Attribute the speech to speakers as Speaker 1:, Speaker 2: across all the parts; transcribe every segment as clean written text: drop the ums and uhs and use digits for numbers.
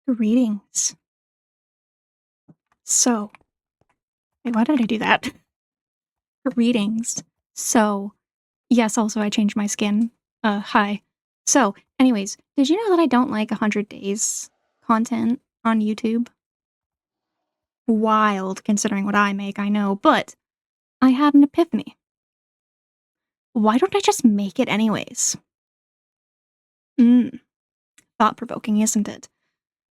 Speaker 1: Greetings. So, wait, why did I do that? Greetings. So, yes, also I changed my skin. Hi. So, anyways, did you know that I don't like 100 days content on YouTube? Wild, considering what I make, I know, but I had an epiphany. Why don't I just make it anyways? Thought-provoking, isn't it?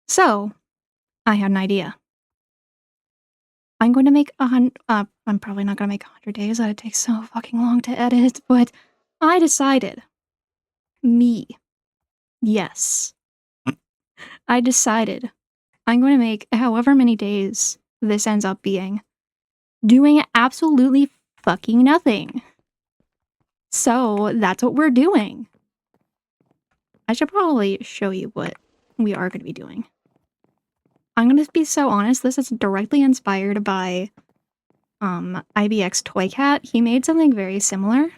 Speaker 1: So, I had an idea. I'm going to make I'm probably not gonna make 100 days, that'd take so fucking long to edit, but I decided. Me. Yes. I decided I'm going to make however many days this ends up being, doing absolutely fucking nothing. So that's what we're doing. I should probably show you what we are going to be doing. I'm going to be so honest, this is directly inspired by IBX Toycat. He made something very similar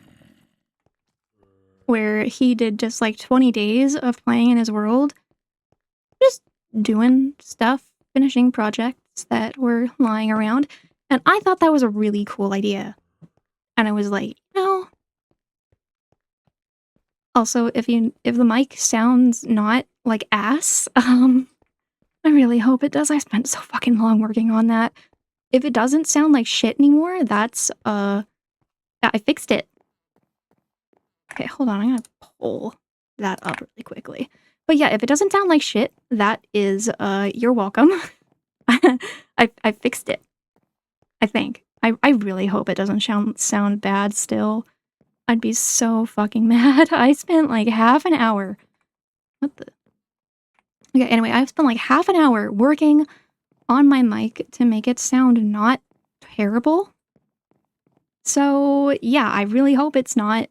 Speaker 1: where he did just like 20 days of playing in his world, just doing stuff, finishing projects that were lying around. And I thought that was a really cool idea. And I was like, no. Also, if the mic sounds not like ass, I really hope it does. I spent so fucking long working on that. If it doesn't sound like shit anymore, that's I fixed it. Okay, hold on, I'm gonna pull that up really quickly. But yeah, if it doesn't sound like shit, that is you're welcome. I fixed it. I think. I really hope it doesn't sound bad still. I'd be so fucking mad. I spent like half an hour. What the? Okay, anyway, I've spent like half an hour working on my mic to make it sound not terrible. So yeah, I really hope it's not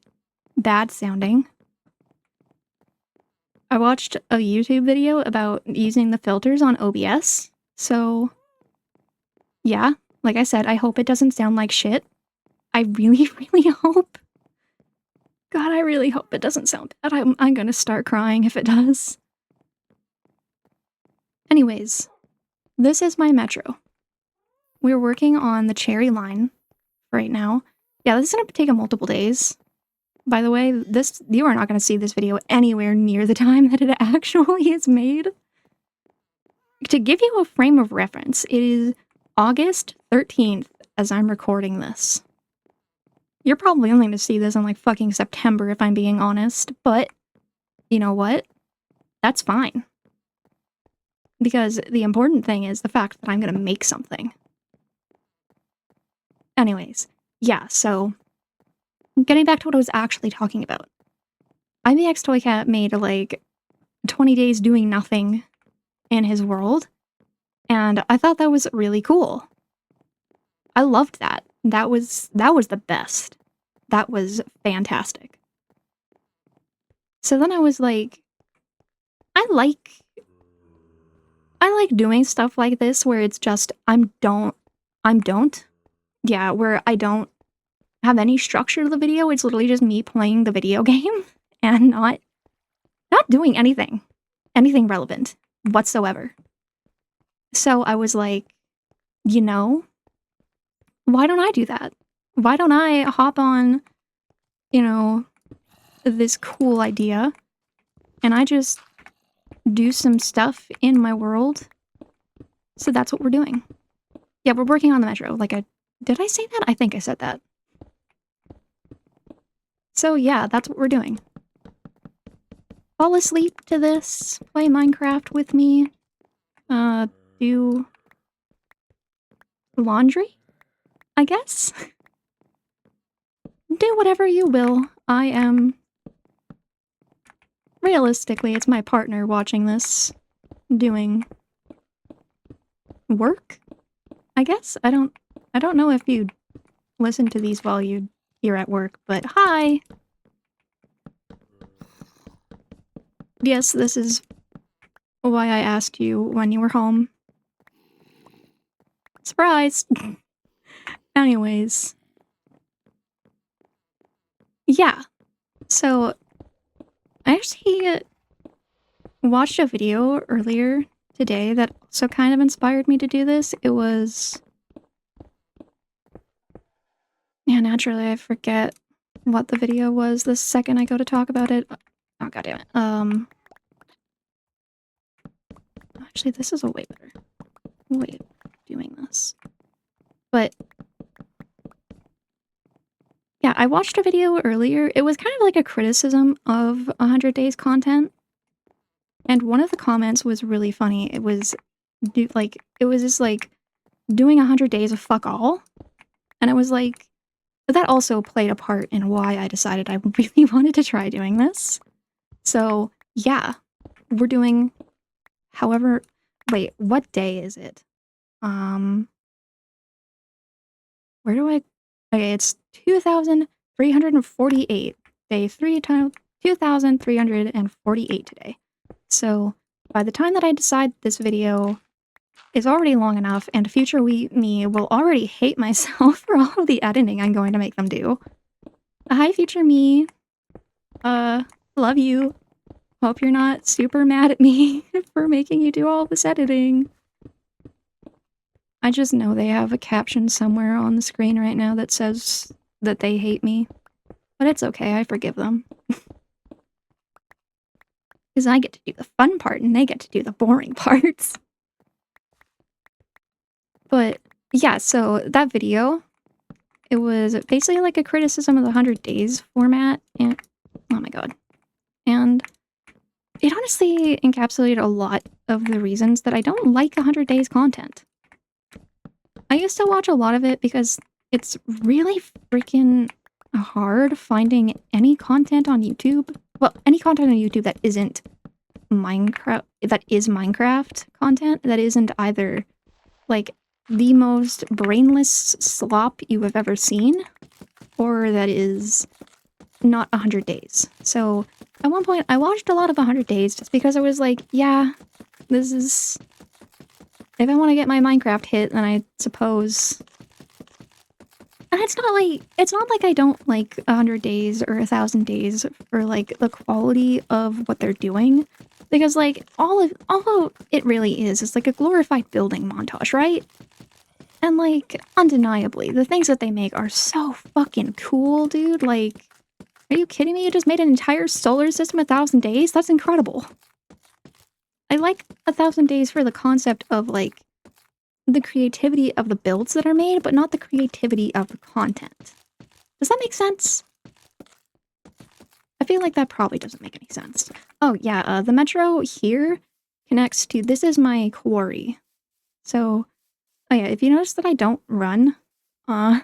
Speaker 1: bad sounding. I watched a YouTube video about using the filters on OBS. So yeah, like I said, I hope it doesn't sound like shit. I really, really hope. God, I really hope it doesn't sound bad. I'm gonna start crying if it does. Anyways, this is my metro. We're working on the Cherry line right now. Yeah, this is gonna take multiple days. By the way, you are not gonna see this video anywhere near the time that it actually is made. To give you a frame of reference, it is August 13th as I'm recording this. You're probably only gonna see this in like fucking September if I'm being honest, but you know what? That's fine. Because the important thing is the fact that I'm gonna make something. Anyways, yeah, so getting back to what I was actually talking about. IBX Toycat made like 20 days doing nothing in his world, and I thought that was really cool. I loved that. That was the best. That was fantastic. So then I was like, I like doing stuff like this where it's just where I don't have any structure to the video. It's literally just me playing the video game and not doing anything relevant whatsoever. So I was like, you know, why don't I do that? Why don't I hop on, this cool idea and I just do some stuff in my world? So that's what we're doing. Yeah, we're working on the metro. Did I say that? I think I said that. So yeah, that's what we're doing. Fall asleep to this, play Minecraft with me, do laundry, I guess? Do whatever you will. I am... Realistically, it's my partner watching this, doing... work? I guess? I don't know if you'd listen to these while you're at work, but hi! Yes, this is why I asked you when you were home. Surprise! Anyways. Yeah. So, I actually watched a video earlier today that also kind of inspired me to do this. It was... Yeah, naturally I forget what the video was the second I go to talk about it. Oh, goddammit. Actually, this is a way better way of doing this. But... yeah, I watched a video earlier. It was kind of like a criticism of 100 Days content. And one of the comments was really funny. It was just like doing 100 days of fuck all. And it was like, that also played a part in why I decided I really wanted to try doing this. So yeah, we're doing however, wait, what day is it? Where do I, okay, it's 2,348, day 2,348 today. So by the time that I decide this video is already long enough, and future me will already hate myself for all of the editing I'm going to make them do. Hi, future me. Love you. Hope you're not super mad at me for making you do all this editing. I just know they have a caption somewhere on the screen right now that says that they hate me. But it's okay, I forgive them. Because I get to do the fun part and they get to do the boring parts. But yeah, so that video, it was basically like a criticism of the 100 Days format, and oh my god. And it honestly encapsulated a lot of the reasons that I don't like 100 Days content. I used to watch a lot of it because it's really freaking hard finding any content on YouTube. Well, any content on YouTube that isn't Minecraft, that is Minecraft content, that isn't either like the most brainless slop you have ever seen, or that is not 100 Days. So at one point I watched a lot of 100 Days just because I was like, yeah, this is... if I want to get my Minecraft hit, then I suppose... and it's not like I don't like 100 Days or 1,000 Days for like the quality of what they're doing. Because like all it really is like a glorified building montage, right? And like undeniably, the things that they make are so fucking cool, dude. Like, are you kidding me? You just made an entire solar system 1,000 days? That's incredible. I like 1,000 Days for the concept of like the creativity of the builds that are made, but not the creativity of the content. Does that make sense? I feel like that probably doesn't make any sense. Oh yeah, the metro here connects to... this is my quarry. So, oh yeah, if you notice that I don't run, I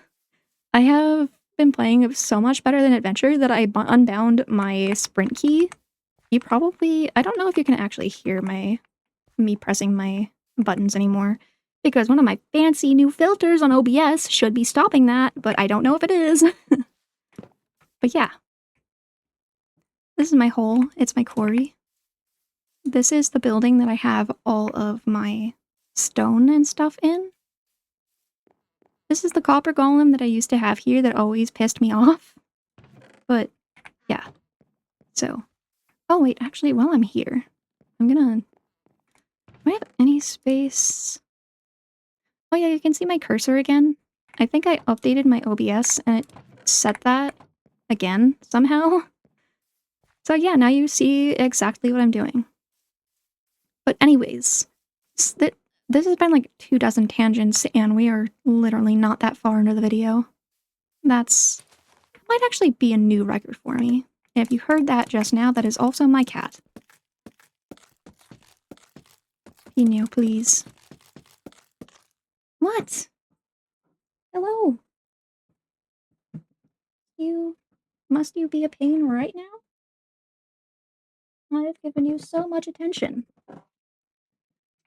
Speaker 1: have been playing so much better than Adventure that I unbound my sprint key. You probably... I don't know if you can actually hear me pressing my buttons anymore, because one of my fancy new filters on OBS should be stopping that, but I don't know if it is. But yeah. This is my hole. It's my quarry. This is the building that I have all of my stone and stuff in. This is the copper golem that I used to have here that always pissed me off. But, yeah. So. Oh wait, actually, while I'm here, I'm gonna... do I have any space? Oh yeah, you can see my cursor again. I think I updated my OBS and it set that again, somehow. So yeah, now you see exactly what I'm doing. But anyways, this has been like 24 tangents, and we are literally not that far into the video. That might actually be a new record for me. And if you heard that just now, that is also my cat. Pino, please. What? Hello? Must you be a pain right now? I've given you so much attention.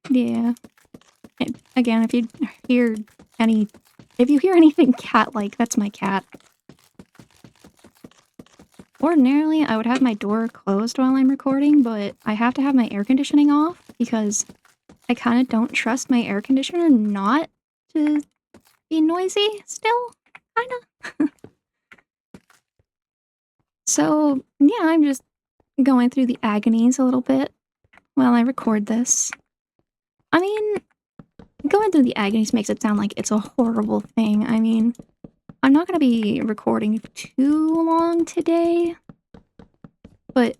Speaker 1: Yeah. And again, if you hear anything cat-like, that's my cat. Ordinarily, I would have my door closed while I'm recording, but I have to have my air conditioning off because I kind of don't trust my air conditioner not to be noisy still, kind of. So, yeah, I'm just going through the agonies a little bit while I record this. I mean, going through the agonies makes it sound like it's a horrible thing. I mean, I'm not gonna be recording for too long today, but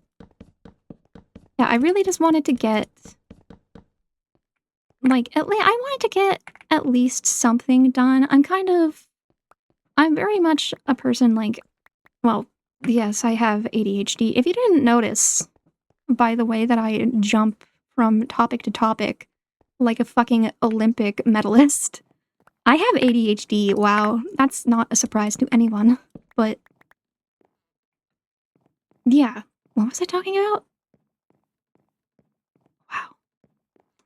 Speaker 1: yeah, I really just wanted to get, like, I wanted to get at least something done. I'm very much a person, like, well, yes, I have ADHD. If you didn't notice, by the way that I jump from topic to topic like a fucking Olympic medalist, I have ADHD. Wow, that's not a surprise to anyone. But yeah, what was I talking about? Wow,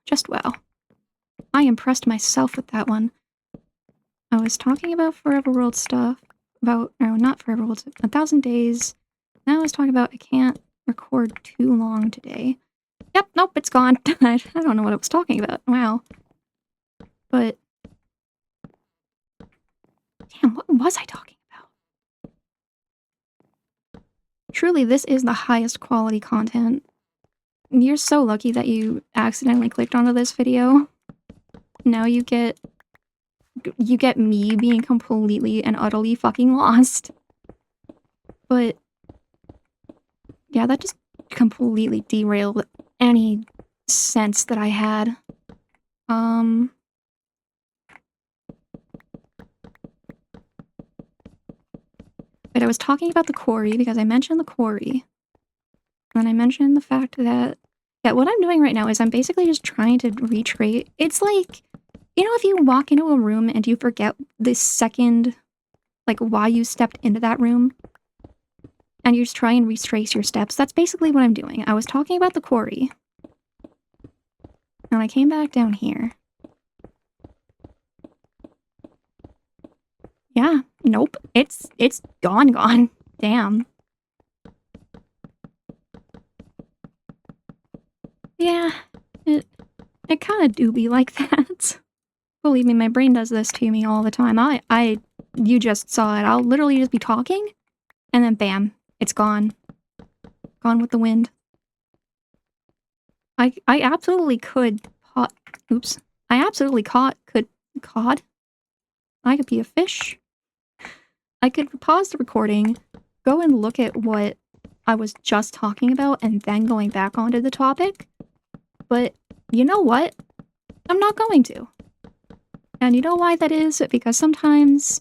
Speaker 1: just wow. I impressed myself with that one. I was talking about Forever World stuff. No, not Forever World, 1,000 Days. Now I was talking about I can't record too long today. Yep, nope, it's gone. I don't know what I was talking about. Wow. But damn, what was I talking about? Truly, this is the highest quality content. You're so lucky that you accidentally clicked onto this video. Now you get me being completely and utterly fucking lost. But yeah, that just completely derailed any sense that I had. But I was talking about the quarry because I mentioned the quarry. And I mentioned the fact that what I'm doing right now is I'm basically just trying to recreate. It's like, you know, if you walk into a room and you forget the second, like, why you stepped into that room, and you just try and retrace your steps, that's basically what I'm doing. I was talking about the quarry. And I came back down here. Yeah, nope. It's gone. Damn. Yeah, it kind of do be like that. Believe me, my brain does this to me all the time. You just saw it. I'll literally just be talking, and then bam, it's gone. Gone with the wind. I absolutely could oops. I absolutely cod? I could be a fish. I could pause the recording, go and look at what I was just talking about, and then going back onto the topic. But you know what? I'm not going to. And you know why that is? Because sometimes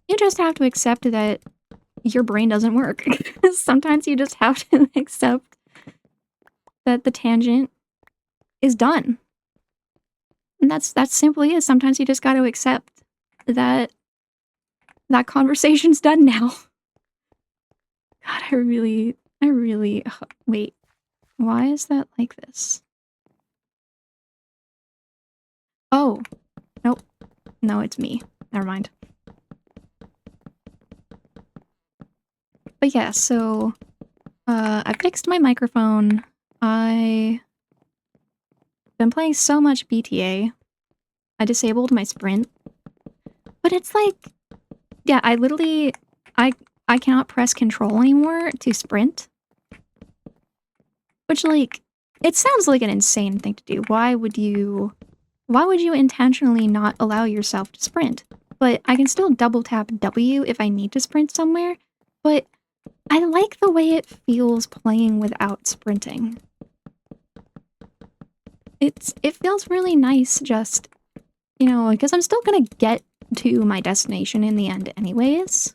Speaker 1: you just have to accept that your brain doesn't work. Sometimes you just have to accept that the tangent is done. And that's simply it. Sometimes you just got to accept that conversation's done now. God, I really wait. Why is that like this? Oh, nope. No, it's me. Never mind. But yeah, so I fixed my microphone. I've been playing so much BTA. I disabled my sprint. But it's like, yeah, I literally, I cannot press control anymore to sprint. Which, like, it sounds like an insane thing to do. Why would you intentionally not allow yourself to sprint? But I can still double tap W if I need to sprint somewhere. But I like the way it feels playing without sprinting. It feels really nice just, you know, because I'm still gonna get to my destination in the end anyways.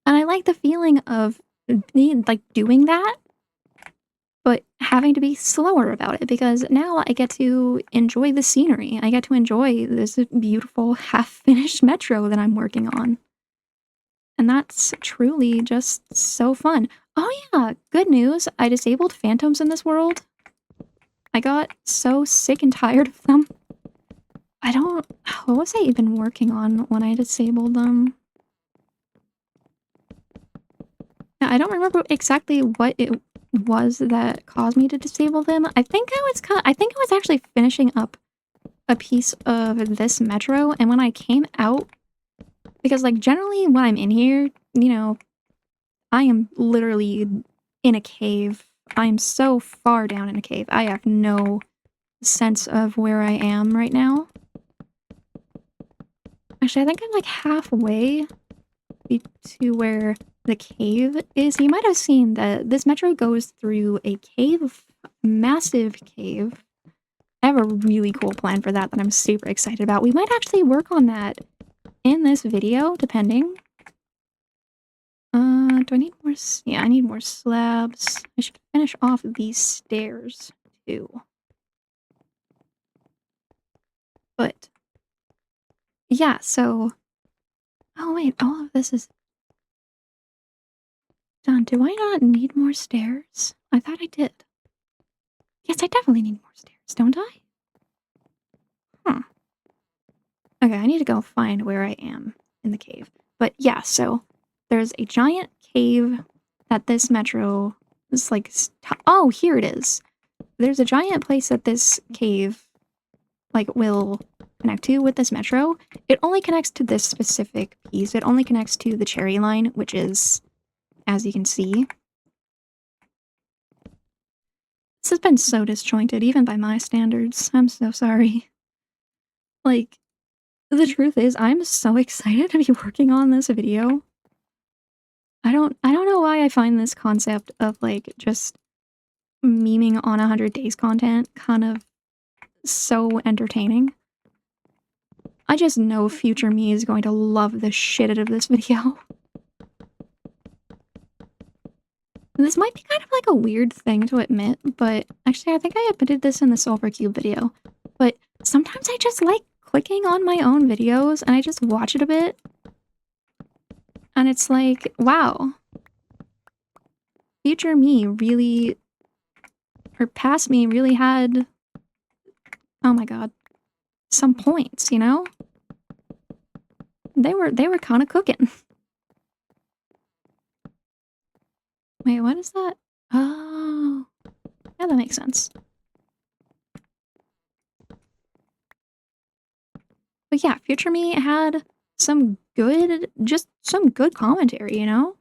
Speaker 1: And I like the feeling of like doing that, but having to be slower about it because now I get to enjoy the scenery. I get to enjoy this beautiful half-finished metro that I'm working on. And that's truly just so fun. Oh yeah, good news. I disabled phantoms in this world. I got so sick and tired of them. What was I even working on when I disabled them? I don't remember exactly what it was that caused me to disable them. I think I was actually finishing up a piece of this metro, and when I came out, because like generally when I'm in here, you know, I am literally in a cave. I am so far down in a cave. I have no sense of where I am right now. Actually, I think I'm like halfway to where the cave is. You might have seen that this metro goes through a cave, massive cave. I have a really cool plan for that I'm super excited about. We might actually work on that in this video, depending. Do I need more? Yeah, I need more slabs. I should finish off these stairs, too. But, yeah, so... Oh, wait, all of this is done. Do I not need more stairs? I thought I did. Yes, I definitely need more stairs, don't I? Huh. Okay, I need to go find where I am in the cave. But yeah, so there's a giant cave that this metro is like... Oh, here it is. There's a giant place that this cave like will connect to with this metro. It only connects to this specific piece. It only connects to the cherry line, which is, as you can see. This has been so disjointed, even by my standards. I'm so sorry. Like, the truth is, I'm so excited to be working on this video. I don't know why I find this concept of, like, just memeing on 100 Days content kind of so entertaining. I just know future me is going to love the shit out of this video. This might be kind of like a weird thing to admit, but actually I think I admitted this in the Silver Cube video, but sometimes I just like clicking on my own videos and I just watch it a bit. And it's like, wow. Future me really, or past me really had, oh my god, some points, you know? They were kind of cooking. Wait, what is that? Oh, yeah, that makes sense. But yeah, future me had some good, just some good commentary, you know?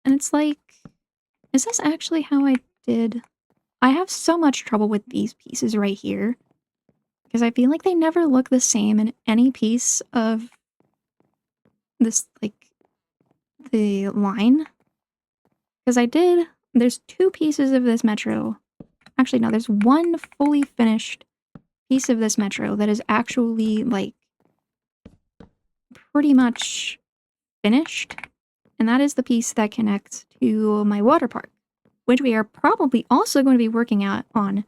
Speaker 1: And it's like, is this actually how I did? I have so much trouble with these pieces right here. Because I feel like they never look the same in any piece of this, like, the line. Because there's two pieces of this metro. Actually, no, there's one fully finished piece of this metro that is actually, like, pretty much finished. And that is the piece that connects to my water park, which we are probably also going to be working on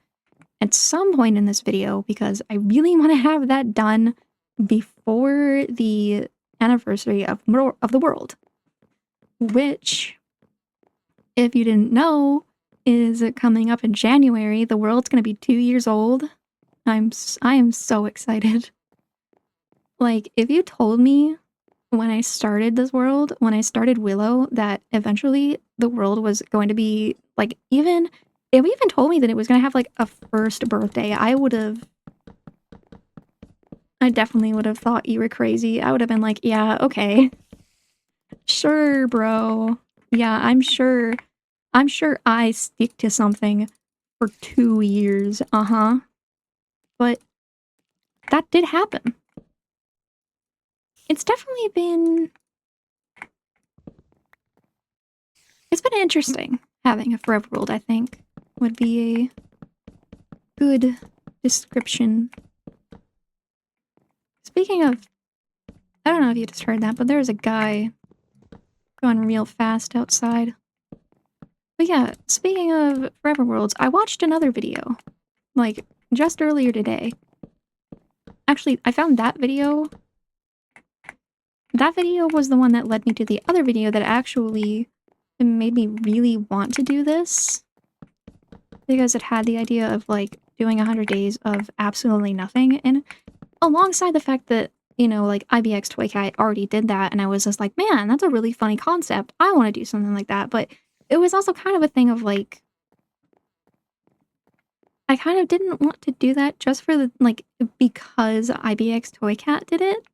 Speaker 1: at some point in this video because I really want to have that done before the anniversary of the world, which, if you didn't know, is coming up in January. The world's going to be 2 years old. I am so excited. Like, if you told me when I started this world, when I started Willow, that eventually the world was going to be, like, if you even told me that it was going to have, like, a first birthday, I definitely would have thought you were crazy. I would have been like, yeah, okay. Sure, bro. Yeah, I'm sure I stick to something for 2 years, But that did happen. It's definitely been... It's been interesting having a forever world, I think, would be a good description. Speaking of... I don't know if you just heard that, but there's a guy going real fast outside. But yeah, speaking of forever worlds, I watched another video, like, just earlier today. Actually, I found that video. That video was the one that led me to the other video that actually made me really want to do this. Because it had the idea of, like, doing 100 days of absolutely nothing. And alongside the fact that, you know, like, IBX Toycat already did that, and I was just like, man, that's a really funny concept. I want to do something like that. But it was also kind of a thing of, like, I kind of didn't want to do that just for the, like, because IBX Toycat did it.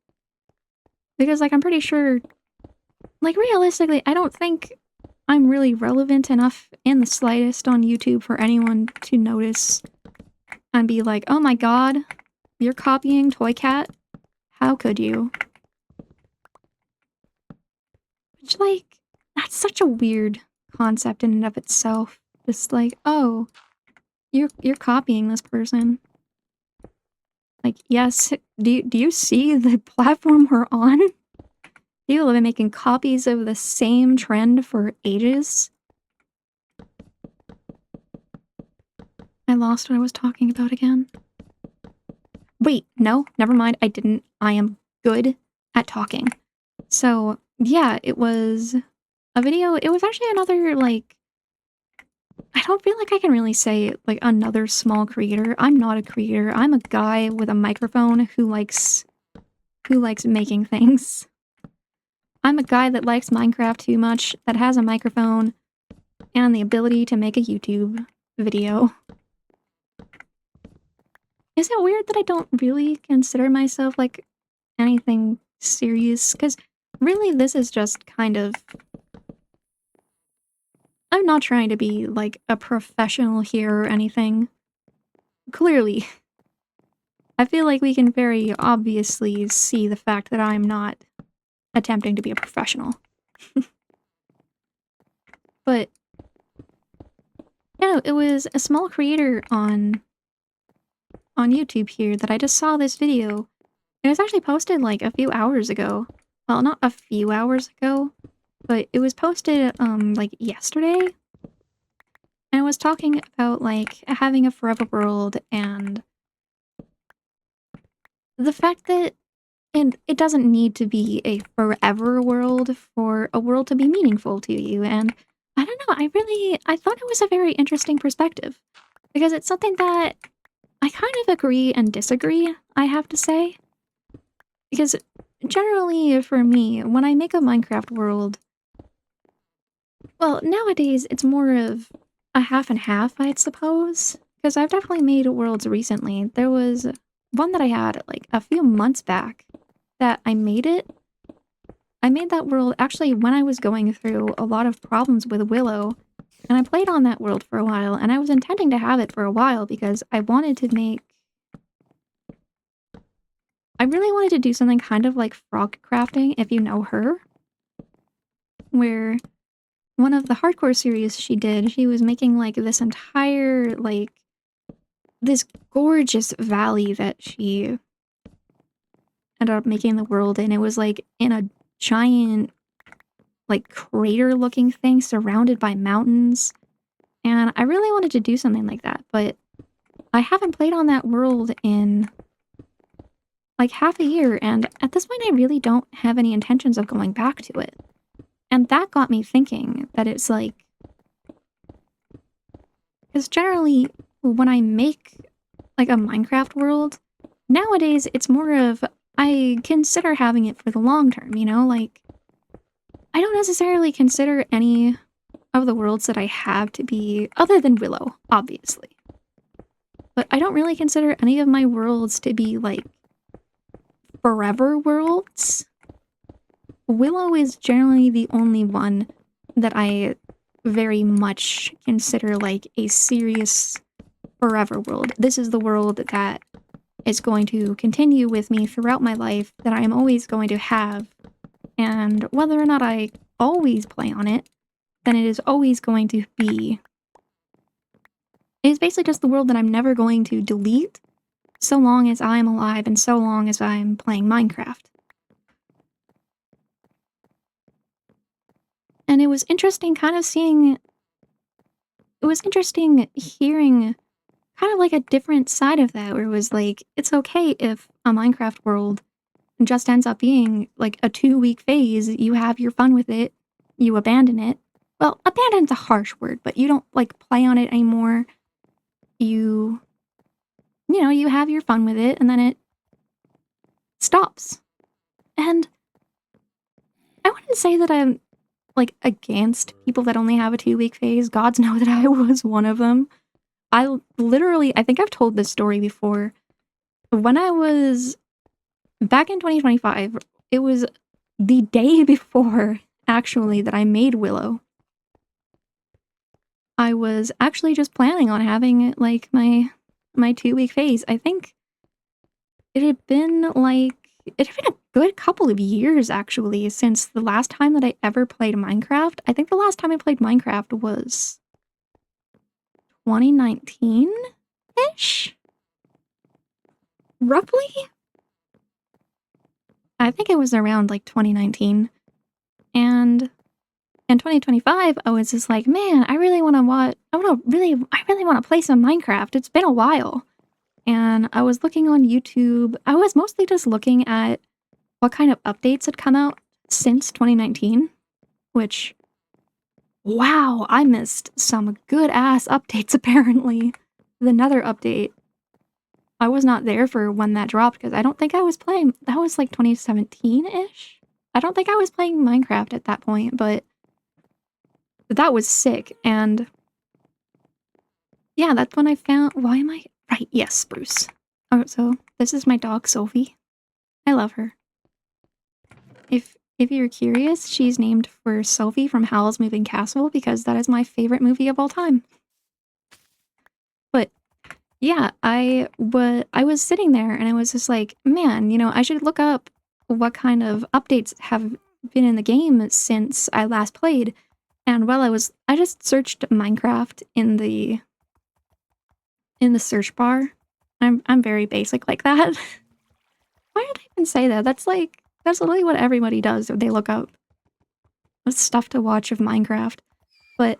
Speaker 1: Because, like, I'm pretty sure, like, realistically, I don't think I'm really relevant enough in the slightest on YouTube for anyone to notice and be like, oh my god, you're copying Toy Cat? How could you? Which, like, that's such a weird concept in and of itself. Just like, oh, you're copying this person. Like, yes, do you see the platform we're on? People have been making copies of the same trend for ages. I lost what I was talking about again. Wait, no, never mind, I didn't. I am good at talking. So, yeah, it was a video. It was actually another, like, I don't feel like I can really say, like, another small creator. I'm not a creator. I'm a guy with a microphone who likes making things. I'm a guy that likes Minecraft too much, that has a microphone, and the ability to make a YouTube video. Is it weird that I don't really consider myself, like, anything serious? Because really, this is just kind of... I'm not trying to be, like, a professional here or anything. Clearly. I feel like we can very obviously see the fact that I'm not attempting to be a professional. But, you know, it was a small creator on YouTube here that I just saw this video. It was actually posted, like, a few hours ago. Well, not a few hours ago, but it was posted, like, yesterday. And it was talking about, like, having a forever world and the fact that it doesn't need to be a forever world for a world to be meaningful to you, and I don't know, I thought it was a very interesting perspective, because it's something that I kind of agree and disagree, I have to say. Because generally, for me, when I make a Minecraft world, well, nowadays it's more of a half and half, I'd suppose. Because I've definitely made worlds recently. There was one that I had, like, a few months back that I made it. I made that world actually when I was going through a lot of problems with Willow, and I played on that world for a while, and I was intending to have it for a while because I wanted to make... I really wanted to do something kind of like frog crafting, if you know her. Where one of the hardcore series she did, she was making, like, this entire, like, this gorgeous valley that she ended up making the world in. It was, like, in a giant, like, crater-looking thing surrounded by mountains. And I really wanted to do something like that, but I haven't played on that world in, like, half a year, and at this point I really don't have any intentions of going back to it. And that got me thinking that it's like... Because generally, when I make, like, a Minecraft world, nowadays it's more of, I consider having it for the long term, you know? Like, I don't necessarily consider any of the worlds that I have to be, other than Willow, obviously. But I don't really consider any of my worlds to be, like, forever worlds. Willow is generally the only one that I very much consider, like, a serious forever world. This is the world that is going to continue with me throughout my life, that I am always going to have, and whether or not I always play on it, then it is always going to be... It is basically just the world that I'm never going to delete, so long as I'm alive and so long as I'm playing Minecraft. And it was interesting kind of seeing... It was interesting hearing kind of like a different side of that, where it was like, it's okay if a Minecraft world just ends up being like a 2-week phase, you have your fun with it, you abandon it. Well, abandon's a harsh word, but you don't, like, play on it anymore. You know, you have your fun with it, and then it stops. And I wouldn't say that I'm, like, against people that only have a 2-week phase. Gods know that I was one of them. I think I've told this story before. When I was back in 2025, it was the day before, actually, that I made Willow. I was actually just planning on having, like, my my 2-week phase. I think it had been a good couple of years actually since the last time that I ever played Minecraft. I think the last time I played Minecraft was 2019-ish? Roughly? I think it was around like 2019. And in 2025, I was just like, man, I really want to play some Minecraft. It's been a while. And I was looking on YouTube. I was mostly just looking at what kind of updates had come out since 2019, which, wow, I missed some good ass updates apparently. The Nether update. I was not there for when that dropped because I don't think I was playing. That was like 2017-ish. I don't think I was playing Minecraft at that point, but that was sick. And yeah, that's when I found. Why am I right? Yes, Bruce. Oh, so this is my dog Sophie. I love her. If you're curious, she's named for Sophie from Howl's Moving Castle because that is my favorite movie of all time. But yeah, I was sitting there and I was just like, man, I should look up what kind of updates have been in the game since I last played. And while I just searched Minecraft in the search bar. I'm very basic like that. Why did I even say that? That's literally what everybody does when they look up stuff to watch of Minecraft. But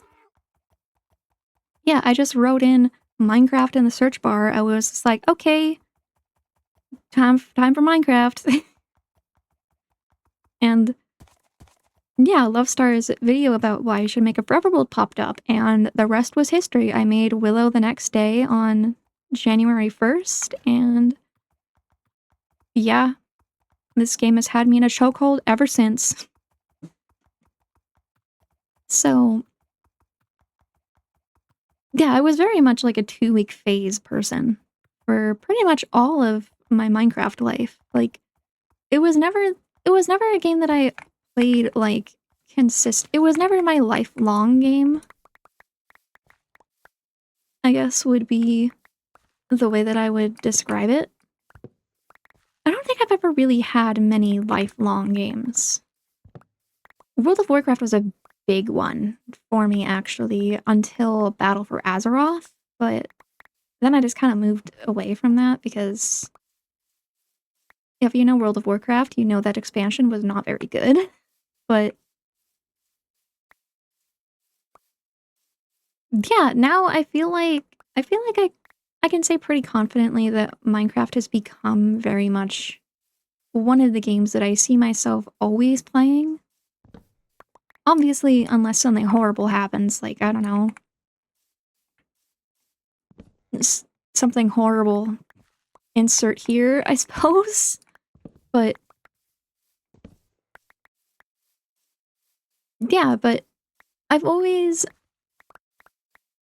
Speaker 1: yeah, I just wrote in Minecraft in the search bar. I was just like, okay, time for Minecraft. And yeah, Lovestar's video about why you should make a Forever World popped up, and the rest was history. I made Willow the next day on January 1st, and yeah, this game has had me in a chokehold ever since. So yeah, I was very much like a 2-week phase person for pretty much all of my Minecraft life. Like, it was never a game that I played like it was never my lifelong game. I guess would be the way that I would describe it. I don't think I've ever really had many lifelong games. World of Warcraft was a big one for me actually until Battle for Azeroth, but then I just kind of moved away from that because if you know World of Warcraft, you know that expansion was not very good. But yeah, now I feel like I can say pretty confidently that Minecraft has become very much one of the games that I see myself always playing. Obviously, unless something horrible happens, like, I don't know, something horrible, insert here, I suppose. But yeah, but I've always...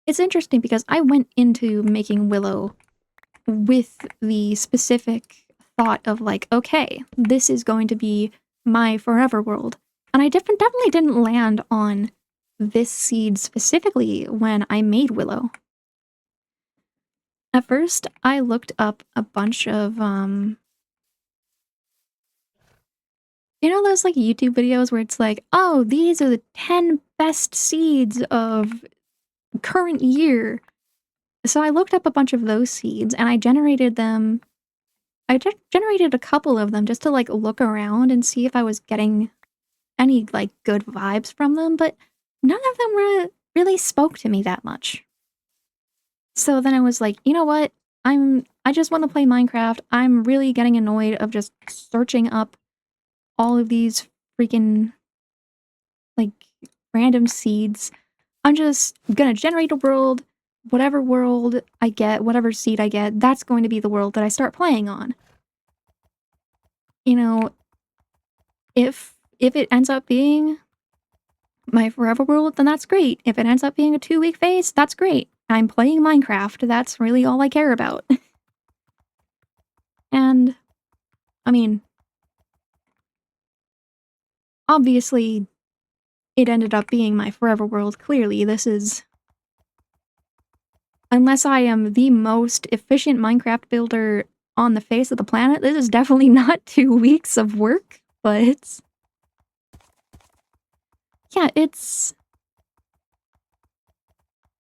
Speaker 1: It's interesting because I went into making Willow with the specific thought of like, okay, this is going to be my forever world. And I definitely didn't land on this seed specifically when I made Willow. At first, I looked up a bunch of, you know those like YouTube videos where it's like, oh, these are the 10 best seeds of current year. So I looked up a bunch of those seeds and I generated them. I generated a couple of them just to like look around and see if I was getting any like good vibes from them, but none of them really spoke to me that much. So then I was like, you know what? I just want to play Minecraft. I'm really getting annoyed of just searching up all of these freaking like random seeds. I'm just gonna generate a world. Whatever world I get, whatever seed I get, that's going to be the world that I start playing on. You know, if it ends up being my forever world, then that's great. If it ends up being a 2-week phase, that's great. I'm playing Minecraft. That's really all I care about. And, I mean, obviously, it ended up being my forever world. Clearly, this is unless I am the most efficient Minecraft builder on the face of the planet, this is definitely not 2 weeks of work, but yeah,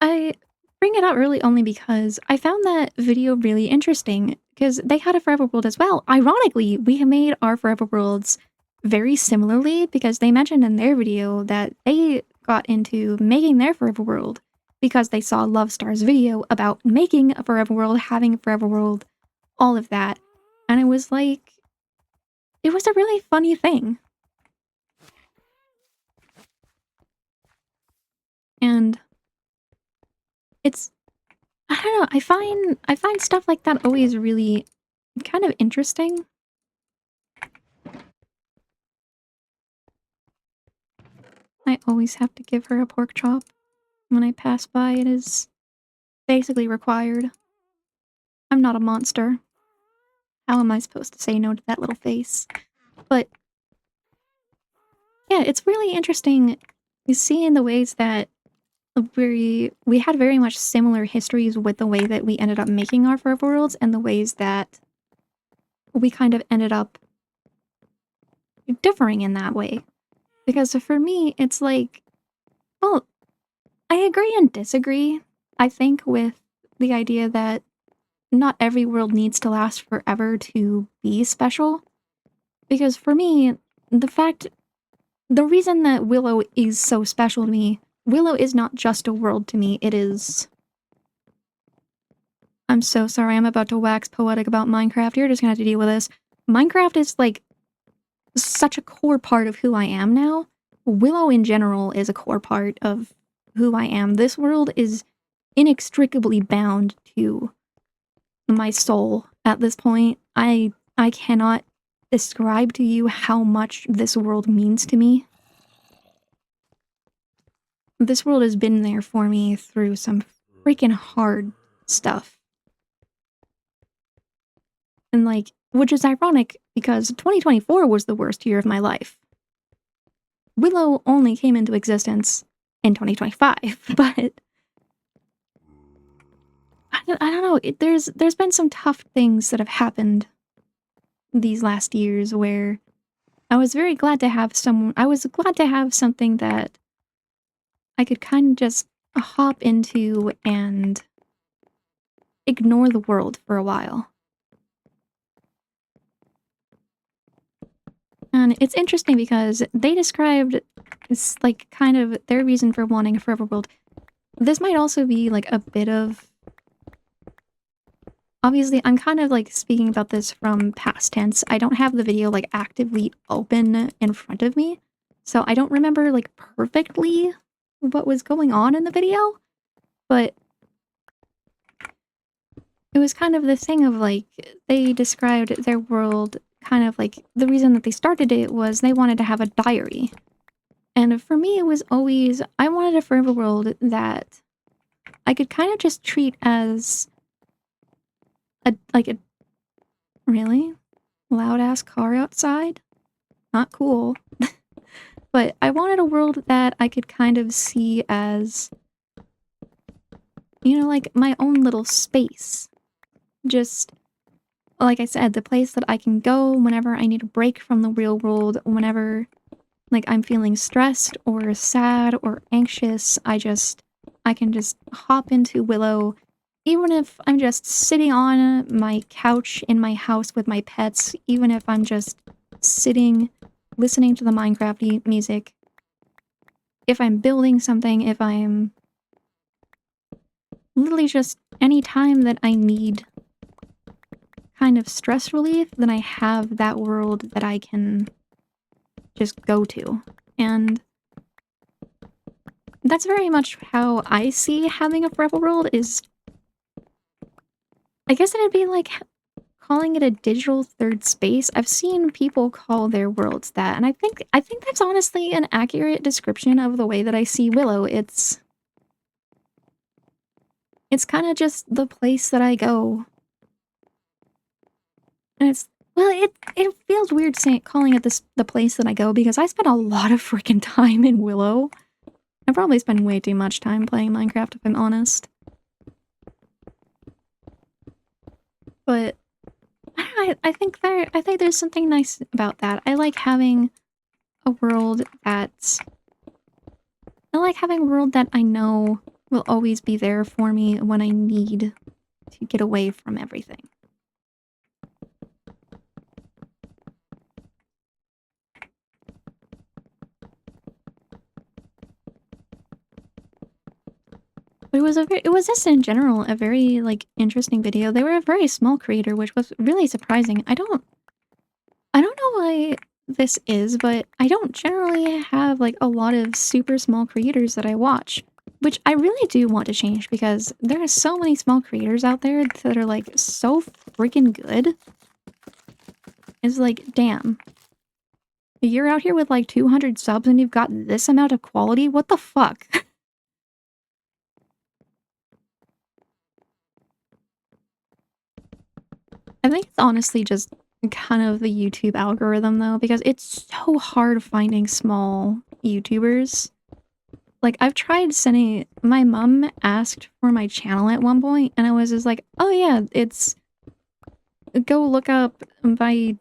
Speaker 1: I bring it up really only because I found that video really interesting because they had a Forever World as well. Ironically, we have made our Forever Worlds very similarly because they mentioned in their video that they got into making their Forever World because they saw Love Star's video about making a Forever World, having a Forever World, all of that. And it was like, it was a really funny thing. And it's, I don't know, I find stuff like that always really kind of interesting. I always have to give her a pork chop. When I pass by, it is basically required. I'm not a monster. How am I supposed to say no to that little face? But yeah, it's really interesting seeing the ways that we had very much similar histories with the way that we ended up making our Forever Worlds and the ways that we kind of ended up differing in that way. Because for me, it's like, well, I agree and disagree, I think, with the idea that not every world needs to last forever to be special. Because for me, the reason that Willow is so special to me, Willow is not just a world to me, it is... I'm so sorry, I'm about to wax poetic about Minecraft, you're just gonna have to deal with this. Minecraft is, like, such a core part of who I am now. Willow in general is a core part of who I am. This world is inextricably bound to my soul at this point. I cannot describe to you how much this world means to me. This world has been there for me through some freaking hard stuff. And like, which is ironic because 2024 was the worst year of my life. Willow only came into existence in 2025, but I don't know. There's been some tough things that have happened these last years where I was very glad to have I was glad to have something that I could kind of just hop into and ignore the world for a while. And it's interesting because they described it's like kind of their reason for wanting a Forever World. This might also be like a bit of... Obviously, I'm kind of like speaking about this from past tense. I don't have the video like actively open in front of me, so I don't remember like perfectly what was going on in the video, but it was kind of the thing of like, they described their world kind of like, the reason that they started it was they wanted to have a diary. And for me, it was always, I wanted a Forever World that I could kind of just treat as a really loud ass car outside. Not cool. But I wanted a world that I could kind of see as, you know, like my own little space. Just, like I said, the place that I can go whenever I need a break from the real world, whenever, like, I'm feeling stressed or sad or anxious, I can just hop into Willow, even if I'm just sitting on my couch in my house with my pets, even if I'm just sitting, listening to the Minecraft music, if I'm building something, if I'm literally just any time that I need kind of stress relief, then I have that world that I can just go to. And that's very much how I see having a Forever World is... I guess it'd be like calling it a digital third space. I've seen people call their worlds that, and I think that's honestly an accurate description of the way that I see Willow. It's kind of just the place that I go. And it's, well, it feels weird calling it the place that I go because I spent a lot of freaking time in Willow. I probably spend way too much time playing Minecraft if I'm honest. But I think there's something nice about that. I like having a world that's I like having a world that I know will always be there for me when I need to get away from everything. But it was just in general a very like interesting video. They were a very small creator, which was really surprising. I don't know why this is, but I don't generally have like a lot of super small creators that I watch, which I really do want to change because there are so many small creators out there that are like so freaking good. It's like, damn. You're out here with like 200 subs and you've got this amount of quality? What the fuck? I think it's honestly just kind of the YouTube algorithm though, because it's so hard finding small YouTubers. Like, I've tried sending my mom asked for my channel at one point, and I was just like, "Oh yeah, it's go look up my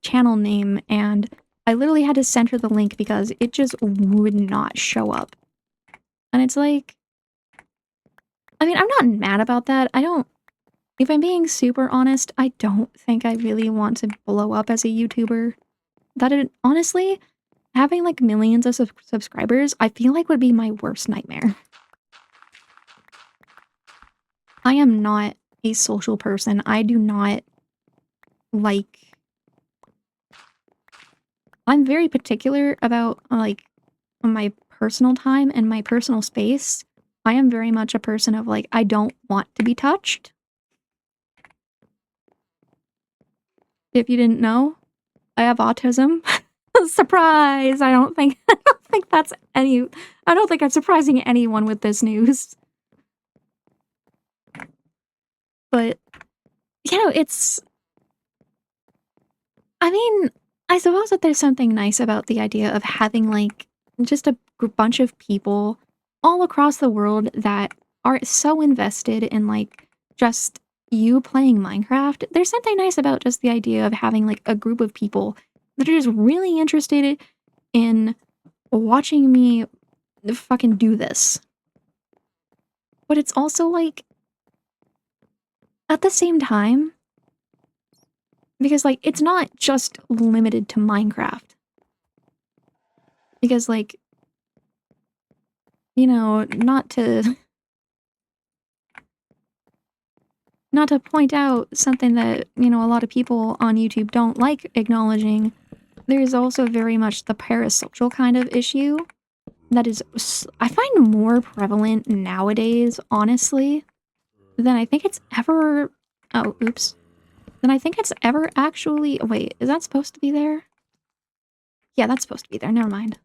Speaker 1: channel name," and I literally had to send her the link because it just would not show up. And it's like, I mean, I'm not mad about that. If I'm being super honest, I don't think I really want to blow up as a YouTuber. Honestly, having like millions of subscribers, I feel like would be my worst nightmare. I am not a social person. I do not like. I'm very particular about like my personal time and my personal space. I am very much a person of like, I don't want to be touched. If you didn't know, I have autism. Surprise! I don't think I don't think I'm surprising anyone with this news. But it's I mean, I suppose that there's something nice about the idea of having like just a bunch of people all across the world that are so invested in like just you playing Minecraft. There's something nice about just the idea of having like a group of people that are just really interested in watching me fucking do this. But it's also like at the same time, because like it's not just limited to Minecraft. Because like, not to point out something that, a lot of people on YouTube don't like acknowledging, there's also very much the parasocial kind of issue that is, I find more prevalent nowadays, honestly, than I think it's ever, oh, oops, than I think it's ever actually, wait, is that supposed to be there? Yeah, that's supposed to be there, never mind.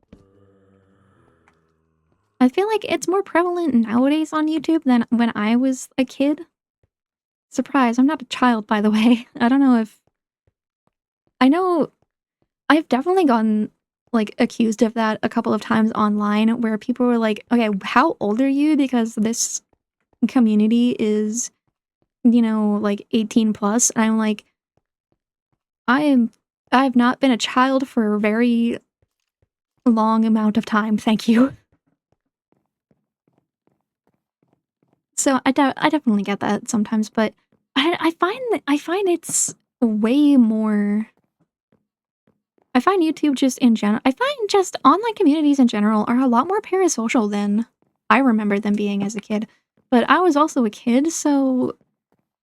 Speaker 1: I feel like it's more prevalent nowadays on YouTube than when I was a kid. Surprise, I'm not a child, by the way. I don't know if... I know I've definitely gotten, like, accused of that a couple of times online where people were like, okay, how old are you? Because this community is, like 18 plus. And I'm like, I've not been a child for a very long amount of time, thank you. So I definitely get that sometimes, but I find it's way more... I find YouTube just in general, I find just online communities in general are a lot more parasocial than I remember them being as a kid. But I was also a kid, so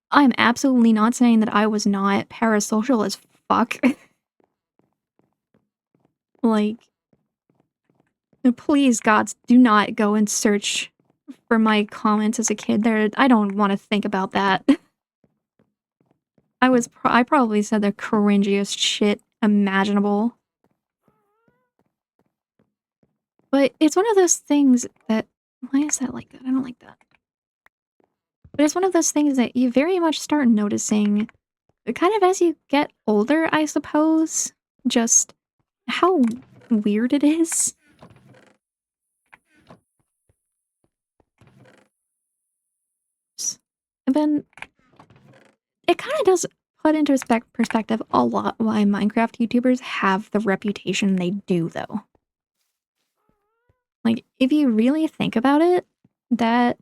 Speaker 1: I'm absolutely not saying that I was not parasocial as fuck. Like, please, gods, do not go and search for my comments as a kid. I don't want to think about that. I probably said the cringiest shit imaginable. But it's one of those things that... Why is that like that? I don't like that. But it's one of those things that you very much start noticing kind of as you get older, I suppose. Just how weird it is. And then it kind of does put into perspective a lot why Minecraft YouTubers have the reputation they do, though. Like, if you really think about it, that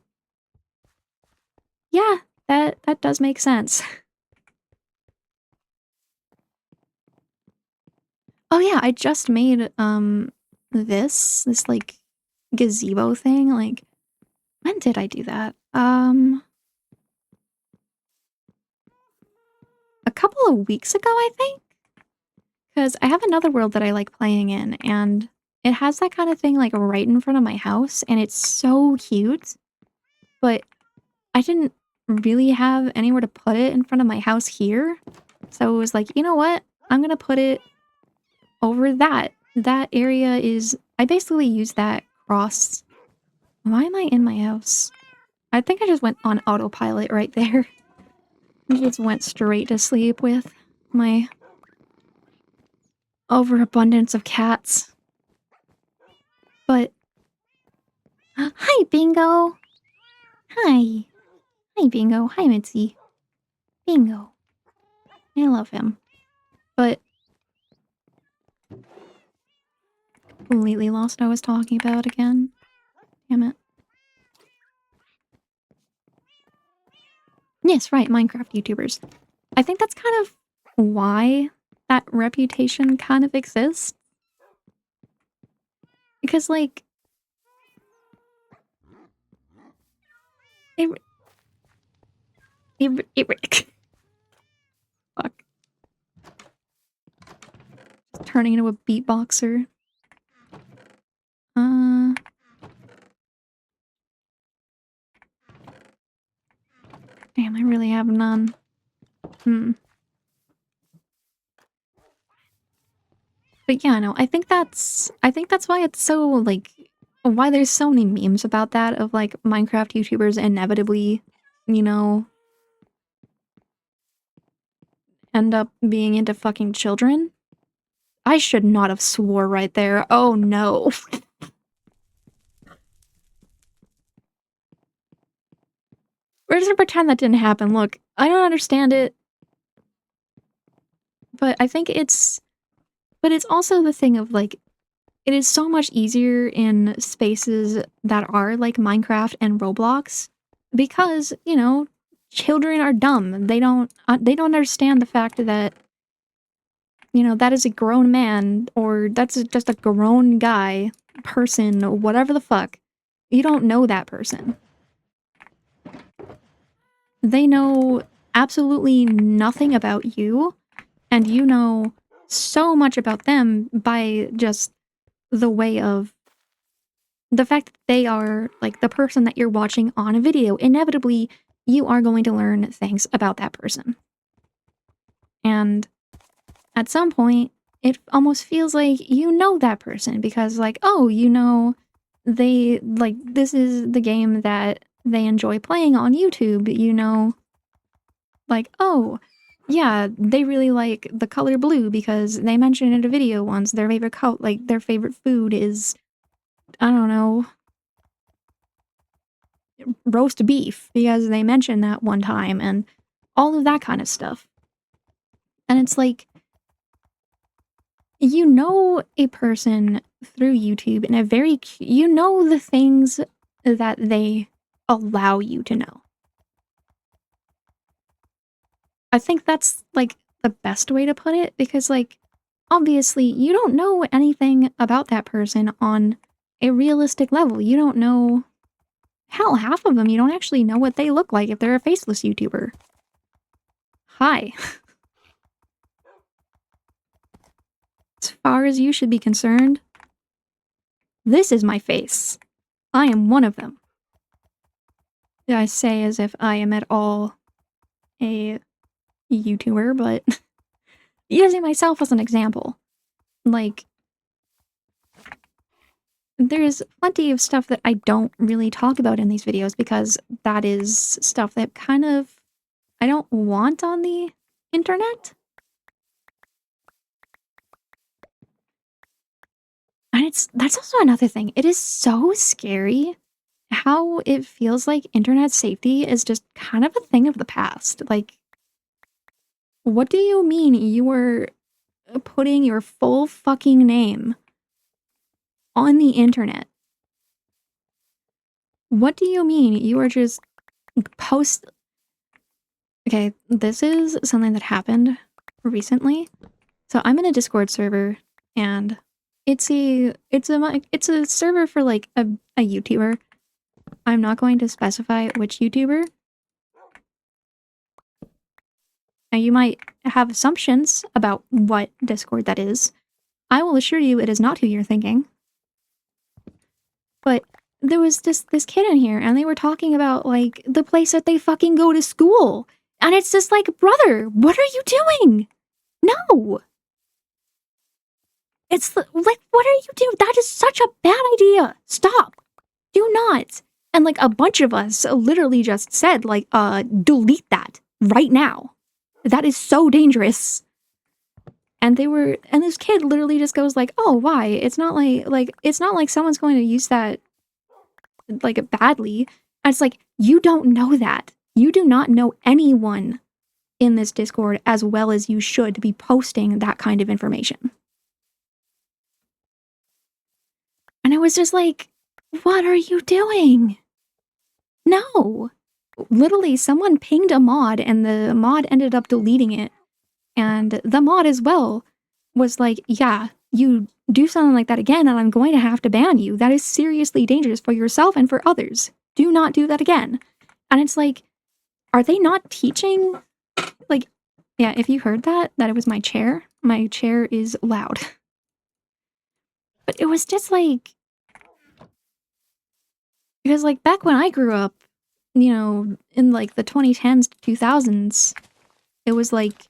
Speaker 1: yeah, that does make sense. Oh yeah, I just made this like gazebo thing. Like, when did I do that? A couple of weeks ago, I think. Because I have another world that I like playing in, and it has that kind of thing like right in front of my house, and it's so cute. But I didn't really have anywhere to put it in front of my house here. So it was like, you know what? I'm gonna put it over that. That area is... I basically use that cross... Why am I in my house? I think I just went on autopilot right there. I just went straight to sleep with my overabundance of cats. But... Hi, Bingo! Hi. Hi, Bingo. Hi, Mitzi. Bingo. I love him. But... completely lost what I was talking about again. Damn it. Yes, right, Minecraft YouTubers. I think that's kind of why that reputation kind of exists. Because, like... Fuck. Just turning into a beatboxer. Damn, I really have none. But yeah, no, I think that's why it's so, like, why there's so many memes about that, of, like, Minecraft YouTubers inevitably, you know, end up being into fucking children. I should not have swore right there. Oh no. We're just gonna pretend that didn't happen. Look, I don't understand it. But I think it's... But it's also the thing of, like, it is so much easier in spaces that are like Minecraft and Roblox because, you know, children are dumb. They don't understand the fact that, you know, that is a grown man, or that's just a grown guy, person, whatever the fuck. You don't know that person. They know absolutely nothing about you, and you know so much about them by just the way of the fact that they are, like, the person that you're watching on a video. Inevitably, you are going to learn things about that person. And at some point, it almost feels like you know that person because, like, oh, you know, they, like, this is the game that they enjoy playing on YouTube, you know, like, oh, yeah, they really like the color blue because they mentioned in a video once their favorite like, their favorite food is, I don't know, roast beef because they mentioned that one time, and all of that kind of stuff. And it's like, you know a person through YouTube in a very... you know the things that they allow you to know. I think that's, like, the best way to put it, because, like, obviously, you don't know anything about that person on a realistic level. You don't know... hell, half of them, you don't actually know what they look like if they're a faceless YouTuber. Hi. As far as you should be concerned, this is my face. I am one of them. I say as if I am at all a YouTuber, but using myself as an example. Like, there's plenty of stuff that I don't really talk about in these videos because that is stuff that kind of I don't want on the internet. And that's also another thing. It is so scary how it feels like internet safety is just kind of a thing of the past. Like, What do you mean you were putting your full fucking name on the internet? What do you mean you are just post... Okay, this is something that happened recently. So I'm in a Discord server, and it's a server for like a YouTuber. I'm not going to specify which YouTuber. Now you might have assumptions about what Discord that is. I will assure you it is not who you're thinking. But there was this kid in here, and they were talking about like the place that they fucking go to school. And it's just like, brother, what are you doing? No. It's like, what are you doing? That is such a bad idea. Stop. Do not. And like a bunch of us literally just said like, delete that right now. That is so dangerous. And this kid literally just goes like, oh, why? It's not like someone's going to use that like badly. And it's like, you don't know that. You do not know anyone in this Discord as well as you should to be posting that kind of information. And I was just like, what are you doing? No. Literally, someone pinged a mod and the mod ended up deleting it. And the mod as well was like, yeah, you do something like that again and I'm going to have to ban you. That is seriously dangerous for yourself and for others. Do not do that again. And it's like, are they not teaching? Like, yeah, if you heard that it was my chair is loud. But it was just like, because like back when I grew up, you know, in like the 2010s to 2000s, it was like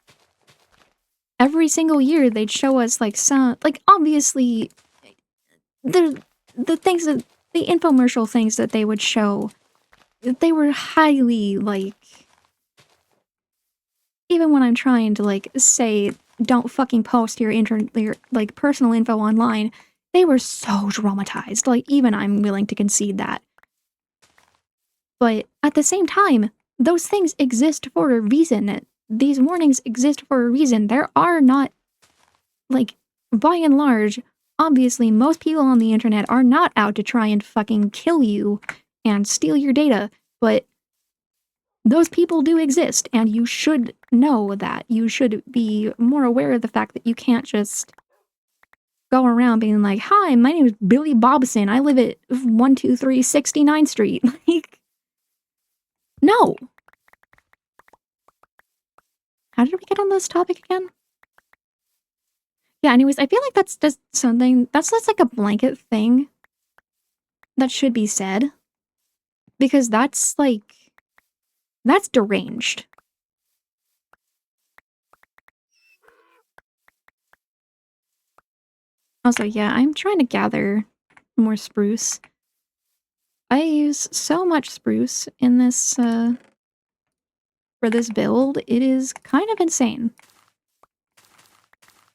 Speaker 1: every single year they'd show us like some, like obviously the things that, the infomercial things that they would show, they were highly like, even when I'm trying to like say don't fucking post your like personal info online, they were so dramatized. Like even I'm willing to concede that. But at the same time, those things exist for a reason. These warnings exist for a reason. There are not, like, by and large, obviously most people on the internet are not out to try and fucking kill you and steal your data, but those people do exist, and you should know that. You should be more aware of the fact that you can't just go around being like, hi, my name is Billy Bobson. I live at 123 69th Street. Like, no. How did we get on this topic again? Yeah, anyways, I feel like that's just something, that's like a blanket thing that should be said. Because that's like, that's deranged. Also, yeah, I'm trying to gather more spruce. I use so much spruce in this, for this build, it is kind of insane.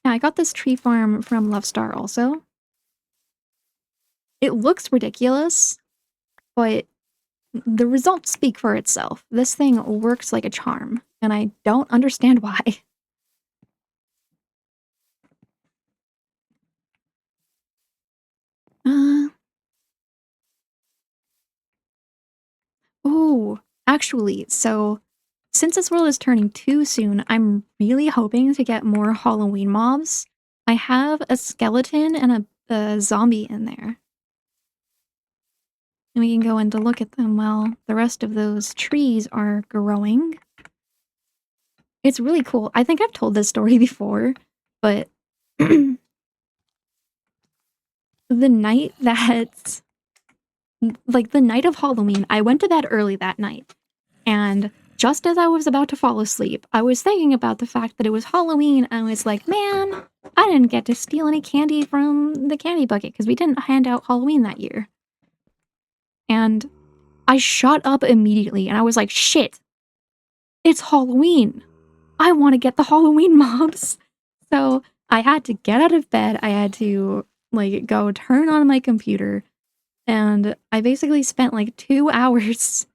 Speaker 1: Yeah, I got this tree farm from Lovestar also. It looks ridiculous, but the results speak for itself. This thing works like a charm, and I don't understand why. Oh, actually, so since this world is turning 2 soon, I'm really hoping to get more Halloween mobs. I have a skeleton and a zombie in there. And we can go in to look at them while the rest of those trees are growing. It's really cool. I think I've told this story before, but the night that, like the night of Halloween, I went to bed early that night. And just as I was about to fall asleep, I was thinking about the fact that it was Halloween, and I was like, man, I didn't get to steal any candy from the candy bucket because we didn't hand out Halloween that year. And I shot up immediately, and I was like, shit, it's Halloween. I want to get the Halloween mobs. So I had to get out of bed. I had to like go turn on my computer, and I basically spent like 2 hours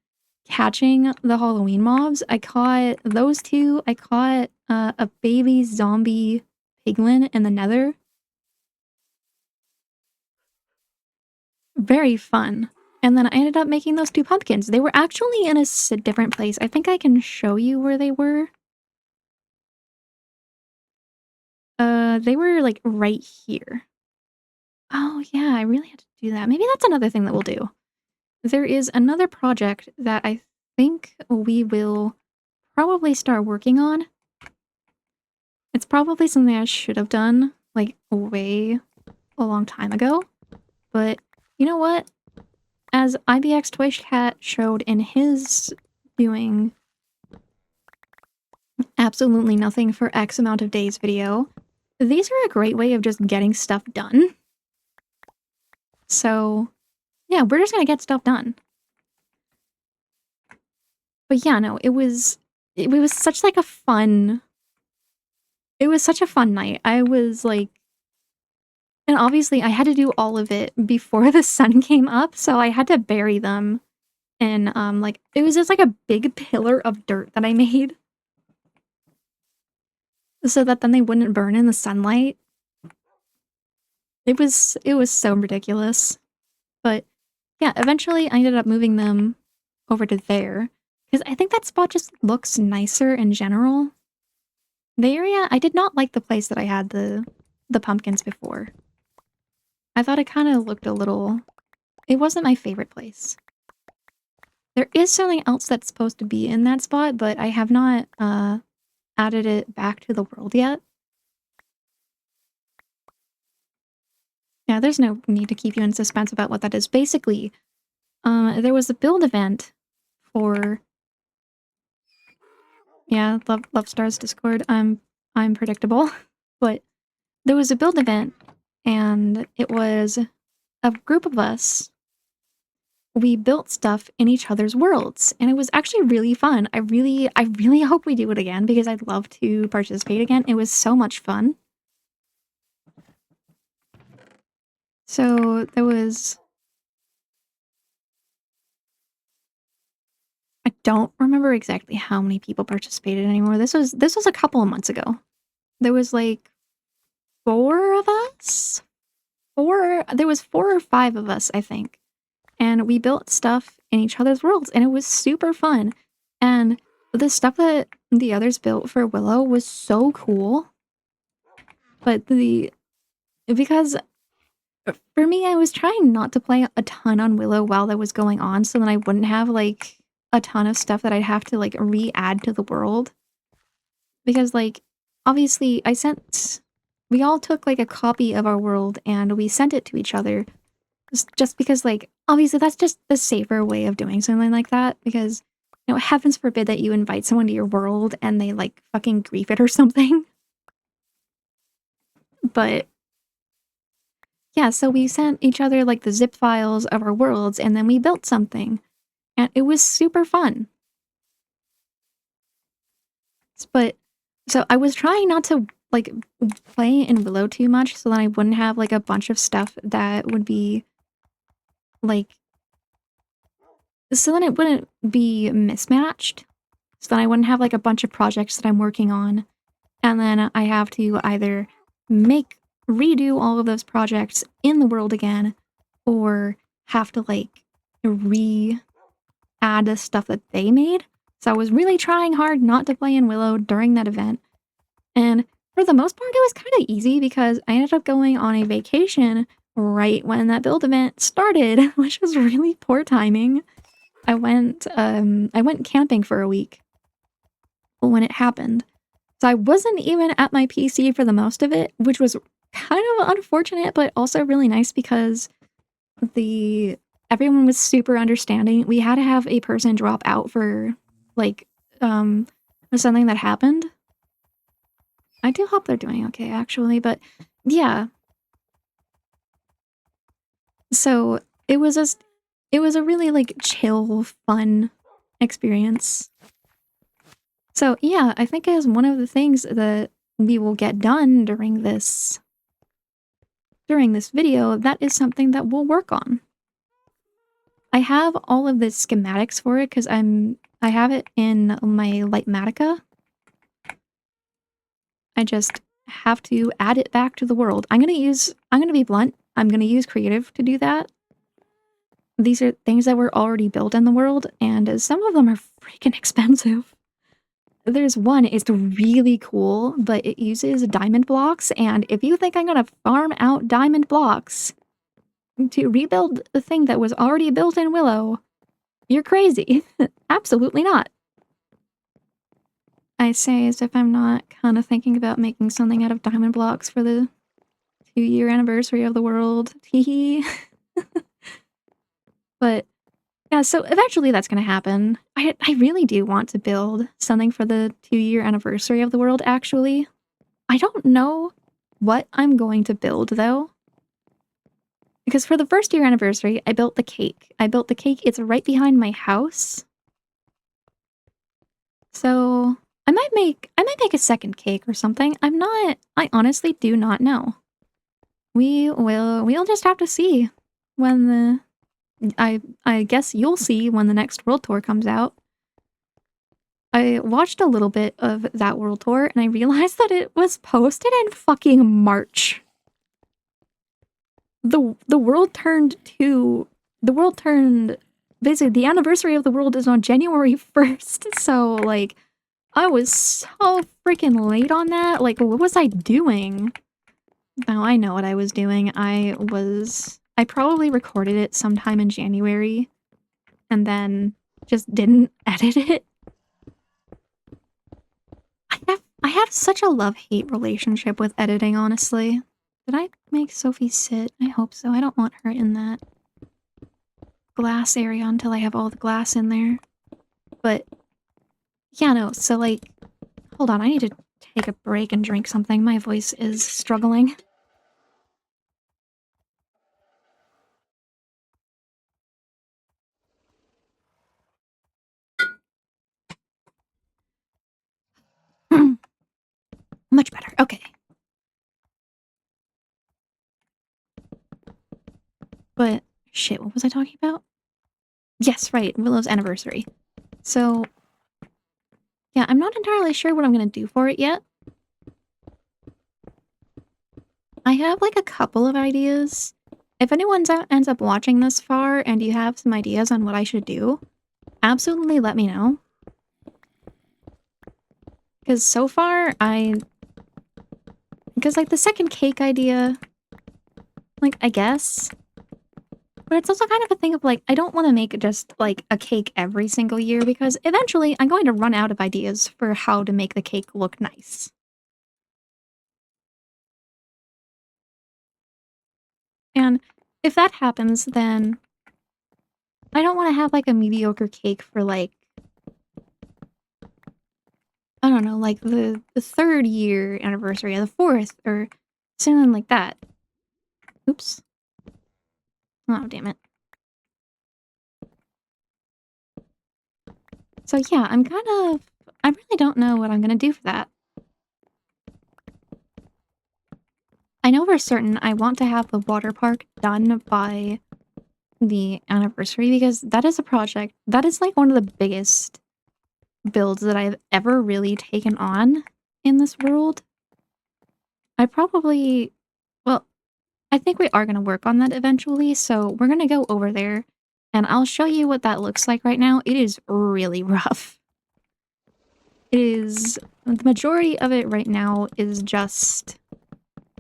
Speaker 1: catching the Halloween mobs. I caught those two. I caught a baby zombie piglin in the nether. Very fun. And then I ended up making those 2 pumpkins. They were actually in a different place. I think I can show you where they were. They were, like, right here. Oh, yeah, I really had to do that. Maybe that's another thing that we'll do. There is another project that I think we will probably start working on. It's probably something I should have done, like, way a long time ago. But you know what? As IBX Toy Cat showed in his doing absolutely nothing for X amount of days video, these are a great way of just getting stuff done. So, yeah, we're just gonna get stuff done. But yeah, no, it was such like a fun. It was such a fun night. I was like, and obviously I had to do all of it before the sun came up, so I had to bury them in like it was just like a big pillar of dirt that I made so that then they wouldn't burn in the sunlight. It was so ridiculous. But yeah, eventually I ended up moving them over to there because I think that spot just looks nicer in general. The area, I did not like the place that I had the pumpkins before. I thought it kind of looked a little... It wasn't my favorite place. There is something else that's supposed to be in that spot, but I have not added it back to the world yet. Yeah, there's no need to keep you in suspense about what that is. Basically, there was a build event for... Yeah, Love Stars Discord. I'm predictable. But there was a build event, and it was a group of us. We built stuff in each other's worlds, and it was actually really fun. I really hope we do it again because I'd love to participate again. It was so much fun. So there was... I don't remember exactly how many people participated anymore. This was a couple of months ago. There was like 4 of us? There was 4 or 5 of us, I think. And we built stuff in each other's worlds, and it was super fun. And the stuff that the others built for Willow was so cool. But because for me, I was trying not to play a ton on Willow while that was going on, so then I wouldn't have like a ton of stuff that I'd have to like re-add to the world. Because like, obviously we all took like a copy of our world and we sent it to each other. Just because, like, obviously that's just the safer way of doing something like that, because, you know, heavens forbid that you invite someone to your world and they, like, fucking grief it or something. But, yeah, so we sent each other, like, the zip files of our worlds, and then we built something. And it was super fun. But, so I was trying not to, like, play in Willow too much so that I wouldn't have, like, a bunch of stuff that would be... like, so then it wouldn't be mismatched. So then I wouldn't have like a bunch of projects that I'm working on, and then I have to either redo all of those projects in the world again, or have to like add the stuff that they made. So I was really trying hard not to play in Willow during that event. And for the most part, it was kind of easy because I ended up going on a vacation right when that build event started, which was really poor timing. I went camping for a week when it happened. So I wasn't even at my PC for the most of it, which was kind of unfortunate, but also really nice because everyone was super understanding. We had to have a person drop out for like something that happened. I do hope they're doing okay actually, but yeah. So it was a really like chill, fun experience. So yeah, I think as one of the things that we will get done during this video, that is something that we'll work on. I have all of the schematics for it because I have it in my Lightmatica. I just have to add it back to the world. I'm gonna be blunt. I'm gonna use creative to do that. These are things that were already built in the world, and some of them are freaking expensive. There's one, it's really cool, but it uses diamond blocks, and if you think I'm gonna farm out diamond blocks to rebuild the thing that was already built in Willow, you're crazy. Absolutely not. I say as if I'm not kind of thinking about making something out of diamond blocks for the 2-year anniversary of the world. Teehee. But yeah, so eventually that's gonna happen. I really do want to build something for the 2-year anniversary of the world, actually. I don't know what I'm going to build, though. Because for the 1st year anniversary, I built the cake. It's right behind my house. So I might make a second cake or something. I honestly do not know. We'll just have to see when I guess you'll see when the next world tour comes out. I watched a little bit of that world tour and I realized that it was posted in fucking March. The world turned basically the anniversary of the world is on January 1st. So like I was so freaking late on that. Like what was I doing? Now I know what I was doing. I probably recorded it sometime in January and then just didn't edit it. I have such a love-hate relationship with editing, honestly. Did I make Sophie sit? I hope so. I don't want her in that glass area until I have all the glass in there. But yeah, no, so like hold on, I need to take a break and drink something. My voice is struggling. Much better. Okay. But shit, what was I talking about? Yes, right, Willow's anniversary. So yeah, I'm not entirely sure what I'm gonna do for it yet. I have like a couple of ideas. If anyone ends up watching this far and you have some ideas on what I should do, absolutely let me know. Because so far, because like the second cake idea, like I guess, but it's also kind of a thing of like, I don't want to make just like a cake every single year because eventually I'm going to run out of ideas for how to make the cake look nice. And if that happens, then I don't want to have like a mediocre cake for like, I don't know, like the 3rd year anniversary or the 4th or something like that. Oops. Oh, damn it. So yeah, I really don't know what I'm gonna do for that. I know for certain I want to have the water park done by the anniversary because that is a project that is like one of the biggest builds that I've ever really taken on in this world. Well, I think we are gonna work on that eventually, so we're gonna go over there and I'll show you what that looks like right now. It is really rough. The majority of it right now is just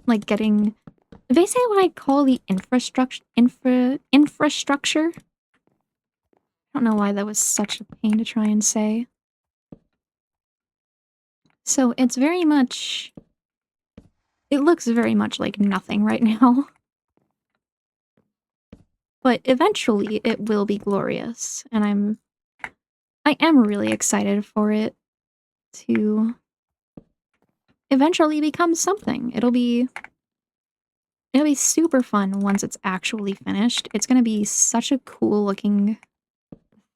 Speaker 1: like getting basically what I call the infrastructure. I don't know why that was such a pain to try and say. So it's very much, it looks very much like nothing right now. But eventually it will be glorious, and I am really excited for it to eventually become something. It'll be super fun once it's actually finished. It's gonna be such a cool looking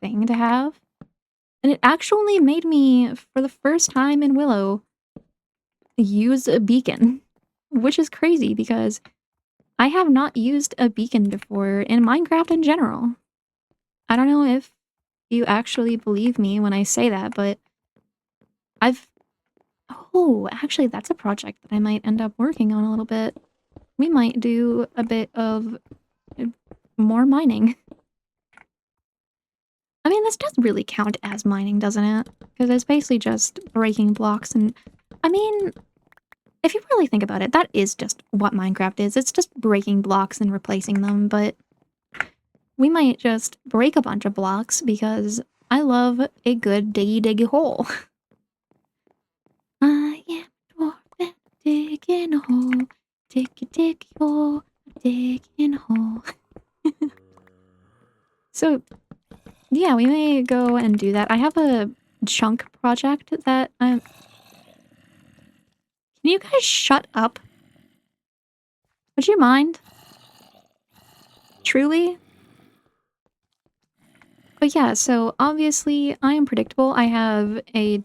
Speaker 1: thing to have. And it actually made me, for the first time in Willow, use a beacon. Which is crazy because I have not used a beacon before in Minecraft in general. I don't know if you actually believe me when I say that, but I've oh, actually, that's a project that I might end up working on a little bit. We might do a bit of uh, more mining. I mean, this does really count as mining, doesn't it? Because it's basically just breaking blocks and... I mean, if you really think about it, that is just what Minecraft is. It's just breaking blocks and replacing them, but we might just break a bunch of blocks because I love a good diggy hole. I am a dwarf and digging a hole. Diggy hole, digging a hole. So, yeah, we may go and do that. I have a chunk project that I'm... Can you guys shut up? Would you mind? Truly? But yeah, so obviously I am predictable. I have a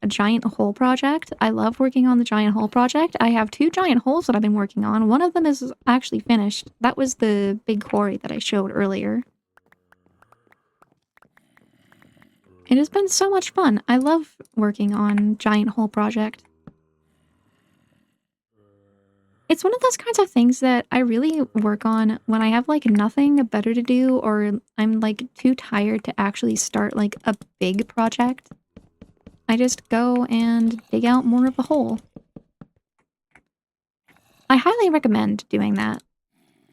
Speaker 1: giant hole project. I love working on the giant hole project. I have 2 giant holes that I've been working on. One of them is actually finished. That was the big quarry that I showed earlier. It has been so much fun. I love working on giant hole project. It's one of those kinds of things that I really work on when I have, like, nothing better to do or I'm, like, too tired to actually start, like, a big project. I just go and dig out more of the hole. I highly recommend doing that.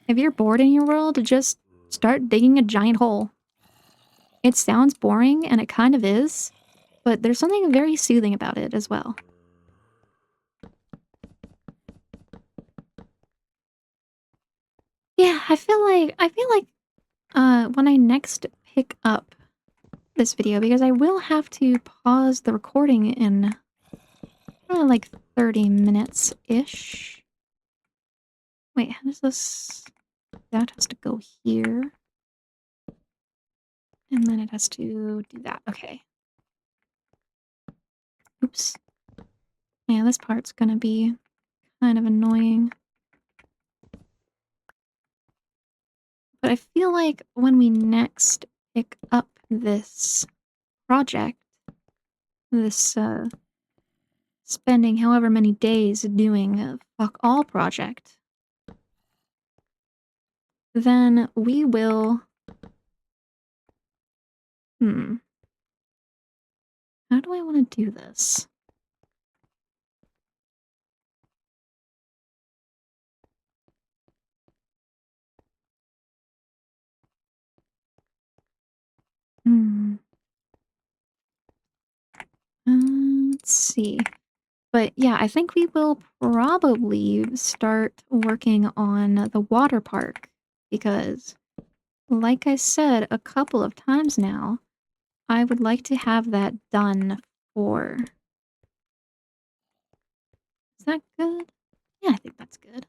Speaker 1: If you're bored in your world, just start digging a giant hole. It sounds boring, and it kind of is, but there's something very soothing about it as well. Yeah, I feel like when I next pick up this video, because I will have to pause the recording in like 30 minutes-ish. Wait, how does this... That has to go here. And then it has to do that. Okay. Oops. Yeah, this part's gonna be kind of annoying. But I feel like when we next pick up this project, this spending however many days doing a fuck all project, then we will... How do I want to do this? Hmm. Let's see. But yeah, I think we will probably start working on the water park because, like I said a couple of times now, I would like to have that done for... Is that good? Yeah, I think that's good.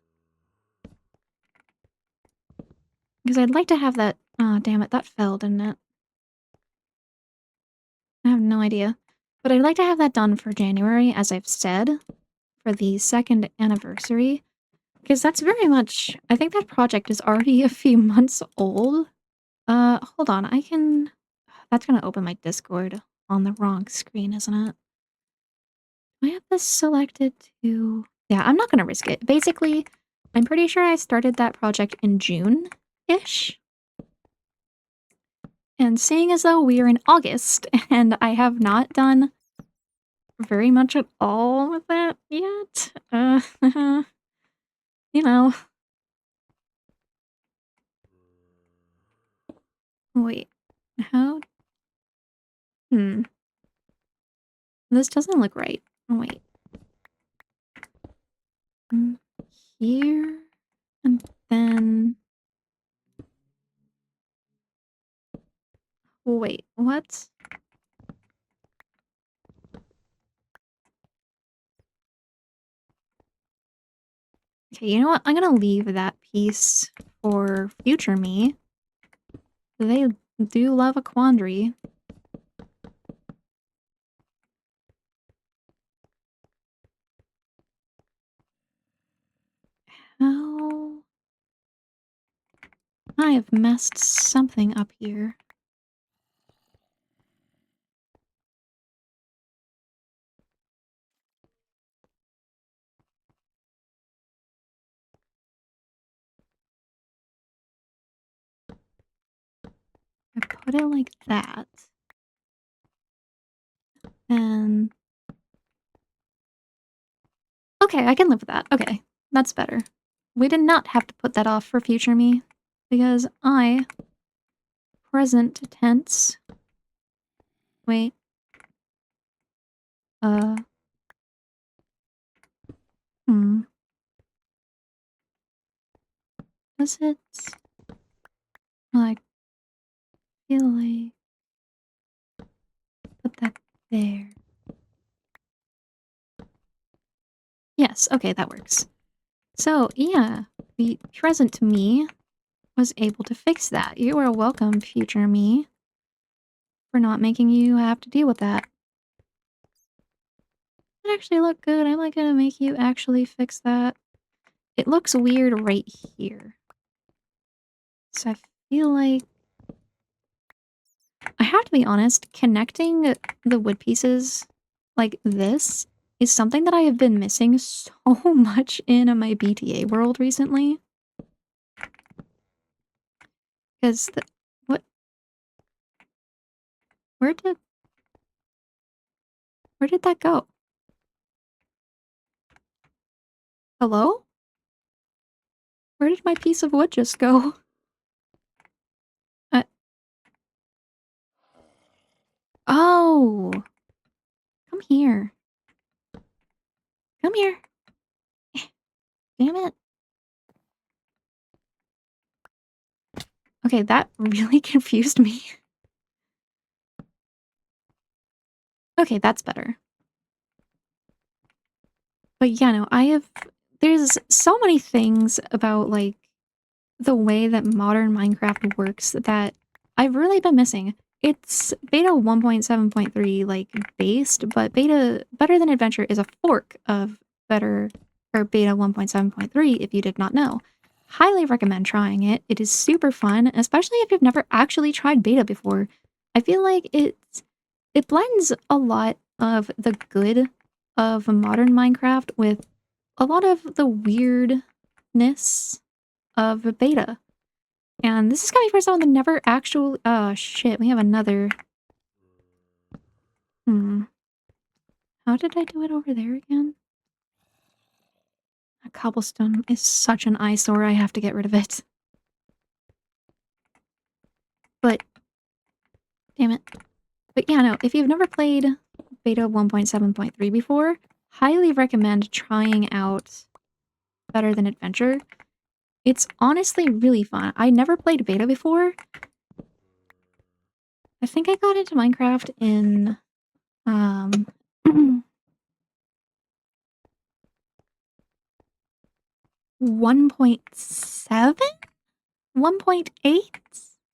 Speaker 1: Because I'd like to have that... Oh, damn it, that fell, didn't it? I have no idea. But I'd like to have that done for January, as I've said, for the 2nd anniversary. Because that's very much... I think that project is already a few months old. Hold on, I can... That's gonna open my Discord on the wrong screen, isn't it? Do I have this selected to... Yeah, I'm not gonna risk it. Basically, I'm pretty sure I started that project in June-ish. And seeing as though we are in August, and I have not done very much at all with that yet, you know... Wait, how... This doesn't look right. Wait. Here, and then... Wait, what? Okay, you know what? I'm gonna leave that piece for future me. They do love a quandary. How... I have messed something up here. I put it like that. And... okay, I can live with that. Okay, that's better. We did not have to put that off for future me, because I... present tense... wait... Does it... like... feel like... put that there. Yes, okay, that works. So, yeah, the present me was able to fix that. You are welcome, future me, for not making you have to deal with that. It actually look good. I'm like gonna make you actually fix that. It looks weird right here. So I feel like... I have to be honest, connecting the wood pieces like this is something that I have been missing so much in my BTA world recently. Because the... what? Where did that go? Hello? Where did my piece of wood just go? Oh! Come here. Come here. Damn it. Okay, that really confused me. Okay, that's better. But yeah, no, there's so many things about, like, the way that modern Minecraft works that I've really been missing. It's beta 1.7.3, like, based, but Better Than Adventure is a fork of beta 1.7.3, if you did not know. Highly recommend trying it. It is super fun, especially if you've never actually tried beta before. I feel like it blends a lot of the good of modern Minecraft with a lot of the weirdness of beta. And this is coming from someone that never actually... oh shit, we have another... How did I do it over there again? A cobblestone is such an eyesore, I have to get rid of it. But... damn it. But yeah, no, if you've never played beta 1.7.3 before, highly recommend trying out Better Than Adventure. It's honestly really fun. I never played beta before. I think I got into Minecraft in... 1.7? 1.8?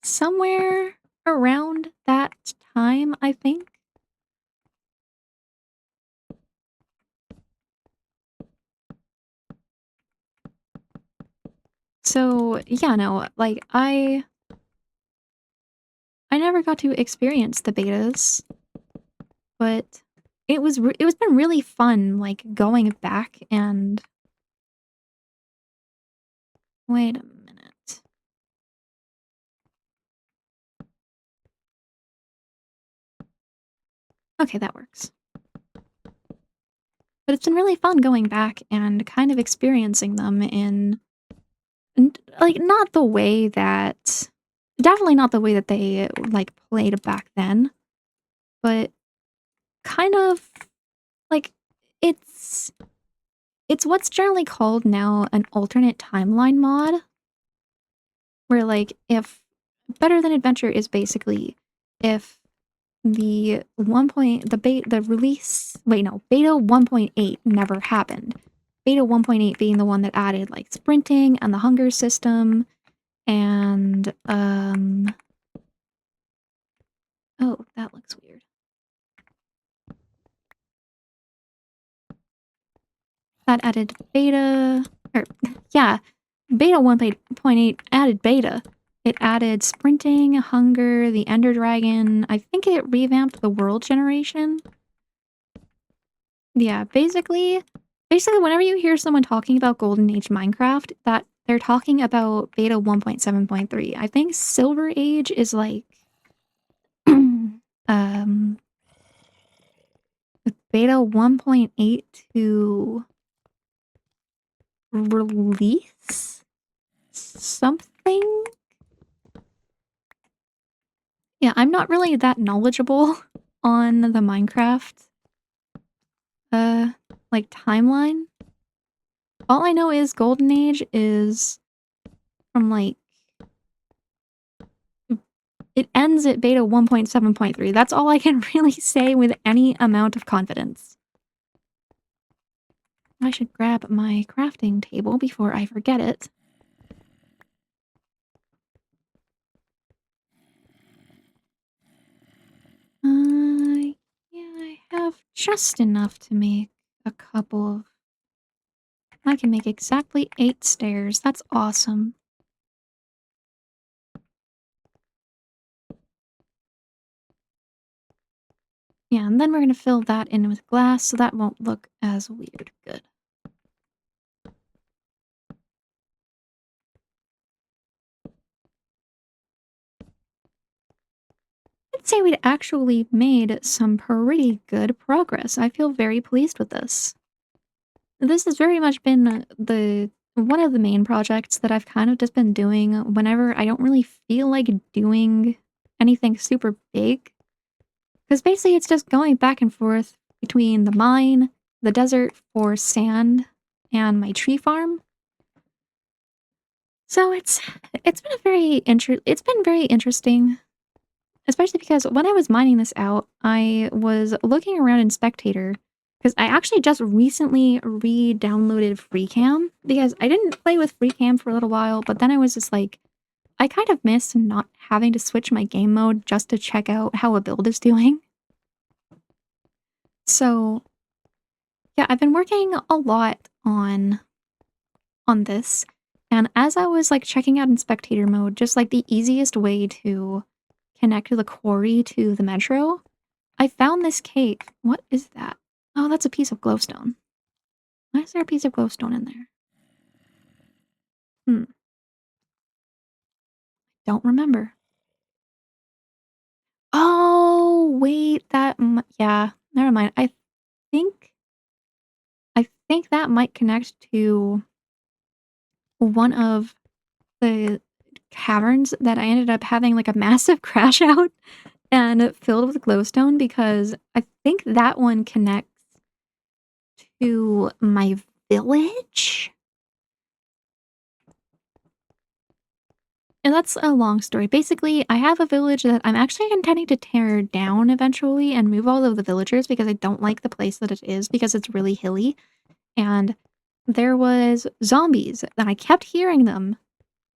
Speaker 1: Somewhere around that time, I think. So, yeah, no, like, I never got to experience the betas, but it was been really fun, like, going back and... wait a minute. Okay, that works. But it's been really fun going back and kind of experiencing them in... like, not the way that... definitely not the way that they, like, played back then. But kind of... like, it's what's generally called now an alternate timeline mod. Where, like, if... Better Than Adventure is basically if the release... wait, no, beta 1.8 never happened. Beta 1.8 being the one that added, like, sprinting and the hunger system, and, oh, that looks weird. That added beta... or, yeah, beta 1.8 added beta. It added sprinting, hunger, the ender dragon. I think it revamped the world generation. Yeah, basically whenever you hear someone talking about Golden Age Minecraft, that they're talking about beta 1.7.3. I think Silver Age is like with beta 1.8 to release something? Yeah, I'm not really that knowledgeable on the Minecraft, uh, like, timeline. All I know is Golden Age is from, like, it ends at beta 1.7.3. That's all I can really say with any amount of confidence. I should grab my crafting table before I forget it. Yeah, I have just enough to make a couple of... I can make exactly 8 stairs. That's awesome. Yeah, and then we're gonna fill that in with glass so that won't look as weird. Good. I'd say we'd actually made some pretty good progress. I feel very pleased with this. This has very much been the one of the main projects that I've kind of just been doing whenever I don't really feel like doing anything super big. Because basically it's just going back and forth between the mine, the desert for sand, and my tree farm. So it's been it's been very interesting, especially because when I was mining this out, I was looking around in Spectator because I actually just recently re-downloaded FreeCam because I didn't play with FreeCam for a little while, but then I was just like, I kind of miss not having to switch my game mode just to check out how a build is doing. So yeah, I've been working a lot on this, and as I was like checking out in Spectator mode, just like the easiest way to connect the quarry to the metro, I found this cave. What is that? Oh, that's a piece of glowstone. Why is there a piece of glowstone in there? Hmm, don't remember. Oh, wait, yeah, never mind. Think I think that might connect to one of the caverns that I ended up having like a massive crash out and filled with glowstone because I think that one connects to my village? And that's a long story. Basically, I have a village that I'm actually intending to tear down eventually and move all of the villagers because I don't like the place that it is because it's really hilly. And there was zombies and I kept hearing them.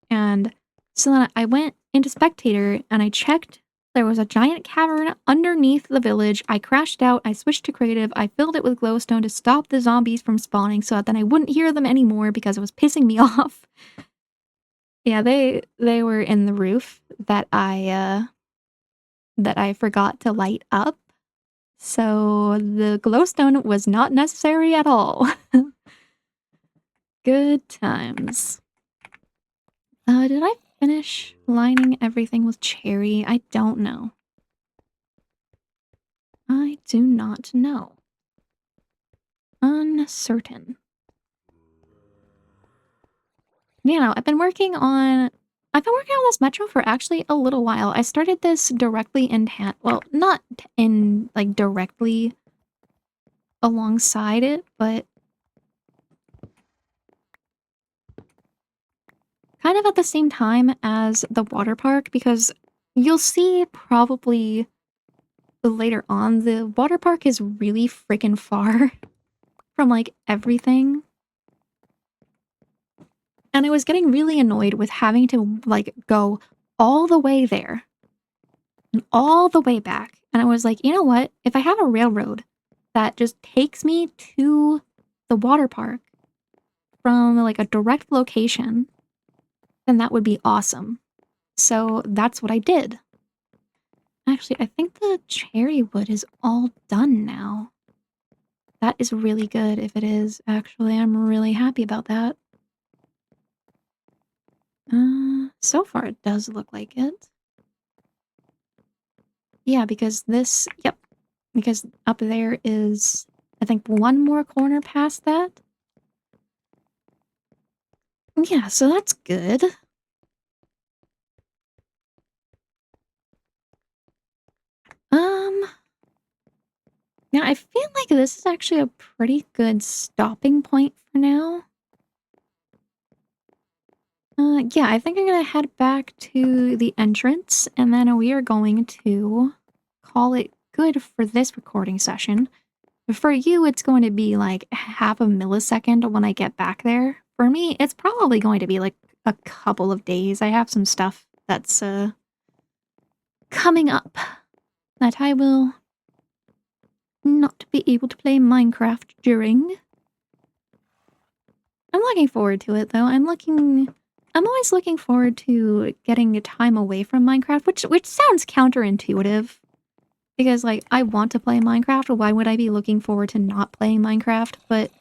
Speaker 1: And so then I went into Spectator and I checked. There was a giant cavern underneath the village. I crashed out. I switched to creative. I filled it with glowstone to stop the zombies from spawning so that then I wouldn't hear them anymore because it was pissing me off. Yeah, they were in the roof that I forgot to light up. So the glowstone was not necessary at all. Good times. Did I finish lining everything with cherry? I don't know. I do not know. Uncertain. You know, I've been working on this metro for actually a little while. I started this directly in well, not in like directly alongside it, but kind of at the same time as the water park because you'll see probably later on the water park is really freaking far from like everything. And I was getting really annoyed with having to like go all the way there and all the way back. And I was like, you know what? If I have a railroad that just takes me to the water park from like a direct location, then that would be awesome. So that's what I did. Actually, I think the cherry wood is all done now. That is really good if it is, actually. I'm really happy about that. So far it does look like it. Yeah, because this, yep, because up there is, I think, one more corner past that. Yeah, so that's good. Um, Now I feel like this is actually a pretty good stopping point for now. Yeah, I think I'm gonna head back to the entrance, and then we are going to call it good for this recording session. For you, it's going to be like half a millisecond when I get back there. For me, it's probably going to be like a couple of days. I have some stuff that's coming up that I will not be able to play Minecraft during. I'm looking forward to it though. I'm always looking forward to getting time away from Minecraft, which sounds counterintuitive. Because like I want to play Minecraft, why would I be looking forward to not playing Minecraft? But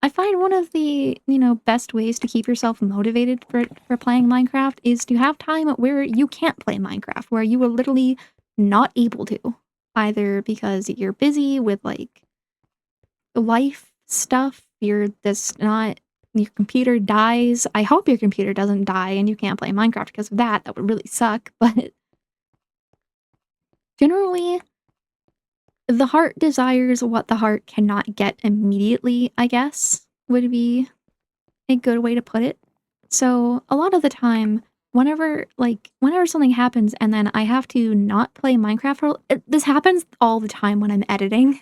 Speaker 1: I find one of the, best ways to keep yourself motivated for playing Minecraft is to have time where you can't play Minecraft, where you are literally not able to. Either because you're busy with like life stuff, you're just not, your computer dies. I hope your computer doesn't die and you can't play Minecraft because of that. That would really suck, but generally, the heart desires what the heart cannot get immediately, I guess, would be a good way to put it. So, a lot of the time, whenever something happens and then I have to not play Minecraft this happens all the time when I'm editing.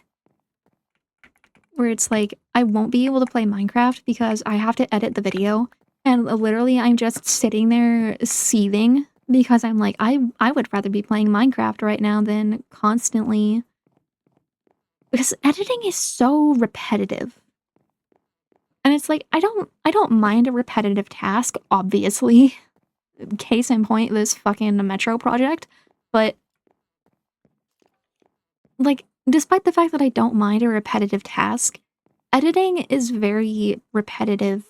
Speaker 1: Where it's like, I won't be able to play Minecraft because I have to edit the video, and literally I'm just sitting there seething because I'm like, I would rather be playing Minecraft right now than constantly, because editing is so repetitive. And it's like, I don't mind a repetitive task, obviously. Case in point, this fucking Metro project. But, like, despite the fact that I don't mind a repetitive task, editing is very repetitive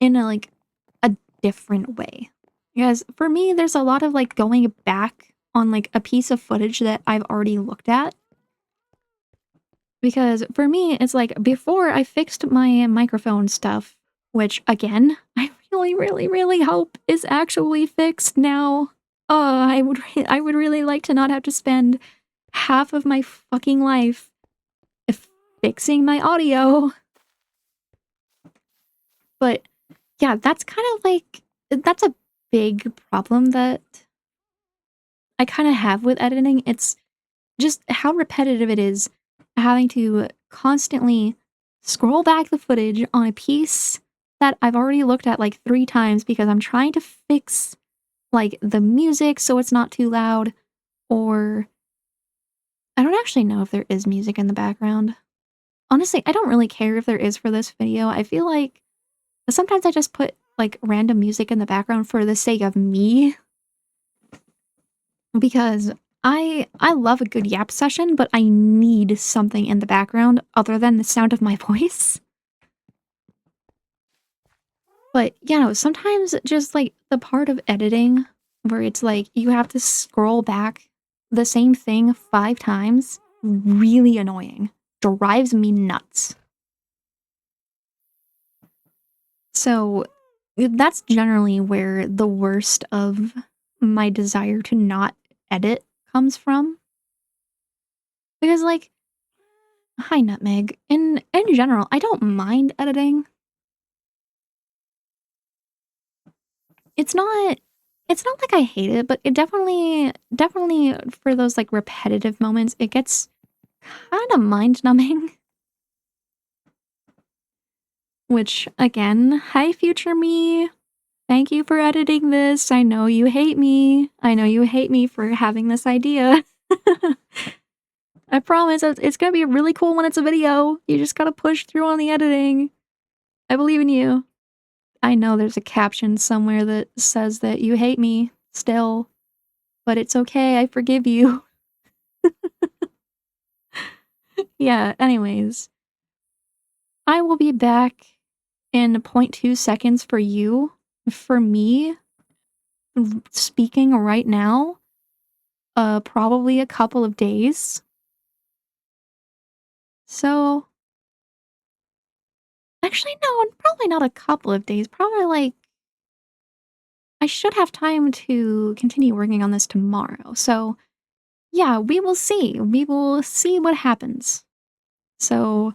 Speaker 1: in a different way. Because for me, there's a lot of, like, going back on, like, a piece of footage that I've already looked at. Because for me, it's like, before I fixed my microphone stuff, which, again, I really, really, really hope is actually fixed now. I would really like to not have to spend half of my fucking life fixing my audio. But yeah, that's kind of like, that's a big problem that I kind of have with editing. It's just how repetitive it is having to constantly scroll back the footage on a piece that I've already looked at like 3 times because I'm trying to fix like the music so it's not too loud, or I don't actually know if there is music in the background. Honestly, I don't really care if there is for this video. I feel like sometimes I just put like random music in the background for the sake of me, because I love a good yap session, but I need something in the background other than the sound of my voice. But, sometimes just, like, the part of editing where it's, like, you have to scroll back the same thing 5 times, really annoying. Drives me nuts. So, that's generally where the worst of my desire to not edit comes from. Because, like, hi, Nutmeg. In general, I don't mind editing. It's not it's not like I hate it, but it definitely for those, like, repetitive moments, it gets kinda mind-numbing. Which, again, hi, future me. Thank you for editing this. I know you hate me. I know you hate me for having this idea. I promise it's gonna be really cool when it's a video. You just gotta push through on the editing. I believe in you. I know there's a caption somewhere that says that you hate me still, but it's okay, I forgive you. Yeah, anyways, I will be back in point 0.2 seconds for you. For me, speaking right now, probably a couple of days. So actually, no, probably not a couple of days, probably, like I should have time to continue working on this tomorrow, so, yeah, we will see. We will see what happens. So,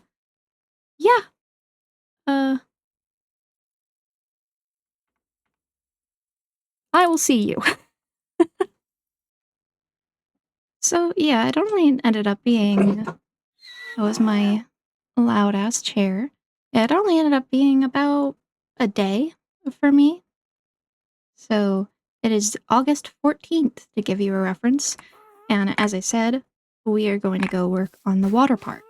Speaker 1: yeah, uh, I will see you. So, yeah, it only ended up being that was my loud ass chair. It only ended up being about a day for me. So, it is August 14th to give you a reference. And as I said, we are going to go work on the water park.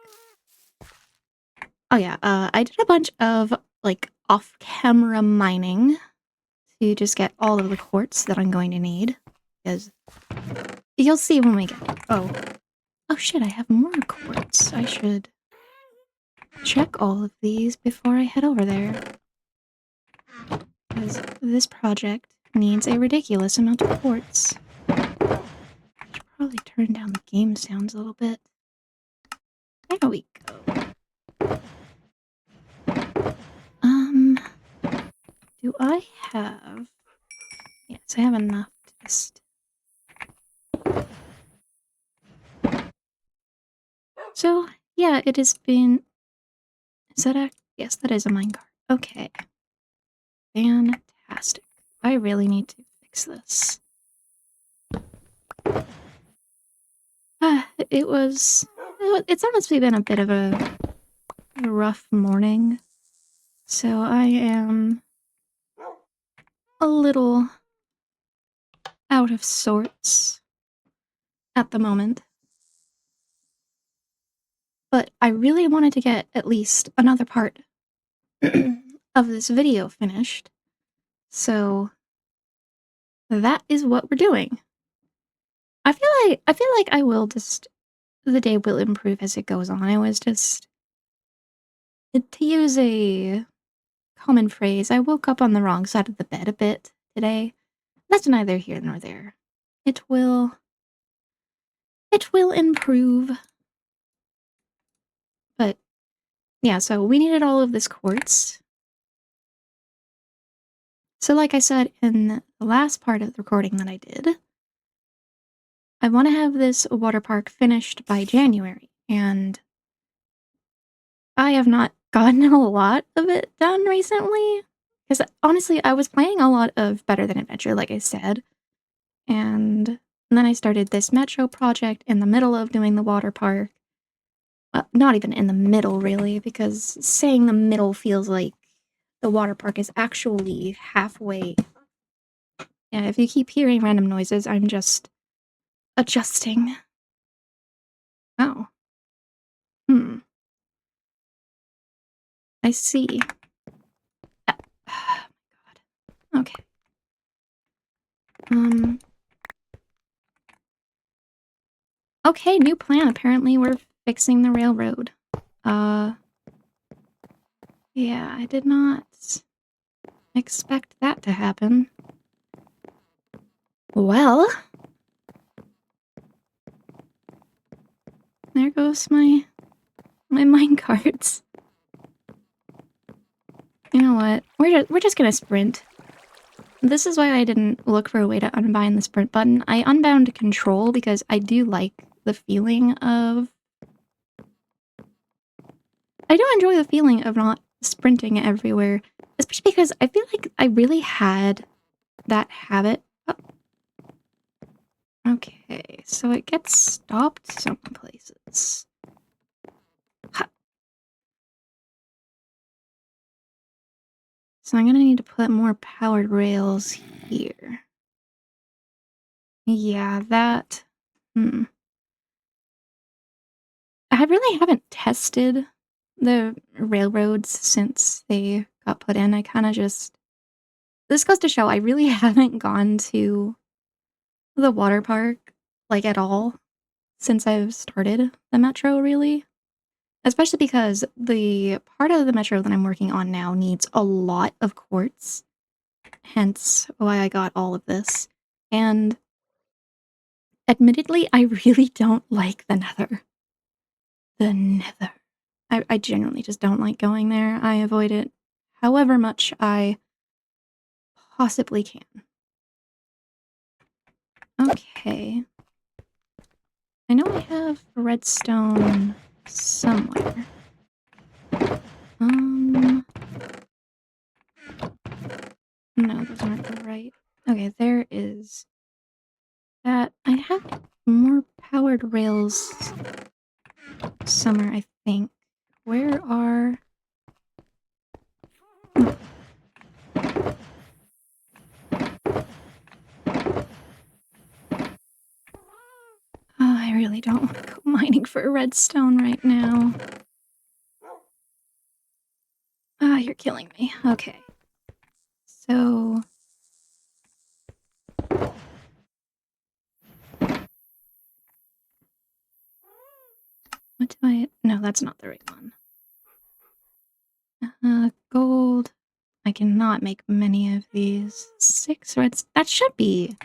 Speaker 1: Oh yeah, I did a bunch of like off-camera mining to just get all of the quartz that I'm going to need. Because you'll see when we get there. Oh shit, I have more quartz. I should check all of these before I head over there. Because this project needs a ridiculous amount of quartz. I should probably turn down the game sounds a little bit. There we go. Do I have... Yes, I have enough to just... So, yeah, it has been... Is that a... Yes, that is a minecart. Okay. Fantastic. I really need to fix this. It was... It's honestly been a bit of a rough morning. So I am a little out of sorts at the moment. But I really wanted to get at least another part of this video finished. So that is what we're doing. I feel like I will just the day will improve as it goes on. I was just to use a common phrase, I woke up on the wrong side of the bed a bit today. That's neither here nor there. It will improve. But yeah, so we needed all of this quartz. So like I said in the last part of the recording that I did, I want to have this water park finished by January, and I have not gotten a lot of it done recently. Because honestly, I was playing a lot of Better Than Adventure, like I said, and then I started this Metro project in the middle of doing the water park. Not even in the middle, really, because saying the middle feels like the water park is actually halfway. Yeah, if you keep hearing random noises, I'm just adjusting. Oh. Hmm. I see. Oh my god. Okay. Okay, new plan. Apparently we're fixing the railroad. Yeah, I did not expect that to happen. Well, there goes my minecarts. You know what? We're just gonna sprint. This is why I didn't look for a way to unbind the sprint button. I unbound control because I do like the feeling of... I do enjoy the feeling of not sprinting everywhere, especially because I feel like I really had that habit. Oh. Okay, so it gets stopped some places. Ha. So I'm gonna need to put more powered rails here. Yeah, that... I really haven't tested the railroads since they got put in. I kind of just... This goes to show I really haven't gone to the water park, like, at all since I've started the Metro, really. Especially because the part of the Metro that I'm working on now needs a lot of quartz. Hence why I got all of this. And Admittedly, I really don't like the Nether. The Nether. I genuinely just don't like going there. I avoid it however much I possibly can. Okay. I know I have redstone somewhere. No, those aren't the right. Okay, there is that. I have more powered rails somewhere, I think. Where are... Oh, I really don't want to go mining for redstone right now. Ah, you're killing me. Okay. So... what do I... No, that's not the right one. Gold. I cannot make many of these. 6 reds. That should be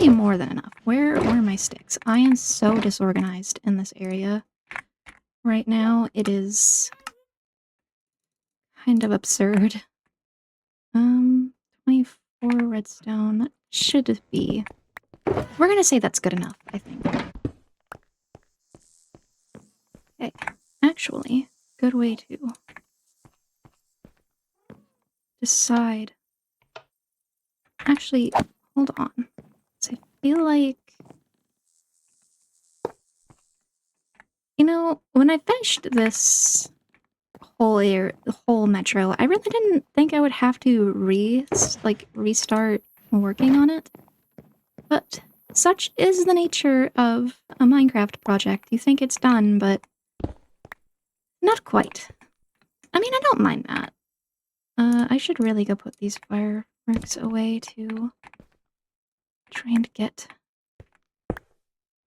Speaker 1: more than enough. Where are my sticks? I am so disorganized in this area right now. It is kind of absurd. 24 redstone. That should be. We're gonna say that's good enough, I think. Okay. Actually, good way to decide. Actually, hold on. I feel like... You know, when I finished this the whole metro, I really didn't think I would have to restart working on it. But such is the nature of a Minecraft project. You think it's done, but not quite. I mean, I don't mind that. I should really go put these fireworks away to try and get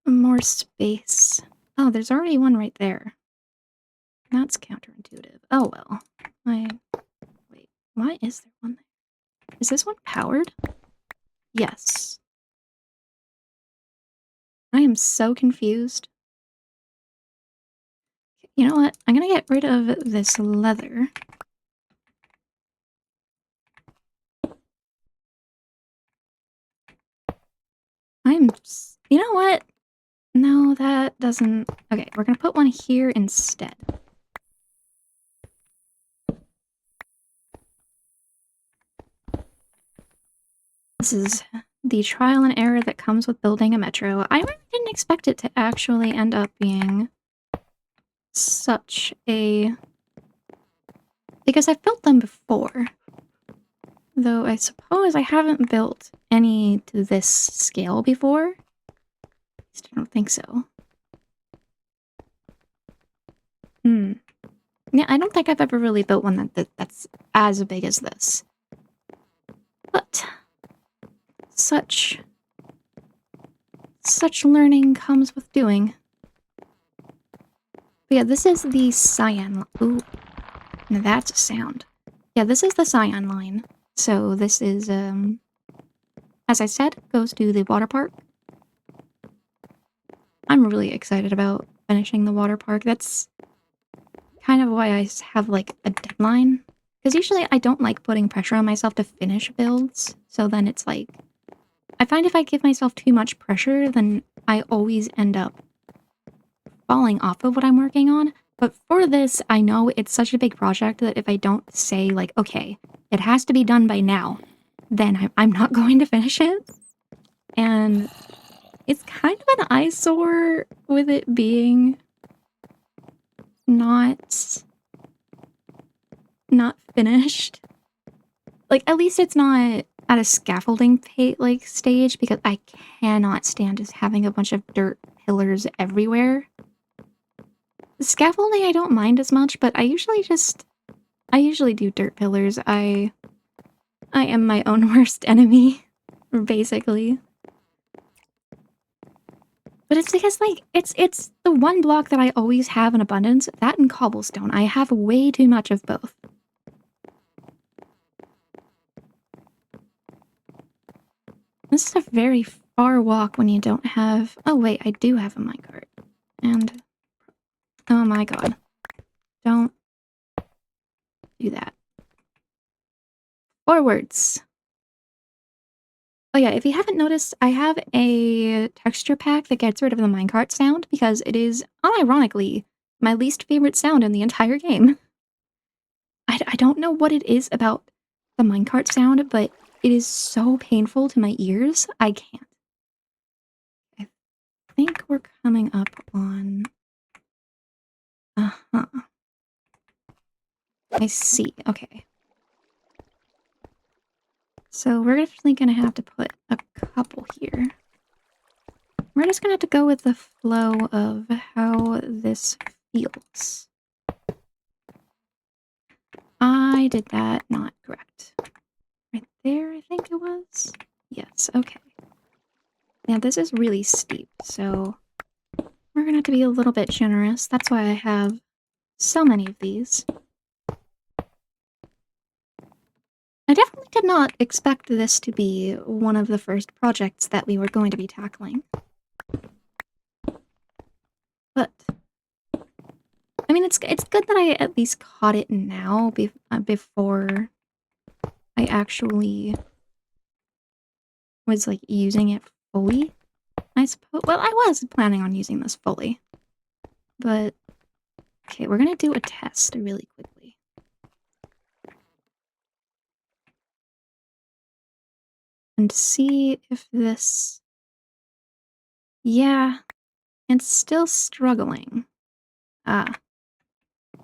Speaker 1: more space. Oh, there's already one right there. That's counterintuitive. Oh well. Wait, why is there one there? Is this one powered? Yes. I am so confused. You know what? I'm gonna get rid of this leather. You know what? No, that doesn't... Okay, we're gonna put one here instead. This is the trial and error that comes with building a metro. I really didn't expect it to actually end up being such a... Because I've built them before. Though I suppose I haven't built any to this scale before. At least I don't think so. Yeah, I don't think I've ever really built one that's as big as this. But such learning comes with doing. But yeah, this is the cyan. Ooh, now that's a sound. Yeah, this is the cyan line. So this is as I said, goes to the water park. I'm really excited about finishing the water park. That's kind of why I have like a deadline. Because usually I don't like putting pressure on myself to finish builds. So then it's like, I find if I give myself too much pressure, then I always end up falling off of what I'm working on. But for this, I know it's such a big project that if I don't say like, okay, it has to be done by now, then I'm not going to finish it. And it's kind of an eyesore with it being not finished. Like, at least it's not at a scaffolding stage, because I cannot stand just having a bunch of dirt pillars everywhere. The scaffolding I don't mind as much, but I usually do dirt pillars. I am my own worst enemy, basically. But it's because, like, it's the one block that I always have in abundance, that and cobblestone. I have way too much of both. This is a very far walk when you don't have... Oh, wait, I do have a minecart. And... Oh my god. Don't do that. Forwards. Oh yeah, if you haven't noticed, I have a texture pack that gets rid of the minecart sound because it is, unironically, my least favorite sound in the entire game. I don't know what it is about the minecart sound, but it is so painful to my ears, I can't. I think we're coming up on... Uh-huh. I see, okay. So we're definitely gonna have to put a couple here. We're just gonna have to go with the flow of how this feels. I did that not correct. Right there, I think it was? Yes, okay. Yeah, this is really steep, so we're gonna have to be a little bit generous. That's why I have so many of these. I definitely did not expect this to be one of the first projects that we were going to be tackling. But, I mean, it's good that I at least caught it now before I actually was, like, using it fully, I suppose. Well, I was planning on using this fully. But, okay, we're gonna do a test really quickly. And see if this... Yeah, it's still struggling. Ah,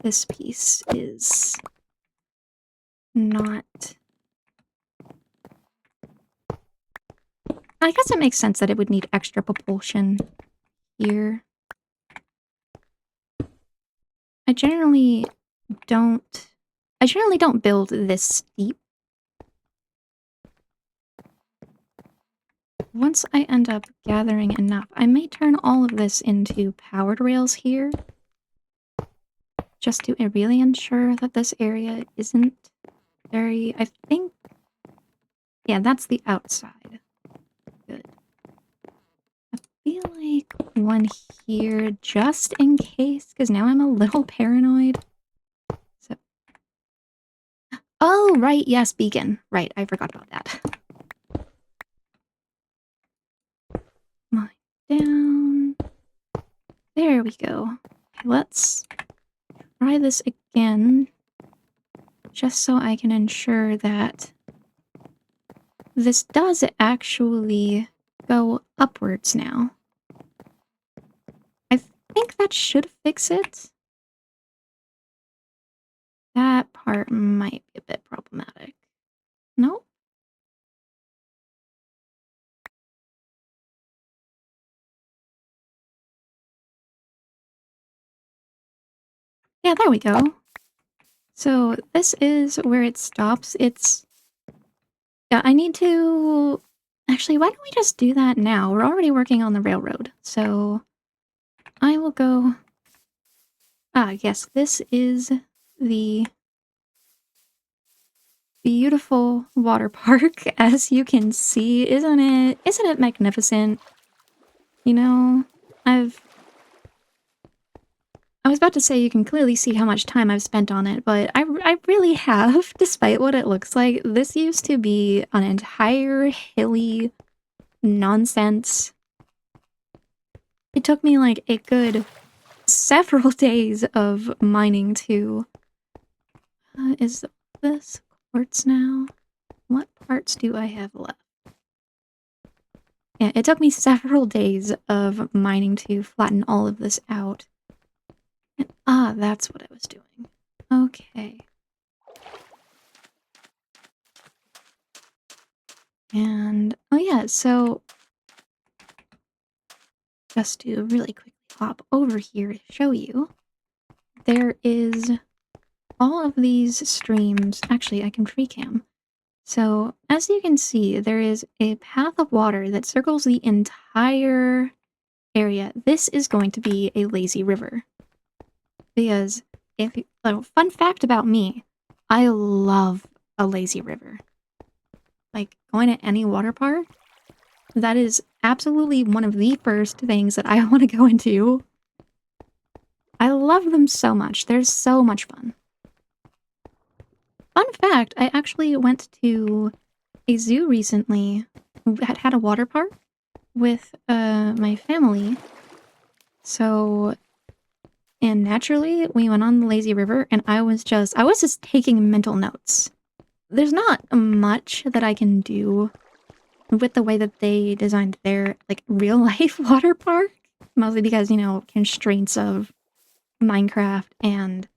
Speaker 1: this piece is not... I guess it makes sense that it would need extra propulsion here. I generally don't build this steep. Once I end up gathering enough, I may turn all of this into powered rails here. Just to really ensure that this area isn't very... I think... Yeah, that's the outside. Good. I feel like one here just in case, because now I'm a little paranoid. So... Oh, right, yes, beacon. Right, I forgot about that. Mine down. There we go. Let's try this again, just so I can ensure that this does actually go upwards now. I think that should fix it. That part might be a bit problematic. Nope. Yeah, there we go. So this is where it stops. It's... Yeah, I need to... Actually, why don't we just do that now? We're already working on the railroad, so I will go... Ah, yes, this is the beautiful water park, as you can see. Isn't it magnificent? You know, I was about to say you can clearly see how much time I've spent on it, but I really have, despite what it looks like. This used to be an entire hilly nonsense. It took me like a good several days of mining to... is this quartz now? What parts do I have left? Yeah, it took me several days of mining to flatten all of this out. And, that's what I was doing. Okay. And, oh yeah, so... Just to really quickly hop over here to show you, there is all of these streams... Actually, I can tree cam. So, as you can see, there is a path of water that circles the entire area. This is going to be a lazy river. Because, fun fact about me, I love a lazy river. Like, going to any water park, that is absolutely one of the first things that I want to go into. I love them so much. They're so much fun. Fun fact, I actually went to a zoo recently, had a water park with my family. So, and naturally, we went on the lazy river, and I was just taking mental notes. There's not much that I can do with the way that they designed their, like, real-life water park. Mostly because, you know, constraints of Minecraft and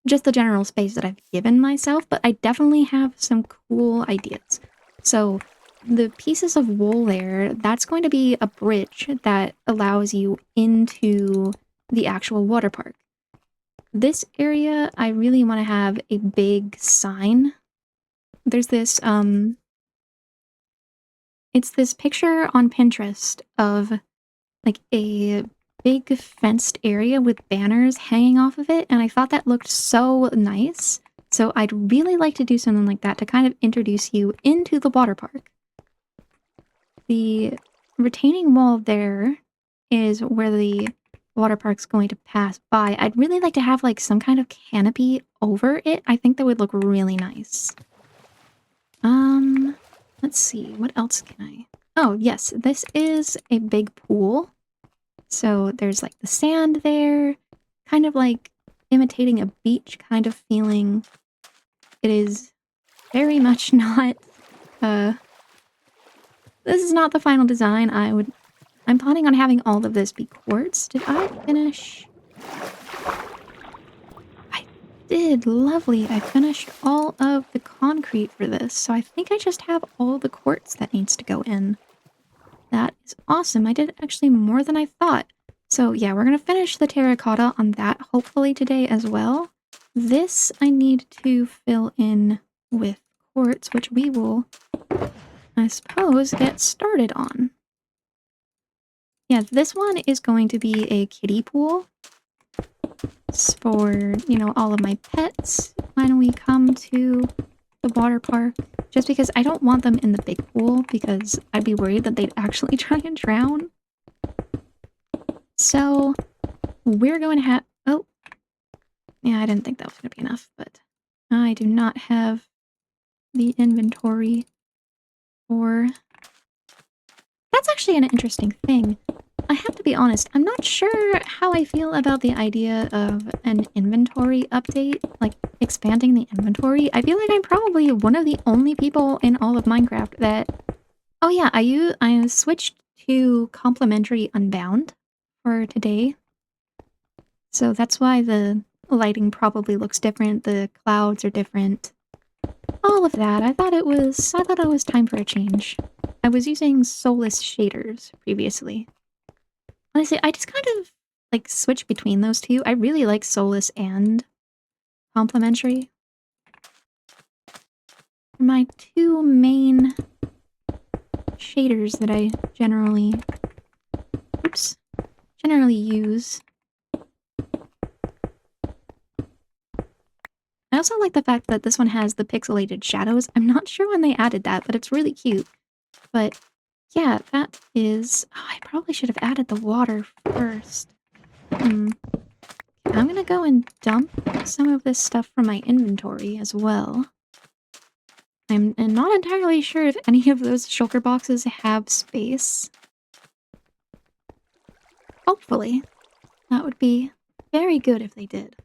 Speaker 1: just the general space that I've given myself, but I definitely have some cool ideas. So, the pieces of wool there, that's going to be a bridge that allows you into the actual water park. This area, I really want to have a big sign. There's this, it's this picture on Pinterest of, like, a big fenced area with banners hanging off of it, and I thought that looked so nice. So I'd really like to do something like that to kind of introduce you into the water park. The retaining wall there is where the water park's going to pass by. I'd really like to have, like, some kind of canopy over it. I think that would look really nice. Let's see, what else can I... Oh, yes, this is a big pool. So there's, like, the sand there, kind of like imitating a beach kind of feeling. It is very much not, this is not the final design. I'm planning on having all of this be quartz. Did I finish? I did, lovely. I finished all of the concrete for this, so I think I just have all the quartz that needs to go in. That is awesome. I did actually more than I thought. So yeah, we're gonna finish the terracotta on that hopefully today as well. This I need to fill in with quartz, which we will, I suppose, get started on. Yeah, this one is going to be a kiddie pool for, you know, all of my pets when we come to the water park. Just because I don't want them in the big pool because I'd be worried that they'd actually try and drown. So we're going to have... Oh, yeah, I didn't think that was going to be enough, but I do not have the inventory for... That's actually an interesting thing. I have to be honest, I'm not sure how I feel about the idea of an inventory update, like expanding the inventory. I feel like I'm probably one of the only people in all of Minecraft that... Oh yeah, I switched to complimentary Unbound for today. So that's why the lighting probably looks different, the clouds are different. All of that. I thought it was time for a change. I was using Solus shaders previously. Honestly, I just kind of, like, switch between those two. I really like Solus and Complementary. My two main shaders that I generally use. I also like the fact that this one has the pixelated shadows. I'm not sure when they added that, but it's really cute. But yeah, that is... Oh, I probably should have added the water first. I'm gonna go and dump some of this stuff from my inventory as well. I'm not entirely sure if any of those shulker boxes have space. Hopefully. That would be very good if they did.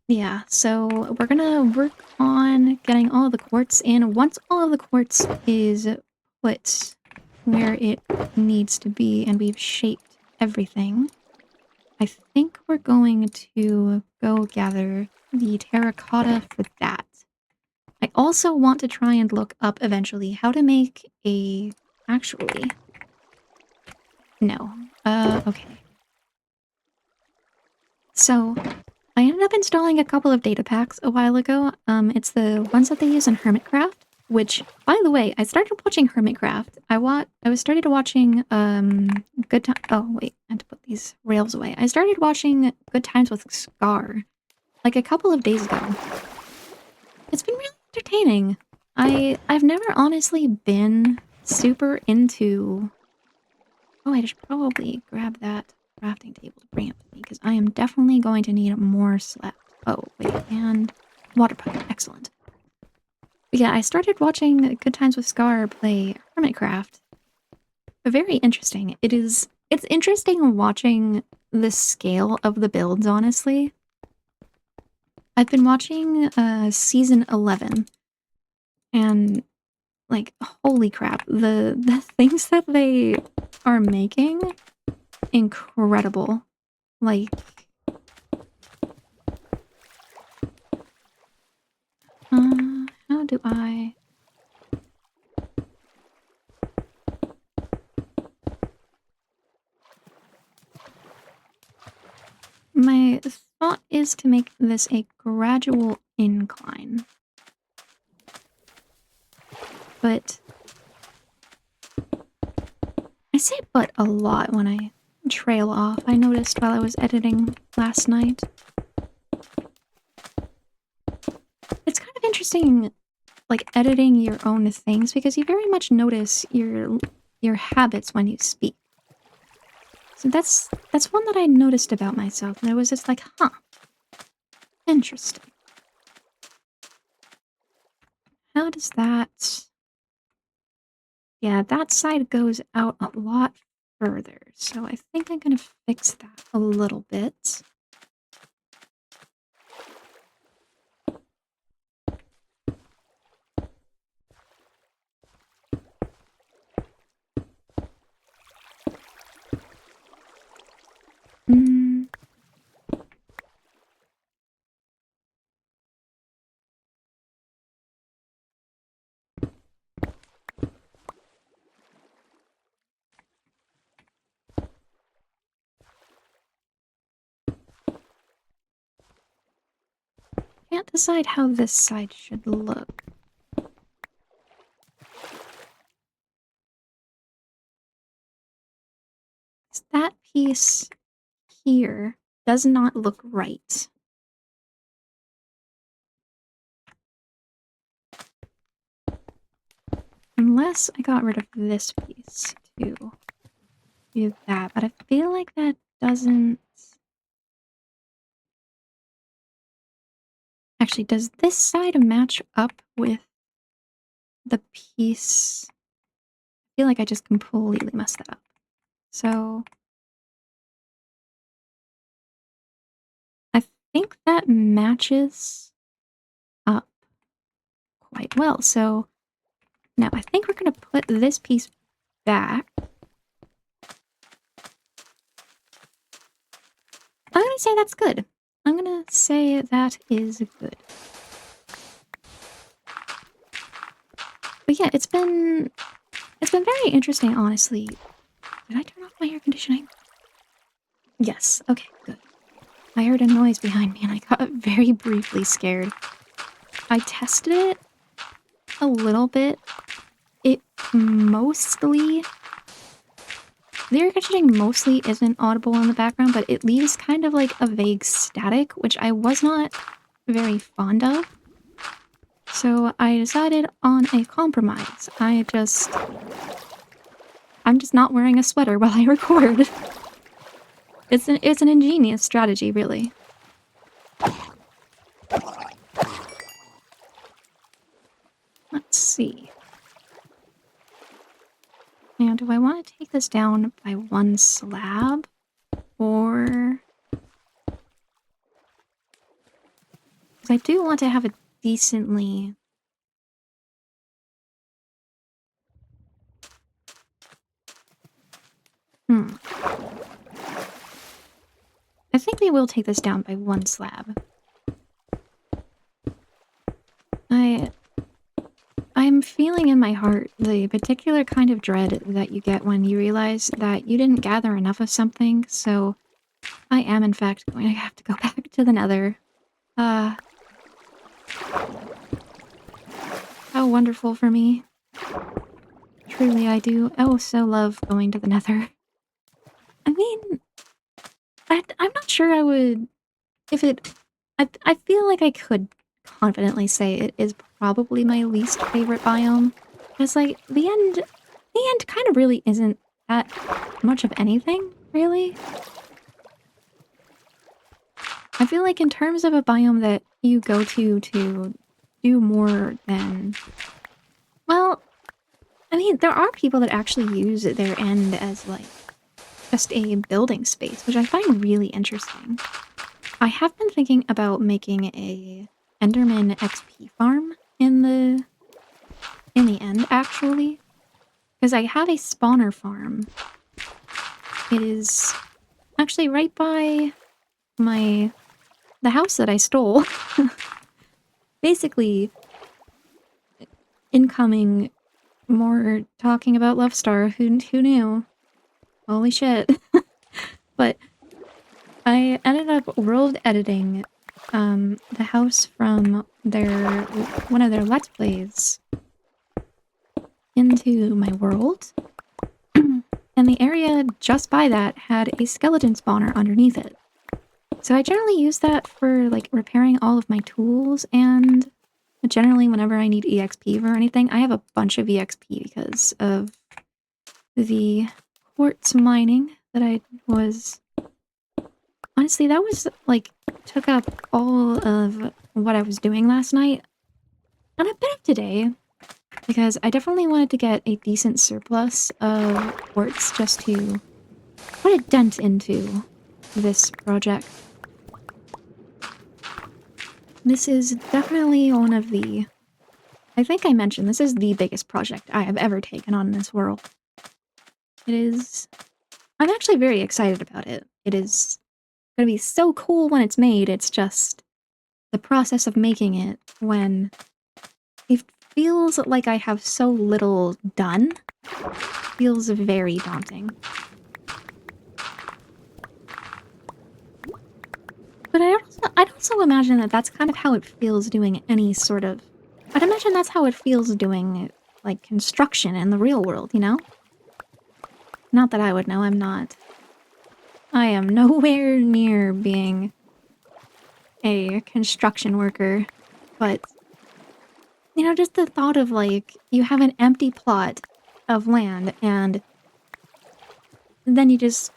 Speaker 1: Yeah, so we're gonna work on getting all of the quartz in. Once all of the quartz is put where it needs to be and we've shaped everything, I think we're going to go gather the terracotta for that. I also want to try and look up eventually how to make a... Actually... No. Okay. So... I ended up installing a couple of data packs a while ago. It's the ones that they use in Hermitcraft, which, by the way, I started watching Hermitcraft. I started watching, Good Time... Oh, wait, I had to put these rails away. I started watching Good Times with Scar, like, a couple of days ago. It's been really entertaining. I've never honestly been super into... Oh, I should probably grab that crafting table to bring it with me, because I am definitely going to need more slabs. Oh, wait, and water pipe. Excellent. But yeah, I started watching Good Times with Scar play Hermitcraft. Very interesting. It's interesting watching the scale of the builds, honestly. I've been watching season 11, and like, holy crap, the things that they are making, incredible. Like, how do I... My thought is to make this a gradual incline. But I say but a lot when I trail off. I noticed while I was editing last night. It's kind of interesting, like, editing your own things, because you very much notice your habits when you speak. So that's one that I noticed about myself, and it was just like, huh, interesting. How does that... Yeah, that side goes out a lot further, so I think I'm gonna fix that a little bit. Mm. Can't decide how this side should look. That piece here does not look right. Unless I got rid of this piece to do that, but I feel like that doesn't... Actually, does this side match up with the piece? I feel like I just completely messed that up. So I think that matches up quite well. So now I think we're going to put this piece back. I'm going to say that's good. I'm going to say that is good. But yeah, it's been very interesting, honestly. Did I turn off my air conditioning? Yes. Okay, good. I heard a noise behind me and I got very briefly scared. I tested it a little bit. It mostly... The air conditioning mostly isn't audible in the background, but it leaves kind of like a vague static, which I was not very fond of. So I decided on a compromise. I'm just not wearing a sweater while I record. It's an ingenious strategy, really. Let's see. Now, do I want to take this down by one slab? Or... Because I do want to have a decently... I think we will take this down by one slab. I'm feeling in my heart the particular kind of dread that you get when you realize that you didn't gather enough of something, so I am in fact going to have to go back to the Nether. How wonderful for me. Truly I do so love going to the Nether. I mean, I'm not sure I would... If it... I feel like I could confidently say it is probably my least favorite biome. Because, like, the end kind of really isn't that much of anything, really. I feel like in terms of a biome that you go to do more than... Well, I mean, there are people that actually use their end as, like, just a building space, which I find really interesting. I have been thinking about making a Enderman XP farm in the end, actually. Because I have a spawner farm. It is actually right by the house that I stole. Basically, incoming more talking about Lovestar. Who knew? Holy shit. But I ended up world editing the house from one of their Let's Plays into my world. And the area just by that had a skeleton spawner underneath it. So I generally use that for, like, repairing all of my tools, and generally whenever I need EXP or anything, I have a bunch of EXP because of the quartz mining that I was... Honestly, that was, like, took up all of what I was doing last night, and a bit of today, because I definitely wanted to get a decent surplus of quartz just to put a dent into this project. This is definitely one of the... I think I mentioned this is the biggest project I have ever taken on in this world. It is... I'm actually very excited about it. It is going to be so cool when it's made. It's just the process of making it when it feels like I have so little done. Feels very daunting. But I'd also imagine that that's kind of how it feels doing any sort of... I'd imagine that's how it feels doing, like, construction in the real world, you know? Not that I would know, I'm not. I am nowhere near being a construction worker, but... You know, just the thought of, like, you have an empty plot of land, and then you just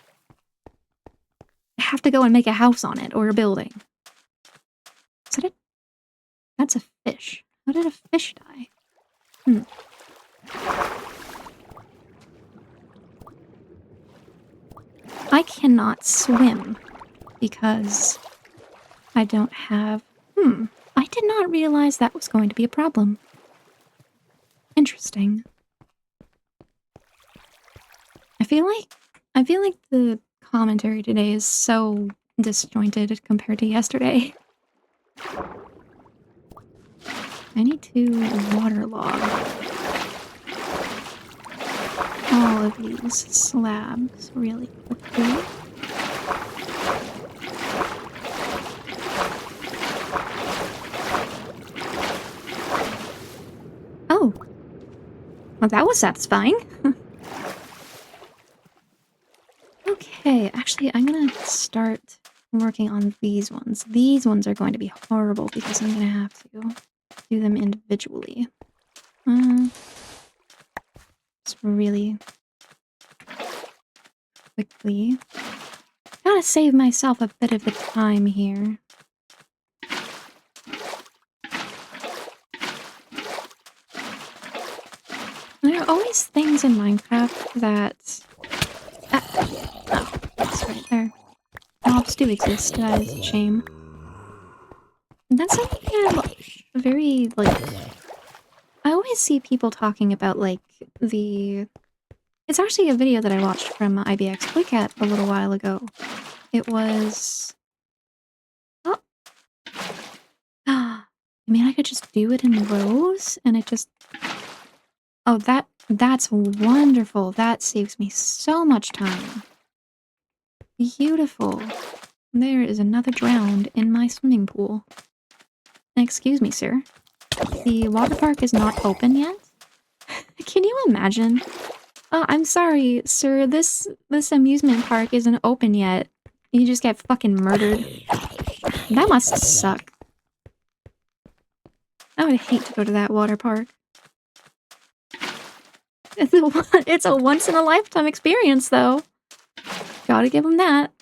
Speaker 1: have to go and make a house on it, or a building. Is that it? That's a fish. How did a fish die? I cannot swim because I don't have... I did not realize that was going to be a problem. Interesting. I feel like the commentary today is so disjointed compared to yesterday. I need to waterlog all of these slabs really quickly. Oh. Well, that was satisfying. Okay, actually, I'm gonna start working on these ones. These ones are going to be horrible because I'm gonna have to do them individually. Just really quickly. Gotta save myself a bit of the time here. There are always things in Minecraft that... oh, that's right there. Mobs do exist, that is a shame. And that's something I'm very, like... I always see people talking about, like, the... It's actually a video that I watched from IBX Playcat a little while ago. It was... Oh! I mean, I could just do it in rows, and it just... Oh, that's wonderful. That saves me so much time. Beautiful. There is another drowned in my swimming pool. Excuse me, sir. The water park is not open yet? Can you imagine? Oh, I'm sorry, sir. This amusement park isn't open yet. You just get fucking murdered. That must suck. I would hate to go to that water park. It's a once-in-a-lifetime experience, though. Gotta give them that.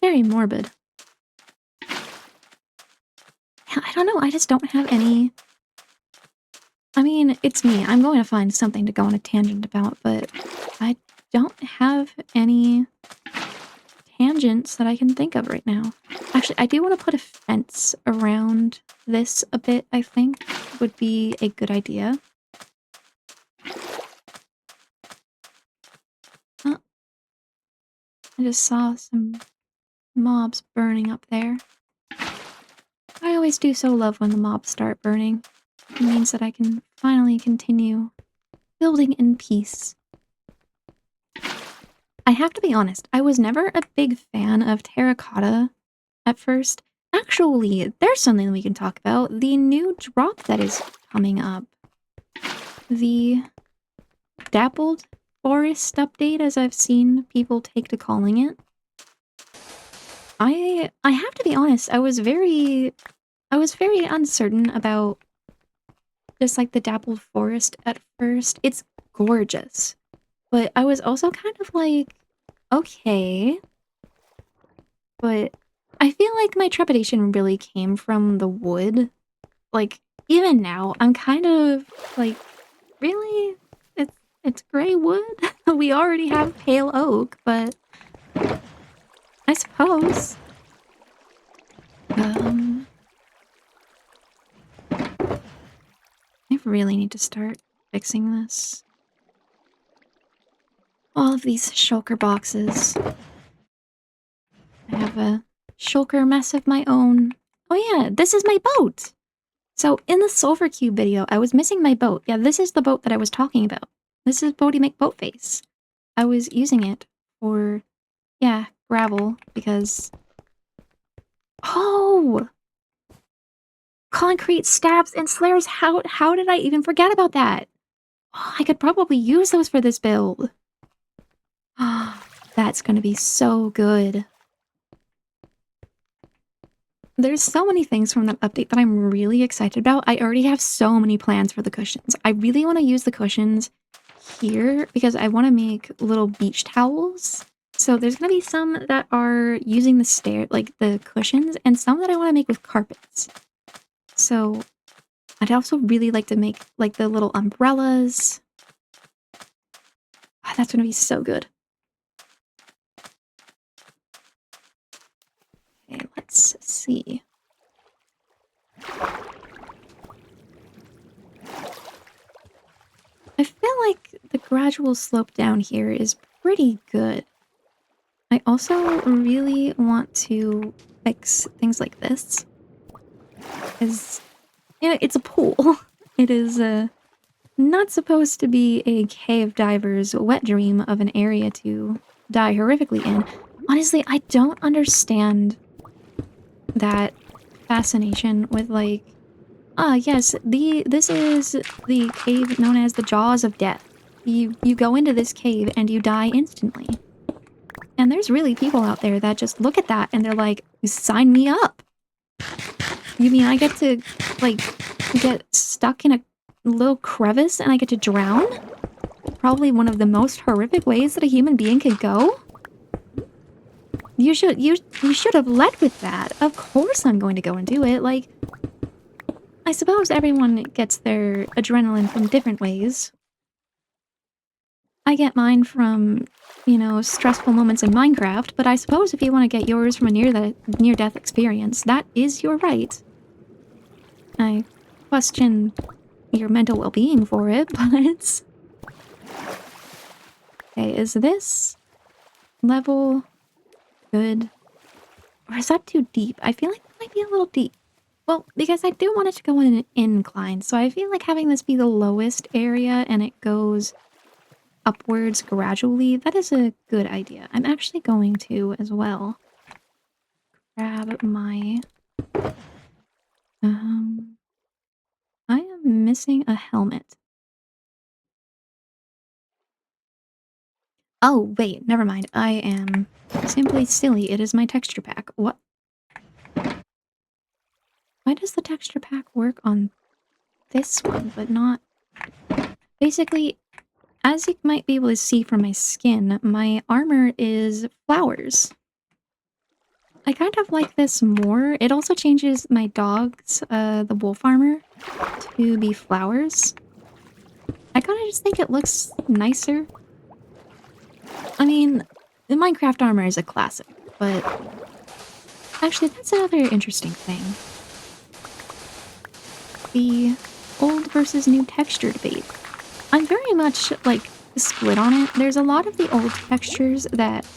Speaker 1: Very morbid. I don't know, I just don't have any... I mean, it's me. I'm going to find something to go on a tangent about, but I don't have any tangents that I can think of right now. Actually, I do want to put a fence around this a bit, I think, would be a good idea. Oh, I just saw some mobs burning up there. I always do so love when the mobs start burning. It means that I can finally continue building in peace. I have to be honest, I was never a big fan of terracotta at first. Actually, there's something we can talk about. The new drop that is coming up. The Dappled Forest update, as I've seen people take to calling it. I have to be honest, I was very uncertain about just like the Dappled Forest at first. It's gorgeous. But I was also kind of like, okay. But I feel like my trepidation really came from the wood. Like, even now, I'm kind of like, really? It's gray wood? We already have pale oak, but I suppose. I really need to start fixing this. All of these shulker boxes. I have a shulker mess of my own. Oh yeah, this is my boat! So in the Sulfur Cube video, I was missing my boat. Yeah, this is the boat that I was talking about. This is Bodie McBoatface. I was using it for, yeah, gravel, because... Oh! Concrete stabs and slares, how did I even forget about that? Oh, I could probably use those for this build. Ah, that's gonna be so good. There's so many things from that update that I'm really excited about. I already have so many plans for the cushions. I really want to use the cushions here because I want to make little beach towels. So there's going to be some that are using the cushions, and some that I want to make with carpets. So I'd also really like to make like the little umbrellas. Ah, that's going to be so good. Okay, let's see. I feel like the gradual slope down here is pretty good. I also really want to fix things like this. Because, you know, it's a pool. It is not supposed to be a cave diver's wet dream of an area to die horrifically in. Honestly, I don't understand that fascination with like, yes, this is the cave known as the Jaws of Death. You go into this cave and you die instantly. And there's really people out there that just look at that and they're like, sign me up. You mean I get to, like, get stuck in a little crevice and I get to drown? Probably one of the most horrific ways that a human being could go? You should have led with that. Of course I'm going to go and do it. Like, I suppose everyone gets their adrenaline from different ways. I get mine from, you know, stressful moments in Minecraft, but I suppose if you want to get yours from a near-death experience, that is your right. I question your mental well-being for it, but... Okay, is this level good? Or is that too deep? I feel like it might be a little deep. Well, because I do want it to go in an incline, so I feel like having this be the lowest area and it goes upwards gradually, that is a good idea. I'm actually going to, as well, grab my... I am missing a helmet. Oh, wait, never mind. I am simply silly. It is my texture pack. What? Why does the texture pack work on this one, but not... Basically, as you might be able to see from my skin, my armor is flowers. I kind of like this more. It also changes my dog's, the wolf armor, to be flowers. I kind of just think it looks nicer. I mean, the Minecraft armor is a classic, but... Actually, that's another interesting thing. The old versus new texture debate. I'm very much, like, split on it. There's a lot of the old textures that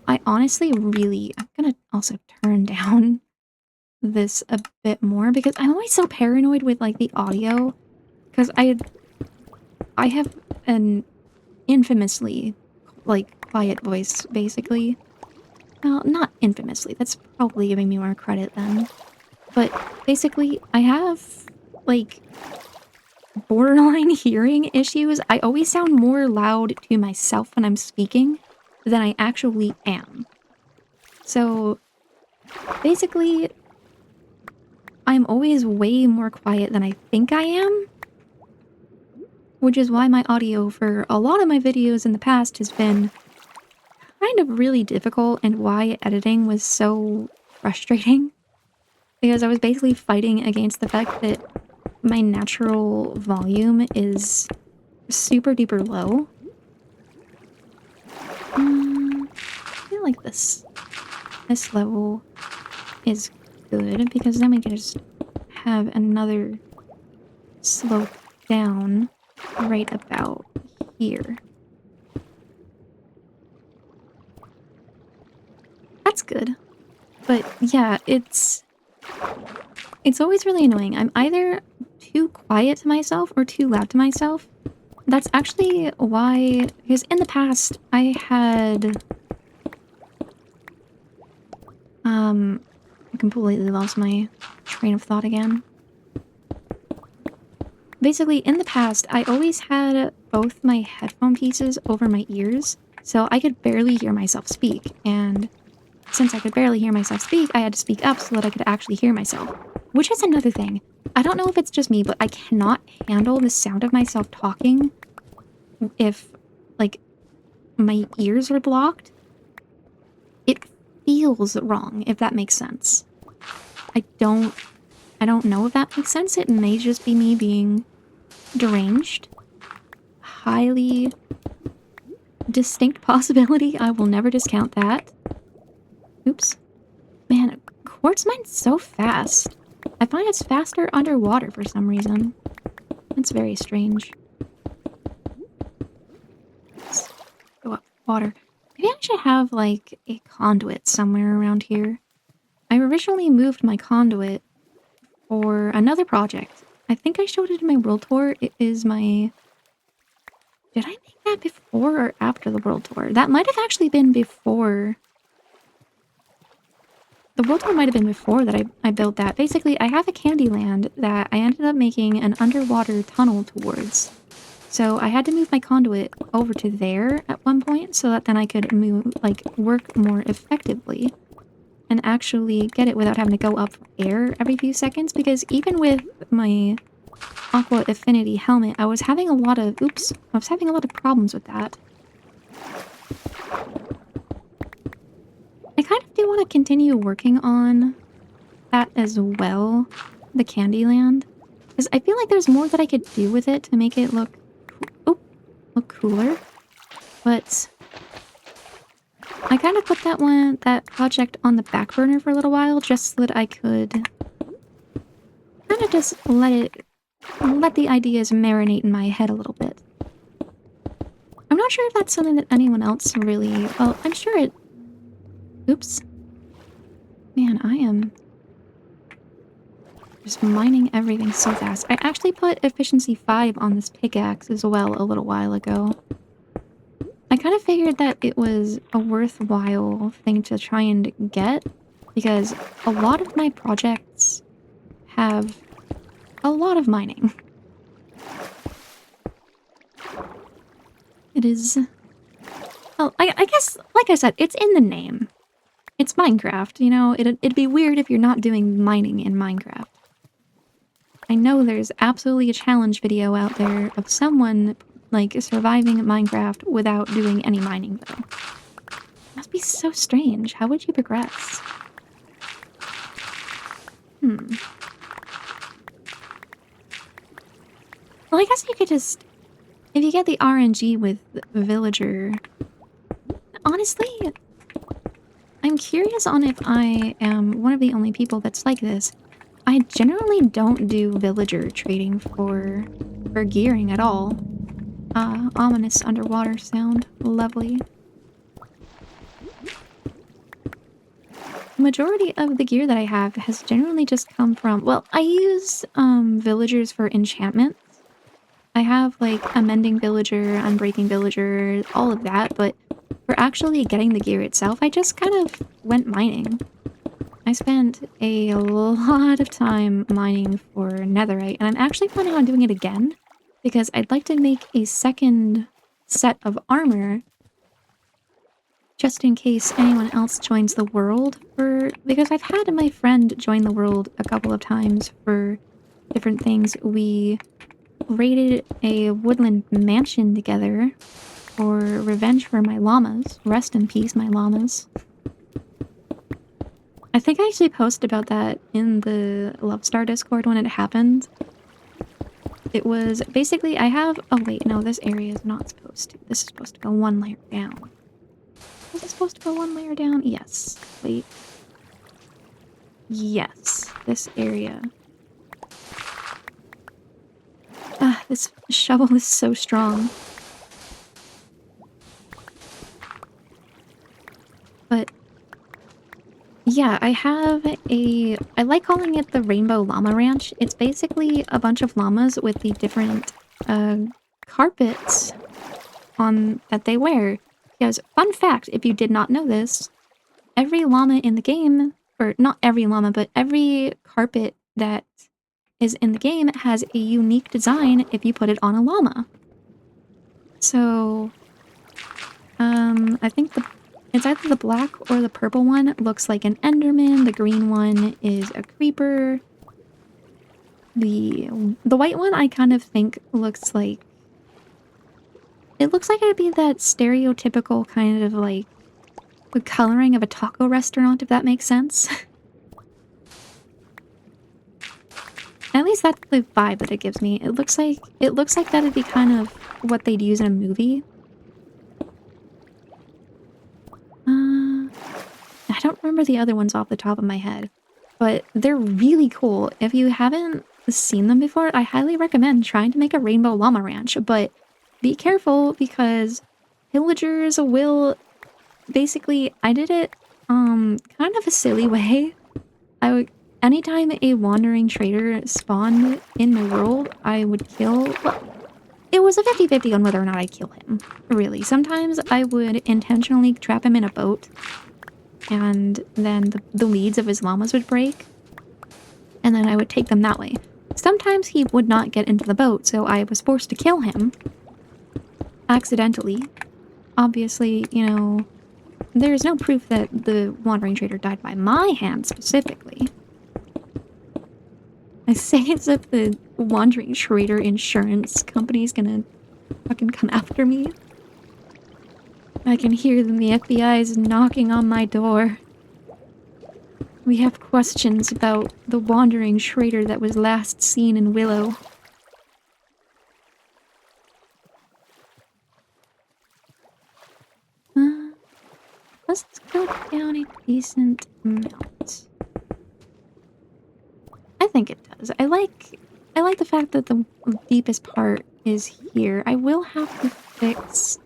Speaker 1: I honestly really... I'm gonna also turn down this a bit more because I'm always so paranoid with, like, the audio. Because I have an infamously, like, quiet voice, basically. Well, not infamously. That's probably giving me more credit then. But basically, I have, like, borderline hearing issues. I always sound more loud to myself when I'm speaking than I actually am. So, basically, I'm always way more quiet than I think I am. Which is why my audio for a lot of my videos in the past has been kind of really difficult and why editing was so frustrating. Because I was basically fighting against the fact that my natural volume is super duper low. I feel like this level is good because then we can just have another slope down right about here. That's good. But yeah, it's always really annoying. I'm either too quiet to myself or too loud to myself. That's actually why, because in the past I had I completely lost my train of thought again. Basically, in the past, I always had both my headphone pieces over my ears, so I could barely hear myself speak, and since I could barely hear myself speak, I had to speak up so that I could actually hear myself. Which is another thing. I don't know if it's just me, but I cannot handle the sound of myself talking if, like, my ears are blocked. It feels wrong, if that makes sense. I don't know if that makes sense. It may just be me being deranged. Highly distinct possibility. I will never discount that. Oops. Man, quartz mine's so fast. I find it's faster underwater for some reason. It's very strange. Let's go up water. Maybe I should have, like, a conduit somewhere around here. I originally moved my conduit for another project. I think I showed it in my world tour. It is my... Did I make that before or after the world tour? That might have actually been before... The world tour might have been before that I built that. Basically, I have a Candyland that I ended up making an underwater tunnel towards. So I had to move my conduit over to there at one point so that then I could move, like, work more effectively and actually get it without having to go up for air every few seconds, because even with my Aqua Affinity helmet, I was having a lot of problems with that. I kind of do want to continue working on that as well, the Candyland, because I feel like there's more that I could do with it to make it look cooler, but I kind of put that project on the back burner for a little while just so that I could kind of just let the ideas marinate in my head a little bit. I'm not sure if that's something that anyone else really... Well, I'm sure it... Oops. Man, I am just mining everything so fast. I actually put efficiency 5 on this pickaxe as well a little while ago. I kind of figured that it was a worthwhile thing to try and get, because a lot of my projects have a lot of mining. It is... Well, I guess, like I said, it's in the name. It's Minecraft, you know? It'd be weird if you're not doing mining in Minecraft. I know there's absolutely a challenge video out there of someone, like, surviving Minecraft without doing any mining, though. Must be so strange. How would you progress? Hmm. Well, I guess you could just... If you get the RNG with Villager... Honestly, I'm curious on if I am one of the only people that's like this. I generally don't do Villager trading for gearing at all. Ominous underwater sound. Lovely. The majority of the gear that I have has generally just come from... Well, I use villagers for enchantments. I have, like, a mending villager, unbreaking villager, all of that, but for actually getting the gear itself, I just kind of went mining. I spent a lot of time mining for netherite, and I'm actually planning on doing it again, because I'd like to make a second set of armor just in case anyone else joins the world, because I've had my friend join the world a couple of times for different things. We raided a woodland mansion together for revenge for my llamas. Rest in peace, my llamas. I think I actually posted about that in the Lovestar Discord when it happened. It was basically, I have... Oh wait, no, this area is not supposed to. This is supposed to go one layer down. Was it supposed to go one layer down? Yes. Wait. Yes. This area. Ah, this shovel is so strong. But... yeah, I have a... I like calling it the Rainbow Llama Ranch. It's basically a bunch of llamas with the different carpets on that they wear. Because, fun fact, if you did not know this, every llama in the game, or not every llama, but every carpet that is in the game has a unique design if you put it on a llama. So, I think it's either the black or the purple one looks like an Enderman, the green one is a creeper. The white one I kind of think looks like... It looks like it'd be that stereotypical kind of, like, the coloring of a taco restaurant, if that makes sense. At least that's the vibe that it gives me. It looks like that'd be kind of what they'd use in a movie. I don't remember the other ones off the top of my head, but they're really cool. If you haven't seen them before, I highly recommend trying to make a Rainbow Llama Ranch, but be careful because pillagers will... Basically, I did it kind of a silly way. Anytime a wandering trader spawned in the world, I would kill... Well, it was a 50-50 on whether or not I'd kill him, really. Sometimes I would intentionally trap him in a boat, and then the leads of his llamas would break, and then I would take them that way. Sometimes he would not get into the boat, so I was forced to kill him. Accidentally. Obviously, you know, there's no proof that the wandering trader died by my hand specifically. I say as if the wandering trader insurance company's gonna fucking come after me. I can hear them, the FBI is knocking on my door. We have questions about the wandering trader that was last seen in Willow. Let's go down a decent amount. I think it does. I like the fact that the deepest part is here. I will have to fix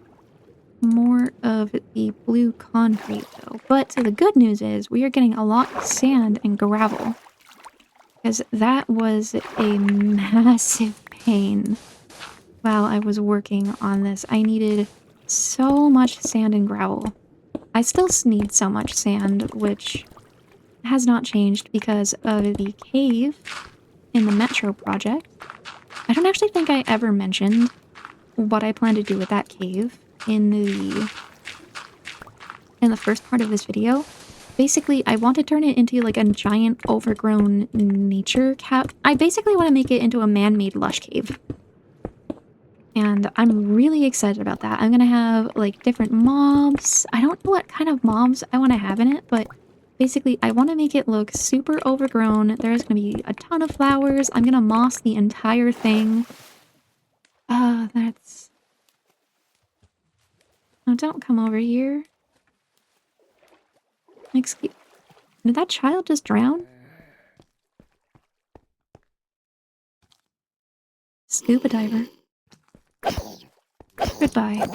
Speaker 1: more of the blue concrete though. But the good news is we are getting a lot of sand and gravel. Because that was a massive pain while I was working on this. I needed so much sand and gravel. I still need so much sand, which has not changed because of the cave in the Metro project. I don't actually think I ever mentioned what I plan to do with that cave in the first part of this video. basically, I want to turn it into like a giant overgrown nature cave. I basically want to make it into a man-made lush cave. And I'm really excited about that. I'm gonna have like different mobs. I don't know what kind of mobs I want to have in it, but basically I want to make it look super overgrown. There's gonna be a ton of flowers. I'm gonna moss the entire thing. That's... Oh, don't come over here. Excuse... Did that child just drown? Scuba diver. Goodbye.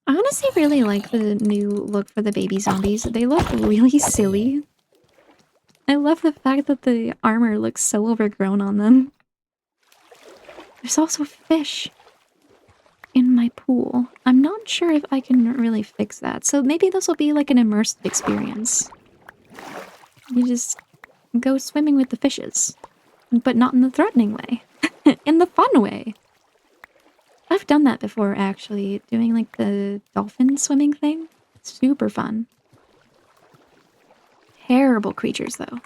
Speaker 1: I honestly really like the new look for the baby zombies. They look really silly. I love the fact that the armor looks so overgrown on them. There's also fish in my pool. I'm not sure if I can really fix that. So maybe this will be like an immersive experience. You just go swimming with the fishes. But not in the threatening way. In the fun way. I've done that before, actually. Doing, like, the dolphin swimming thing. Super fun. Terrible creatures, though.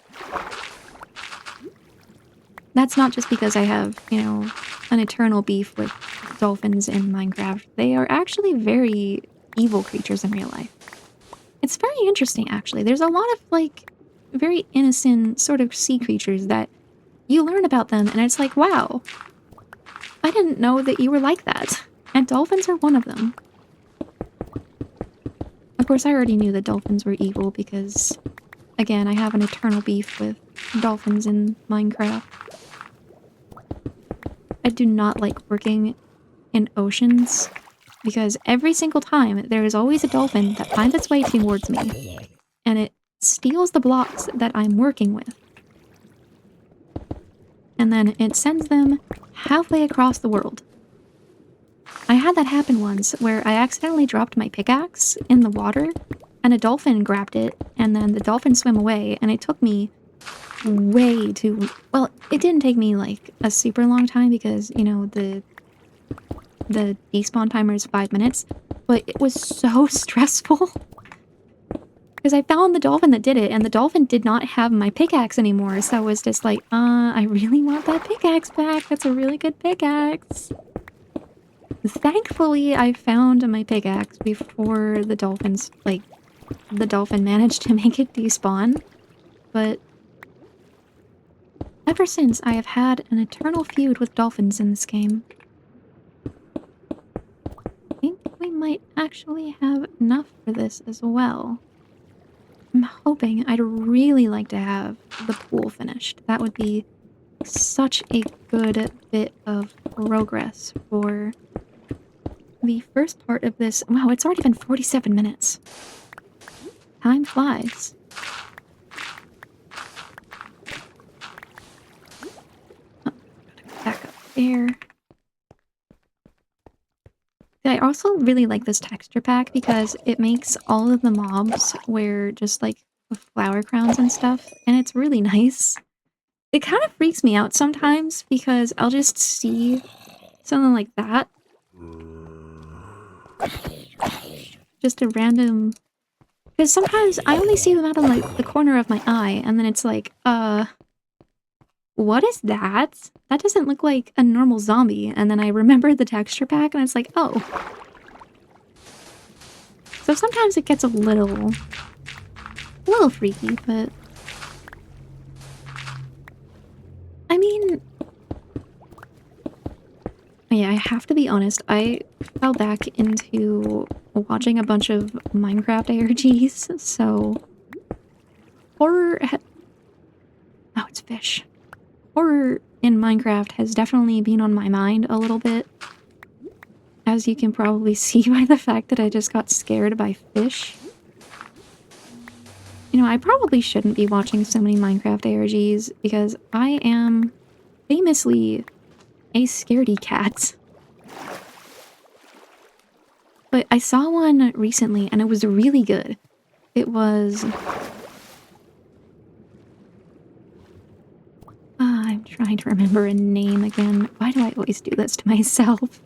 Speaker 1: That's not just because I have, you know, an eternal beef with dolphins in Minecraft. They are actually very evil creatures in real life. It's very interesting, actually. There's a lot of, like, very innocent sort of sea creatures that you learn about them, and it's like, wow, I didn't know that you were like that. And dolphins are one of them. Of course, I already knew that dolphins were evil because, again, I have an eternal beef with dolphins in Minecraft. I do not like working in oceans because every single time there is always a dolphin that finds its way towards me and it steals the blocks that I'm working with. And then it sends them halfway across the world. I had that happen once where I accidentally dropped my pickaxe in the water and a dolphin grabbed it and then the dolphin swam away and it took me way too... Well, it didn't take me like a super long time because, you know, the despawn timer is 5 minutes, but it was so stressful. Because I found the dolphin that did it, and the dolphin did not have my pickaxe anymore, so I was just like, I really want that pickaxe back. That's a really good pickaxe. Thankfully, I found my pickaxe before the dolphins, like, the dolphin managed to make it despawn. But ever since, I have had an eternal feud with dolphins in this game. I think we might actually have enough for this as well. I'm hoping. I'd really like to have the pool finished. That would be such a good bit of progress for the first part of this. Wow, it's already been 47 minutes. Time flies. Oh, back up there. I also really like this texture pack because it makes all of the mobs wear just like flower crowns and stuff, and it's really nice. It kind of freaks me out sometimes because I'll just see something like that. Just a random... Because sometimes I only see them out of like the corner of my eye, and then it's like, what is that? That doesn't look like a normal zombie. And then I remember the texture pack and it's like, oh. So sometimes it gets a little freaky, but I mean, yeah, I have to be honest. I fell back into watching a bunch of Minecraft ARGs, so horror... Oh, it's fish. Horror in Minecraft has definitely been on my mind a little bit. As you can probably see by the fact that I just got scared by fish. You know, I probably shouldn't be watching so many Minecraft ARGs because I am famously a scaredy cat. But I saw one recently and it was really good. It was... I'm trying to remember a name again. Why do I always do this to myself?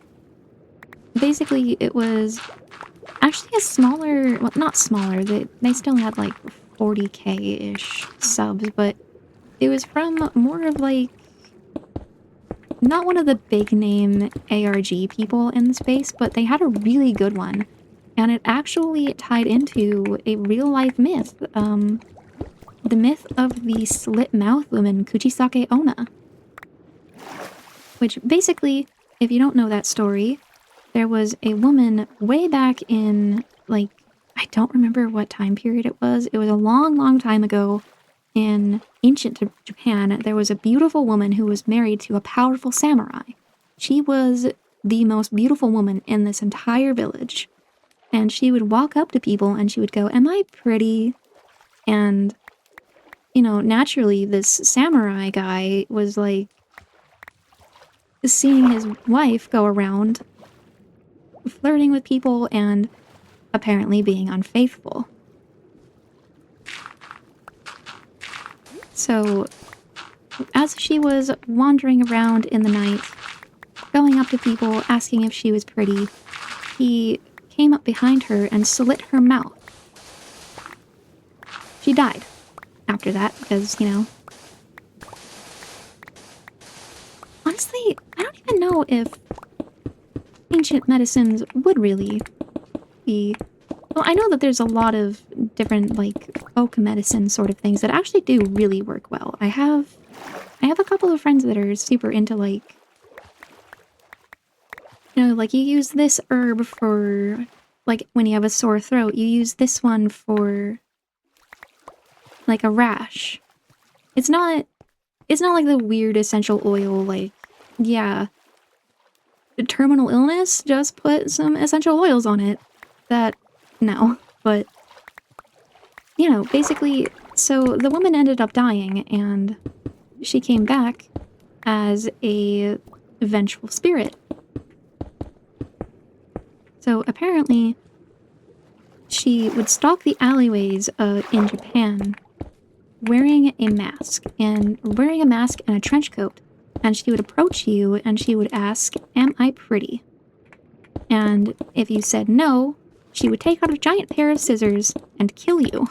Speaker 1: Basically, it was Actually a smaller, well, not smaller, they still had like 40K-ish subs, but it was from more of like, not one of the big name ARG people in the space, but they had a really good one. And it actually tied into a real life myth, the myth of the slit mouth woman Kuchisake Onna. Which basically, if you don't know that story, there was a woman way back in, like, I don't remember what time period it was. It was a long, long time ago in ancient Japan. There was a beautiful woman who was married to a powerful samurai. She was the most beautiful woman in this entire village. And she would walk up to people and she would go, "Am I pretty?" And, you know, naturally this samurai guy was like, seeing his wife go around flirting with people and apparently being unfaithful. So, as she was wandering around in the night, going up to people, asking if she was pretty, he came up behind her and slit her mouth. She died after that because, you know. Honestly, I don't even know if ancient medicines would really be... Well, I know that there's a lot of different, like, folk medicine sort of things that actually do really work well. I have a couple of friends that are super into, like, you know, like, you use this herb for, like, when you have a sore throat, you use this one for, like, a rash. It's not like the weird essential oil, like, yeah, terminal illness, just put some essential oils on it. That, no, but, you know, basically, so the woman ended up dying, and she came back as a vengeful spirit. So apparently, she would stalk the alleyways in Japan wearing a mask and a trench coat, and she would approach you and she would ask, "Am I pretty?" And if you said no, she would take out a giant pair of scissors and kill you.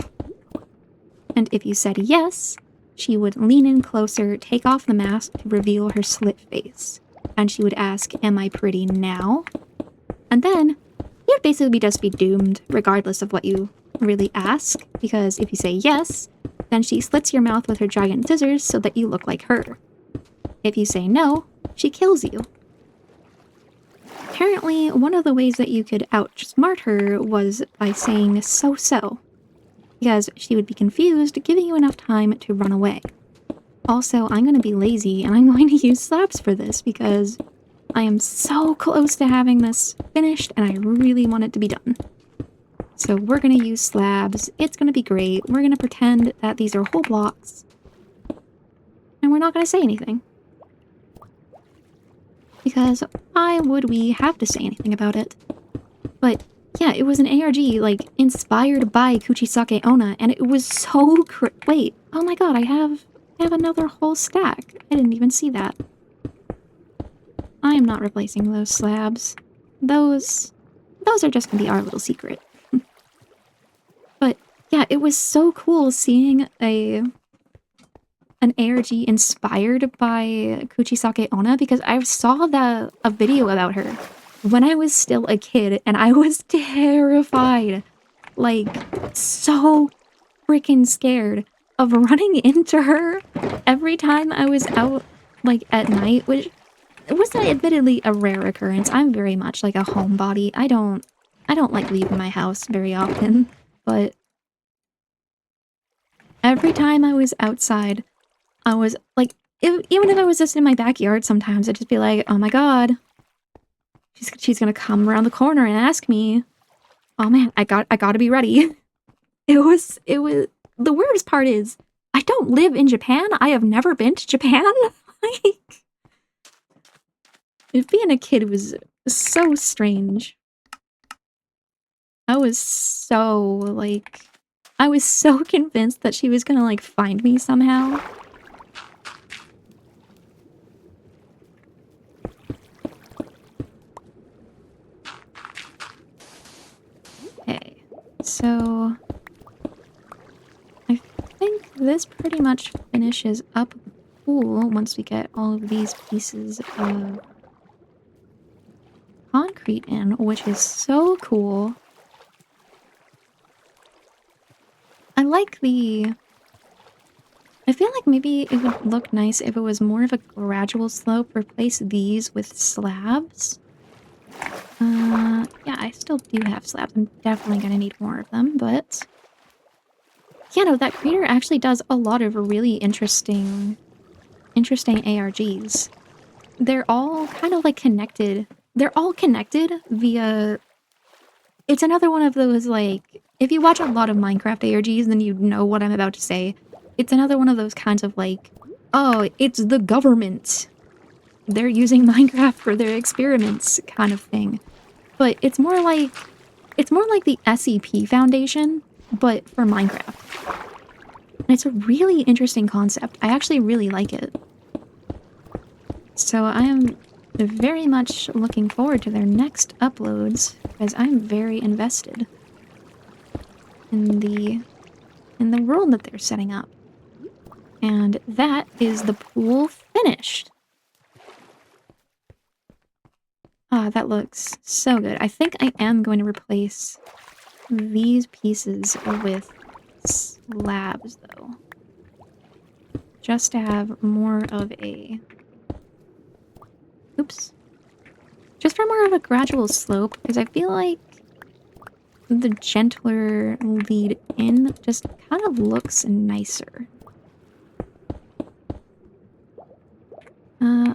Speaker 1: And if you said yes, she would lean in closer, take off the mask to reveal her slit face. And she would ask, "Am I pretty now?" And then you'd basically just be doomed, regardless of what you really ask, because if you say yes, then she slits your mouth with her giant scissors so that you look like her. If you say no, she kills you. Apparently, one of the ways that you could outsmart her was by saying so-so, because she would be confused, giving you enough time to run away. Also, I'm going to be lazy and I'm going to use slabs for this because I am so close to having this finished and I really want it to be done. So we're going to use slabs. It's going to be great. We're going to pretend that these are whole blocks. And we're not going to say anything. Because why would we have to say anything about it? But yeah, it was an ARG, like, inspired by Kuchisake Onna, and it was so wait, oh my god, I have another whole stack. I didn't even see that. I am not replacing those slabs. Those are just gonna be our little secret. But yeah, it was so cool seeing an ARG inspired by Kuchisake Onna because I saw a video about her when I was still a kid and I was terrified. Like, so freaking scared of running into her every time I was out, like, at night, which was admittedly a rare occurrence. I'm very much like a homebody. I don't like leaving my house very often, but every time I was outside, I was like, even if I was just in my backyard sometimes, I'd just be like, oh my god, she's gonna come around the corner and ask me. Oh man, I gotta be ready. It was, the weirdest part is, I don't live in Japan. I have never been to Japan. Like, if being a kid was so strange. I was so convinced that she was gonna, like, find me somehow. think this pretty much finishes up the pool once we get all of these pieces of concrete in, which is so cool. I feel like maybe it would look nice if it was more of a gradual slope. Replace these with slabs. Yeah, I still do have slabs. I'm definitely gonna need more of them, but... Yeah, no, that creator actually does a lot of really interesting ARGs. They're all kind of like connected. They're all connected via... It's another one of those, like... If you watch a lot of Minecraft ARGs, then you know what I'm about to say. It's another one of those kinds of like, oh, it's the government. They're using Minecraft for their experiments kind of thing. But it's more like the SCP Foundation, but for Minecraft. And it's a really interesting concept. I actually really like it. So I am very much looking forward to their next uploads, because I'm very invested in the world that they're setting up. And that is the pool finished. Ah, that looks so good. I think I am going to replace these pieces with slabs, though. Just to have more of a... Oops. Just for more of a gradual slope, because I feel like the gentler lead in just kind of looks nicer.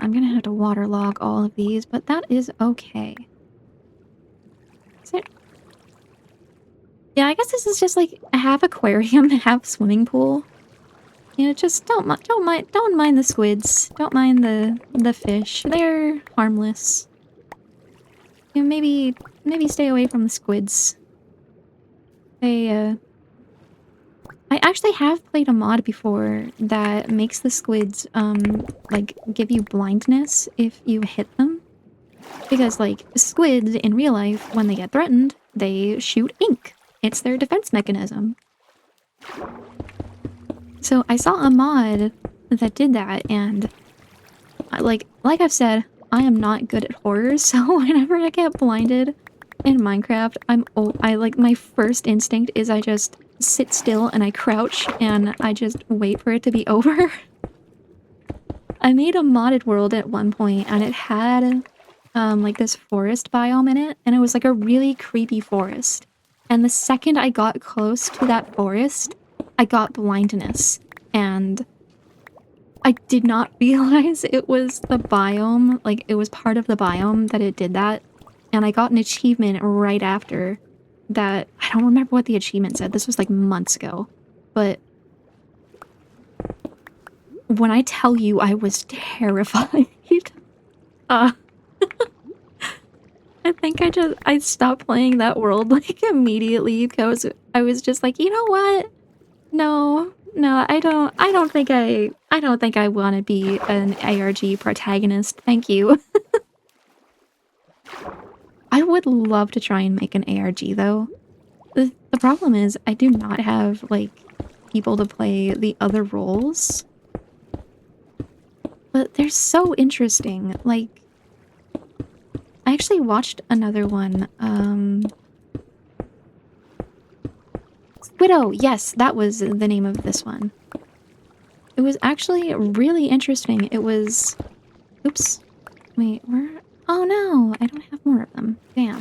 Speaker 1: I'm gonna have to waterlog all of these, but that is okay. Is it? Yeah, I guess this is just like a half aquarium, half swimming pool. You know, just don't mind the squids. Don't mind the fish. They're harmless. You know, maybe stay away from the squids. I actually have played a mod before that makes the squids, like, give you blindness if you hit them. Because, like, squids in real life, when they get threatened, they shoot ink. It's their defense mechanism. So I saw a mod that did that, and, like I've said, I am not good at horror, so whenever I get blinded in Minecraft, my first instinct is I just sit still and I crouch and I just wait for it to be over. I made a modded world at one point and it had like this forest biome in it, and it was like a really creepy forest. And the second I got close to that forest, I got blindness, and I did not realize it was the biome, like it was part of the biome that it did that. And I got an achievement right after that. I don't remember what the achievement said. This was like months ago. But when I tell you I was terrified, I think I stopped playing that world like immediately because I was just like, you know what? No, I don't think I want to be an ARG protagonist. Thank you. I would love to try and make an ARG though. The problem is I do not have like people to play the other roles. But they're so interesting. Like, I actually watched another one, Widow! Yes, that was the name of this one. It was actually really interesting. It was... Oops. Wait, where... Oh no! I don't have more of them. Damn.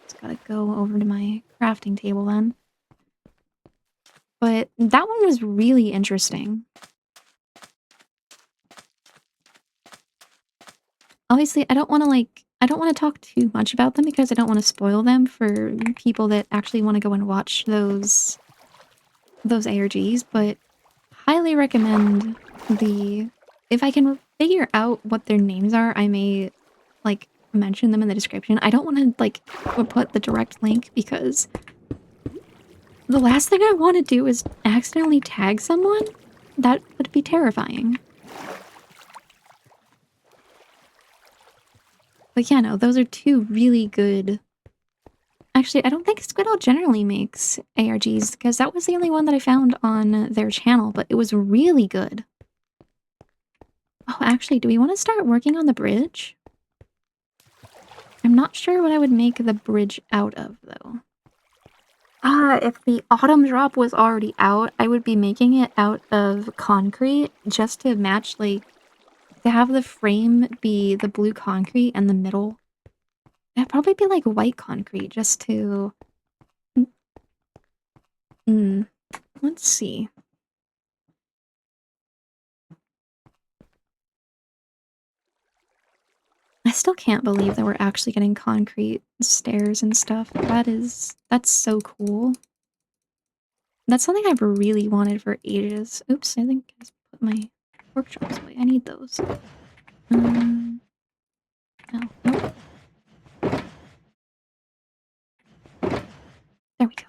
Speaker 1: Just gotta go over to my crafting table then. But that one was really interesting. Obviously, I don't want to talk too much about them because I don't want to spoil them for people that actually want to go and watch those ARGs, but highly recommend if I can figure out what their names are, I may, like, mention them in the description. I don't want to, like, put the direct link because the last thing I want to do is accidentally tag someone. That would be terrifying. But yeah, no, those are two really good Actually, I don't think Squidall generally makes ARGs, because that was the only one that I found on their channel, but it was really good. Oh, actually, do we want to start working on the bridge? I'm not sure what I would make the bridge out of, though. If the autumn drop was already out, I would be making it out of concrete just to match, like, to have the frame be the blue concrete and the middle. It'd probably be like white concrete just to... let's see. I still can't believe that we're actually getting concrete stairs and stuff. That's so cool. That's something I've really wanted for ages. Oops, I think I just put my pork chops away. I need those. No, nope. There we go.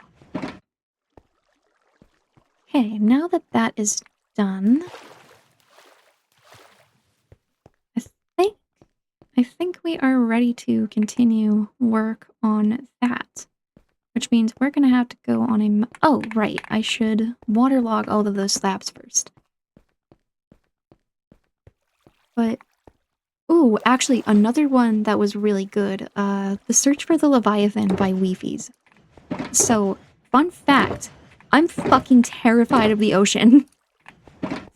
Speaker 1: Okay, now that that is done, I think we are ready to continue work on that. Which means we're gonna have to go on a... Oh, right, I should waterlog all of those slabs first. But... Ooh, actually, another one that was really good. The Search for the Leviathan by Weefies. So, fun fact, I'm fucking terrified of the ocean.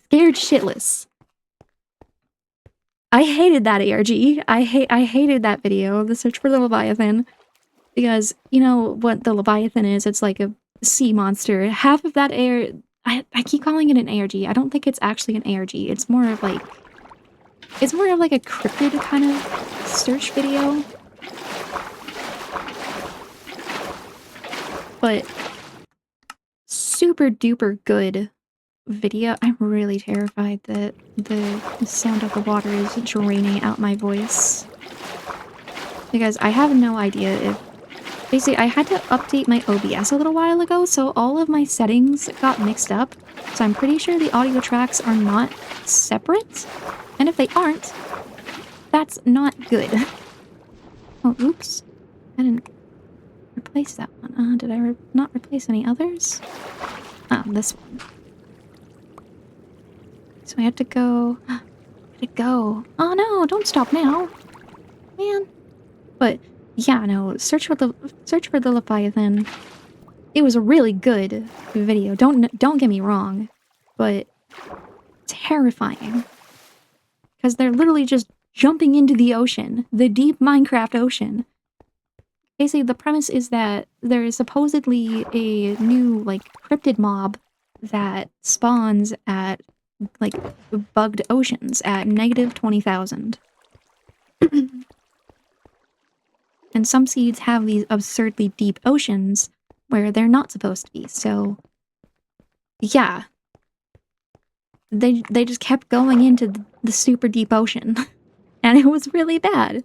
Speaker 1: Scared shitless. I hated that ARG. I hated that video, The Search for the Leviathan. Because, you know what the Leviathan is? It's like a sea monster. Half of that I keep calling it an ARG. I don't think it's actually an ARG. It's more of like... It's more of like a cryptid kind of search video. But... super duper good video. I'm really terrified that the sound of the water is draining out my voice. Because I have no idea if... Basically, I had to update my OBS a little while ago, so all of my settings got mixed up. So I'm pretty sure the audio tracks are not separate. And if they aren't, that's not good. Oh, oops. I didn't replace that one. Did I not replace any others? Oh, this one. So I have to go... Where'd it go? Oh no, don't stop now. Man. But... yeah, no, Search for the Leviathan. It was a really good video. Don't get me wrong, but terrifying. Because they're literally just jumping into the ocean, the deep Minecraft ocean. Basically, the premise is that there is supposedly a new, like, cryptid mob that spawns at, like, bugged oceans at negative 20,000. And some seeds have these absurdly deep oceans where they're not supposed to be, so... yeah. They just kept going into the super deep ocean. And it was really bad.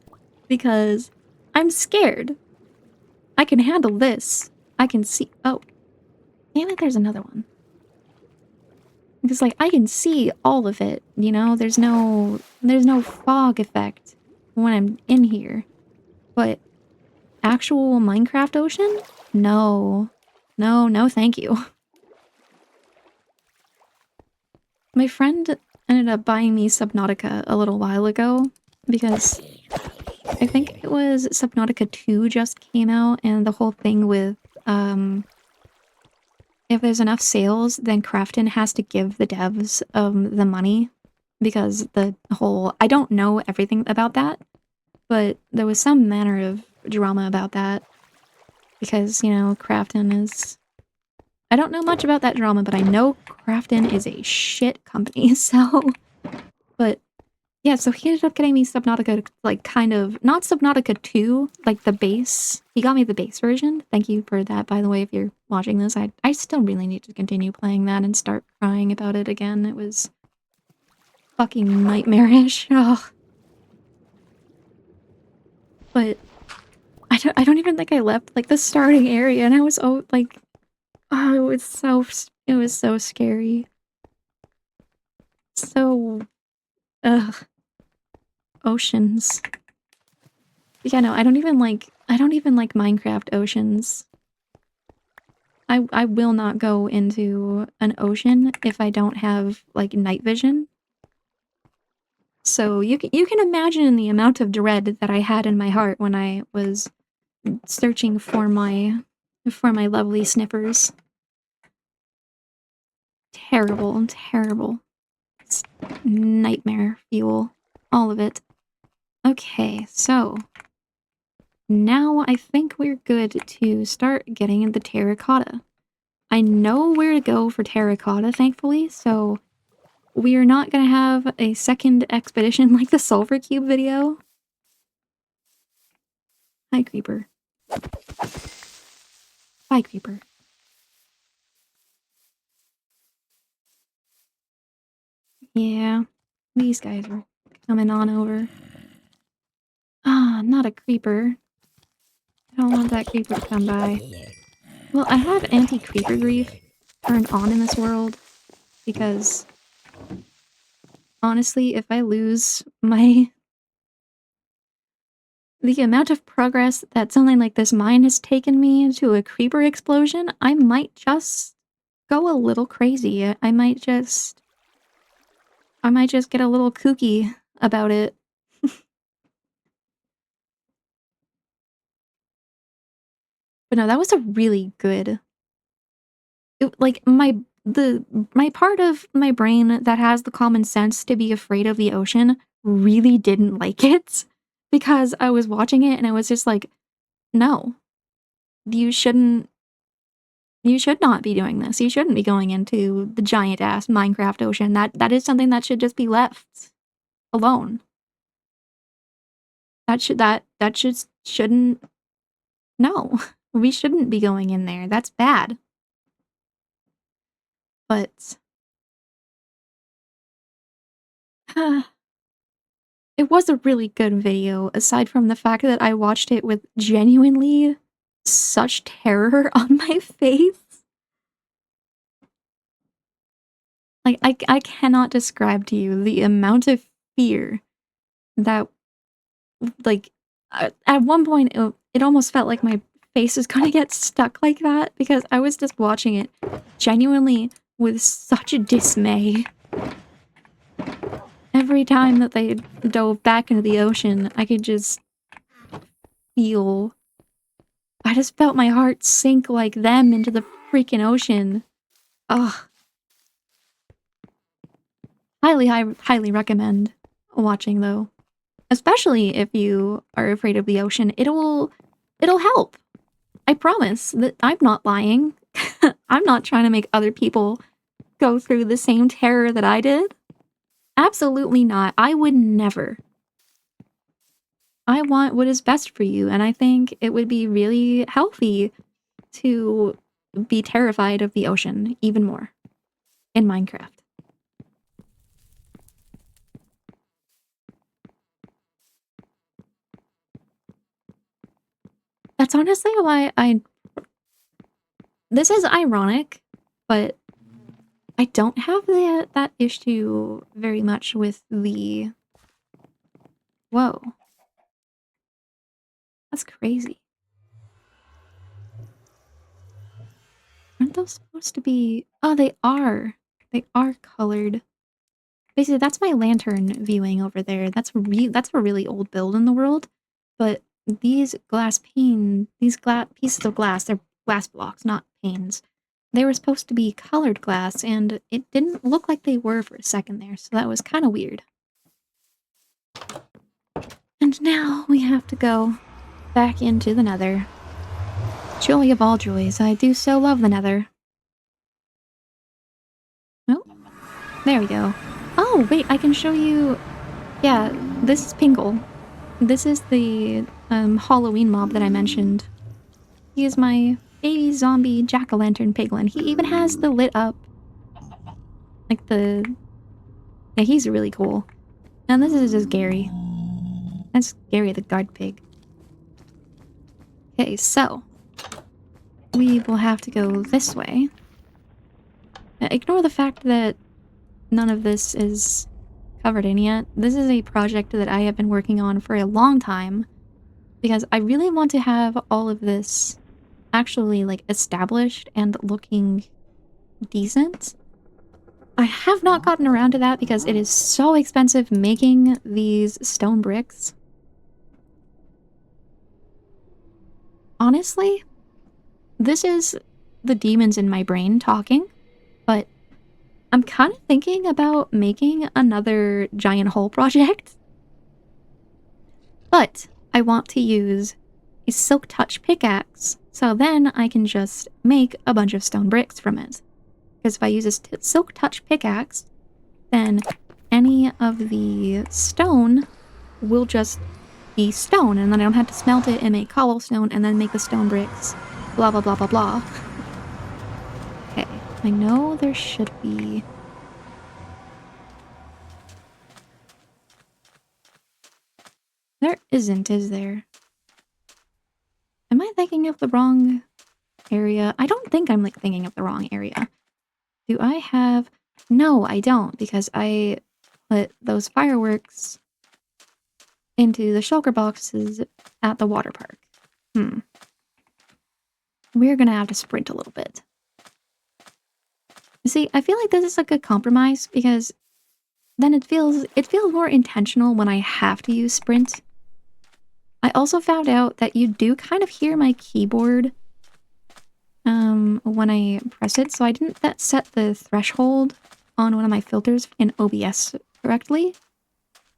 Speaker 1: Because I'm scared. I can handle this. I can see... oh. Damn it, there's another one. Because, like, I can see all of it, you know? There's no fog effect when I'm in here. But... actual Minecraft ocean? No. No, thank you. My friend ended up buying me Subnautica a little while ago, because I think it was Subnautica 2 just came out, and the whole thing with, if there's enough sales, then Krafton has to give the devs, the money, because the whole... I don't know everything about that, but there was some manner of drama about that. Because, you know, Krafton is... I don't know much about that drama, but I know Krafton is a shit company, so... But, yeah, so he ended up getting me Subnautica, like, kind of... not Subnautica 2, like, the base. He got me the base version. Thank you for that, by the way, if you're watching this. I still really need to continue playing that and start crying about it again. It was... fucking nightmarish. Ugh. But... I don't even think I left, like, the starting area, and I was, like... oh, it was so scary. So... ugh. Oceans. Yeah, no, I don't even, like... I don't even like Minecraft oceans. I will not go into an ocean if I don't have, like, night vision. So you can imagine the amount of dread that I had in my heart when I was searching for my lovely snippers. Terrible, terrible. It's nightmare fuel. All of it. Okay, so now I think we're good to start getting the terracotta. I know where to go for terracotta, thankfully, so we are not gonna have a second expedition like the Sulfur Cube video. Hi, Creeper. Bye, Creeper. Yeah, these guys are coming on over. Ah, not a creeper. I don't want that creeper to come by. Well, I have anti-creeper grief turned on in this world because honestly, if I lose the amount of progress that something like this mine has taken me to a creeper explosion, I might just go a little crazy. I might just get a little kooky about it. But no, that was a really good like, my part of my brain that has the common sense to be afraid of the ocean really didn't like it because I was watching it and I was just like, "No. You shouldn't you should not be doing this. You shouldn't be going into the giant-ass Minecraft ocean. That is something that should just be left alone. That shouldn't no. We shouldn't be going in there. That's bad." But it was a really good video, aside from the fact that I watched it with genuinely such terror on my face. Like, I cannot describe to you the amount of fear that, like, at one point, it almost felt like my face was gonna get stuck like that because I was just watching it genuinely with such a dismay. Every time that they dove back into the ocean, I could just feel I just felt my heart sink like them into the freaking ocean. Ugh. Highly recommend watching though. Especially if you are afraid of the ocean. It'll help. I promise that I'm not lying. I'm not trying to make other people go through the same terror that I did. Absolutely not. I would never. I want what is best for you, and I think it would be really healthy to be terrified of the ocean even more in Minecraft. That's honestly why this is ironic, but I don't have that issue very much with the whoa. That's crazy. Aren't those supposed to be oh, they are. They are colored. Basically, that's my lantern viewing over there. That's a really old build in the world, but these pieces of glass, they're glass blocks, not panes. They were supposed to be colored glass, and it didn't look like they were for a second there, so that was kind of weird. And now we have to go back into the Nether. Joy of all joys, I do so love the Nether. Oh, there we go. Oh, wait, I can show you... Yeah, this is Pingle. This is the Halloween mob that I mentioned. He is my baby zombie jack-o'-lantern piglin. He even has the lit up... Like the... Yeah, he's really cool. And this is just Gary. That's Gary the guard pig. Okay, so... We will have to go this way. Ignore the fact that none of this is covered in yet. This is a project that I have been working on for a long time because I really want to have all of this actually, like, established and looking decent. I have not gotten around to that because it is so expensive making these stone bricks. Honestly, this is the demons in my brain talking, but I'm kind of thinking about making another giant hole project. But I want to use a silk touch pickaxe, so then I can just make a bunch of stone bricks from it. Because if I use a silk touch pickaxe, then any of the stone will just be stone, and then I don't have to smelt it and make cobblestone and then make the stone bricks. Blah, blah, blah, blah, blah. Okay, I know there should be... There isn't, is there? Am I thinking of the wrong area? I don't think I'm, like, thinking of the wrong area. Do I have... No, I don't, because I put those fireworks into the shulker boxes at the water park. We're gonna have to sprint a little bit. See, I feel like this is a good compromise because then it feels more intentional when I have to use sprint. I also found out that you do kind of hear my keyboard when I press it, so I didn't set the threshold on one of my filters in OBS correctly.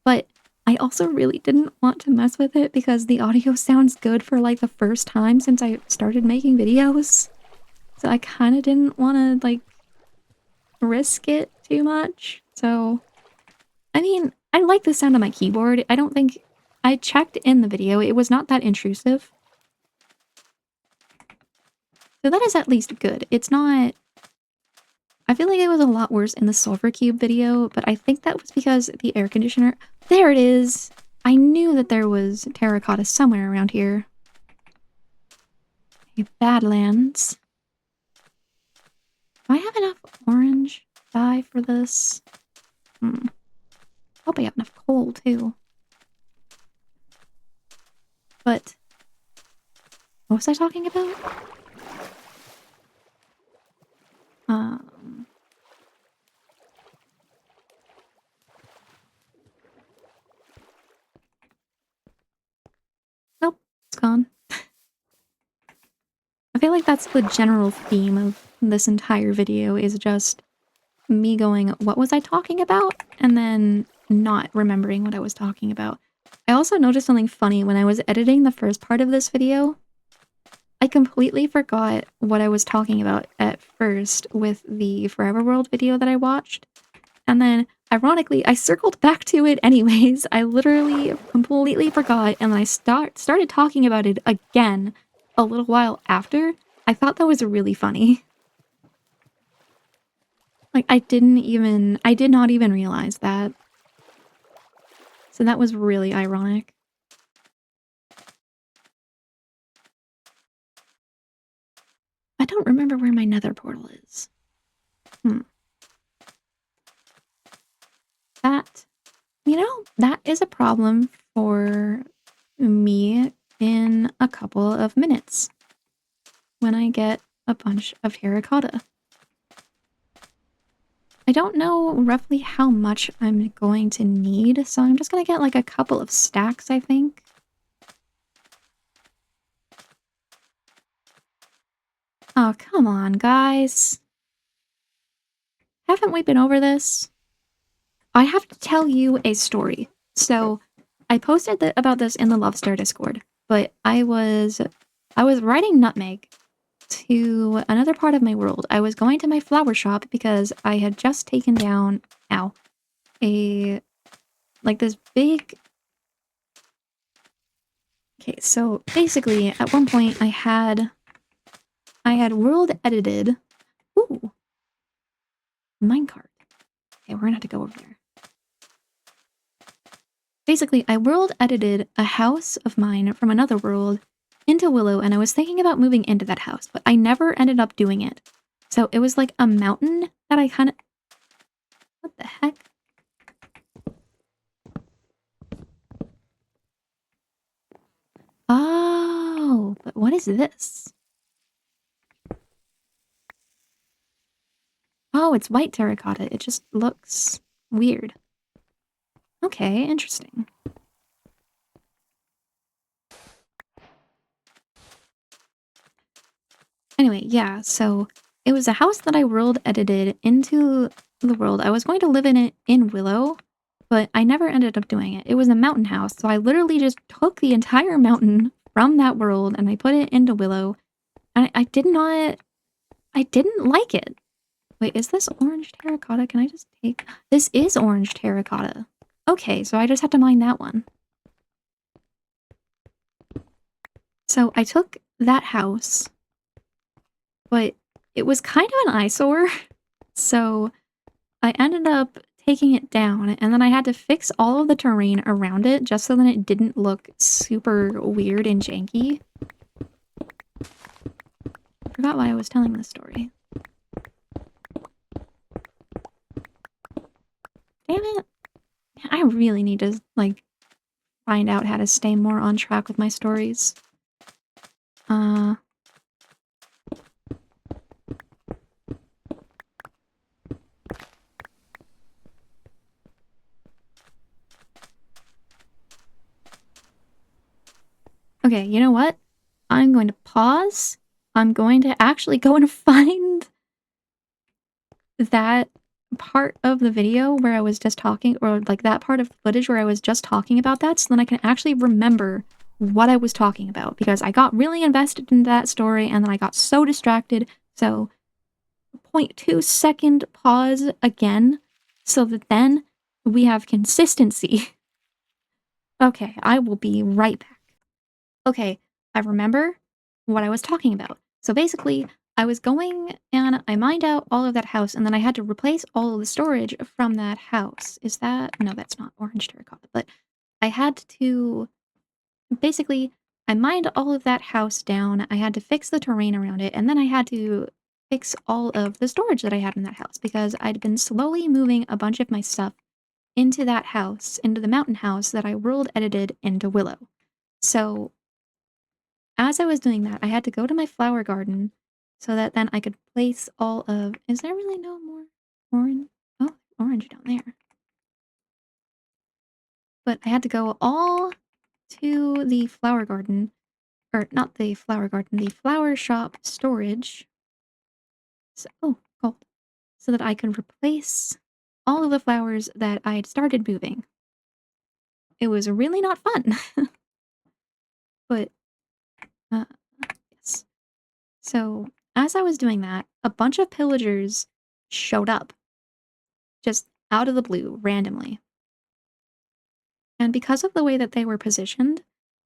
Speaker 1: But I also really didn't want to mess with it because the audio sounds good for like the first time since I started making videos. So I kind of didn't want to like risk it too much. So, I mean, I like the sound of my keyboard. I don't think... I checked in the video. It was not that intrusive. So that is at least good. It's not... I feel like it was a lot worse in the Sulfur Cube video, but I think that was because the air conditioner... There it is! I knew that there was terracotta somewhere around here. Okay, Badlands. Do I have enough orange dye for this? Hope I have enough coal, too. But... what was I talking about? Nope, it's gone. I feel like that's the general theme of this entire video, is just me going, what was I talking about? And then not remembering what I was talking about. I also noticed something funny when I was editing the first part of this video. I completely forgot what I was talking about at first with the Forever World video that I watched. And then, ironically, I circled back to it anyways. I literally completely forgot, and then I started talking about it again a little while after. I thought that was really funny. Like, I did not even realize that. So that was really ironic. I don't remember where my nether portal is. That, that is a problem for me in a couple of minutes when I get a bunch of terracotta. I don't know roughly how much I'm going to need, so I'm just gonna get like a couple of stacks, I think. Oh, come on, guys. Haven't we been over this? I have to tell you a story. So, I posted about this in the Lovestar Discord, but I was riding Nutmeg to another part of my world. I was going to my flower shop because I had just taken down, this big... Okay, so basically, at one point I had world edited... Ooh! Minecart. Okay, we're gonna have to go over there. Basically, I world edited a house of mine from another world into Willow, and I was thinking about moving into that house, but I never ended up doing it. So it was like a mountain that I kind of... What the heck? Oh, but what is this? Oh, it's white terracotta. It just looks weird. Okay, interesting. Anyway, yeah, so it was a house that I world edited into the world. I was going to live in it in Willow, but I never ended up doing it. It was a mountain house, so I literally just took the entire mountain from that world and I put it into Willow. And I didn't like it. Wait, is this orange terracotta? Can I just take... This is orange terracotta. Okay, so I just have to mine that one. So I took that house, but it was kind of an eyesore. So I ended up taking it down, and then I had to fix all of the terrain around it just so that it didn't look super weird and janky. I forgot why I was telling this story. Damn it. I really need to, like, find out how to stay more on track with my stories. Okay, you know what? I'm going to pause. I'm going to actually go and find that part of the video where I was just talking, or like that part of the footage where I was just talking about that, so then I can actually remember what I was talking about, because I got really invested in that story and then I got so distracted. So 0.2 second pause again, so that then we have consistency. Okay, I will be right back. Okay, I remember what I was talking about. So basically, I was going and I mined out all of that house, and then I had to replace all of the storage from that house. Is that... No, that's not orange terracotta, but I had to... Basically, I mined all of that house down, I had to fix the terrain around it, and then I had to fix all of the storage that I had in that house, because I'd been slowly moving a bunch of my stuff into that house, into the mountain house that I world edited into Willow. So as I was doing that, I had to go to my flower garden so that then I could place all of... Is there really no more orange? Oh, orange down there. But I had to go all to the flower garden, or not the flower garden, the flower shop storage. So, oh, gold. So that I could replace all of the flowers that I had started moving. It was really not fun. But, yes. So, as I was doing that, a bunch of pillagers showed up. Just out of the blue, randomly. And because of the way that they were positioned,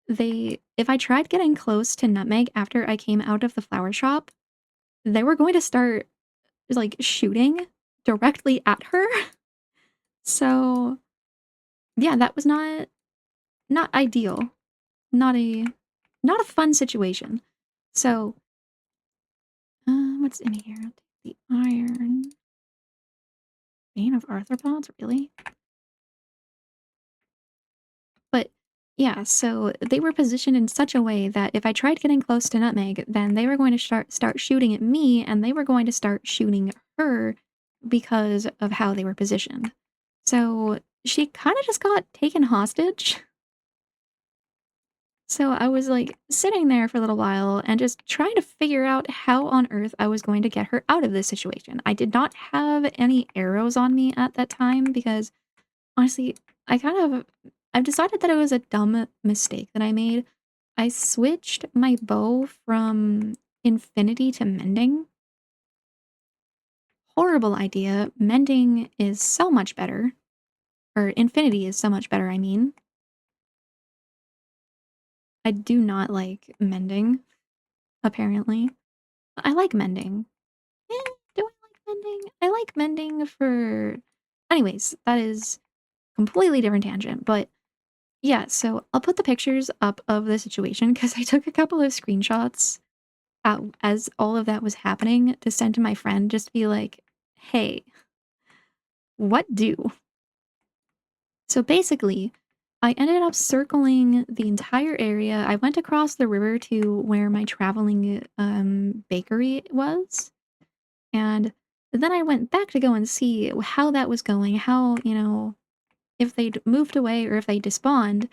Speaker 1: if I tried getting close to Nutmeg after I came out of the flower shop, they were going to start, like, shooting directly at her. So, yeah, that was not ideal. Not a fun situation. So, what's in here? The iron. Vein of arthropods, really? But yeah, so they were positioned in such a way that if I tried getting close to Nutmeg, then they were going to start shooting at me, and they were going to start shooting her because of how they were positioned. So she kind of just got taken hostage. So I was like sitting there for a little while and just trying to figure out how on earth I was going to get her out of this situation. I did not have any arrows on me at that time because honestly, I've decided that it was a dumb mistake that I made. I switched my bow from infinity to mending. Horrible idea. Mending is so much better. Or infinity is so much better, I mean. I do not like mending, apparently. I like mending. Do I like mending? I like mending for... Anyways, that is completely different tangent, but yeah, so I'll put the pictures up of the situation because I took a couple of screenshots as all of that was happening to send to my friend just to be like, hey, what do? So basically, I ended up circling the entire area. I went across the river to where my traveling bakery was, and then I went back to go and see how that was going, how, if they'd moved away or if they despawned,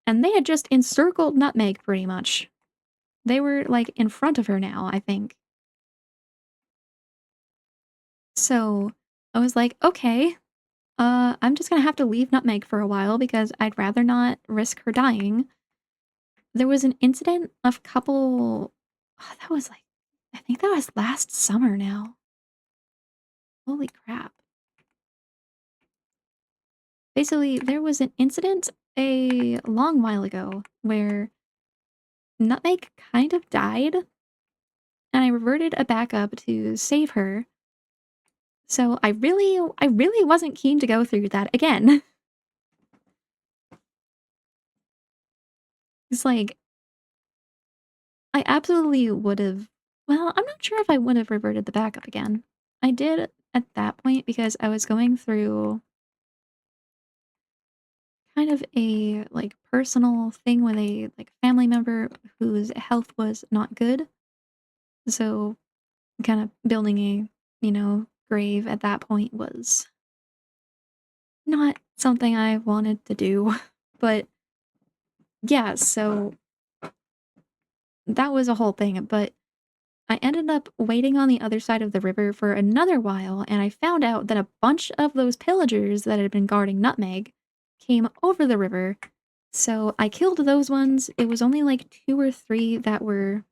Speaker 1: and they had just encircled Nutmeg pretty much. They were, like, in front of her now, I think. So, I was like, "Okay, I'm just gonna have to leave Nutmeg for a while because I'd rather not risk her dying." There was an incident of couple that was, like I think that was last summer now. Holy crap. Basically, there was an incident a long while ago where Nutmeg kind of died, and I reverted a backup to save her. So I really wasn't keen to go through that again. It's like, I absolutely would've well, I'm not sure if I would have reverted the backup again. I did at that point because I was going through kind of a, like, personal thing with a, like, family member whose health was not good. So, kind of building a, grave at that point was not something I wanted to do. But, yeah, so that was a whole thing, but I ended up waiting on the other side of the river for another while, and I found out that a bunch of those pillagers that had been guarding Nutmeg came over the river. So I killed those ones. It was only like 2 or 3 that were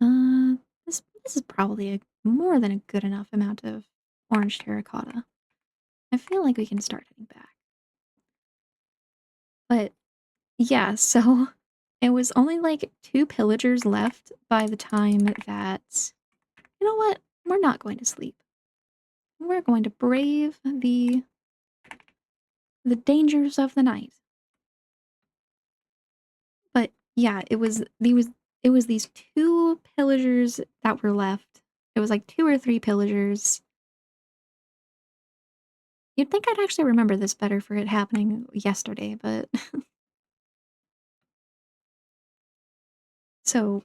Speaker 1: uh this is probably a more than a good enough amount of orange terracotta. I feel like we can start heading back. But yeah, so it was only like 2 pillagers left by the time that you know what? We're not going to sleep. We're going to brave the dangers of the night. But yeah, it was these 2 pillagers that were left. It was like 2 or 3 pillagers. You'd think I'd actually remember this better for it happening yesterday, but so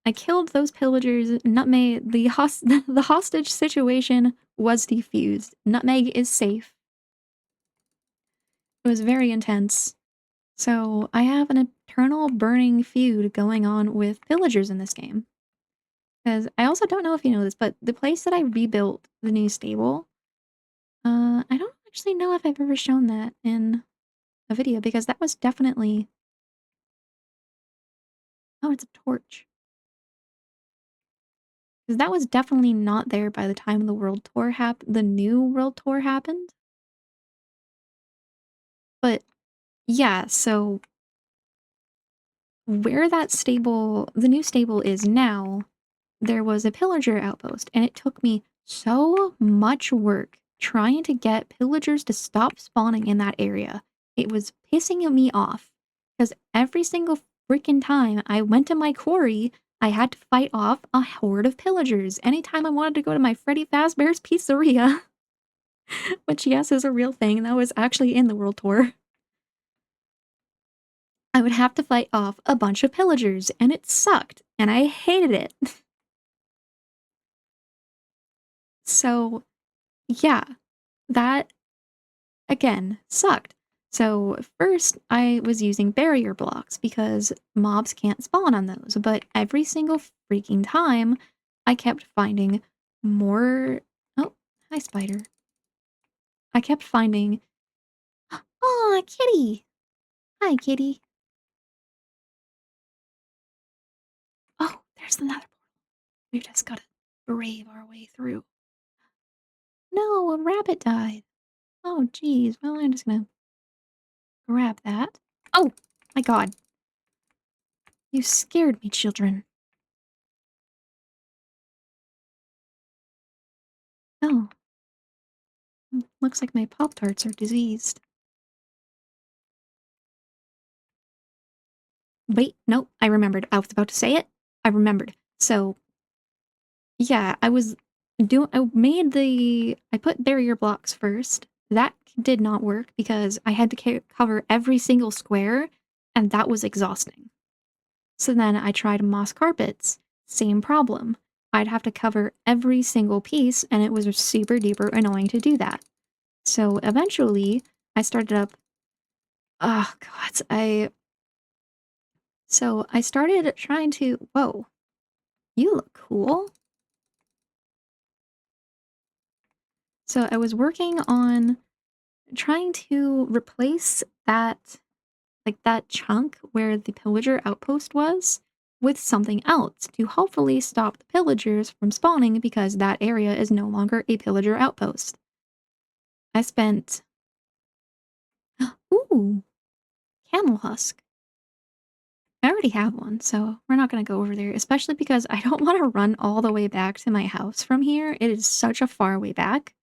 Speaker 1: I killed those pillagers. Nutmeg, the hostage situation was defused. Nutmeg is safe. It was very intense. So I have an eternal burning feud going on with pillagers in this game. Because I also don't know if you know this, but the place that I rebuilt the new stable, I don't actually know if I've ever shown that in a video because that was definitely oh, it's a torch. Because that was definitely not there by the time the new world tour happened. But yeah, so where the new stable is now, there was a pillager outpost, and it took me so much work trying to get pillagers to stop spawning in that area. It was pissing me off because every single freaking time I went to my quarry, I had to fight off a horde of pillagers. Anytime I wanted to go to my Freddy Fazbear's Pizzeria, which yes is a real thing, that was actually in the World Tour, I would have to fight off a bunch of pillagers, and it sucked, and I hated it. So, yeah, that again sucked. So, first, I was using barrier blocks because mobs can't spawn on those, but every single freaking time, I kept finding more. Oh, hi, spider. I kept finding. Oh, kitty! Hi, kitty. Oh, there's the nether portal. We just gotta brave our way through. No, a rabbit died. Oh, geez. Well, I'm just gonna grab that. Oh, my god. You scared me, children. Oh, looks like my Pop-Tarts are diseased. Wait, no, I remembered. I was about to say it. I remembered. So, yeah, I put barrier blocks first. That did not work because I had to cover every single square, and that was exhausting. So then I tried moss carpets. Same problem. I'd have to cover every single piece, and it was super duper annoying to do that. So eventually, I started up. Oh god, So I started trying to. Whoa, you look cool. So I was working on trying to replace that chunk where the pillager outpost was with something else to hopefully stop the pillagers from spawning because that area is no longer a pillager outpost. I spent. Ooh, camel husk. I already have one, so we're not going to go over there, especially because I don't want to run all the way back to my house from here. It is such a far way back.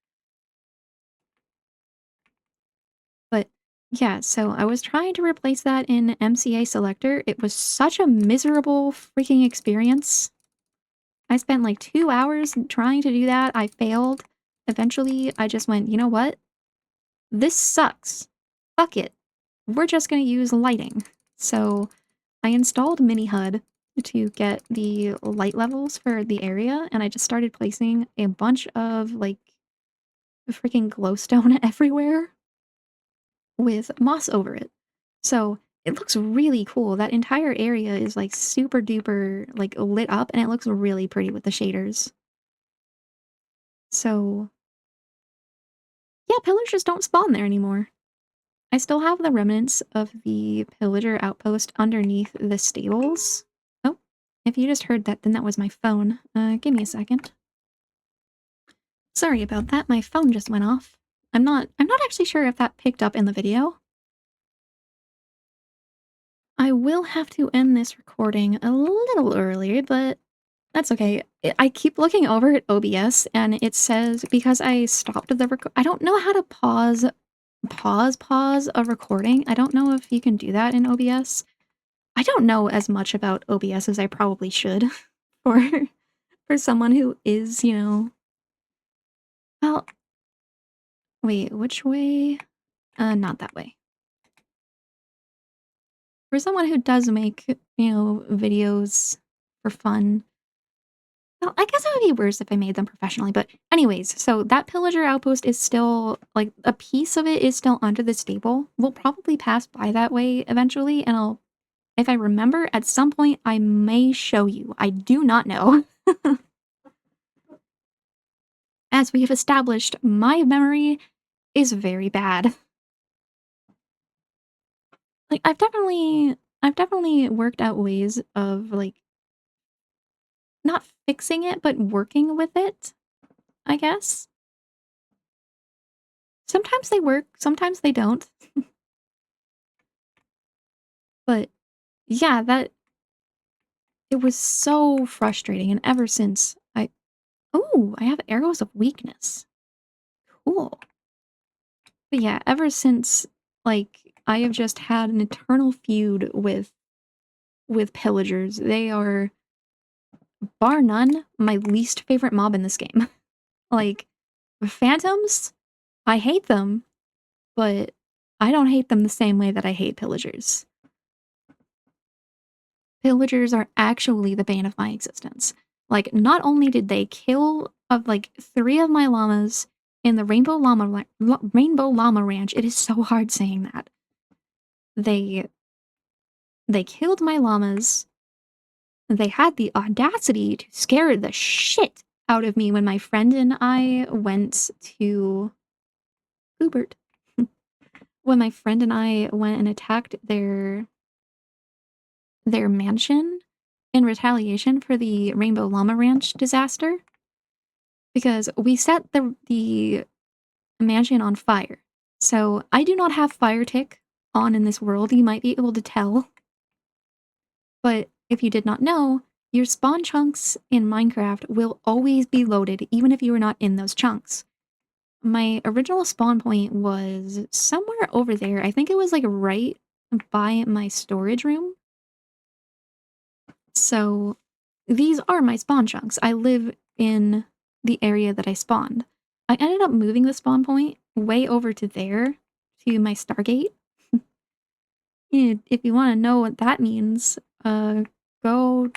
Speaker 1: But yeah, so I was trying to replace that in MCA Selector. It was such a miserable freaking experience. I spent like 2 hours trying to do that. I failed. Eventually, I just went, you know what? This sucks. Fuck it. We're just going to use lighting. So I installed Mini HUD to get the light levels for the area, and I just started placing a bunch of like freaking glowstone everywhere with moss over it. So it looks really cool. That entire area is like super duper like lit up, and it looks really pretty with the shaders. So yeah, pillagers just don't spawn there anymore. I still have the remnants of the pillager outpost underneath the stables. Oh, if you just heard that, then that was my phone. Give me a second. Sorry about that, my phone just went off. I'm not actually sure if that picked up in the video. I will have to end this recording a little earlier, but that's okay. I keep looking over at OBS and it says because I stopped the I don't know how to pause a recording. I don't know if you can do that in OBS. I don't know as much about OBS as I probably should for for someone who is, well, wait, which way? Not that way. For someone who does make, videos for fun. Well, I guess it would be worse if I made them professionally, but anyways, so that pillager outpost is still, like, a piece of it is still under the stable. We'll probably pass by that way eventually, and if I remember, at some point, I may show you. I do not know. As we have established, my memory is very bad. Like, I've definitely worked out ways of, like, not fixing it, but working with it, I guess. Sometimes they work, sometimes they don't. But yeah, it was so frustrating, and ever since I have arrows of weakness. Cool. But yeah, ever since, like, I have just had an eternal feud with pillagers. They are, bar none, my least favorite mob in this game. Like, phantoms, I hate them, but I don't hate them the same way that I hate pillagers. Pillagers are actually the bane of my existence. Like, not only did they kill like 3 of my llamas in the Rainbow Llama Ranch, it is so hard saying that. They killed my llamas. They had the audacity to scare the shit out of me when my friend and I went to Hubert. When my friend and I went and attacked their mansion in retaliation for the Rainbow Llama Ranch disaster, because we set the mansion on fire. So I do not have fire tick on in this world, you might be able to tell. But if you did not know, your spawn chunks in Minecraft will always be loaded, even if you are not in those chunks. My original spawn point was somewhere over there. I think it was like right by my storage room. So these are my spawn chunks. I live in the area that I spawned. I ended up moving the spawn point way over to there, to my Stargate. If you want to know what that means, go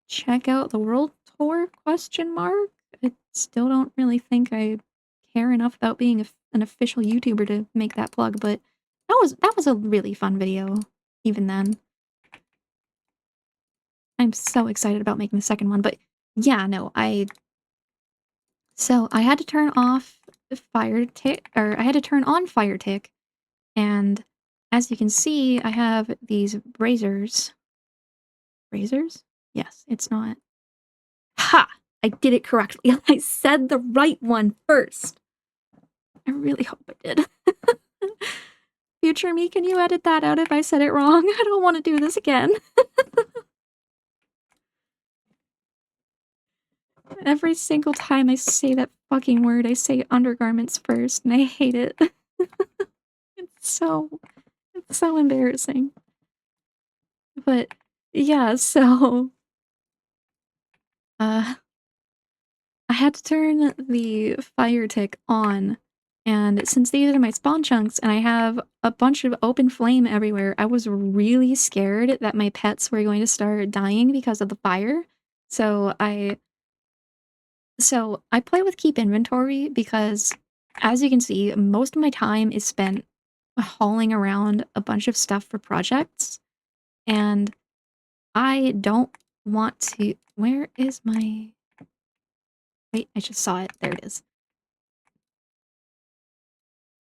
Speaker 1: check out the World Tour, question mark. I still don't really think I care enough about being an official YouTuber to make that plug, but that was a really fun video, even then. I'm so excited about making the second one, but yeah, no, so I had to turn off Fire Tick, or I had to turn on Fire Tick, and as you can see, I have these braziers. Braziers? Yes, it's not. Ha! I did it correctly. I said the right one first. I really hope I did. Future me, can you edit that out if I said it wrong? I don't want to do this again. Every single time I say that fucking word, I say undergarments first, and I hate it. It's so embarrassing. But yeah, so I had to turn the Fire Tick on, and since these are my spawn chunks and I have a bunch of open flame everywhere, I was really scared that my pets were going to start dying because of the fire. So I play with keep inventory because, as you can see, most of my time is spent hauling around a bunch of stuff for projects, and I don't want to. Where is my. Wait, I just saw it. There it is.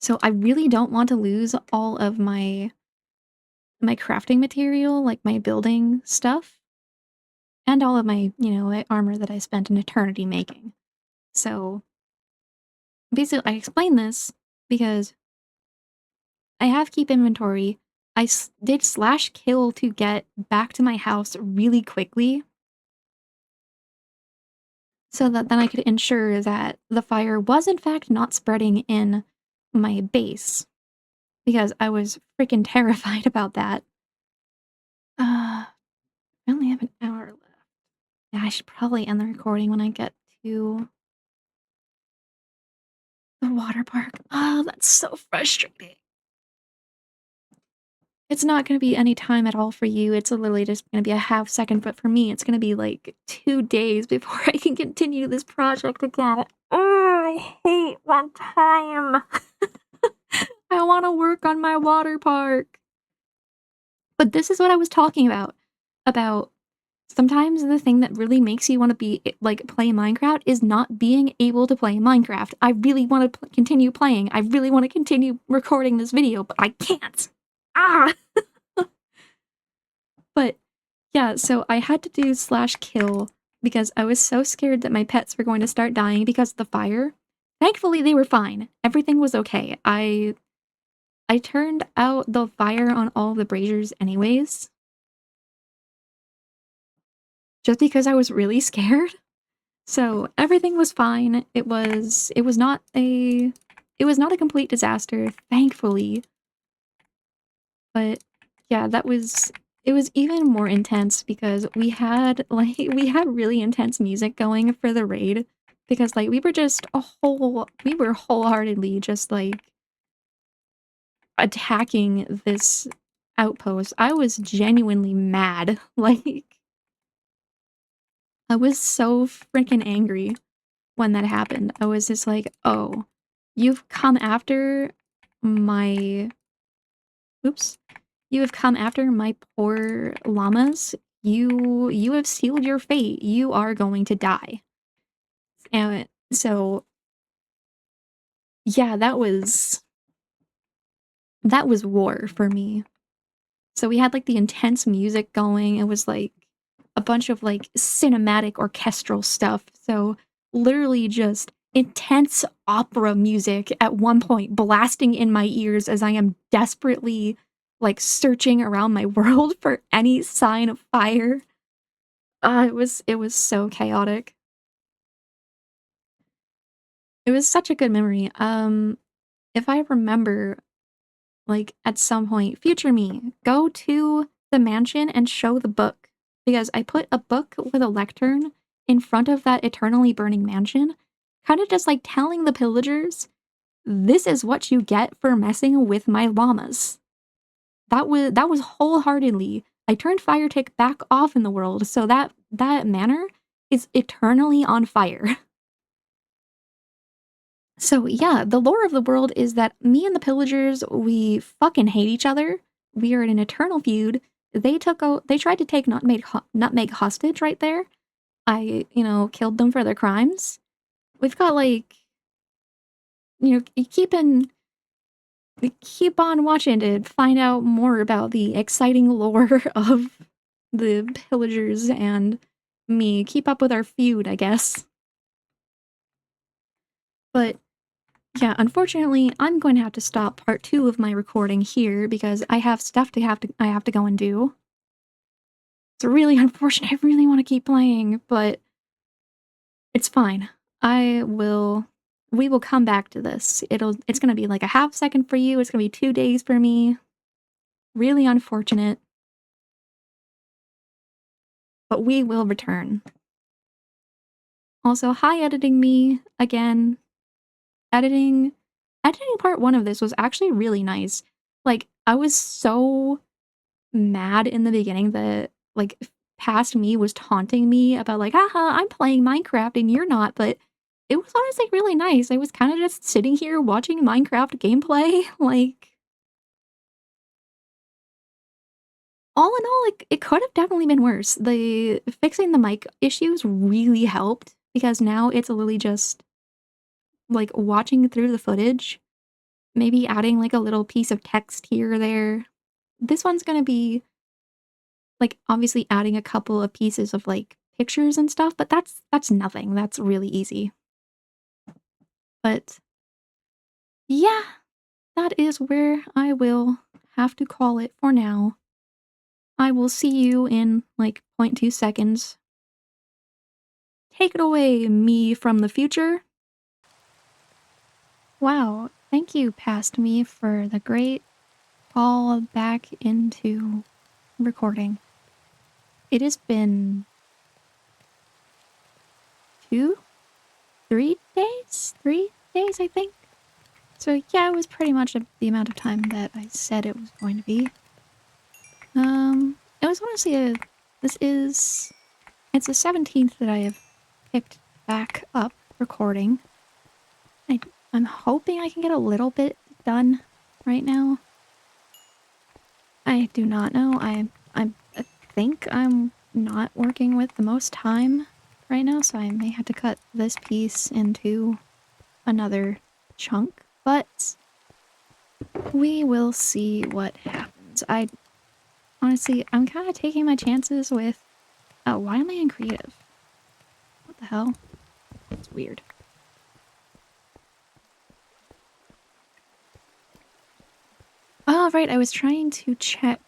Speaker 1: So I really don't want to lose all of my crafting material, like my building stuff, and all of my, armor that I spent an eternity making. So basically, I explain this because I have keep inventory. I did /kill to get back to my house really quickly so that then I could ensure that the fire was in fact not spreading in my base, because I was freaking terrified about that. I only have an hour left. Yeah, I should probably end the recording when I get to the water park. Oh, that's so frustrating. It's not gonna be any time at all for you. It's literally just gonna be a half second, but for me, it's gonna be like 2 days before I can continue this project again. Oh, I hate that time. I want to work on my water park. But this is what I was talking about. About sometimes the thing that really makes you want to be like play Minecraft is not being able to play Minecraft. I really want to continue playing. I really want to continue recording this video, but I can't. Ah. But yeah, so I had to do /kill because I was so scared that my pets were going to start dying because of the fire. Thankfully, they were fine. Everything was okay. I turned out the fire on all the braziers anyways, just because I was really scared. So everything was fine. It was not a complete disaster, thankfully. But yeah, it was even more intense because we had really intense music going for the raid, because like we were wholeheartedly just like attacking this outpost. I was genuinely mad. Like I was so freaking angry when that happened. I was just like, "Oh, you've come after my oops. You have come after my poor llamas. You have sealed your fate. You are going to die." And so yeah, that was war for me. So we had like the intense music going. It was like a bunch of like cinematic orchestral stuff. So literally just intense opera music at one point blasting in my ears as I am desperately like searching around my world for any sign of fire. It was so chaotic. It was such a good memory. If I remember, like at some point, future me, go to the mansion and show the book, because I put a book with a lectern in front of that eternally burning mansion, kind of just like telling the pillagers this is what you get for messing with my llamas. That was wholeheartedly. I turned fire tick back off in the world, so that manor is eternally on fire. So yeah, the lore of the world is that me and the pillagers, we fucking hate each other. We are in an eternal feud. They tried to take Nutmeg hostage right there. I, killed them for their crimes. We've got like, keep on watching to find out more about the exciting lore of the pillagers and me. Keep up with our feud, I guess. But yeah, unfortunately, I'm going to have to stop part 2 of my recording here because I have stuff I have to go and do. It's really unfortunate. I really want to keep playing, but it's fine. We will come back to this. It's going to be like a half second for you. It's going to be 2 days for me. Really unfortunate. But we will return. Also, hi editing me again. Editing part 1 of this was actually really nice. Like, I was so mad in the beginning that, like, past me was taunting me about, like, haha, I'm playing Minecraft and you're not, but it was honestly really nice. I was kind of just sitting here watching Minecraft gameplay, like, all in all, it could have definitely been worse. Fixing the mic issues really helped, because now it's literally just, like, watching through the footage, maybe adding, like, a little piece of text here or there. This one's gonna be, like, obviously adding a couple of pieces of, like, pictures and stuff, but that's nothing. That's really easy. But yeah, that is where I will have to call it for now. I will see you in, like, 0.2 seconds. Take it away, me from the future. Wow, thank you, past me, for the great call back into recording. It has been 3 days, I think. So yeah, it was pretty much the amount of time that I said it was going to be. It was honestly it's the 17th that I have picked back up recording. I'm hoping I can get a little bit done right now. I do not know. I think I'm not working with the most time right now, so I may have to cut this piece into another chunk, but we will see what happens. Honestly, I'm kind of taking my chances with... Oh, why am I in creative? What the hell? It's weird. Oh, right, I was trying to check,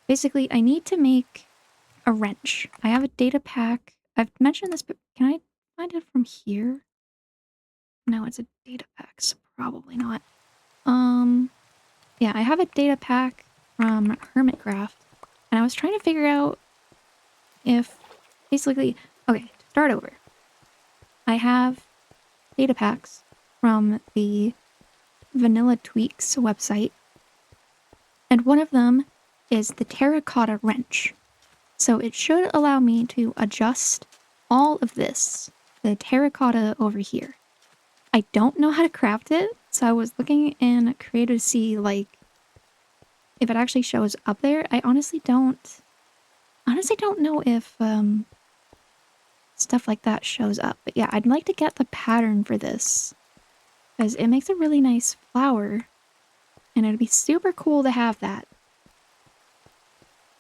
Speaker 1: basically, I need to make a wrench. I have a data pack. I've mentioned this, but can I find it from here? No, it's a data pack, so probably not. Yeah, I have a data pack from Hermitcraft, and I was trying to figure out if, basically, okay, to start over. I have data packs from the Vanilla Tweaks website, and one of them is the terracotta wrench. So it should allow me to adjust all of this, the terracotta over here. I don't know how to craft it, so I was looking in Creative to see, like, if it actually shows up there. I honestly don't know if, stuff like that shows up. But yeah, I'd like to get the pattern for this, because it makes a really nice flower, and it'd be super cool to have that.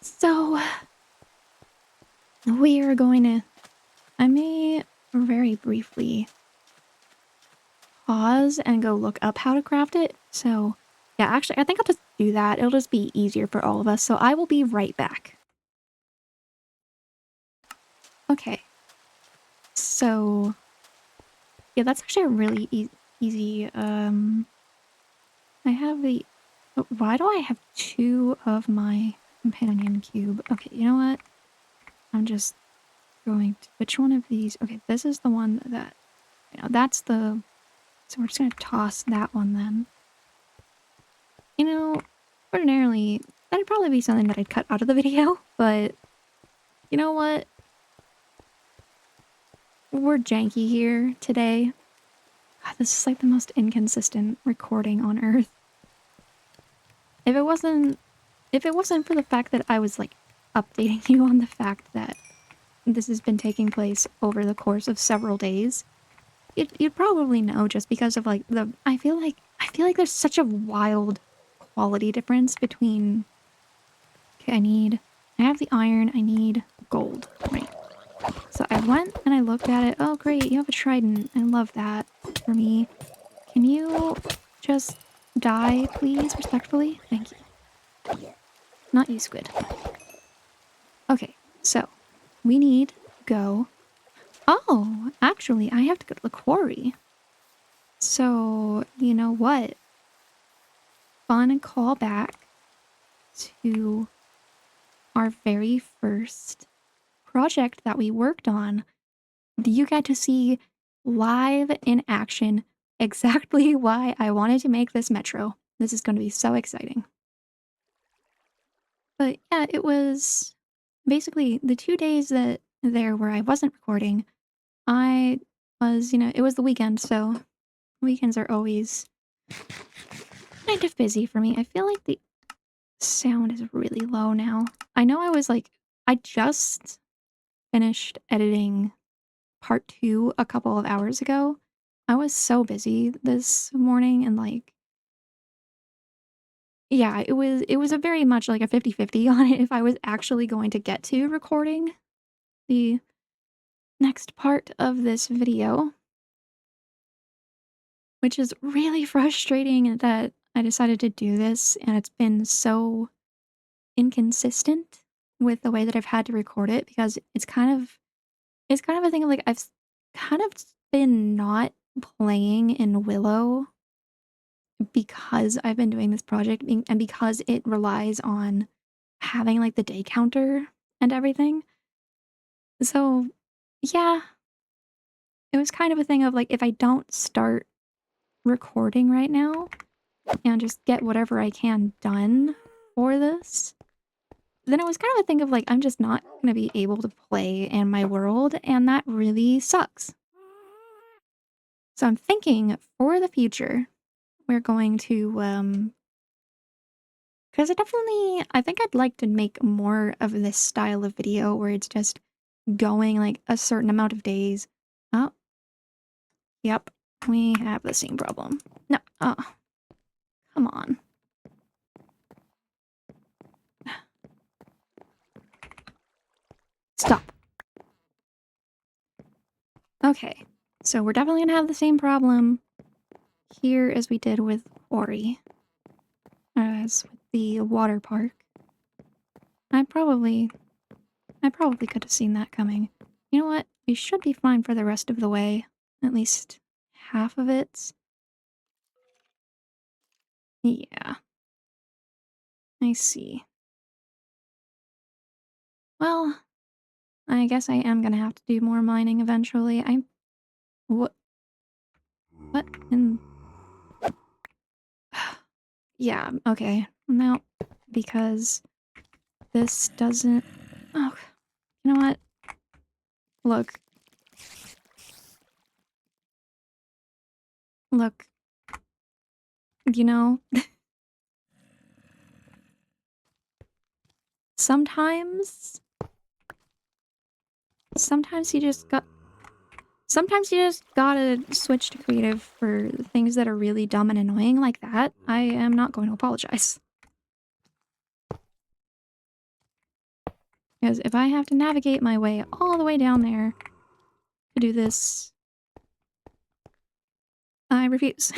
Speaker 1: So, we are going to... I may very briefly pause and go look up how to craft it. So, yeah, actually, I think I'll just do that. It'll just be easier for all of us. So I will be right back. Okay. So, yeah, that's actually a really easy, I have the... Why do I have 2 of my companion cube? Okay, you know what? I'm just going to... Which one of these? Okay, this is the one that... that's the So we're just gonna toss that one then. You know, ordinarily, that'd probably be something that I'd cut out of the video, but you know what? We're janky here today. God, this is like the most inconsistent recording on Earth. If it wasn't for the fact that I was like updating you on the fact that this has been taking place over the course of several days, you'd probably know just because of like I feel like there's such a wild quality difference between. Okay, I have the iron, I need gold, right? So I went and I looked at it. Oh great, you have a trident. I love that for me. Can you just die, please, respectfully? Thank you. Not you, squid. Okay, so we need to go. Oh, actually, I have to go to the quarry. So, you know what? Fun callback to our very first project that we worked on. You get to see live in action exactly why I wanted to make this metro. This is going to be so exciting. But yeah, it was basically the 2 days that there where I wasn't recording. I was, it was the weekend, so weekends are always kind of busy for me. I feel like the sound is really low now. I know I just finished editing part 2 a couple of hours ago. I was so busy this morning and yeah, it was a very much like a 50-50 on it if I was actually going to get to recording the next part of this video, which is really frustrating that I decided to do this and it's been so inconsistent with the way that I've had to record it because it's kind of a thing of like kind of been not playing in Willow because I've been doing this project and because it relies on having like the day counter and everything. So, yeah, it was kind of a thing of like if I don't start recording right now and just get whatever I can done for this, then it was kind of a thing of like I'm just not going to be able to play in my world and that really sucks. So I'm thinking for the future we're going to because I think I'd like to make more of this style of video where it's just going like a certain amount of days. Oh, yep, we have the same problem. No, oh, come on. Stop. Okay, so we're definitely gonna have the same problem here as we did with Ori, as with the water park. I probably could have seen that coming. You know what? We should be fine for the rest of the way. At least half of it. Yeah, I see. Well, I guess I am gonna have to do more mining eventually. What? What in... Yeah, okay. No, because this doesn't... Oh, you know what? Look. Look. You know... Sometimes... Sometimes you just got... Sometimes you just gotta switch to creative for things that are really dumb and annoying like that. I am not going to apologize. Because if I have to navigate my way all the way down there to do this, I refuse.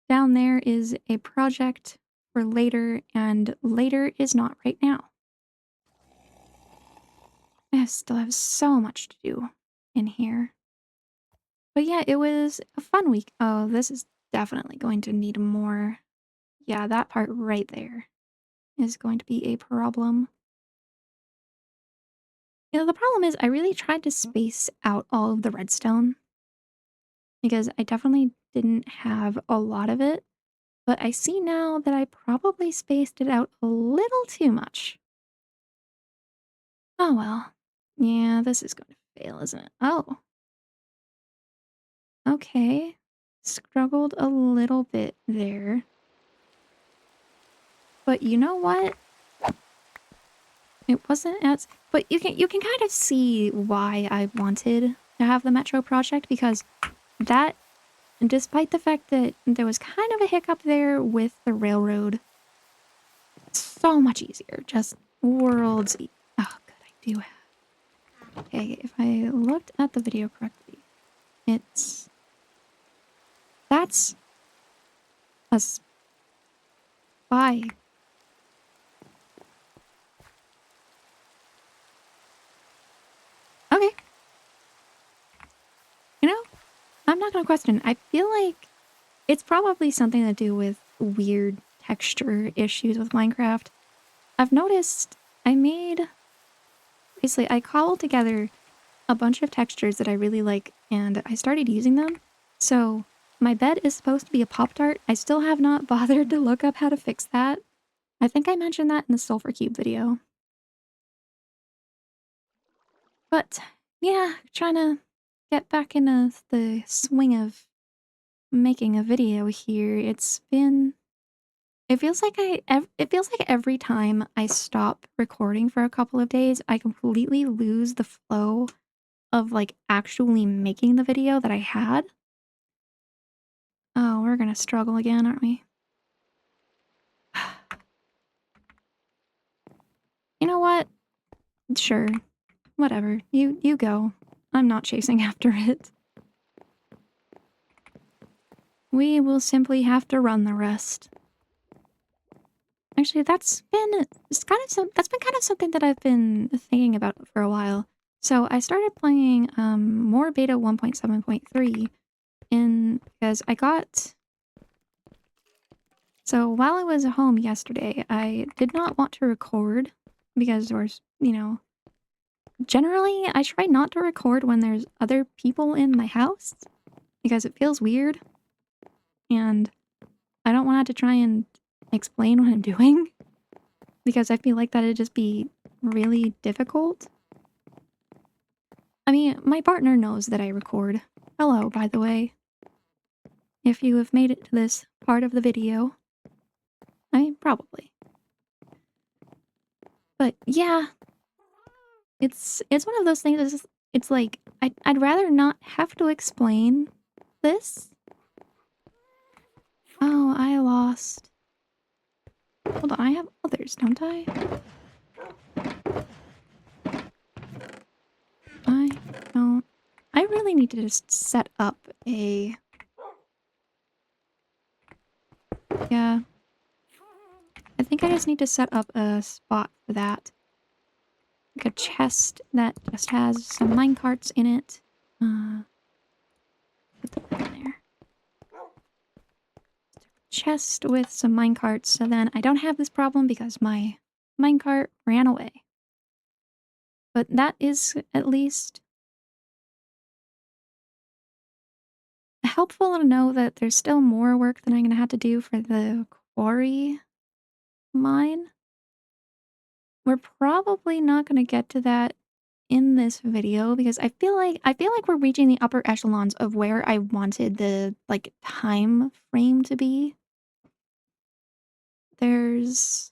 Speaker 1: Down there is a project for later, and later is not right now. I still have so much to do in here. But yeah, it was a fun week. Oh, this is definitely going to need more. Yeah, that part right there is going to be a problem. The problem is I really tried to space out all of the redstone because I definitely didn't have a lot of it, but I see now that I probably spaced it out a little too much. Oh well. Yeah, this is going to fail, isn't it? Oh, okay. Struggled a little bit there. But you know what? It wasn't as but you can kind of see why I wanted to have the Metro project because that despite the fact that there was kind of a hiccup there with the railroad, it's so much easier. Just worlds oh good, I do have. Okay, if I looked at the video correctly, it's that's a spy. Okay, you know, I'm not gonna question. I feel like it's probably something to do with weird texture issues with Minecraft. I've noticed I made basically I cobbled together a bunch of textures that I really like and I started using them. So my bed is supposed to be a Pop-Tart. I still have not bothered to look up how to fix that. I think I mentioned that in the Sulfur Cube video. But yeah, trying to get back into the swing of making a video here. It feels like it feels like every time I stop recording for a couple of days, I completely lose the flow of like actually making the video that I had. Oh, we're gonna struggle again, aren't we? You know what? Sure. Whatever. You go. I'm not chasing after it. We will simply have to run the rest. Actually, that's been kind of something that I've been thinking about for a while. So I started playing more beta 1.7.3 in because I got so while I was home yesterday, I did not want to record because there's, generally I try not to record when there's other people in my house because it feels weird and I don't want to have to try and explain what I'm doing because I feel like that'd just be really difficult. I mean, my partner knows that I record. Hello, by the way. If you have made it to this part of the video. I mean, probably. But yeah, it's one of those things, it's like, I'd rather not have to explain this. Oh, I lost. Hold on, I have others, don't I? I don't. I really need to just set up a... Yeah. I think I just need to set up a spot for that. Like a chest that just has some minecarts in it. Put that in there. Chest with some minecarts, so then I don't have this problem because my minecart ran away. But that is at least helpful to know that there's still more work that I'm gonna have to do for the quarry mine. We're probably not gonna get to that in this video because I feel like we're reaching the upper echelons of where I wanted the like time frame to be. There's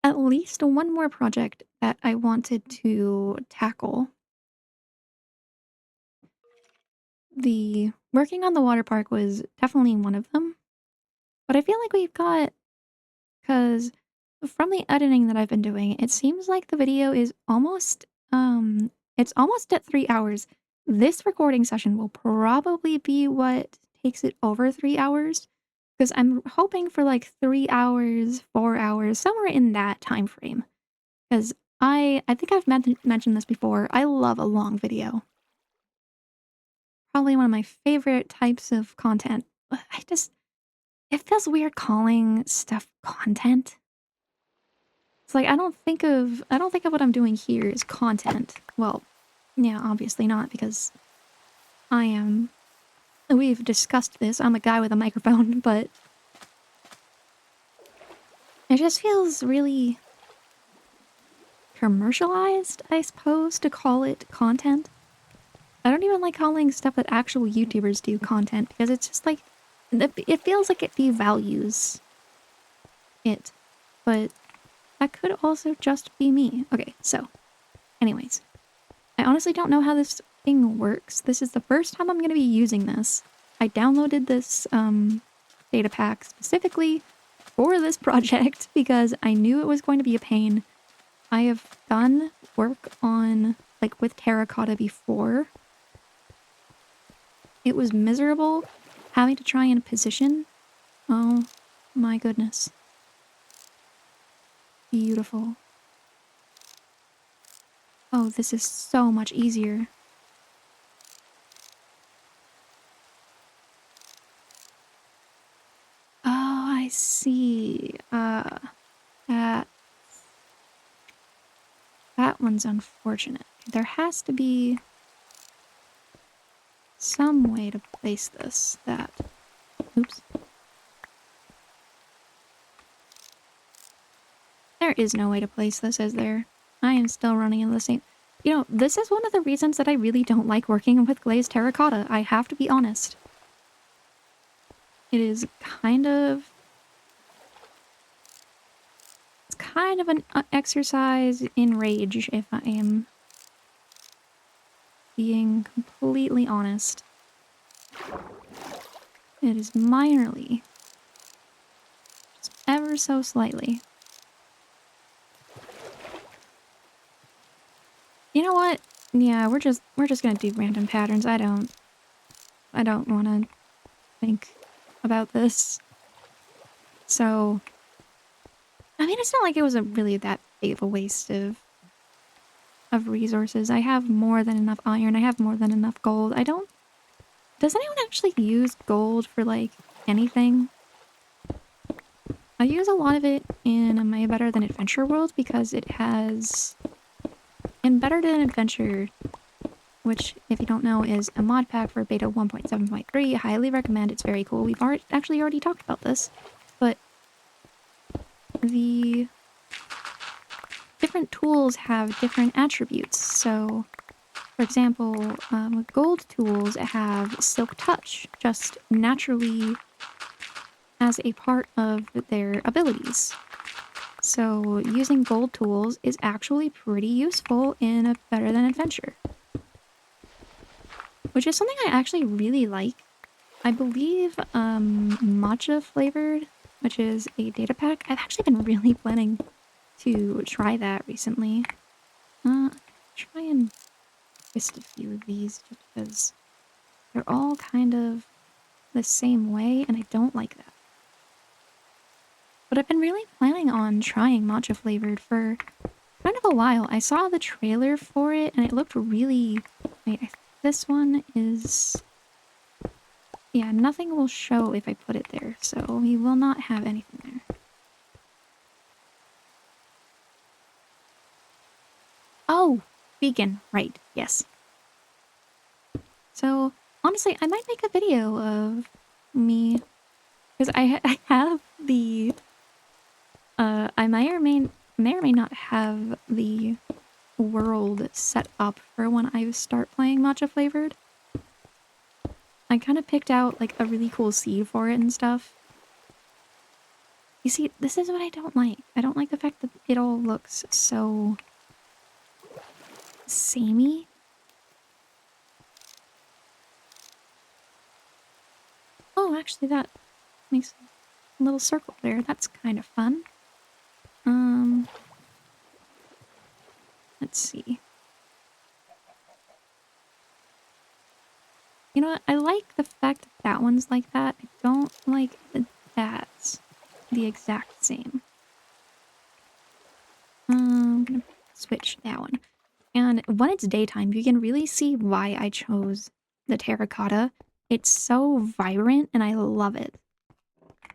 Speaker 1: at least one more project that I wanted to tackle. The working on the water park was definitely one of them. But I feel like we've got, because from the editing that I've been doing, it seems like the video is it's almost at 3 hours. This recording session will probably be what takes it over 3 hours. Because I'm hoping for like 3 hours, 4 hours, somewhere in that time frame. Because I think I've mentioned this before. I love a long video. Probably one of my favorite types of content. It feels weird calling stuff content. It's like I don't think of what I'm doing here as content. Well, yeah, obviously not because We've discussed this. I'm a guy with a microphone, but it just feels really commercialized, I suppose, to call it content. I don't even like calling stuff that actual YouTubers do content because it's just like, it feels like it devalues it. But that could also just be me. Okay, so, anyways. I honestly don't know how this thing works. This is the first time I'm going to be using this. I downloaded this data pack specifically for this project because I knew it was going to be a pain. I have done work on, like, with terracotta before. It was miserable having to try and position. Oh my goodness. Beautiful. Oh, this is so much easier. Oh, I see. That one's unfortunate. There has to be some way to place this. Oops. There is no way to place this, is there? I am still running in the same... You know, this is one of the reasons that I really don't like working with glazed terracotta. I have to be honest. It is kind of... It's kind of an exercise in rage, if I am being completely honest. It is minorly. Just ever so slightly. You know what? Yeah, we're just gonna do random patterns. I don't want to think about this. So, I mean, it's not like it was really that big of a waste of resources. I have more than enough iron. I have more than enough gold. Does anyone actually use gold for, like, anything? I use a lot of it in my Better Than Adventure world because it has... In Better Than Adventure, which, if you don't know, is a mod pack for beta 1.7.3, highly recommend. It's very cool. We've actually already talked about this, but the different tools have different attributes. So, for example, gold tools have Silk Touch, just naturally as a part of their abilities. So using gold tools is actually pretty useful in a Better Than Adventure. Which is something I actually really like. I believe matcha flavored, which is a data pack. I've actually been really planning to try that recently. Try and twist a few of these just because they're all kind of the same way and I don't like that. But I've been really planning on trying matcha flavored for kind of a while. I saw the trailer for it and it looked really... Wait, this one is... Yeah, nothing will show if I put it there, so we will not have anything there. Oh! Vegan, right, yes. So, honestly, I might make a video of me... Because I have the... I may or may not have the world set up for when I start playing matcha flavored. I kind of picked out, like, a really cool seed for it and stuff. You see, this is what I don't like. I don't like the fact that it all looks so... samey. Oh, actually that makes a little circle there. That's kind of fun. Let's see. You know what? I like the fact that that one's like that. I don't like that that's the exact same. I'm gonna switch that one. And when it's daytime, you can really see why I chose the terracotta. It's so vibrant and I love it.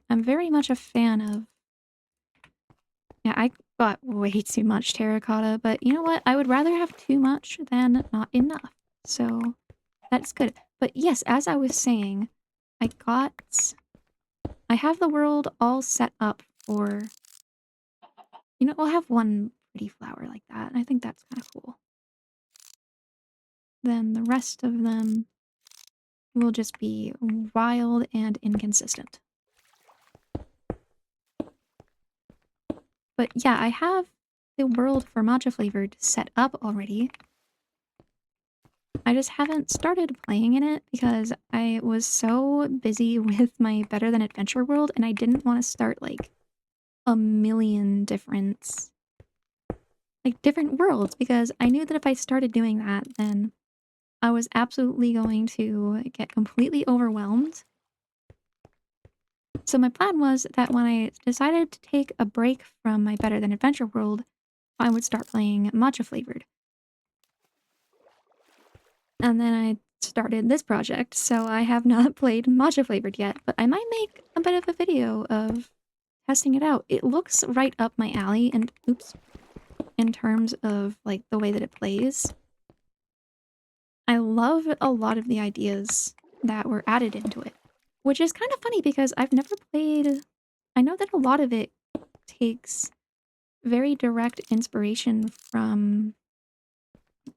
Speaker 1: I'm very much a fan of... Yeah, I got way too much terracotta, but you know what? I would rather have too much than not enough. So That's good. But yes, as I was saying, I have the world all set up for, we'll have one pretty flower like that, and I think that's kind of cool. Then the rest of them will just be wild and inconsistent. But yeah, I have the world for matcha flavored set up already. I just haven't started playing in it because I was so busy with my Better Than Adventure world, and I didn't want to start like a million different worlds, because I knew that if I started doing that, then I was absolutely going to get completely overwhelmed. So my plan was that when I decided to take a break from my Better Than Adventure world, I would start playing matcha flavored. And then I started this project, so I have not played matcha flavored yet, but I might make a bit of a video of testing it out. It looks right up my alley, and oops, in terms of like the way that it plays. I love a lot of the ideas that were added into it, which is kind of funny because I've never played. I know that a lot of it takes very direct inspiration from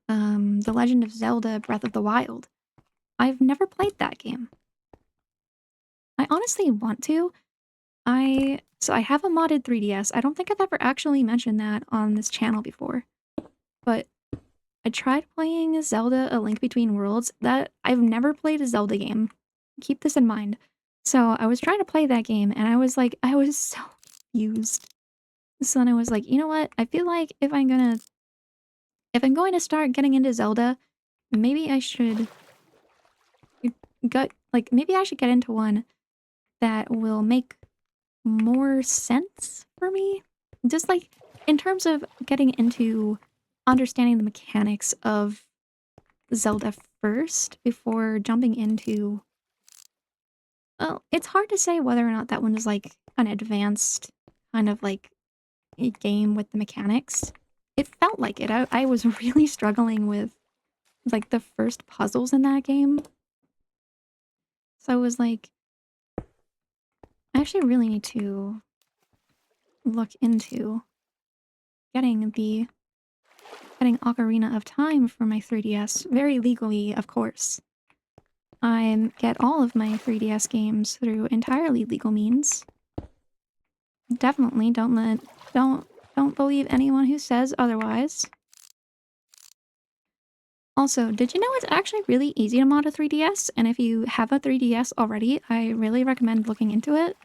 Speaker 1: The Legend of Zelda Breath of the Wild. I've never played that game. I honestly want to. So I have a modded 3DS. I don't think I've ever actually mentioned that on this channel before. But I tried playing Zelda A Link Between Worlds. That I've never played a Zelda game. Keep this in mind. So I was trying to play that game, and I was so confused. So then I was like, you know what? I feel like if I'm going to start getting into Zelda, maybe I should maybe I should get into one that will make more sense for me. Just like in terms of getting into understanding the mechanics of Zelda first before jumping into. Well, it's hard to say whether or not that one is like an advanced kind of like a game with the mechanics. It felt like it. I was really struggling with like the first puzzles in that game. So I was like, I actually really need to look into getting Ocarina of Time for my 3DS, very legally, of course. I get all of my 3DS games through entirely legal means. Definitely don't believe anyone who says otherwise. Also, did you know it's actually really easy to mod a 3DS? And if you have a 3DS already, I really recommend looking into it.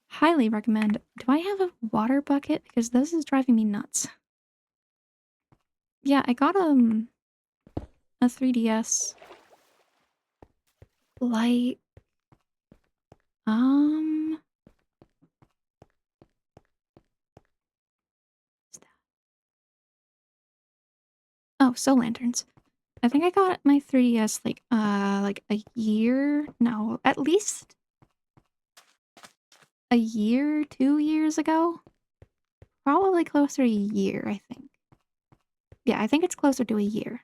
Speaker 1: Highly recommend. Do I have a water bucket? Because this is driving me nuts. Yeah, I got a 3DS like what's that? Oh, Soul Lanterns. I think I got my 3DS like a year, no, at least a year, 2 years ago. Probably closer to a year, I think. Yeah, I think it's closer to a year.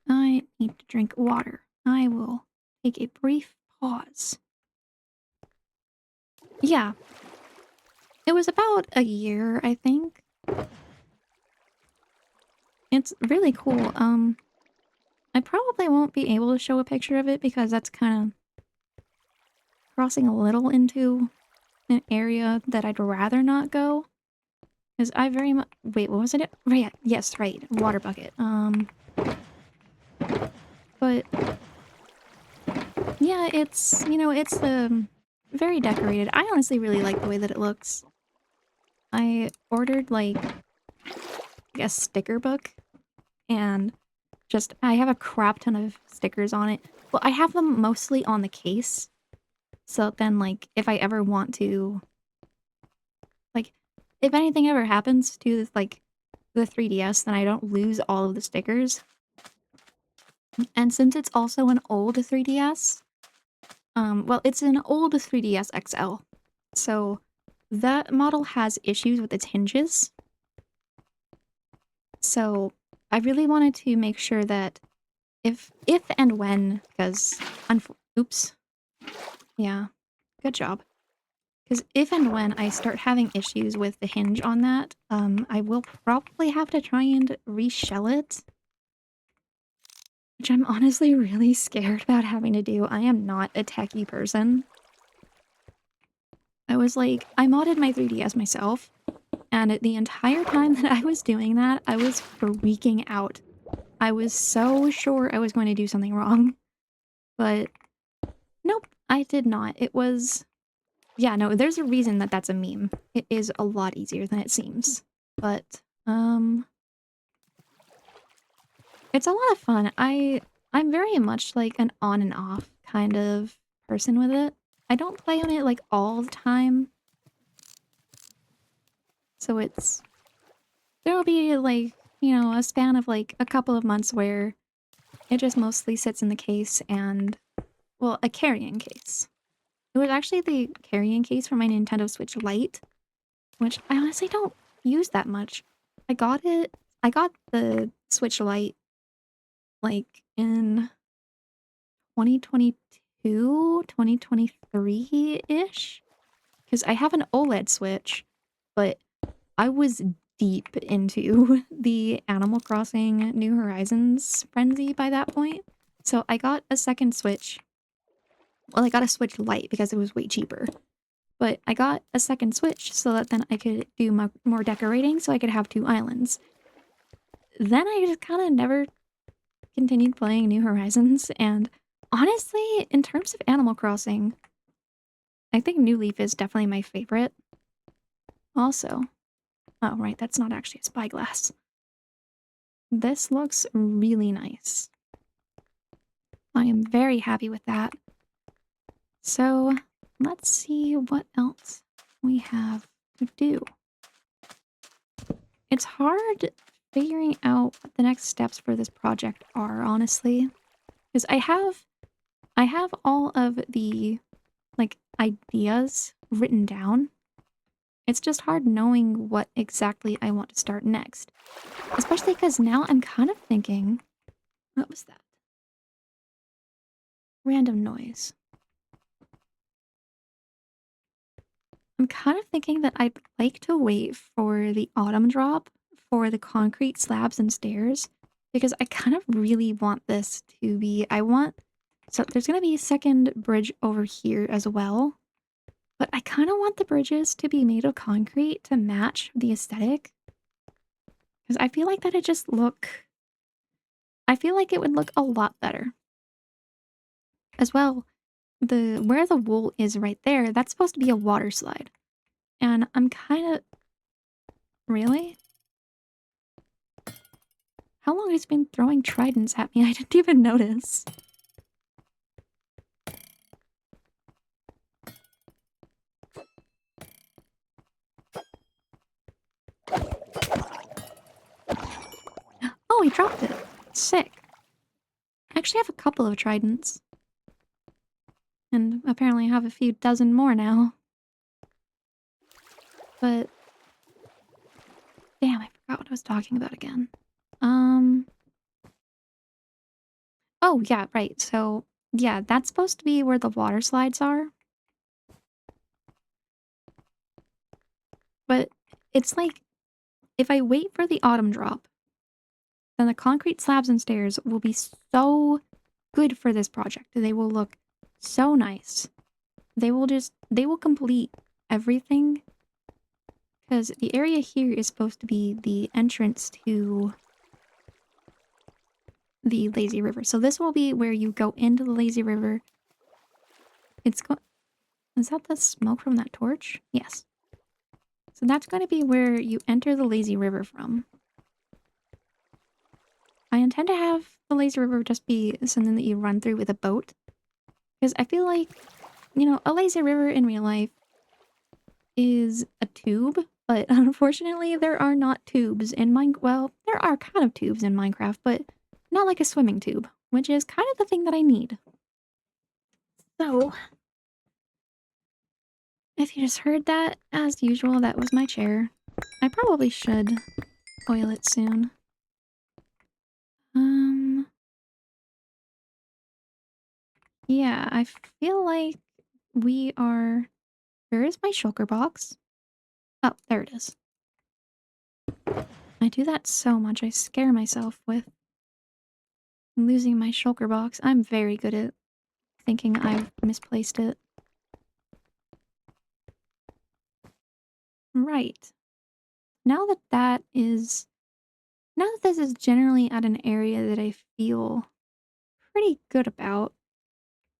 Speaker 1: I need to drink water. I will take a brief pause. Yeah. It was about a year, I think. It's really cool. I probably won't be able to show a picture of it because that's kind of crossing a little into an area that I'd rather not go. Because I very much... Wait, what was it? Right, yes, right. Water bucket. But... Yeah, it's, it's very decorated. I honestly really like the way that it looks. I ordered, like, a sticker book, and I have a crap ton of stickers on it. Well, I have them mostly on the case, so then, like, if I ever want to, like, if anything ever happens to, like, the 3DS, then I don't lose all of the stickers. And since it's also an old 3DS, well, it's an old 3DS XL, so that model has issues with its hinges. So I really wanted to make sure that if and when, because oops. Yeah, good job. Because if and when I start having issues with the hinge on that, I will probably have to try and reshell it. Which I'm honestly really scared about having to do. I am not a techie person. I was like, I modded my 3DS myself, and the entire time that I was doing that, I was freaking out. I was so sure I was going to do something wrong. But nope, I did not. It was... Yeah, no, there's a reason that that's a meme. It is a lot easier than it seems. But, it's a lot of fun. I'm very much like an on and off kind of person with it. I don't play on it like all the time. So it's... There'll be like, you know, a span of like a couple of months where it just mostly sits in the case and, well, a carrying case. It was actually the carrying case for my Nintendo Switch Lite, which I honestly don't use that much. I got the Switch Lite like in 2022, 2023-ish? Because I have an OLED Switch, but I was deep into the Animal Crossing New Horizons frenzy by that point. So I got a second Switch. Well, I got a Switch Lite because it was way cheaper. But I got a second Switch so that then I could do more decorating so I could have 2 islands. Then I just kind of never continued playing New Horizons, and honestly, in terms of Animal Crossing, I think New Leaf is definitely my favorite. Also, oh right, that's not actually a spyglass. This looks really nice. I am very happy with that. So, let's see what else we have to do. It's hard figuring out what the next steps for this project are, honestly. Because I have all of the, like, ideas written down. It's just hard knowing what exactly I want to start next. Especially because now I'm kind of thinking... What was that? Random noise. I'm kind of thinking that I'd like to wait for the autumn drop for the concrete slabs and stairs, because I kind of really want this to be... So there's going to be a second bridge over here as well, but I kind of want the bridges to be made of concrete to match the aesthetic. Because I feel like that'd just look... I feel like it would look a lot better. As well, where the wool is right there, that's supposed to be a water slide. And I'm kind of... Really? How long has he been throwing tridents at me? I didn't even notice. Oh, he dropped it. Sick. I actually have a couple of tridents. And apparently I have a few dozen more now. But... Damn, I forgot what I was talking about again. Oh, yeah, right. So, yeah, that's supposed to be where the water slides are. But it's like, if I wait for the autumn drop, then the concrete slabs and stairs will be so good for this project. They will look so nice. They will complete everything. Because the area here is supposed to be the entrance to the lazy river. So this will be where you go into the lazy river. Is that the smoke from that torch? Yes. So that's going to be where you enter the lazy river from. I intend to have the lazy river just be something that you run through with a boat. Because I feel like, you know, a lazy river in real life is a tube, but unfortunately there are not tubes in Minecraft. Well, there are kind of tubes in Minecraft, but not like a swimming tube, which is kind of the thing that I need. So, if you just heard that, as usual, that was my chair. I probably should oil it soon. Yeah, I feel like we are... Where is my shulker box? Oh, there it is. I do that so much, I scare myself with losing my shulker box. I'm very good at thinking I've misplaced it. Right. Now that that is... Now that this is generally at an area that I feel pretty good about,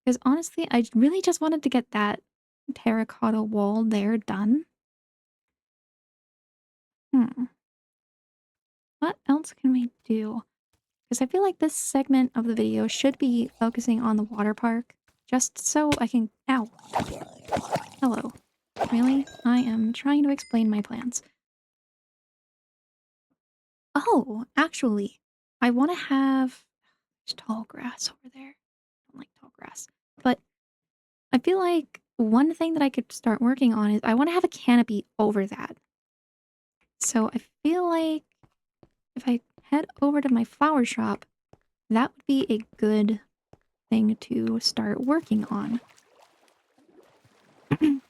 Speaker 1: because honestly, I really just wanted to get that terracotta wall there done. Hmm. What else can we do? Because I feel like this segment of the video should be focusing on the water park, just so I can... Ow. Hello. Really? I am trying to explain my plans. Oh, actually, I want to have... There's tall grass over there. I don't like tall grass. But I feel like one thing that I could start working on is I want to have a canopy over that. So I feel like if I head over to my flower shop, that would be a good thing to start working on. God,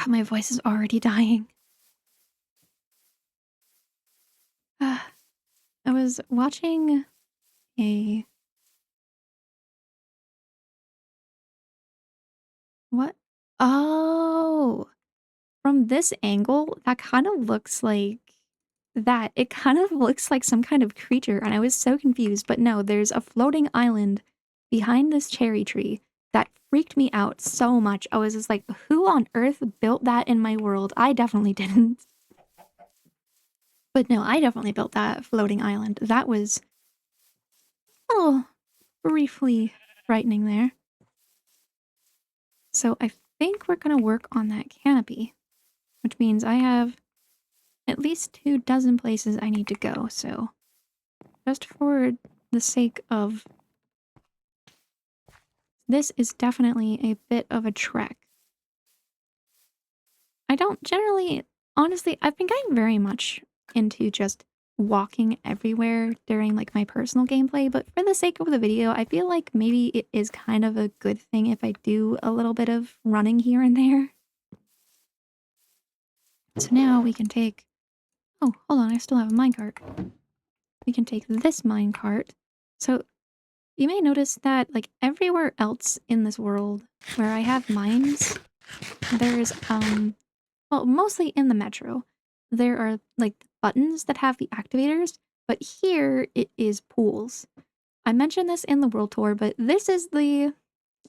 Speaker 1: my voice is already dying. I was watching a... What? Oh! From this angle, that kind of looks like... That. It kind of looks like some kind of creature, and I was so confused. But no, there's a floating island behind this cherry tree that freaked me out so much. I was just like, who on earth built that in my world? I definitely didn't. But no, I definitely built that floating island. That was a little briefly frightening there. So I think we're gonna work on that canopy, which means I have at least 24 places I need to go, so just for the sake of... This is definitely a bit of a trek. I don't generally... Honestly, I've been getting very much into just walking everywhere during, like, my personal gameplay, but for the sake of the video, I feel like maybe it is kind of a good thing if I do a little bit of running here and there. So now we can take... Oh, hold on, I still have a minecart. We can take this minecart. So you may notice that, like, everywhere else in this world where I have mines, there's, well, mostly in the metro, there are, like, buttons that have the activators, but here it is pools. I mentioned this in the world tour, but this is the...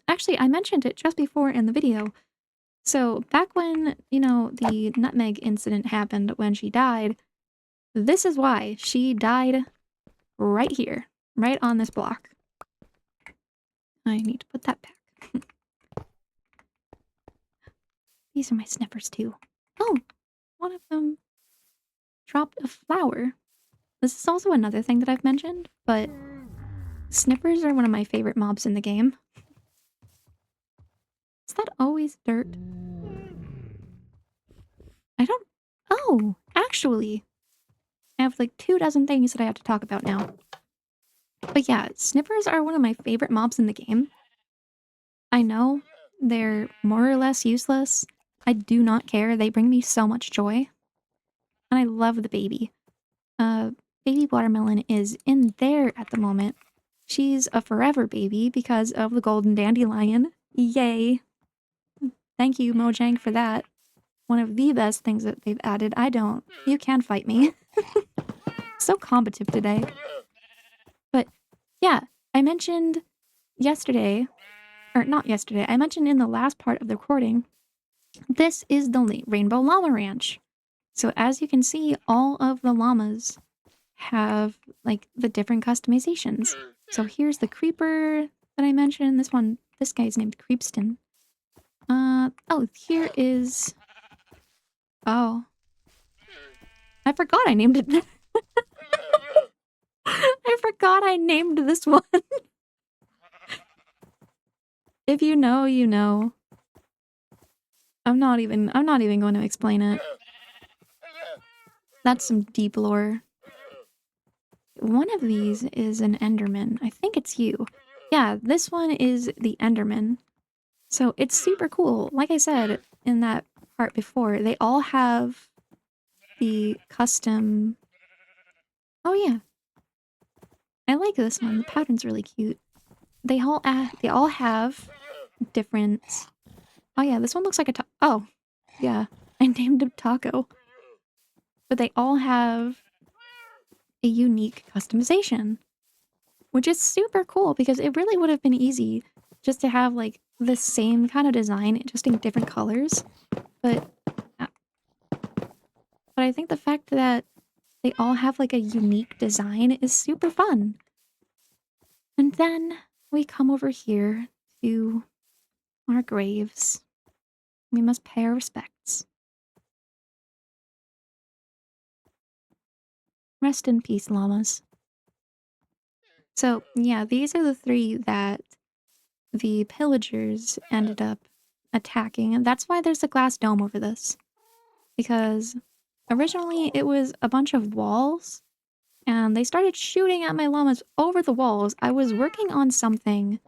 Speaker 1: Actually, I mentioned it just before in the video. So, back when, you know, the nutmeg incident happened when she died, this is why she died right here, right on this block. I need to put that back. These are my snippers too. Oh, one of them dropped a flower. This is also another thing that I've mentioned, but snippers are one of my favorite mobs in the game. Is that always dirt? I don't... Oh, actually, I have like 24 things that I have to talk about now. But yeah, snippers are one of my favorite mobs in the game. I know they're more or less useless. I do not care. They bring me so much joy. And I love the baby. Baby Watermelon is in there at the moment. She's a forever baby because of the golden dandelion. Yay. Thank you, Mojang, for that. One of the best things that they've added. I don't. You can fight me. So combative today. But yeah, I mentioned yesterday, or not yesterday, I mentioned in the last part of the recording, this is the Rainbow Llama Ranch. So as you can see, all of the llamas have, like, the different customizations. So here's the creeper that I mentioned. This guy's named Creepston. Oh, here is... Oh. I forgot I named it. I forgot I named this one. If you know, you know. I'm not even going to explain it. That's some deep lore. One of these is an Enderman. I think it's you. Yeah, this one is the Enderman. So it's super cool. Like I said in that part before, they all have the custom... Oh yeah, I like this one. The pattern's really cute. They all have different... Oh yeah, this one looks like a oh, yeah. I named him Taco. But they all have a unique customization, which is super cool because it really would have been easy just to have like the same kind of design, just in different colors. But I think the fact that they all have like a unique design is super fun. And then we come over here to our graves. We must pay our respects. Rest in peace, llamas. So, yeah, these are the 3 that the pillagers ended up attacking, and that's why there's a glass dome over this. Because originally it was a bunch of walls, and they started shooting at my llamas over the walls. I was working on something.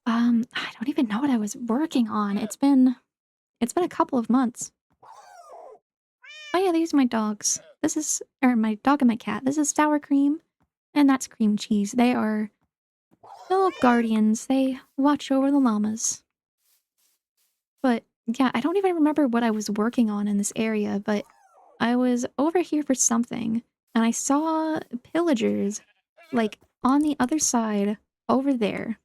Speaker 1: I don't even know what I was working on. It's been a couple of months. Oh yeah, these are my dogs. This is, or my dog and my cat. This is Sour Cream, and that's Cream Cheese. They are little guardians. They watch over the llamas. But yeah, I don't even remember what I was working on in this area, but I was over here for something, and I saw pillagers, like, on the other side, over there.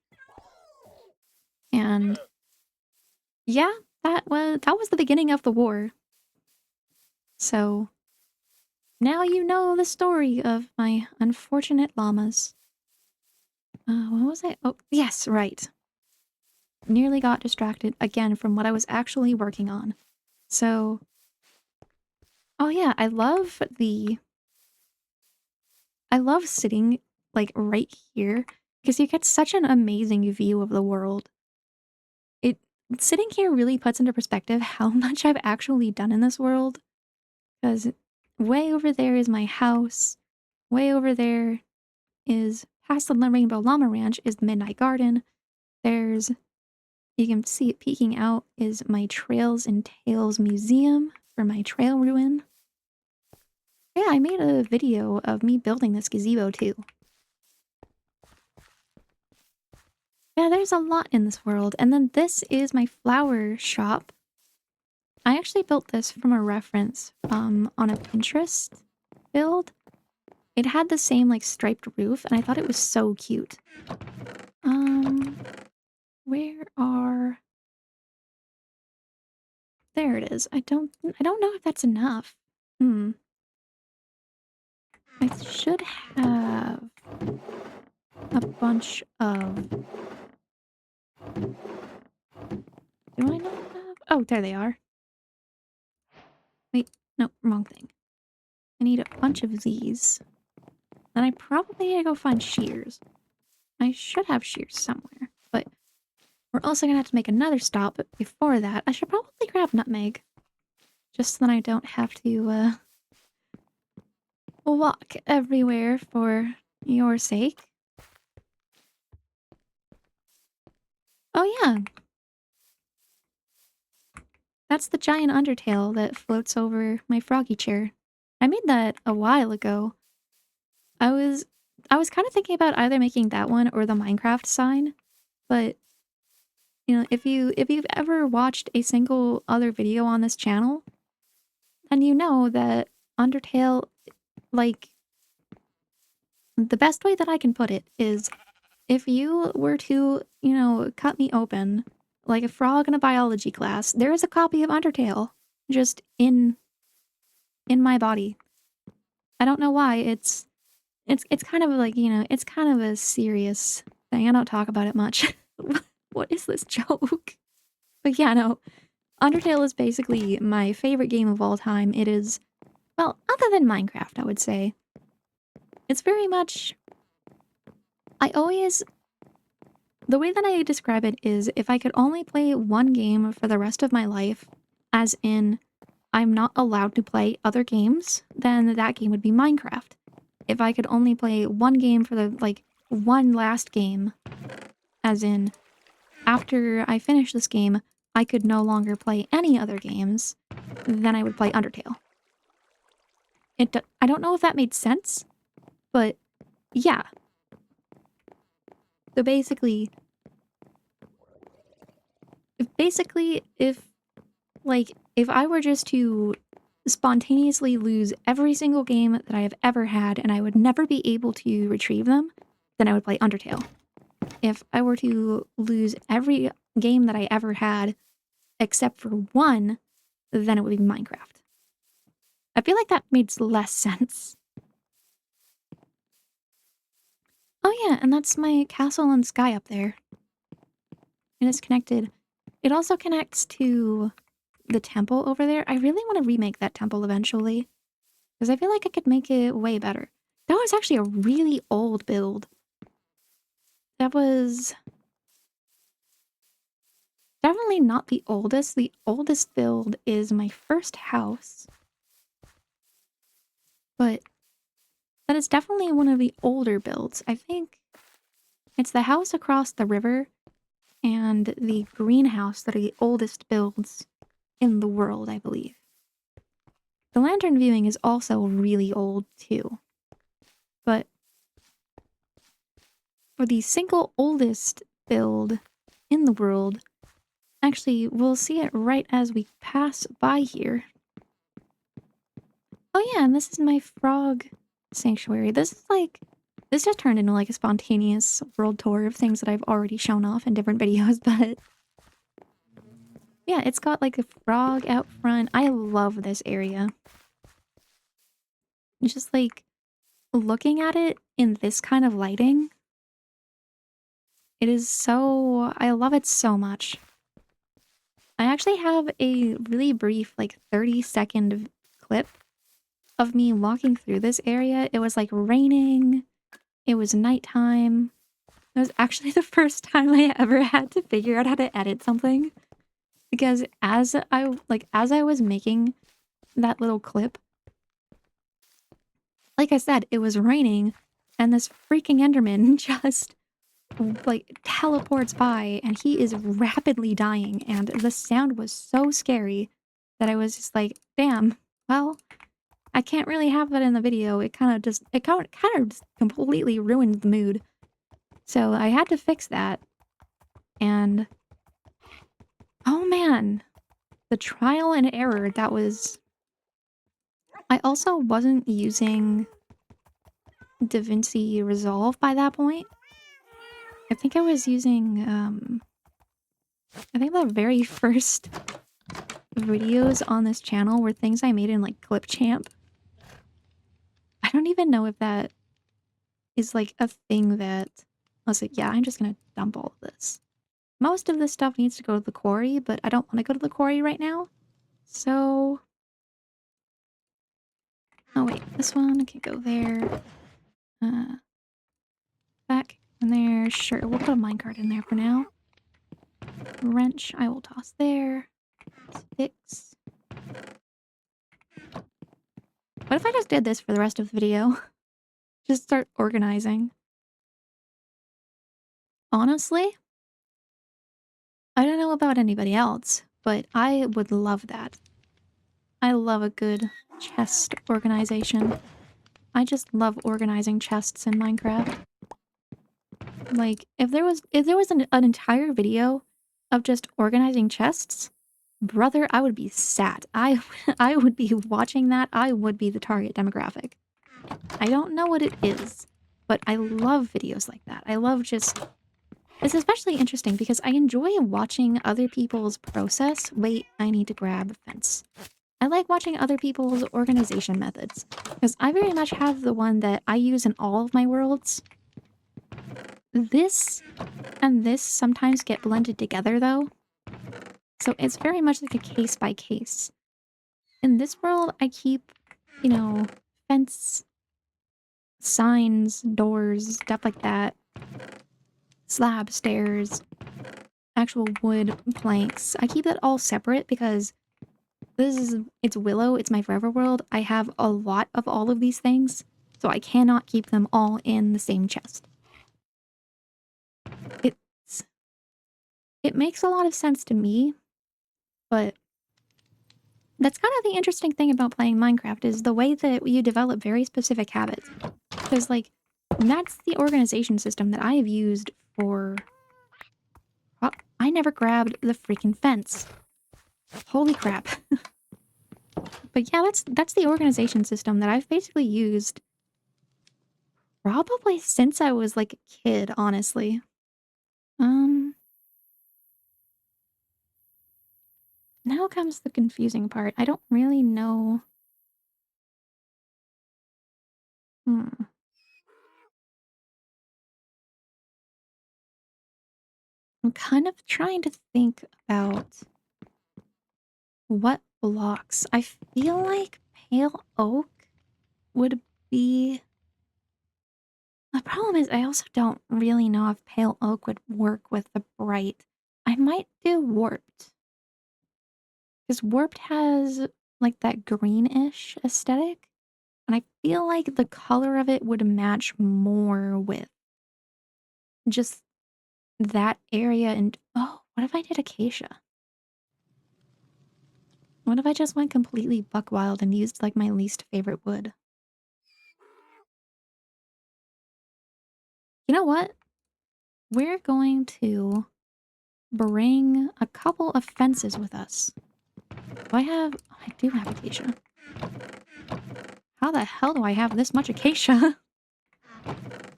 Speaker 1: And yeah, that was the beginning of the war. So now you know the story of my unfortunate llamas. What was I? Oh, yes, right. Nearly got distracted again from what I was actually working on. So, oh yeah, I love sitting like right here because you get such an amazing view of the world. It Sitting here really puts into perspective how much I've actually done in this world. Because way over there is my house. Way over there is past the Rainbow Llama Ranch is the Midnight Garden. There's, you can see it peeking out, is my Trails and Tales Museum for my trail ruin. Yeah, I made a video of me building this gazebo too. Yeah, there's a lot in this world. And then this is my flower shop. I actually built this from a reference on a Pinterest build. It had the same like striped roof and I thought it was so cute. Where are... There it is. I don't know if that's enough. I should have a bunch of... Do I not have... Oh, there they are. Wait, no, wrong thing. I need a bunch of these. Then I probably need to go find shears. I should have shears somewhere, but we're also gonna have to make another stop, but before that, I should probably grab nutmeg. Just so that I don't have to, walk everywhere for your sake. Oh yeah! That's the giant undertale that floats over my froggy chair. I made that a while ago. I was kind of thinking about either making that one or the Minecraft sign, but you know, if you've ever watched a single other video on this channel, then you know that Undertale, like, the best way that I can put it is if you were to, you know, cut me open like a frog in a biology class, there is a copy of Undertale just in my body. I don't know why. It's kind of like, you know, it's kind of a serious thing. I don't talk about it much. What is this joke? But yeah, no. Undertale is basically my favorite game of all time. It is, well, other than Minecraft, I would say. It's very much... The way that I describe it is if I could only play one game for the rest of my life, as in I'm not allowed to play other games, then that game would be Minecraft. If I could only play one game for the, like, one last game as in, after I finish this game, I could no longer play any other games, then I would play Undertale. I don't know if that made sense, but yeah. So basically, if I were just to spontaneously lose every single game that I have ever had and I would never be able to retrieve them, then I would play Undertale. If I were to lose every game that I ever had except for one, then it would be Minecraft. I feel like that makes less sense. Oh yeah, and that's my castle and sky up there. And it's connected. It also connects to the temple over there. I really want to remake that temple eventually. Because I feel like I could make it way better. That was actually a really old build. That was definitely not the oldest. The oldest build is my first house. But that is definitely one of the older builds. I think it's the house across the river and the greenhouse that are the oldest builds in the world, I believe. The lantern viewing is also really old too. But for the single oldest build in the world, actually, we'll see it right as we pass by here. Oh yeah, and this is my frog sanctuary. This just turned into like a spontaneous world tour of things that I've already shown off in different videos, but yeah, it's got like a frog out front. I love this area. Just like looking at it in this kind of lighting, it is so, I love it so much. I actually have a really brief, like 30-second clip of me walking through this area. It was like raining. It was nighttime. It was actually the first time I ever had to figure out how to edit something. Because as I was making that little clip, like I said, it was raining and this freaking Enderman just like teleports by and he is rapidly dying and the sound was so scary that I was just like, damn, well, I can't really have that in the video. It kind of just completely ruined the mood. So I had to fix that. And oh man, the trial and error that was. I also wasn't using DaVinci Resolve by that point. I think I was using I think the very first videos on this channel were things I made in like Clipchamp. I don't even know if that is like a thing that I was like, yeah, I'm just gonna dump all of this. Most of this stuff needs to go to the quarry, but I don't want to go to the quarry right now. So oh wait, this one can go there. Back in there. Sure, we'll put a minecart in there for now. Wrench, I will toss there. Sticks. What if I just did this for the rest of the video? Just start organizing. Honestly, I don't know about anybody else, but I would love that. I love a good chest organization. I just love organizing chests in Minecraft. Like, if there was an entire video of just organizing chests, brother, I would be sad. I would be watching that. I would be the target demographic. I don't know what it is, but I love videos like that. I love just... It's especially interesting because I enjoy watching other people's process. Wait, I need to grab a fence. I like watching other people's organization methods because I very much have the one that I use in all of my worlds. This and this sometimes get blended together though. So it's very much like a case by case. In this world, I keep, you know, fence, signs, doors, stuff like that. Slab, stairs, actual wood planks. I keep that all separate because it's Willow, it's my forever world. I have a lot of all of these things, so I cannot keep them all in the same chest. It makes a lot of sense to me, but that's kind of the interesting thing about playing Minecraft is the way that you develop very specific habits. Because, like, that's the organization system that I have used for... Oh, I never grabbed the freaking fence. Holy crap. But yeah, that's the organization system that I've basically used probably since I was, like, a kid, honestly. Um... Now comes the confusing part. I don't really know... Hmm. I'm kind of trying to think about what blocks. I feel like pale oak would be... The problem is I also don't really know if pale oak would work with the bright. I might do warped. Because warped has like that greenish aesthetic. And I feel like the color of it would match more with just that area. And oh, what if I did acacia? What if I just went completely buck wild and used like my least favorite wood? You know what? We're going to bring a couple of fences with us. Do I have... Oh, I do have acacia. How the hell do I have this much acacia?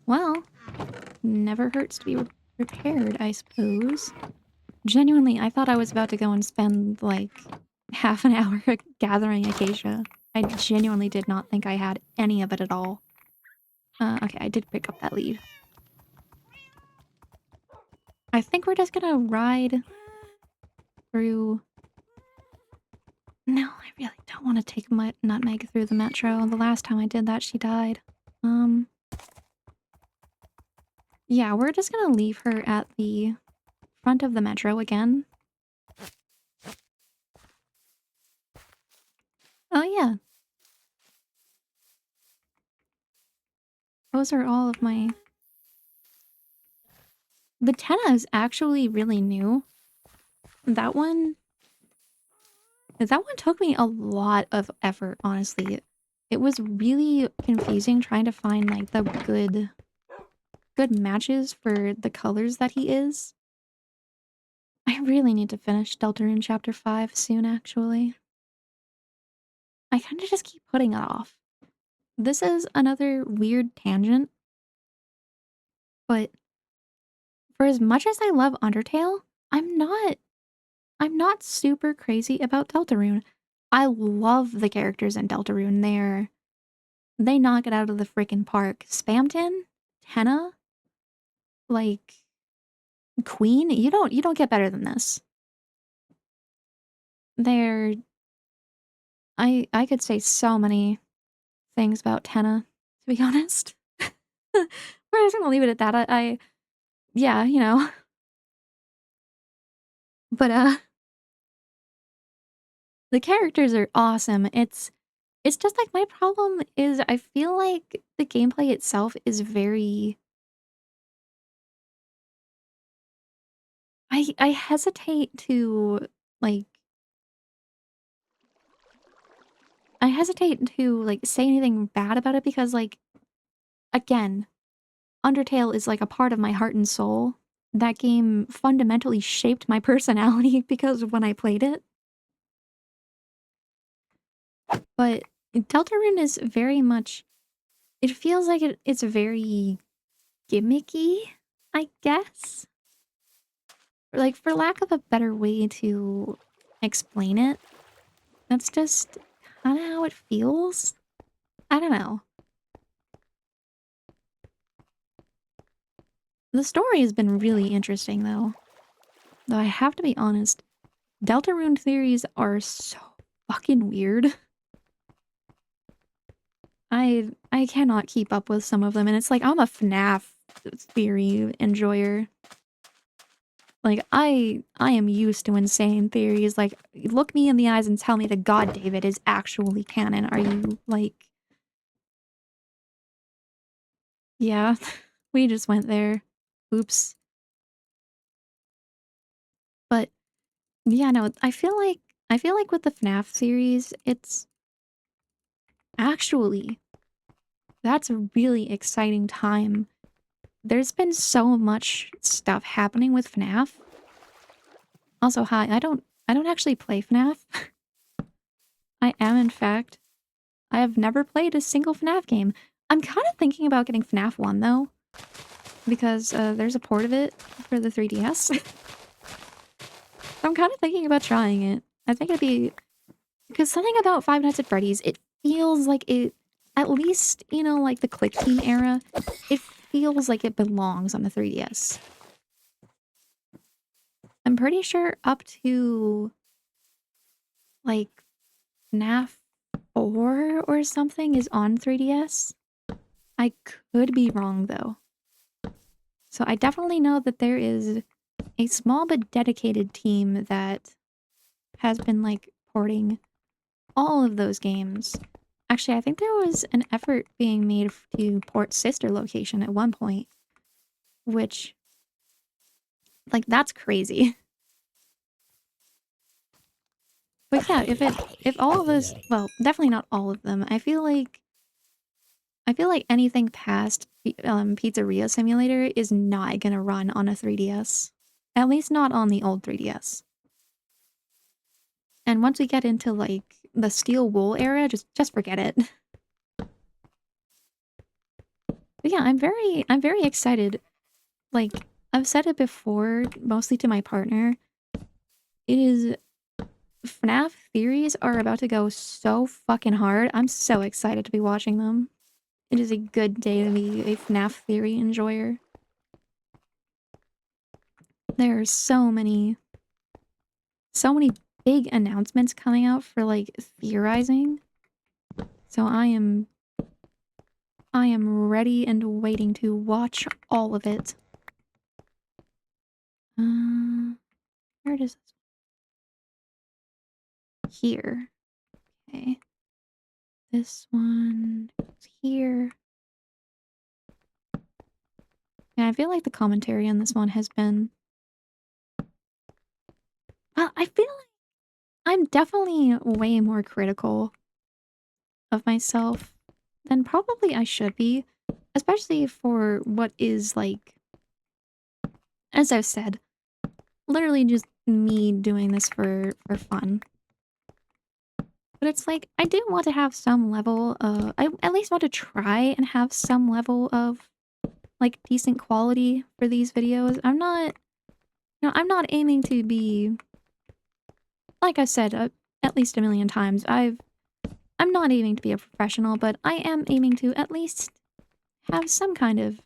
Speaker 1: Well, never hurts to be repaired, I suppose. Genuinely, I thought I was about to go and spend, like, half an hour gathering acacia. I genuinely did not think I had any of it at all. Okay, I did pick up that lead. I think we're just gonna ride through... No, I really don't want to take my Nutmeg through the metro. The last time I did that, she died. Yeah, we're just gonna leave her at the front of the metro again. Oh yeah. Those are all of my... The Tenna is actually really new. That one took me a lot of effort, honestly. It was really confusing trying to find, like, the good matches for the colors that he is. I really need to finish Deltarune Chapter 5 soon, actually. I kind of just keep putting it off. This is another weird tangent, but for as much as I love Undertale, I'm not super crazy about Deltarune. I love the characters in Deltarune. They knock it out of the freaking park. Spamton, Tenna, like Queen, you don't get better than this. They're... I could say so many things about Tenna, to be honest. We're just gonna leave it at that. Yeah, you know. But the characters are awesome. It's just like my problem is I feel like the gameplay itself is very... I hesitate to like say anything bad about it because like again, Undertale is like a part of my heart and soul. That game fundamentally shaped my personality because of when I played it. But Deltarune is very much... It feels like it's very gimmicky, I guess. Like, for lack of a better way to explain it, that's just kind of how it feels. I don't know. The story has been really interesting, though. Though I have to be honest, Deltarune theories are so fucking weird. I cannot keep up with some of them, and it's like I'm a FNAF theory enjoyer. Like, I am used to insane theories. Like, look me in the eyes and tell me that God David is actually canon. Are you, like... Yeah, we just went there. Oops. But yeah, no, I feel like with the FNAF series, it's actually that's a really exciting time. There's been so much stuff happening with FNAF. Also, hi, I don't actually play FNAF. I am, in fact. I have never played a single FNAF game. I'm kind of thinking about getting FNAF 1 though, because there's a port of it for the 3DS. I'm kind of thinking about trying it. I think it'd be because something about Five Nights at Freddy's, it feels like it, at least, you know, like the Click Team era, it feels like it belongs on the 3DS. I'm pretty sure up to like FNAF 4 or something is on 3DS. I could be wrong though. So I definitely know that there is a small but dedicated team that has been like porting all of those games. Actually, I think there was an effort being made to port Sister Location at one point, which, like, that's crazy. But yeah, if all of those, well, definitely not all of them. I feel like anything past Pizzeria Simulator is not gonna run on a 3DS. At least not on the old 3DS. And once we get into like the Steel Wool era, just forget it. But yeah, I'm very excited. Like, I've said it before, mostly to my partner. It is FNAF theories are about to go so fucking hard. I'm so excited to be watching them. It is a good day to be a FNAF theory enjoyer. There are so many big announcements coming out for like theorizing. So I am ready and waiting to watch all of it. Where does this? Here. Okay. This one goes here. Yeah, I feel like the commentary on this one has been. Well, I feel like I'm definitely way more critical of myself than probably I should be, especially for what is like, as I've said, literally just me doing this for fun. But it's like I do want to have some level of, I at least want to try and have some level of like decent quality for these videos. I'm not aiming to be, like I said, at least a million times. I'm not aiming to be a professional, but I am aiming to at least have some kind of.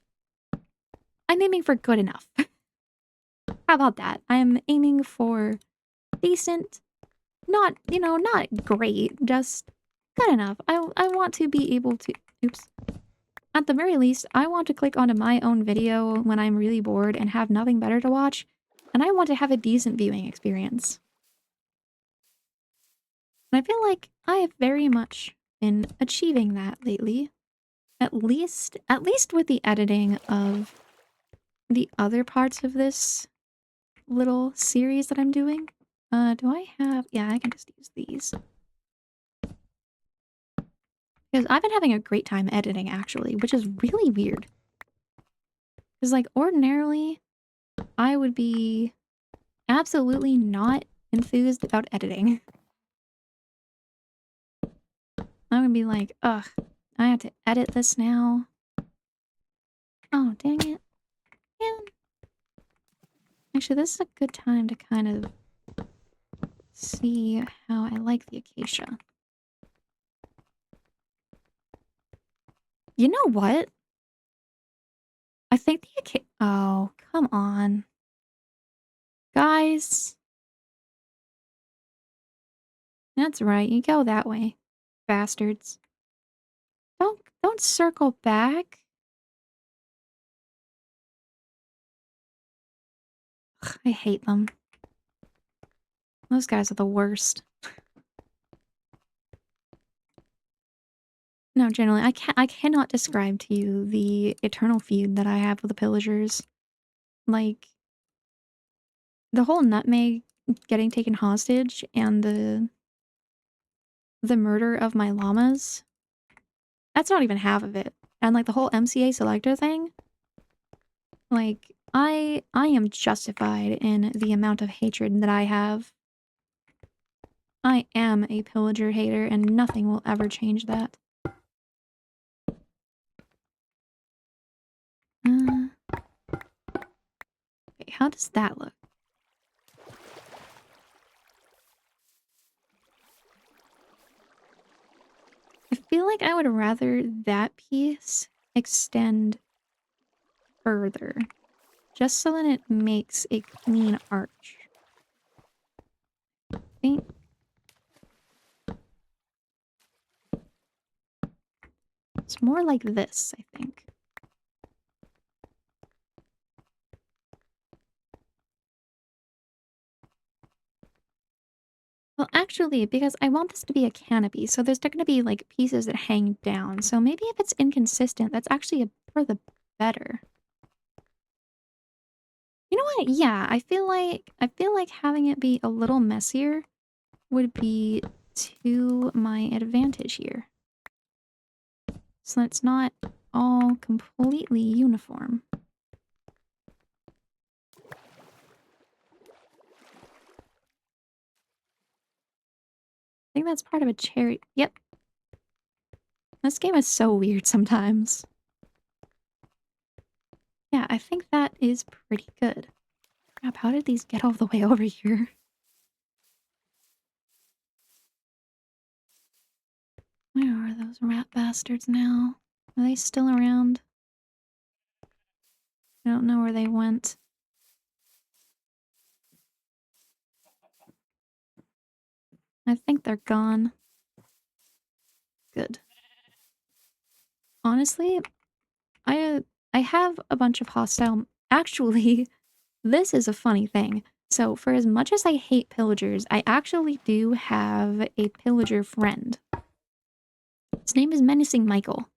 Speaker 1: I'm aiming for good enough. How about that? I am aiming for decent, not great, just good enough. I want to be able to. Oops. At the very least, I want to click onto my own video when I'm really bored and have nothing better to watch, and I want to have a decent viewing experience. And I feel like I have very much been achieving that lately. At least with the editing of the other parts of this little series that I'm doing. Do I have... Yeah, I can just use these. Because I've been having a great time editing, actually, which is really weird. Because, like, ordinarily, I would be absolutely not enthused about editing. I'm gonna be like, ugh, I have to edit this now. Oh, dang it. Man. Actually, this is a good time to kind of see how I like the acacia. You know what? I think the acacia... Oh, come on. Guys. That's right, you go that way. Bastards. Don't circle back. Ugh, I hate them. Those guys are the worst. No, generally, I cannot describe to you the eternal feud that I have with the pillagers. Like, the whole Nutmeg getting taken hostage and the murder of my llamas, that's not even half of it. And like the whole MCA selector thing, like I am justified in the amount of hatred that I have. I am a pillager hater and nothing will ever change that. Okay, how does that look? I feel like I would rather that piece extend further, just so that it makes a clean arch. I think it's more like this, I think. Well, actually, because I want this to be a canopy, so there's going to be, like, pieces that hang down. So maybe if it's inconsistent, that's actually for the better. You know what? Yeah, I feel like having it be a little messier would be to my advantage here. So it's not all completely uniform. I think that's part of a cherry. Yep. This game is so weird sometimes. Yeah, I think that is pretty good. Crap, how did these get all the way over here? Where are those rat bastards now? Are they still around? I don't know where they went. I think they're gone. Good. Honestly, I have a bunch of hostile... Actually, this is a funny thing. So, for as much as I hate pillagers, I actually do have a pillager friend. His name is Menacing Michael.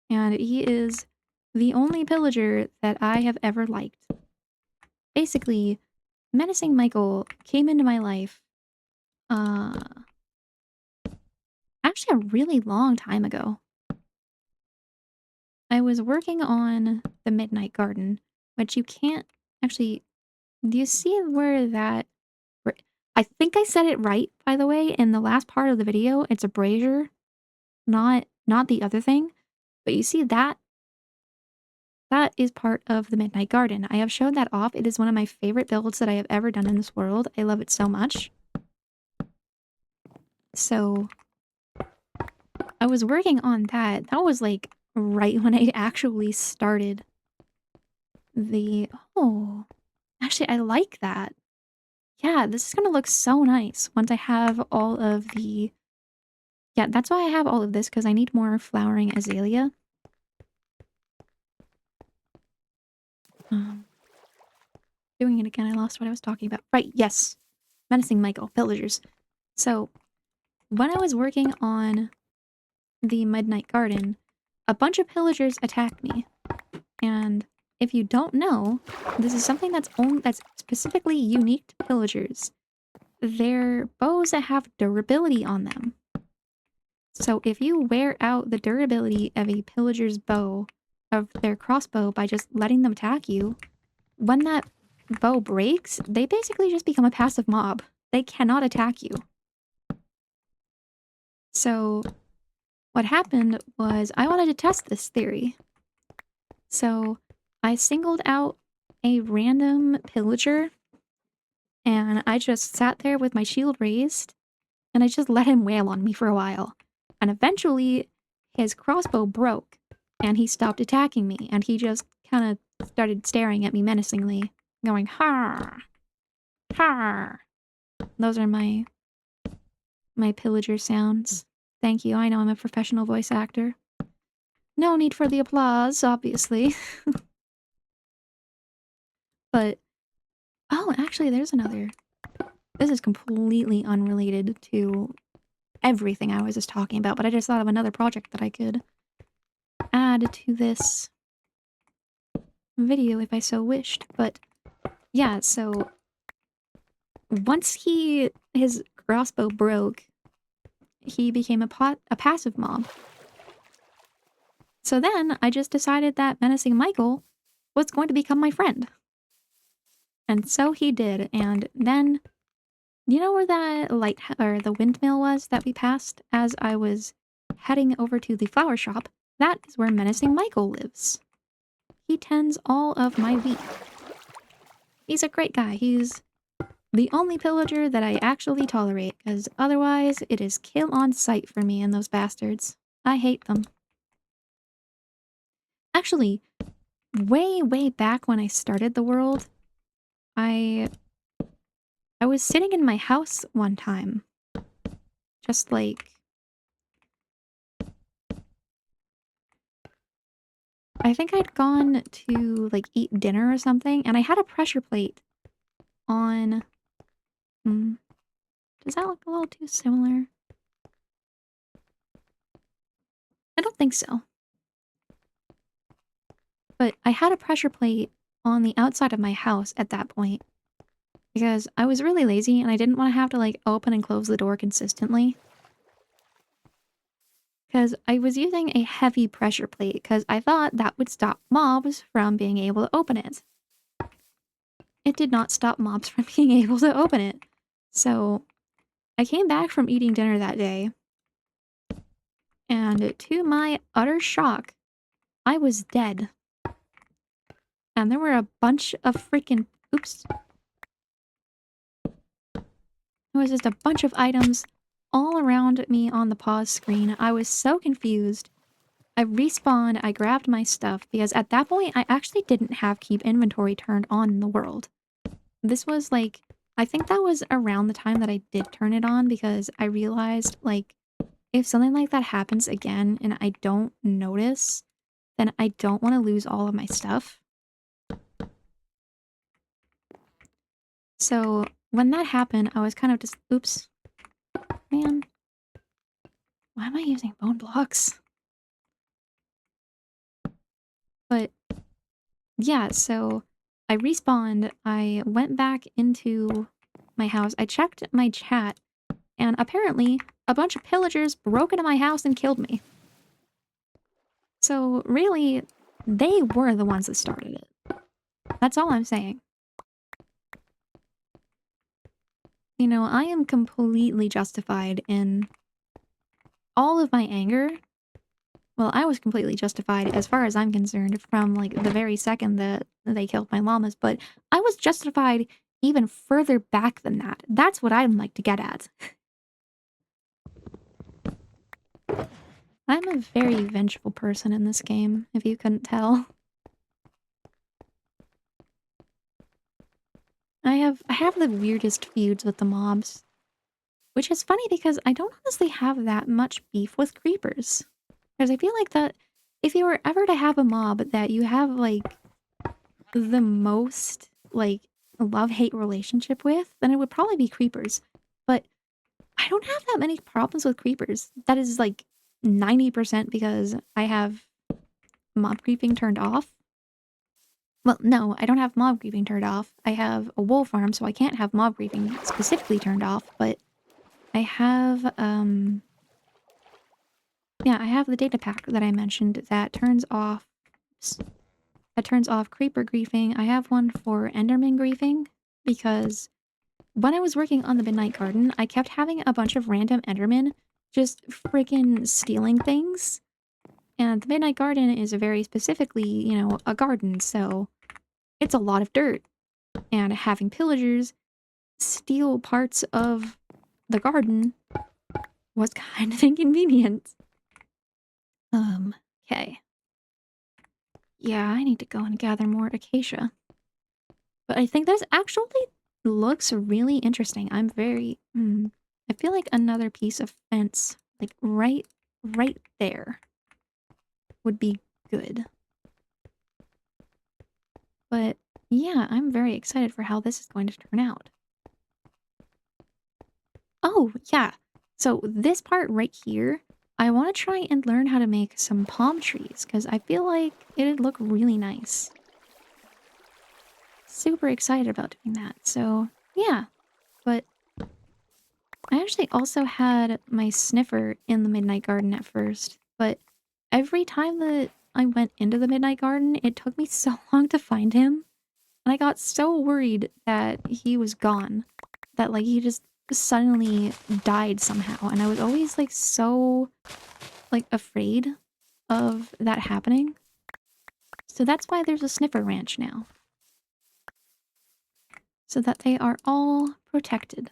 Speaker 1: And he is the only pillager that I have ever liked. Basically, Menacing Michael came into my life, actually a really long time ago. I was working on the Midnight Garden, which you can't actually... Do you see where that... I think I said it right, by the way, in the last part of the video. It's a brazier, not the other thing. But you see that? That is part of the Midnight Garden. I have showed that off. It is one of my favorite builds that I have ever done in this world. I love it so much. So, I was working on that. That was like right when I actually started the... Oh, actually, I like that. Yeah, this is gonna look so nice once I have all of the... Yeah, that's why I have all of this, because I need more flowering azalea. Doing it again, I lost what I was talking about. Right, yes. Menacing Michael, pillagers. So, when I was working on the Midnight Garden, a bunch of pillagers attacked me. And if you don't know, this is something that's specifically unique to pillagers. They're bows that have durability on them. So if you wear out the durability of a pillager's bow, of their crossbow, by just letting them attack you, when that bow breaks, they basically just become a passive mob. They cannot attack you. So what happened was I wanted to test this theory. So I singled out a random pillager and I just sat there with my shield raised and I just let him wail on me for a while. And eventually his crossbow broke and he stopped attacking me and he just kind of started staring at me menacingly, going, "Har! Har!" Those are my pillager sounds. Thank you, I know I'm a professional voice actor. No need for the applause, obviously. But, oh, actually, there's another. This is completely unrelated to everything I was just talking about, but I just thought of another project that I could add to this video if I so wished. But Yeah, so once his crossbow broke, he became a passive mob. So then I just decided that Menacing Michael was going to become my friend. And so he did. And then, you know where that light or the windmill was that we passed as I was heading over to the flower shop? That is where Menacing Michael lives. He tends all of my wheat. He's a great guy. He's the only pillager that I actually tolerate, because otherwise it is kill on sight for me and those bastards. I hate them. Actually, way back when I started the world, I was sitting in my house one time, just like, I think I'd gone to like eat dinner or something, and I had a pressure plate on. Does that look a little too similar? I don't think so. But I had a pressure plate on the outside of my house at that point because I was really lazy and I didn't want to have to like open and close the door consistently. Because I was using a heavy pressure plate because I thought that would stop mobs from being able to open it. It did not stop mobs from being able to open it. So I came back from eating dinner that day, and to my utter shock, I was dead. And there were a bunch of freaking. Oops. There was just a bunch of items all around me on the pause screen. I was so confused. I respawned, I grabbed my stuff, because at that point, I actually didn't have keep inventory turned on in the world. This was like, I think that was around the time that I did turn it on, because I realized, like, if something like that happens again and I don't notice, then I don't want to lose all of my stuff. So when that happened, I was kind of just, oops, man, why am I using bone blocks? But yeah, so I respawned, I went back into my house, I checked my chat, and apparently a bunch of pillagers broke into my house and killed me. So really, they were the ones that started it. That's all I'm saying. You know, I am completely justified in all of my anger. Well, I was completely justified as far as I'm concerned from, like, the very second that they killed my llamas, but I was justified even further back than that. That's what I'd like to get at. I'm a very vengeful person in this game, if you couldn't tell. I have the weirdest feuds with the mobs. Which is funny because I don't honestly have that much beef with creepers. Because I feel like that if you were ever to have a mob that you have, like, the most, like, love-hate relationship with, then it would probably be creepers. But I don't have that many problems with creepers. That is, like, 90% because I have mob creeping turned off. Well, no, I don't have mob creeping turned off. I have a wool farm, so I can't have mob creeping specifically turned off, but I have, yeah, I have the data pack that I mentioned that turns off, creeper griefing. I have one for enderman griefing because when I was working on the Midnight Garden, I kept having a bunch of random endermen just freaking stealing things. And the Midnight Garden is a very specifically, you know, a garden, so it's a lot of dirt. And having pillagers steal parts of the garden was kind of inconvenient. Okay. Yeah, I need to go and gather more acacia. But I think this actually looks really interesting. I'm very... I feel like another piece of fence, like right there, would be good. But yeah, I'm very excited for how this is going to turn out. Oh, yeah. So this part right here, I want to try and learn how to make some palm trees, because I feel like it'd look really nice. super excited about doing that. So, yeah. But I actually also had my sniffer in the Midnight Garden at first, but every time that I went into the Midnight Garden, it took me so long to find him. And I got so worried that he was gone, that like he just suddenly died somehow. And I was always like so like afraid of that happening. So that's why there's a sniffer ranch now. So that they are all protected.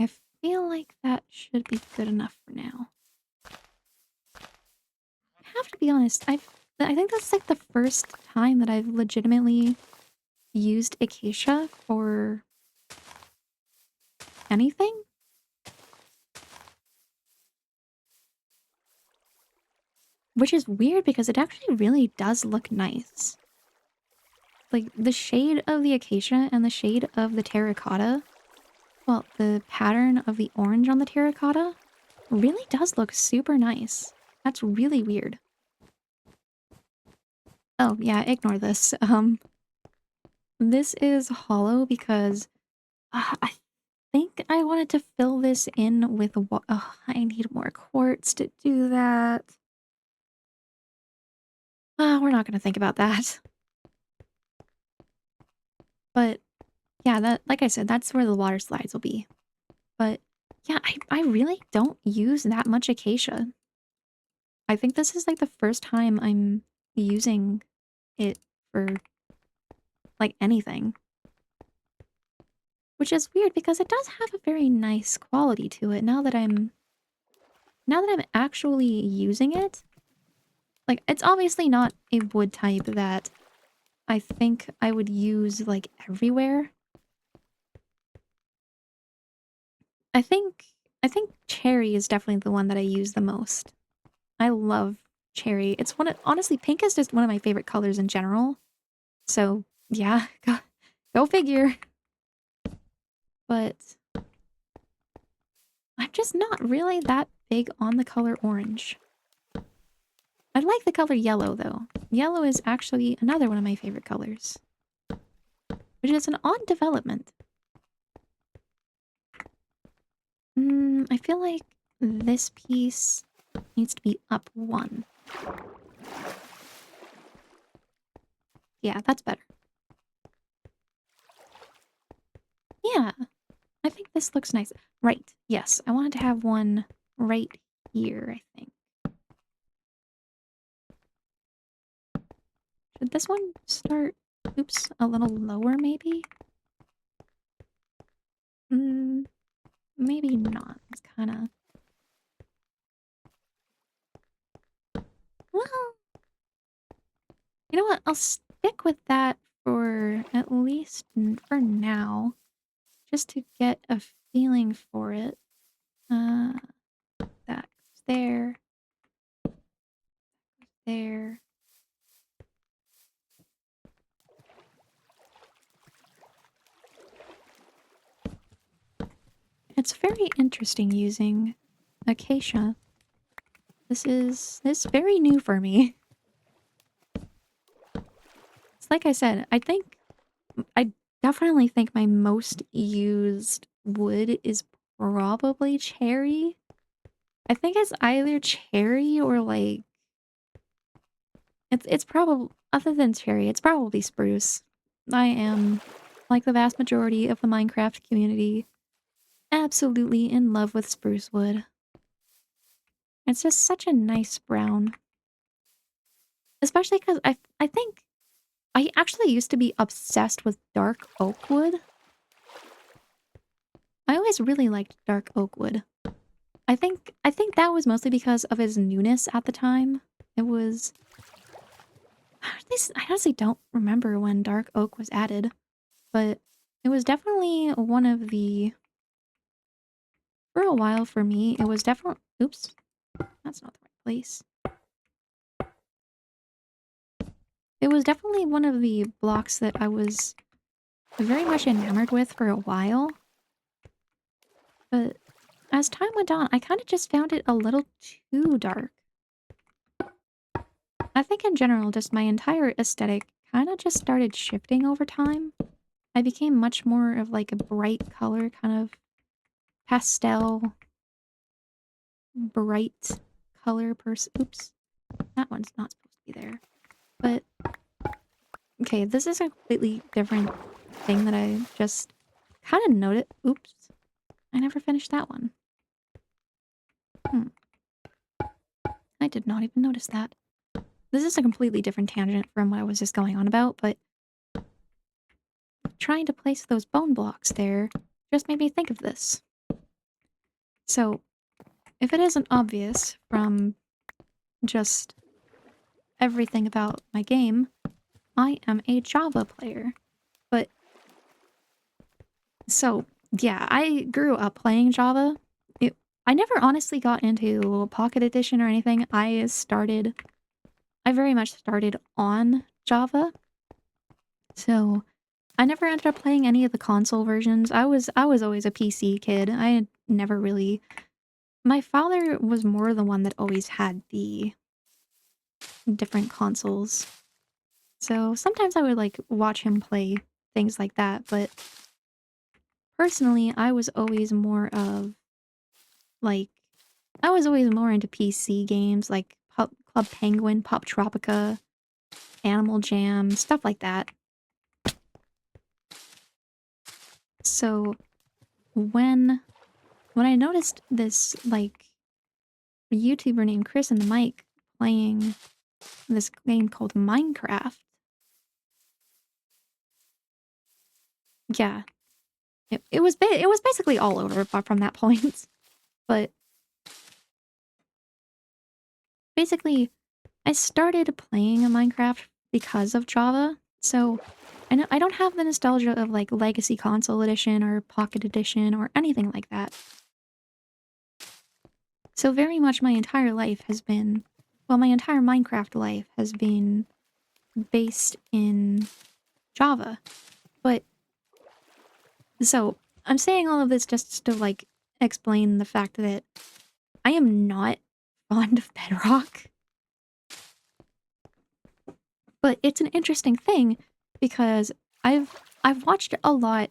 Speaker 1: I feel like that should be good enough for now. I have to be honest, I think that's like the first time that I've legitimately used Acacia for anything. Which is weird because it actually really does look nice. Like, the shade of the acacia and the shade of the terracotta, well, the pattern of the orange on the terracotta really does look super nice. That's really weird. Oh, yeah, ignore this. This is hollow because I think I wanted to fill this in with I need more quartz to do that. We're not gonna think about that. But yeah, that like I said, that's where the water slides will be. But yeah, I really don't use that much acacia. I think this is like the first time I'm using it for like anything. Which is weird because it does have a very nice quality to it now that I'm actually using it. Like, it's obviously not a wood type that I think I would use like everywhere. I think cherry is definitely the one that I use the most. I love cherry. It's honestly, pink is just one of my favorite colors in general. So, yeah, go figure. But I'm just not really that big on the color orange. I like the color yellow, though. Yellow is actually another one of my favorite colors. Which is an odd development. I feel like this piece needs to be up one. Yeah, that's better. Yeah, I think this looks nice. Right, yes, I wanted to have one right here, I think. Should this one start, oops, a little lower maybe? Maybe not. It's kind of... Well, you know what? I'll stick with that for at least for now. Just to get a feeling for it. That goes there. There. It's very interesting using acacia. This is very new for me. It's like I said, I definitely think my most used wood is probably cherry. I think it's either cherry or like it's probably other than cherry, it's probably spruce. I am, like the vast majority of the Minecraft community, absolutely in love with spruce wood. It's just such a nice brown. Especially because I think I actually used to be obsessed with dark oak wood. I always really liked dark oak wood. I think that was mostly because of its newness at the time. It was... At least I honestly don't remember when dark oak was added, but it was definitely one of the... For a while for me, it was definitely... Oops. That's not the right place. It was definitely one of the blocks that I was very much enamored with for a while. But as time went on, I kind of just found it a little too dark. I think in general, just my entire aesthetic kind of just started shifting over time. I became much more of like a bright color, kind of pastel, bright color person. Oops, that one's not supposed to be there. But, okay, this is a completely different thing that I just kind of noticed. Oops, I never finished that one. I did not even notice that. This is a completely different tangent from what I was just going on about, but trying to place those bone blocks there just made me think of this. So, if it isn't obvious from just everything about my game, I am a Java player. But, so, yeah, I grew up playing Java. I never honestly got into Pocket Edition or anything. I very much started on Java. So, I never ended up playing any of the console versions. I was always a PC kid. I had never really... My father was more the one that always had the different consoles. So sometimes I would like watch him play things like that, but personally, I was always more of like I was always more into PC games like Club Penguin, Pop Tropica, Animal Jam, stuff like that. So when I noticed this like YouTuber named Chris and the Mike playing this game called Minecraft, yeah, it was basically all over from that point. But basically, I started playing Minecraft because of Java, so I don't have the nostalgia of like Legacy Console Edition or Pocket Edition or anything like that. So very much my entire life has been, well, my entire Minecraft life has been based in Java. But, so, I'm saying all of this just to like explain the fact that I am not fond of Bedrock. But it's an interesting thing because I've watched a lot.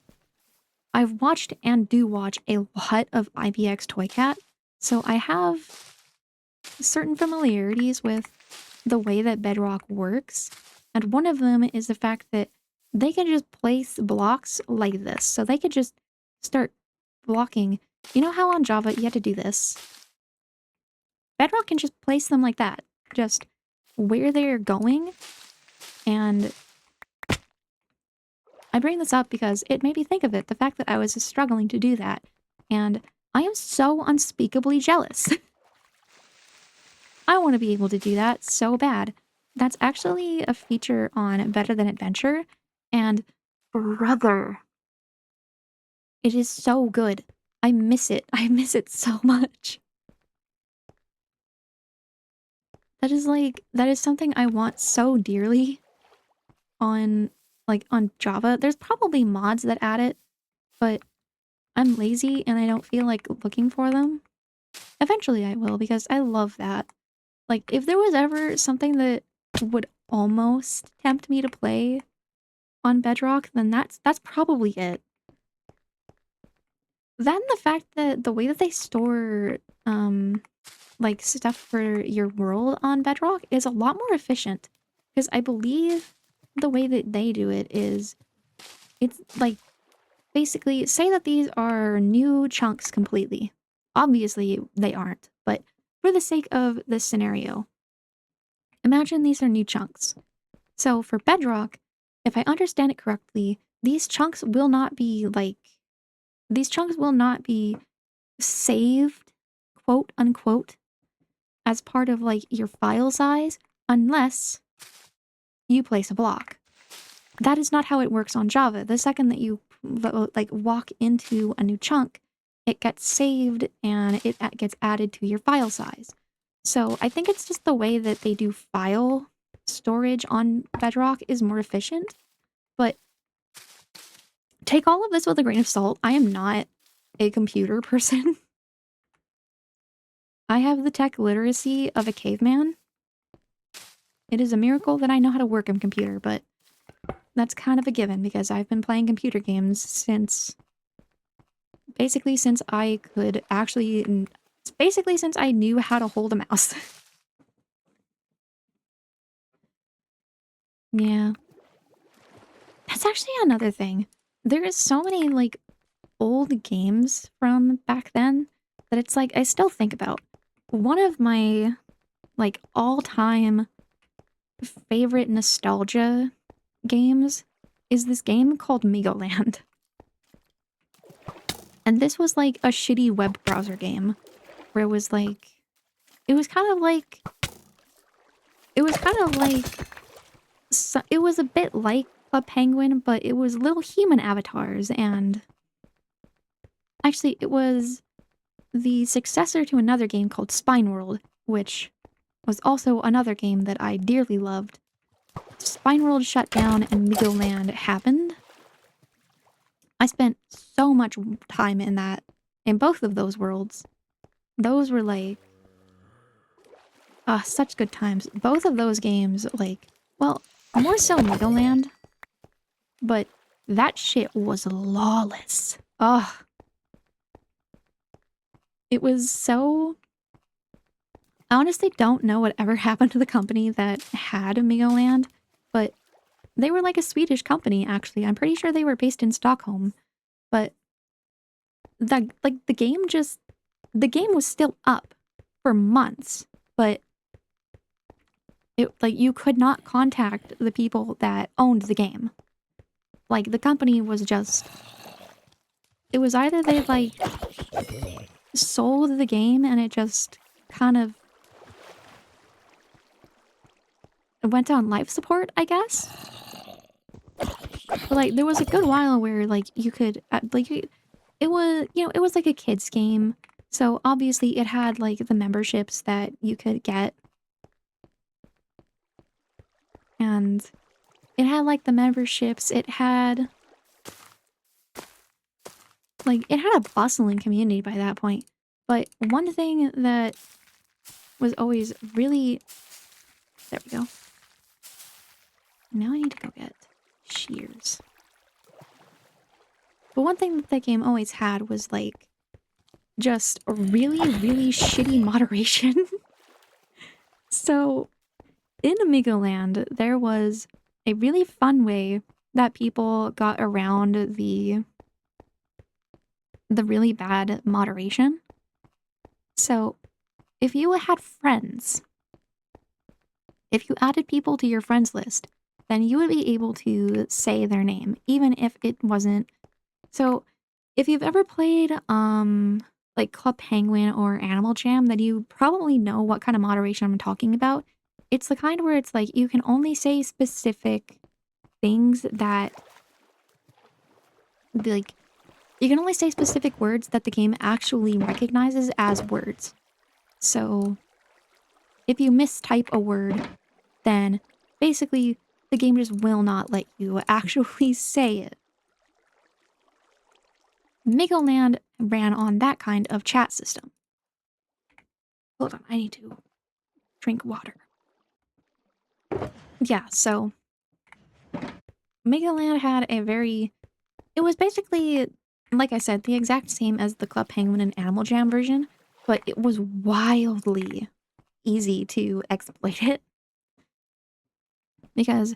Speaker 1: I've watched and do watch a lot of IBX Toy Cat, so I have certain familiarities with the way that Bedrock works, and one of them is the fact that they can just place blocks like this. So they could just start blocking. You know how on Java you had to do this? Bedrock can just place them like that, just where they're going. And I bring this up because it made me think of it, the fact that I was struggling to do that. And I am so unspeakably jealous. I want to be able to do that so bad. That's actually a feature on Better Than Adventure, and brother, it is so good. I miss it. I miss it so much. That is something I want so dearly on, on Java. There's probably mods that add it, but I'm lazy and I don't feel like looking for them. Eventually I will, because I love that. Like, if there was ever something that would almost tempt me to play on Bedrock, then that's probably it. Then the fact that the way that they store, like, stuff for your world on Bedrock is a lot more efficient. Because I believe the way that they do it is, it's, like, basically, say that these are new chunks completely. Obviously, they aren't, but for the sake of this scenario, imagine these are new chunks. So for Bedrock, if I understand it correctly, these chunks will not be saved, quote unquote, as part of like your file size unless you place a block. That is not how it works on Java. The second that you like walk into a new chunk, it gets saved and it gets added to your file size. So I think it's just the way that they do file storage on Bedrock is more efficient. But take all of this with a grain of salt. I am not a computer person. I have the tech literacy of a caveman. It is a miracle that I know how to work a computer, but That's kind of a given because I've been playing computer games since I could actually, basically since I knew how to hold a mouse. Yeah. That's actually another thing. There is so many, like, old games from back then that it's like I still think about. One of my, like, all-time favorite nostalgia games is this game called Megoland. And this was like a shitty web browser game where it was like, it was kind of like, it was kind of like, it was a bit like Club Penguin, but it was little human avatars, and actually it was the successor to another game called Spine World, which was also another game that I dearly loved. Spine World shut down and Megoland happened. I spent so much time in both of those worlds. Those were like, such good times. Both of those games, like, well, more so Megoland, but that shit was lawless. Ugh. It was so... I honestly don't know whatever happened to the company that had Megoland, but they were like a Swedish company, actually. I'm pretty sure they were based in Stockholm, but the game was still up for months, but you could not contact the people that owned the game. Like, the company was just... It was either they, like, sold the game and it just kind of went on life support, I guess? But, like, there was a good while where, like, you could, it was, it was like a kid's game. So, obviously, it had, like, the memberships that you could get. And it had, like, the memberships. It had... Like, it had a bustling community by that point. But one thing that was always really... There we go. Now I need to go get shears. But one thing that game always had was, like, just a really, really shitty moderation. So, in Amigoland, there was a really fun way that people got around the really bad moderation. So, if you had friends, if you added people to your friends list, then you would be able to say their name, even if it wasn't... So, if you've ever played, like Club Penguin or Animal Jam, then you probably know what kind of moderation I'm talking about. It's the kind where it's like, you can only say specific things that... Like, you can only say specific words that the game actually recognizes as words. So, if you mistype a word, then basically the game just will not let you actually say it. Megoland ran on that kind of chat system. Hold on, I need to drink water. Yeah, so Megoland had a very... It was basically, like I said, the exact same as the Club Penguin and Animal Jam version, but it was wildly easy to exploit it. Because,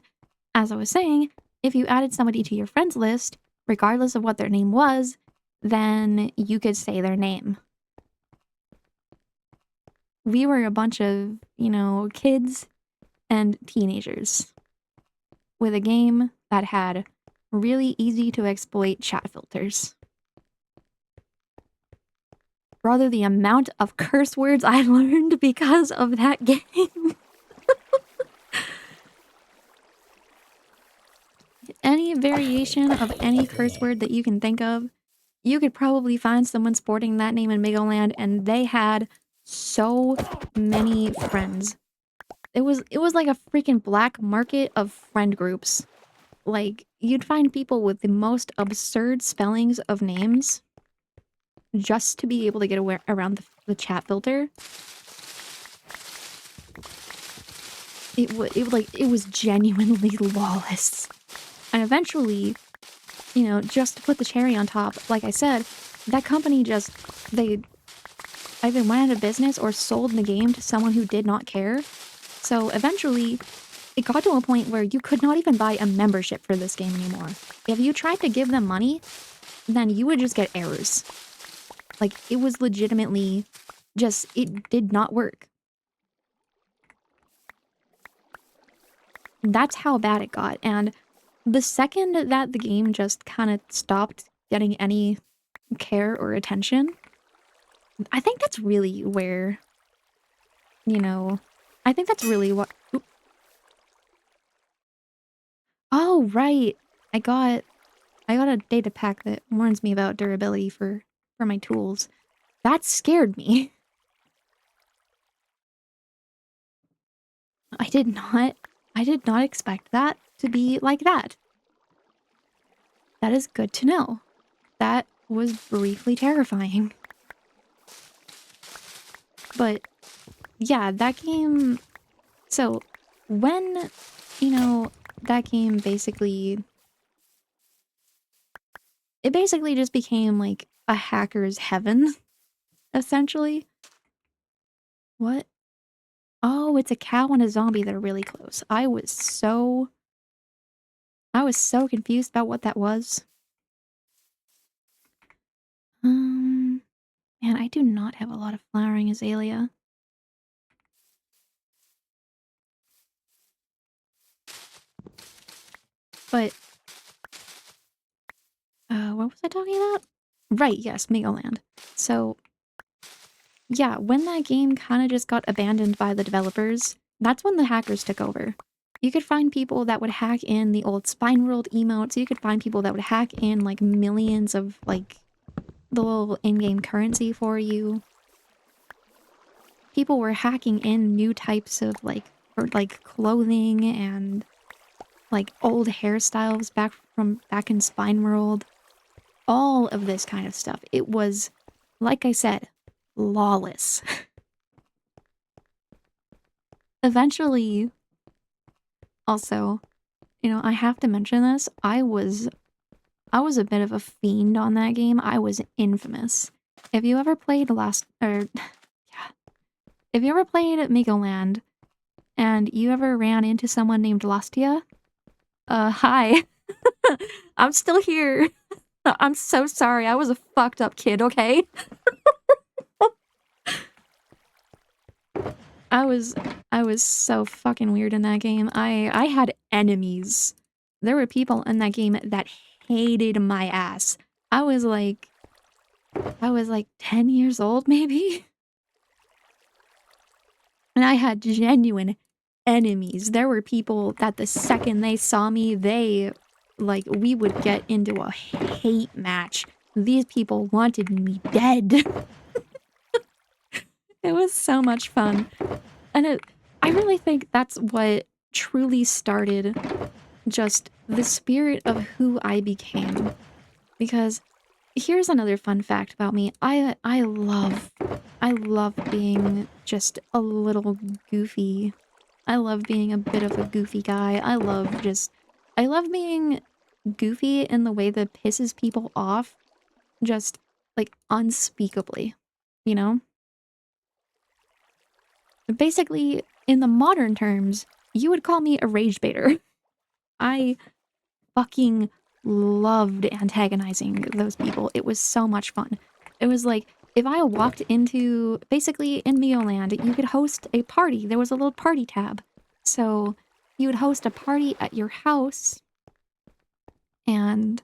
Speaker 1: as I was saying, if you added somebody to your friends list, regardless of what their name was, then you could say their name. We were a bunch of, kids and teenagers with a game that had really easy to exploit chat filters. Brother, the amount of curse words I learned because of that game. Any variation of any curse word that you can think of, you could probably find someone sporting that name in Megoland, and they had so many friends. It was like a freaking black market of friend groups. Like, you'd find people with the most absurd spellings of names just to be able to get around the chat filter. It was genuinely lawless. And eventually, you know, just to put the cherry on top, like I said, that company just, they either went out of business or sold the game to someone who did not care. So eventually, it got to a point where you could not even buy a membership for this game anymore. If you tried to give them money, then you would just get errors. Like, it was legitimately just, it did not work. That's how bad it got. And the second that the game just kind of stopped getting any care or attention, I think that's really where, you know, I think that's really what... Oop. Oh, right. I got a data pack that warns me about durability for my tools. That scared me. I did not expect that to be like that. That is good to know. That was briefly terrifying. But yeah, that game, so when, you know, that game basically, it basically just became like a hacker's heaven, essentially. What? Oh, it's a cow and a zombie that are really close. I was so confused about what that was. Man, I do not have a lot of flowering azalea. But, what was I talking about? Right, yes, Megaland. So, yeah, when that game kind of just got abandoned by the developers, that's when the hackers took over. You could find people that would hack in the old Spineworld emotes, you could find people that would hack in, like, millions of, like, the little in-game currency for you. People were hacking in new types of, like, or, like, clothing and, like, old hairstyles back in Spineworld. All of this kind of stuff. It was, like I said, lawless. Eventually, also, you know, I have to mention this, I was a bit of a fiend on that game. I was infamous. If you ever played if you ever played Megaland and you ever ran into someone named Lastia, hi. I'm still here. I'm so sorry. I was a fucked up kid, okay? I was so fucking weird in that game. I had enemies. There were people in that game that hated my ass. I was like 10 years old maybe. And I had genuine enemies. There were people that the second they saw me, we would get into a hate match. These people wanted me dead. It was so much fun. And I really think that's what truly started just the spirit of who I became. Because here's another fun fact about me. I love being just a little goofy. I love being a bit of a goofy guy. I love being goofy in the way that pisses people off just like unspeakably, you know? Basically, in the modern terms, you would call me a rage baiter. I fucking loved antagonizing those people. It was so much fun. It was like, if I walked into, basically in Meoland, you could host a party. There was a little party tab. So you would host a party at your house, and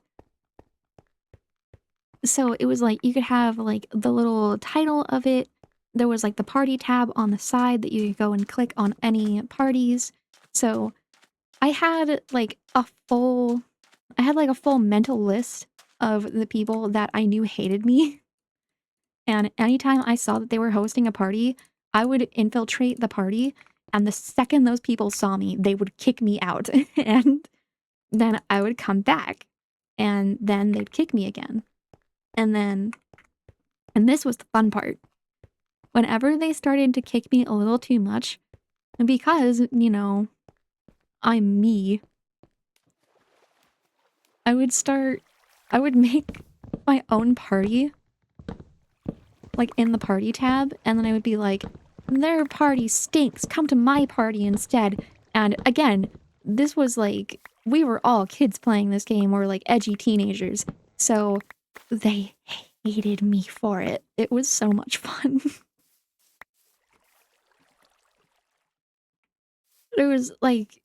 Speaker 1: so it was like, you could have like the little title of it. There was like the party tab on the side that you could go and click on any parties. So I had like a full mental list of the people that I knew hated me. And anytime I saw that they were hosting a party, I would infiltrate the party. And the second those people saw me, they would kick me out. And then I would come back. And then they'd kick me again. And this was the fun part. Whenever they started to kick me a little too much, because, you know, I'm me, I would make my own party, like in the party tab, and then I would be like, their party stinks, come to my party instead. And again, this was like, we were all kids playing this game, or like edgy teenagers, so they hated me for it. It was so much fun. It was like,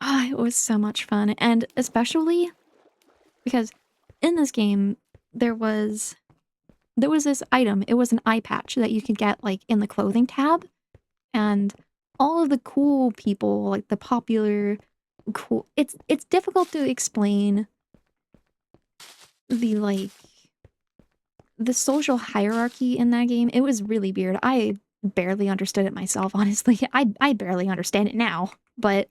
Speaker 1: it was so much fun, and especially because in this game, there was this item. It was an eye patch that you could get like in the clothing tab, and all of the cool people, like the popular cool, it's difficult to explain the like the social hierarchy in that game. It was really weird. I barely understood it myself, honestly. I barely understand it now, but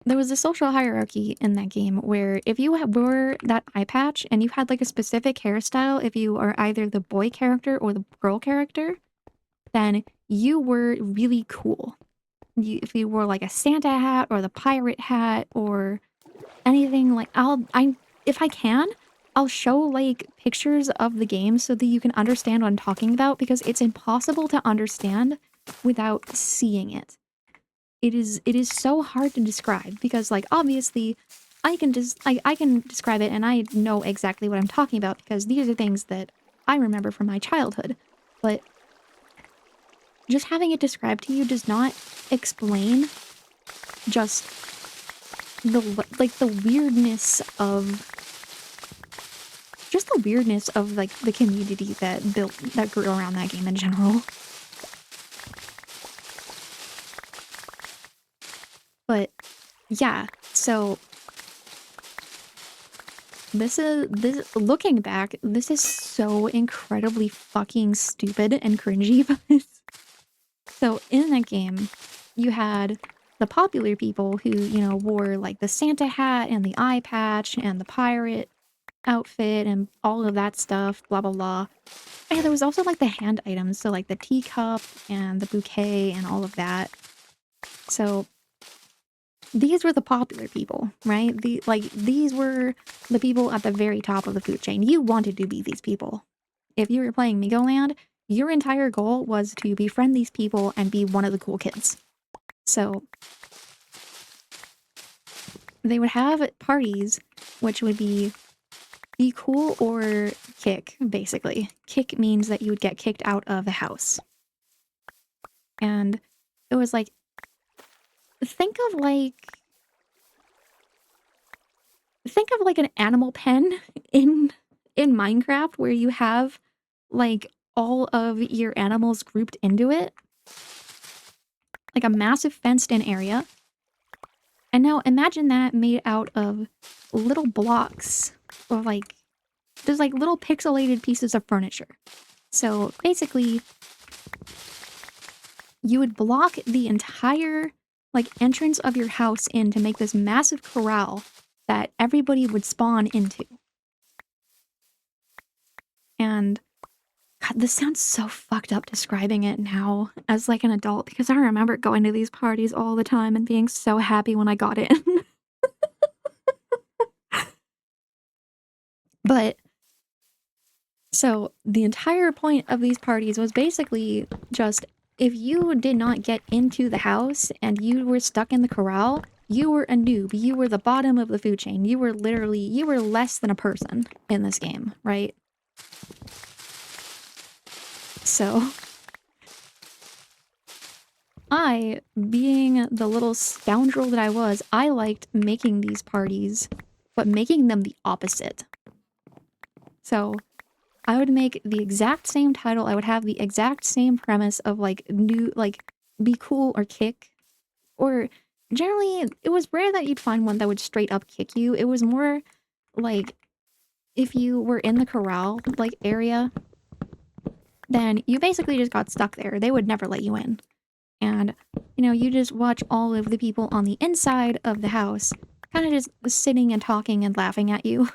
Speaker 1: there was a social hierarchy in that game where if you wore that eye patch and you had like a specific hairstyle, if you are either the boy character or the girl character, then you were really cool. If you wore like a Santa hat or the pirate hat or anything, like if I can, I'll show like pictures of the game so that you can understand what I'm talking about, because it's impossible to understand without seeing it. It is so hard to describe, because like obviously I can describe it and I know exactly what I'm talking about because these are things that I remember from my childhood. But just having it described to you does not explain just the weirdness of like the community that grew around that game in general. But yeah, so this looking back, this is so incredibly fucking stupid and cringy. So in that game, you had the popular people who, you know, wore like the Santa hat and the eye patch and the pirate outfit and all of that stuff, blah blah blah. And there was also like the hand items, so like the teacup and the bouquet and all of that. So these were the popular people, right? These were the people at the very top of the food chain. You wanted to be these people. If you were playing Migoland, your entire goal was to befriend these people and be one of the cool kids. So they would have parties, which would be cool or kick, basically. Kick means that you would get kicked out of the house. And it was like, think of like an animal pen in Minecraft where you have like all of your animals grouped into it. Like a massive fenced in area. And now imagine that made out of little blocks of like, just like little pixelated pieces of furniture. So basically, you would block the entire like entrance of your house in to make this massive corral that everybody would spawn into. And God, this sounds so fucked up describing it now as like an adult, because I remember going to these parties all the time and being so happy when I got in. But so the entire point of these parties was basically just, if you did not get into the house and you were stuck in the corral, you were a noob. You were the bottom of the food chain. You were less than a person in this game, right? So I, being the little scoundrel that I was, I liked making these parties, but making them the opposite. So I would make the exact same title, I would have the exact same premise of like be cool or kick. Or generally, it was rare that you'd find one that would straight up kick you. It was more like if you were in the corral like area, then you basically just got stuck there. They would never let you in. And, you know, you just watch all of the people on the inside of the house kind of just sitting and talking and laughing at you.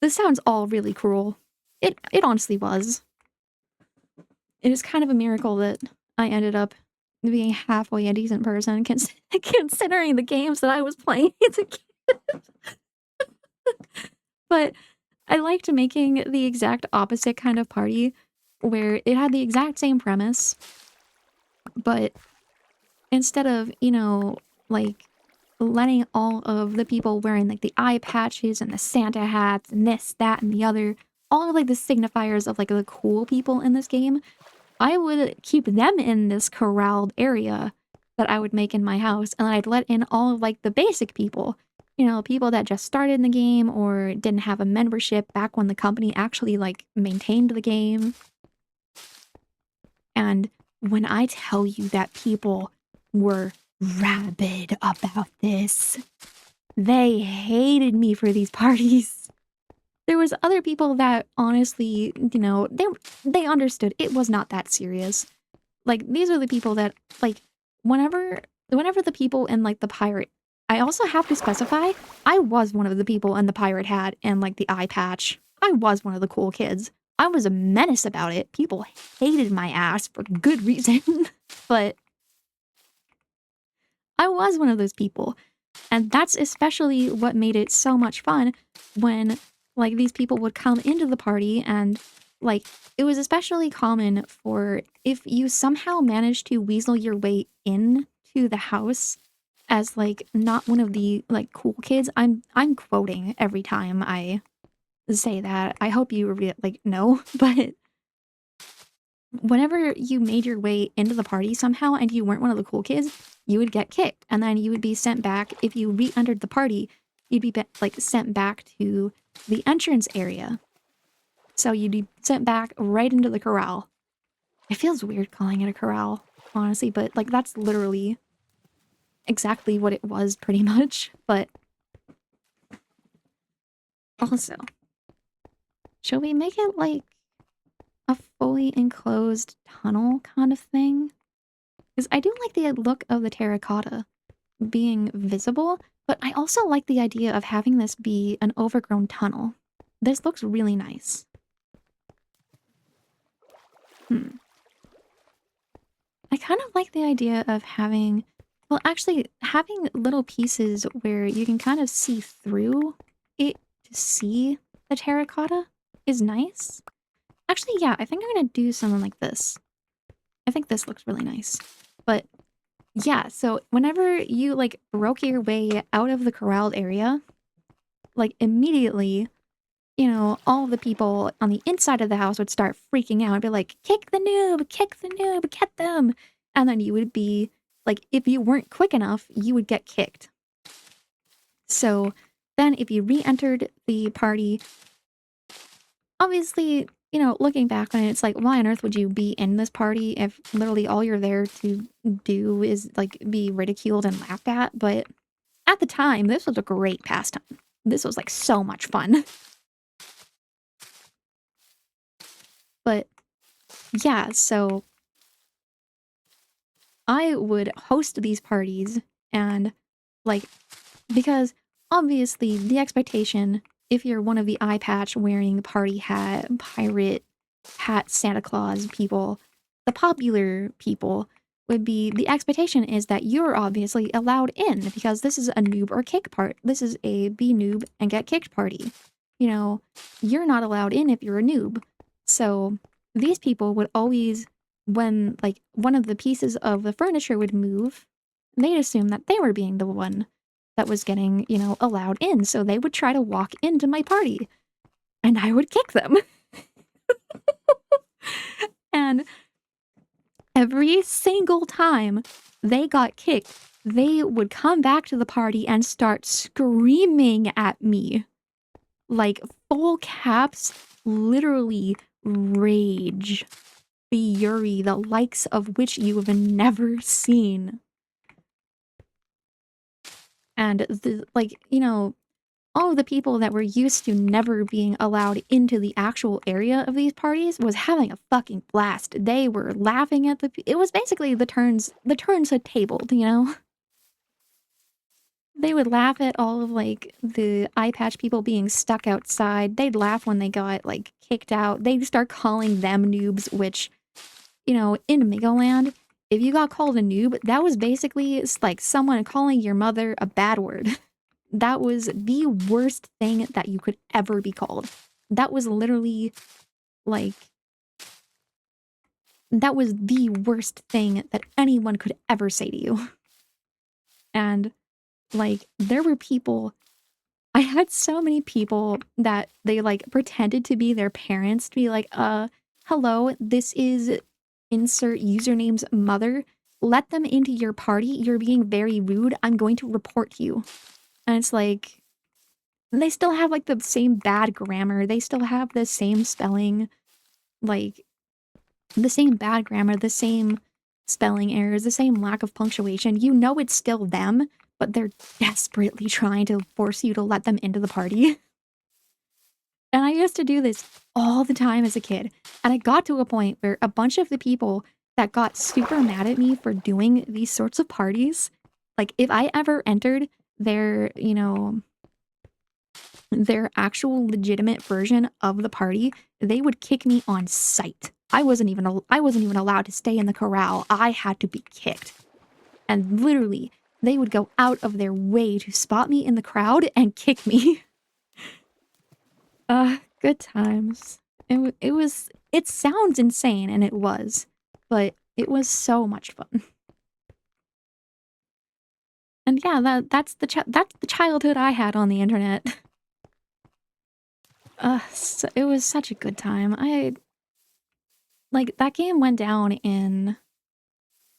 Speaker 1: This sounds all really cruel. It honestly was. It is kind of a miracle that I ended up being halfway a decent person considering the games that I was playing as a kid. But I liked making the exact opposite kind of party where it had the exact same premise, but instead of, like letting all of the people wearing like the eye patches and the Santa hats and this, that, and the other, all of like the signifiers of like the cool people in this game, I would keep them in this corralled area that I would make in my house, and I'd let in all of like the basic people, people that just started in the game or didn't have a membership back when the company actually like maintained the game. And when I tell you that people were rabid about this, they hated me for these parties. There was other people that honestly, they understood it was not that serious. Like, these are the people that, like, whenever the people in, like, the pirate... I also have to specify, I was one of the people in the pirate hat and, like, the eye patch. I was one of the cool kids. I was a menace about it. People hated my ass for good reason. But I was one of those people. And that's especially what made it so much fun when, like, these people would come into the party and, like, it was especially common for if you somehow managed to weasel your way in to the house as, like, not one of the, like, cool kids. I'm quoting every time I say that. I hope you know, but whenever you made your way into the party somehow and you weren't one of the cool kids, you would get kicked, and then you would be sent back. If you re-entered the party, you'd be like sent back to the entrance area. So you'd be sent back right into the corral. It feels weird calling it a corral, honestly, but like that's literally exactly what it was pretty much. But also, shall we make it like a fully enclosed tunnel kind of thing? Because I do like the look of the terracotta being visible, but I also like the idea of having this be an overgrown tunnel. This looks really nice. I kind of like the idea of having, well, actually, having little pieces where you can kind of see through it to see the terracotta is nice. Actually, yeah, I think I'm gonna do something like this. I think this looks really nice. But yeah, so whenever you like broke your way out of the corralled area, like immediately, all the people on the inside of the house would start freaking out and be like, kick the noob, get them. And then you would be like, if you weren't quick enough, you would get kicked. So then if you re-entered the party, obviously, looking back on it, it's like, why on earth would you be in this party if literally all you're there to do is like be ridiculed and laughed at? But at the time, this was a great pastime. This was like so much fun. But yeah, so I would host these parties and like, because obviously the expectation, if you're one of the eye patch wearing party hat, pirate hat, Santa Claus people, the popular people would be, the expectation is that you're obviously allowed in because this is a noob or kick part. This is a be noob and get kicked party. You're not allowed in if you're a noob. So these people would always, when like one of the pieces of the furniture would move, they'd assume that they were being the one that was getting, allowed in. So they would try to walk into my party and I would kick them. And every single time they got kicked, they would come back to the party and start screaming at me. Like full caps, literally rage, fury, the likes of which you have never seen. And all of the people that were used to never being allowed into the actual area of these parties was having a fucking blast. They were laughing at it was basically the turns had tabled, They would laugh at all of like the eye patch people being stuck outside. They'd laugh when they got like kicked out. They'd start calling them noobs, which, in Megaland, if you got called a noob, that was basically like someone calling your mother a bad word. that was the worst thing that you could ever be called. That was literally, like, that was the worst thing that anyone could ever say to you. And, like, there were people, I had so many people that they, like, pretended to be their parents to be like, hello, this is insert username's mother. Let them into your party. You're being very rude. I'm going to report you. And it's like, they still have, like, the same bad grammar. They still have the same spelling, like, the same bad grammar, the same spelling errors, the same lack of punctuation. You know it's still them, but they're desperately trying to force you to let them into the party. And I used to do this all the time as a kid. And I got to a point where a bunch of the people that got super mad at me for doing these sorts of parties, like, if I ever entered their, you know, their actual legitimate version of the party, they would kick me on sight. I wasn't even allowed to stay in the corral. I had to be kicked. And literally, they would go out of their way to spot me in the crowd and kick me. Good times. It sounds insane, and it was, but it was so much fun. And yeah, that's the childhood I had on the internet. So it was such a good time. Like, that game went down in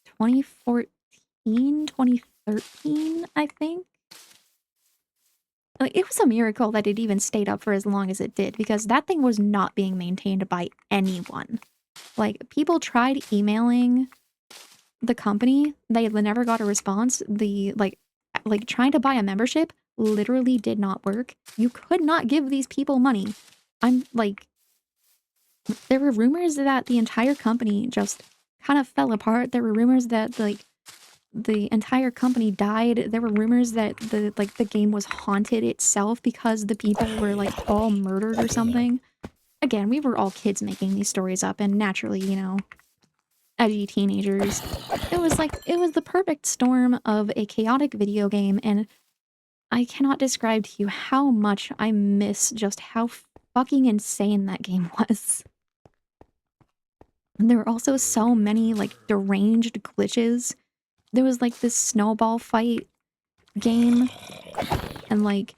Speaker 1: 2014, 2013, I think. Like, it was a miracle that it even stayed up for as long as it did, because that thing was not being maintained by anyone. Like, people tried emailing the company, they never got a response. Like trying to buy a membership literally did not work. You could not give these people money. I'm like, there were rumors that the entire company just kind of fell apart. There were rumors that, like, the entire company died. There were rumors that the game was haunted itself because the people were, like, all murdered or something. Again, we were all kids making these stories up, and naturally, you know, edgy teenagers. It was the perfect storm of a chaotic video game, and I cannot describe to you how much I miss just how fucking insane that game was. And there were also so many, like, deranged glitches. There was, like, this snowball fight game, and, like,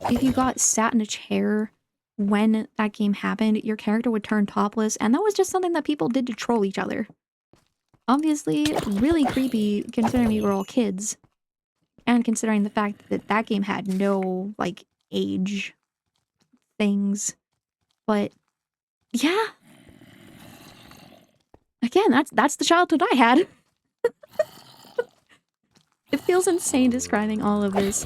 Speaker 1: if you got sat in a chair when that game happened, your character would turn topless, and that was just something that people did to troll each other. Obviously, really creepy considering we were all kids, and considering the fact that that game had no, like, age things. But yeah, again, that's the childhood I had. It feels insane describing all of this,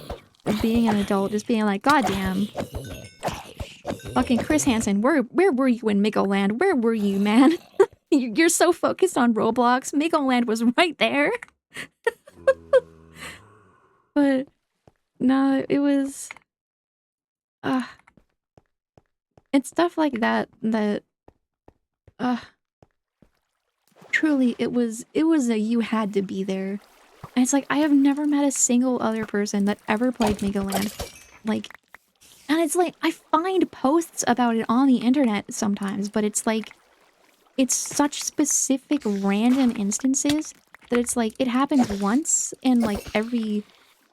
Speaker 1: being an adult, just being like, goddamn. Fucking Chris Hansen, where were you in Migoland? Where were you, man? You're so focused on Roblox. Migoland was right there. But no, it was it's stuff like that truly it was a you had to be there. And it's like, I have never met a single other person that ever played Migoland. Like, and it's like, I find posts about it on the internet sometimes, but it's like, it's such specific random instances that it's like, it happens once in like every,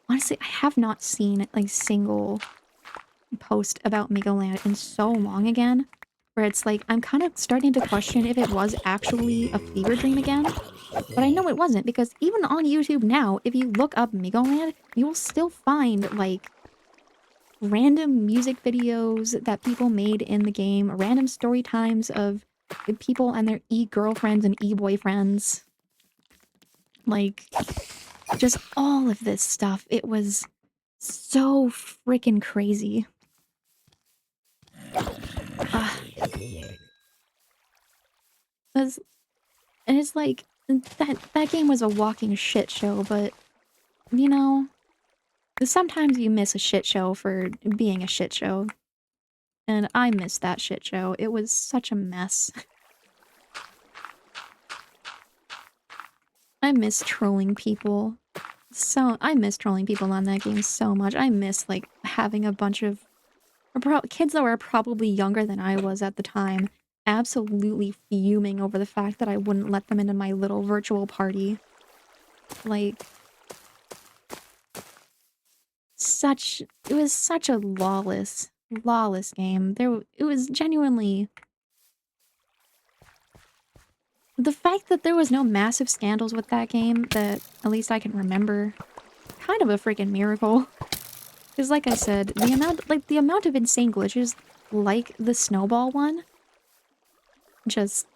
Speaker 1: honestly, I have not seen like single post about Migoland in so long again, where it's like, I'm kind of starting to question if it was actually a fever dream again. But I know it wasn't, because even on YouTube now, if you look up Migoland, you will still find, like, random music videos that people made in the game, random story times of people and their e-girlfriends and e-boyfriends. Like, just all of this stuff. It was so freaking crazy. And it's like, that game was a walking shit show, but, you know, sometimes you miss a shit show for being a shit show. And I missed that shit show. It was such a mess. I miss trolling people. I miss trolling people on that game so much. I miss, like, having a bunch of kids that were probably younger than I was at the time, absolutely fuming over the fact that I wouldn't let them into my little virtual party. Like, it was such a lawless game. It was genuinely, the fact that there was no massive scandals with that game that at least I can remember, kind of a freaking miracle. Because like I said, the amount of insane glitches like the snowball one, just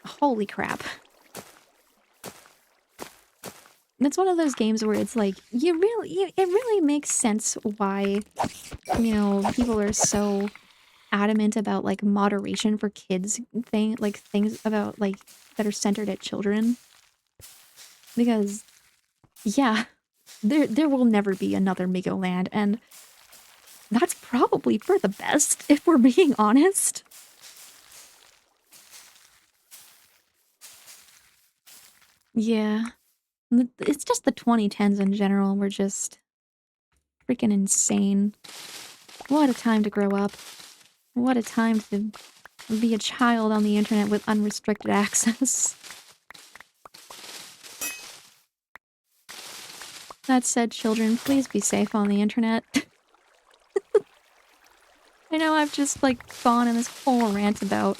Speaker 1: holy crap. It's one of those games where it's like, it really makes sense why, you know, people are so adamant about, like, moderation for kids things about, like, that are centered at children. Because, yeah, there will never be another Migoland, and that's probably for the best, if we're being honest. Yeah. It's just the 2010s in general were just freaking insane. What a time to grow up. What a time to be a child on the internet with unrestricted access. That said, children, please be safe on the internet. I know I've just, like, gone on this whole rant about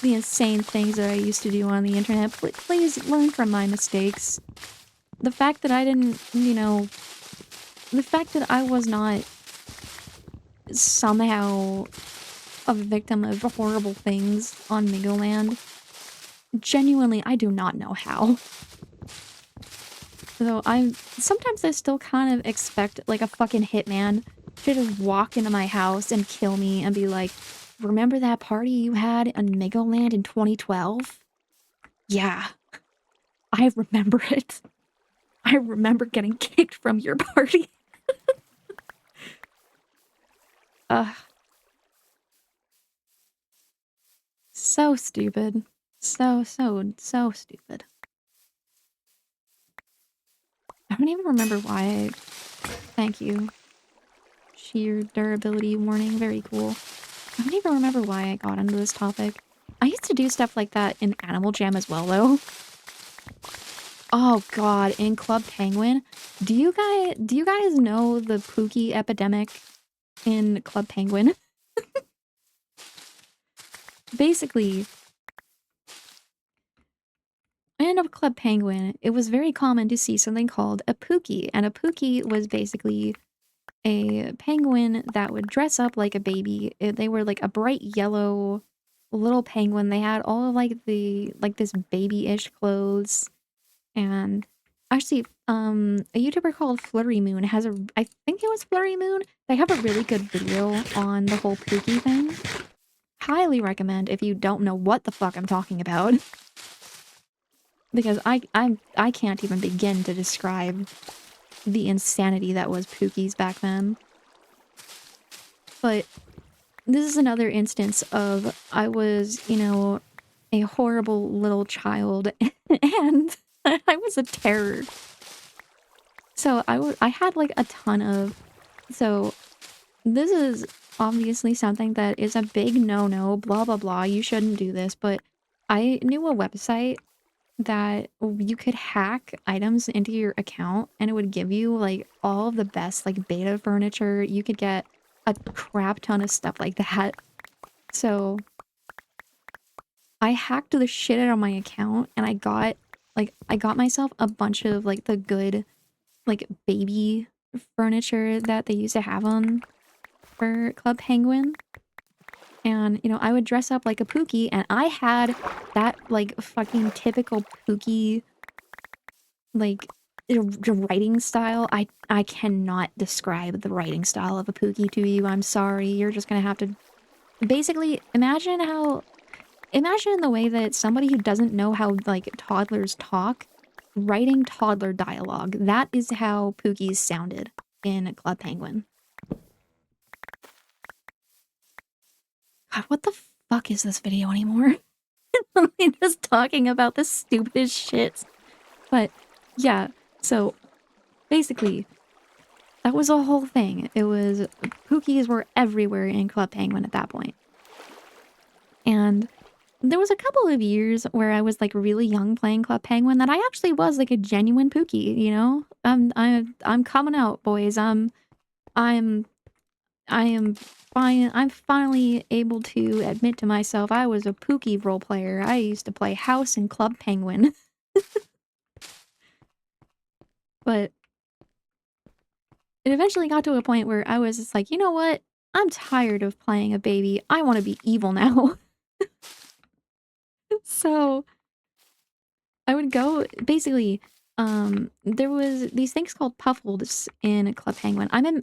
Speaker 1: the insane things that I used to do on the internet. Please learn from my mistakes. The fact that I didn't, you know, the fact that I was not somehow a victim of horrible things on Migoland, genuinely, I do not know how. Though sometimes I still kind of expect, like, a fucking hitman to just walk into my house and kill me and be like, remember that party you had on Migoland in 2012? Yeah, I remember it. I remember getting kicked from your party. Ugh. So stupid. So stupid. I don't even remember why Thank you. Sheer durability warning, very cool. I don't even remember why I got into this topic. I used to do stuff like that in Animal Jam as well, though. Oh god, in Club Penguin. Do you guys know the Pookie epidemic in Club Penguin? Basically, in a Club Penguin, it was very common to see something called a Pookie, and a Pookie was basically a penguin that would dress up like a baby. They were like a bright yellow little penguin. They had all of like this baby-ish clothes. And actually, a YouTuber called Flurry Moon has I think it was Flurry Moon. They have a really good video on the whole Pookie thing. Highly recommend if you don't know what the fuck I'm talking about. Because I can't even begin to describe the insanity that was Pookies back then. But this is another instance of I was, you know, a horrible little child and I was a terror. So I had like a ton of, so this is obviously something that is a big no-no, blah blah blah, you shouldn't do this, but I knew a website that you could hack items into your account and it would give you like all of the best like beta furniture. You could get a crap ton of stuff like that. So I hacked the shit out of my account and I got myself a bunch of like the good like baby furniture that they used to have on for Club Penguin. And, you know, I would dress up like a Pookie and I had that like fucking typical Pookie like writing style. I cannot describe the writing style of a Pookie to you. I'm sorry. You're just gonna have to basically imagine the way that somebody who doesn't know how like toddlers talk writing toddler dialogue. That is how Pookies sounded in Club Penguin. God, what the fuck is this video anymore? I'm just talking about the stupidest shit. But yeah, so basically, that was a whole thing. It was Pookies were everywhere in Club Penguin at that point. And there was a couple of years where I was like really young playing Club Penguin that I actually was like a genuine Pookie, you know? I'm coming out, boys. I'm I am fine. I'm finally able to admit to myself I was a Pookie role player. I used to play House in Club Penguin. But it eventually got to a point where I was just like, you know what? I'm tired of playing a baby. I want to be evil now. So I would go basically. There was these things called puffles in Club Penguin. I'm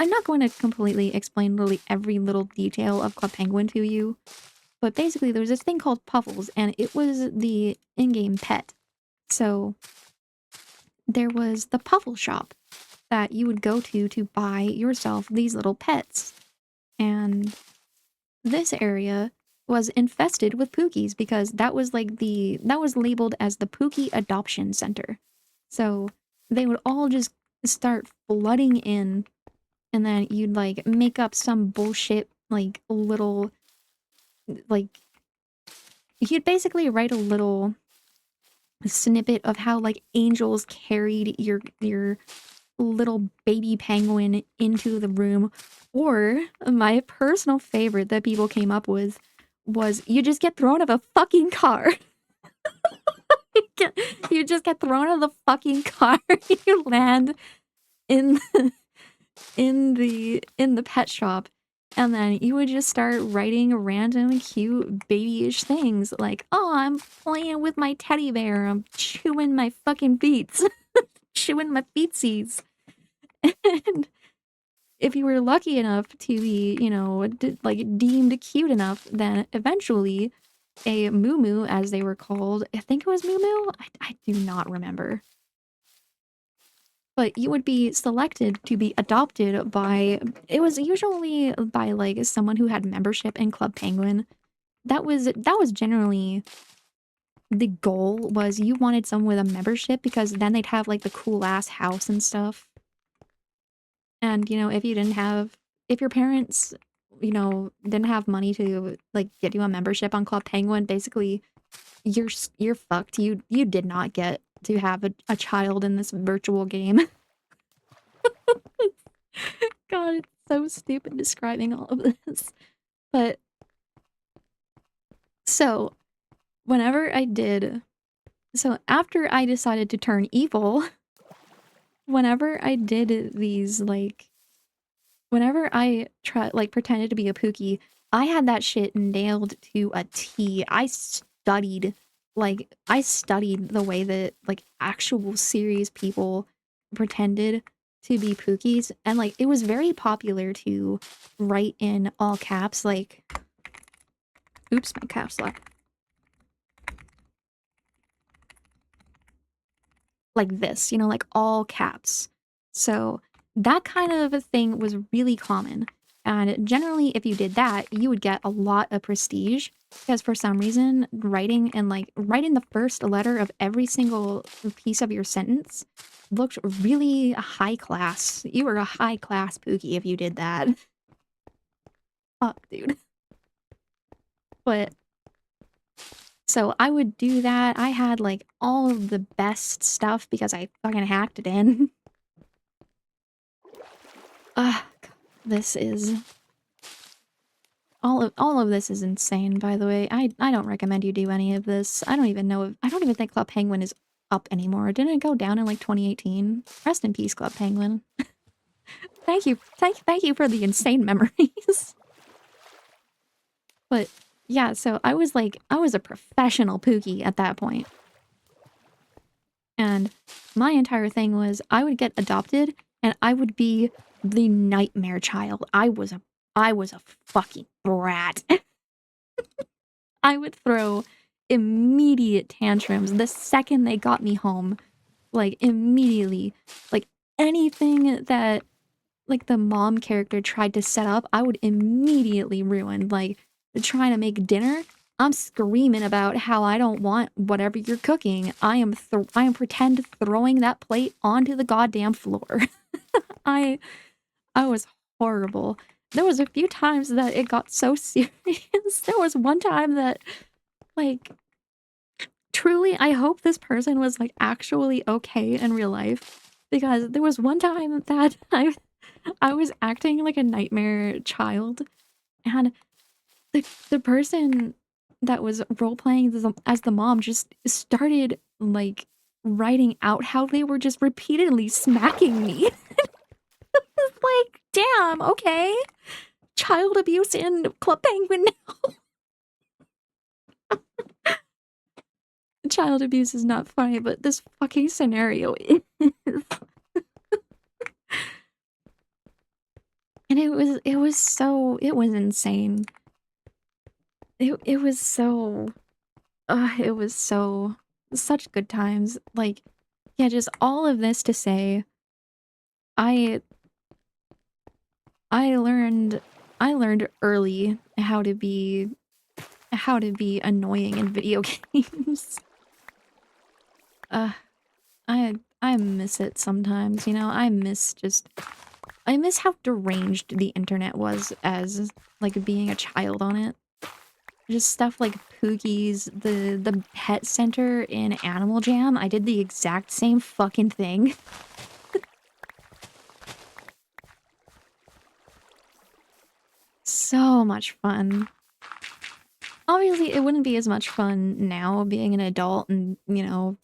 Speaker 1: not going to completely explain literally every little detail of Club Penguin to you, but basically there was this thing called puffles, and it was the in-game pet. So there was the puffle shop that you would go to buy yourself these little pets. And this area was infested with Pookies because that was labeled as the Pookie Adoption Center. So they would all just start flooding in, and then you'd like make up some bullshit like little like you'd basically write a little snippet of how like angels carried your little baby penguin into the room. Or my personal favorite that people came up with was you just get thrown out of a fucking car. You just get thrown out of the fucking car. You land in the pet shop, and then you would just start writing random cute babyish things like, oh, I'm playing with my teddy bear, I'm chewing my fucking feet, chewing my feetsies. And if you were lucky enough to be, you know, like deemed cute enough, then eventually a moo as they were called, I think it was moo, I do not remember. But you would be selected to be adopted by, it was usually by like someone who had membership in Club Penguin. That was generally the goal, was you wanted someone with a membership because then they'd have like the cool ass house and stuff. And you know, if your parents, you know, didn't have money to like get you a membership on Club Penguin, basically you're fucked. You did not get to have a child in this virtual game. God, it's so stupid describing all of this. But so after I decided to turn evil, whenever I did these whenever I pretended to be a Pookie, I had that shit nailed to a T. I studied the way that like actual serious people pretended to be Pookies, and like it was very popular to write in all caps, like, oops, my caps lock, like this, you know, like all caps. So that kind of a thing was really common. And generally, if you did that, you would get a lot of prestige because for some reason, writing the first letter of every single piece of your sentence looked really high class. You were a high class Pookie if you did that. Fuck, dude. But so I would do that. I had like all of the best stuff because I fucking hacked it in. This is all of this is insane, by the way. I don't recommend you do any of this. I don't even think Club Penguin is up anymore. Didn't it go down in like 2018? Rest in peace, Club Penguin. Thank you for the insane memories. But yeah, so I was a professional Pookie at that point. And my entire thing was I would get adopted and I would be the nightmare child. I was a fucking brat. I would throw immediate tantrums the second they got me home. Like immediately. Like anything that like the mom character tried to set up, I would immediately ruin. Like trying to make dinner, I'm screaming about how I don't want whatever you're cooking. I am pretend throwing that plate onto the goddamn floor. I was horrible. There was a few times that it got so serious. There was one time that, like, truly, I hope this person was, like, actually okay in real life, because there was one time that I was acting like a nightmare child, and the person that was role-playing as the mom just started, like, writing out how they were just repeatedly smacking me. It's like, damn, okay. Child abuse in Club Penguin now. Child abuse is not funny, but this fucking scenario is. And it was insane. It was so such good times. Like, yeah, just all of this to say, I I learned early how to be annoying in video games. Uh, I miss it sometimes, you know? I miss how deranged the internet was as, like, being a child on it. Just stuff like Pookie's, the pet center in Animal Jam, I did the exact same fucking thing. So much fun. Obviously, it wouldn't be as much fun now being an adult and, you know,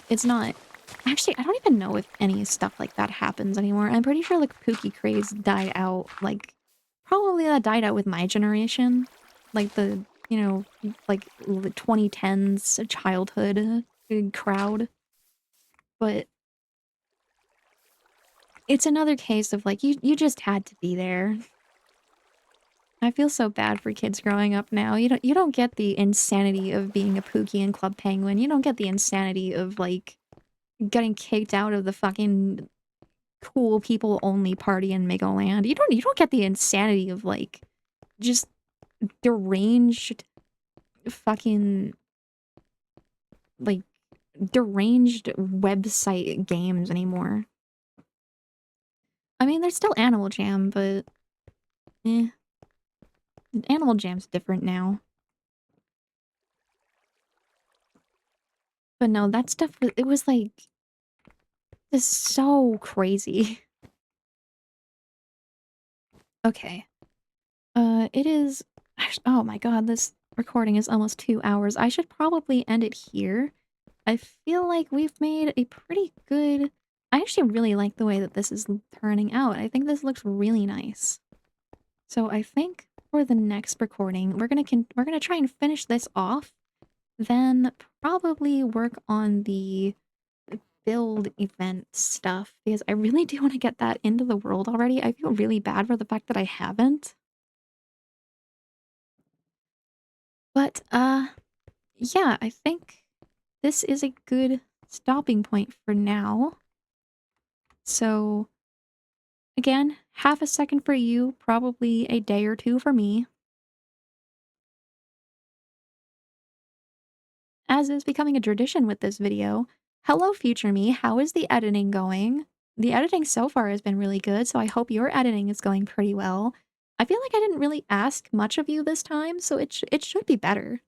Speaker 1: it's not actually, I don't even know if any stuff like that happens anymore. I'm pretty sure, like, Pookie craze died out, like, probably that died out with my generation. Like, the, you know, like, the 2010s childhood crowd. But it's another case of, like, you just had to be there. I feel so bad for kids growing up now. You don't get the insanity of being a Pookie in Club Penguin. You don't get the insanity of, like, getting kicked out of the fucking cool people only party in Megaland. You don't get the insanity of, like, just deranged fucking, like, deranged website games anymore. I mean, there's still Animal Jam, but eh. Animal Jam's different now. But no, that stuff, it was like, it's so crazy. Okay. It is, oh my god, this recording is almost 2 hours. I should probably end it here. I feel like we've made a pretty good, I actually really like the way that this is turning out. I think this looks really nice. So I think for the next recording, we're gonna try and finish this off, then probably work on the build event stuff, because I really do want to get that into the world already. I feel really bad for the fact that I haven't. But, yeah, I think this is a good stopping point for now. So, again, half a second for you, probably a day or two for me. As is becoming a tradition with this video, hello future me, how is the editing going? The editing so far has been really good, so I hope your editing is going pretty well. I feel like I didn't really ask much of you this time, so it should be better.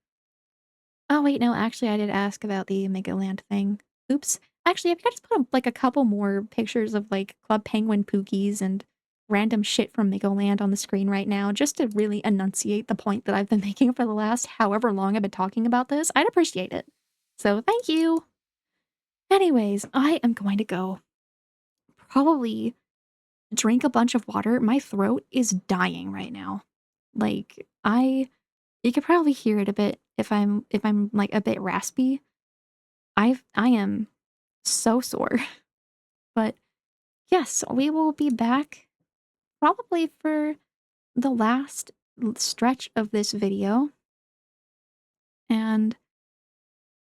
Speaker 1: Oh wait, no, actually I did ask about the Megaland thing. Oops. Actually, if you could just put like a couple more pictures of like Club Penguin Pookies and random shit from Megaland on the screen right now, just to really enunciate the point that I've been making for the last however long I've been talking about this, I'd appreciate it. So thank you. Anyways, I am going to go probably drink a bunch of water. My throat is dying right now. Like, you could probably hear it a bit if I'm like a bit raspy. I am so sore. But yes, we will be back probably for the last stretch of this video. And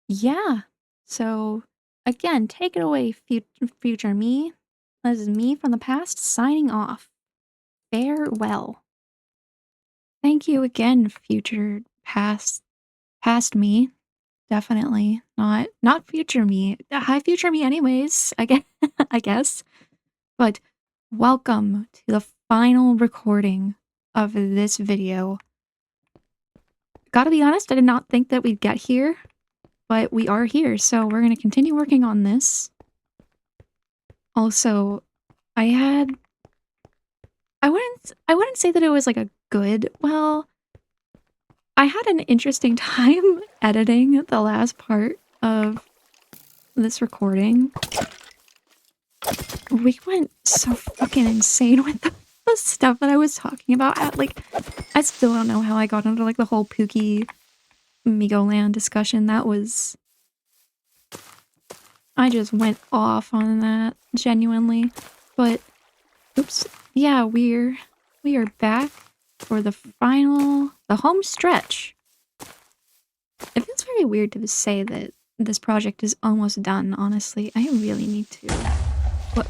Speaker 1: yeah, so again, take it away, future me. This is me from the past signing off. Farewell. Thank you again, future past me. Definitely. Not future me. Hi future me anyways, I guess I guess. But welcome to the final recording of this video. Gotta be honest, I did not think that we'd get here, but we are here, so we're gonna continue working on this. Also, I wouldn't say that it was like a good, well, I had an interesting time editing the last part of this recording. We went so fucking insane with the stuff that I was talking about. I still don't know how I got into like the whole Pookie Migoland discussion. I just went off on that, genuinely. But, oops. Yeah, we are back for the home stretch. It feels very weird to say that this project is almost done, honestly. I really need to... What?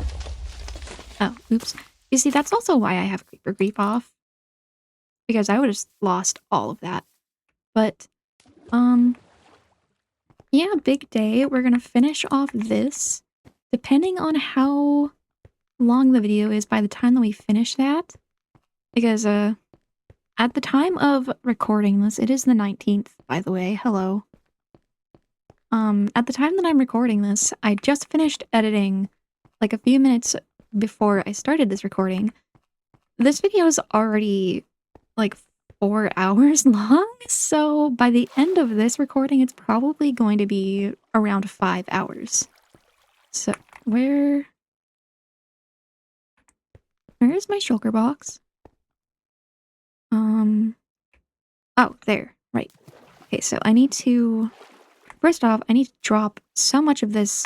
Speaker 1: Oh, oops. You see, that's also why I have Creeper Creep off. Because I would have lost all of that. But, yeah, big day. We're gonna finish off this. Depending on how long the video is by the time that we finish that. Because, at the time of recording this, it is the 19th, by the way. Hello. At the time that I'm recording this, I just finished editing, like, a few minutes before I started this recording. This video is already, like, 4 hours long, so by the end of this recording, it's probably going to be around 5 hours. So, where is my shulker box? Oh, there, right. Okay, so I need to... First off, I need to drop so much of this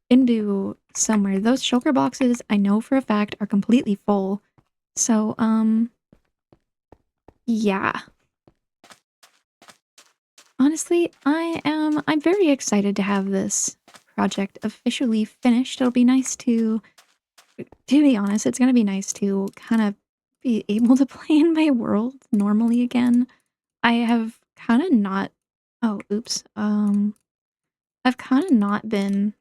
Speaker 1: into somewhere. Those shulker boxes, I know for a fact, are completely full. So, yeah. Honestly, I'm very excited to have this project officially finished. It'll be nice to be honest, it's gonna be nice to kind of be able to play in my world normally again. I have kind of not... Oh, oops. I've kind of not been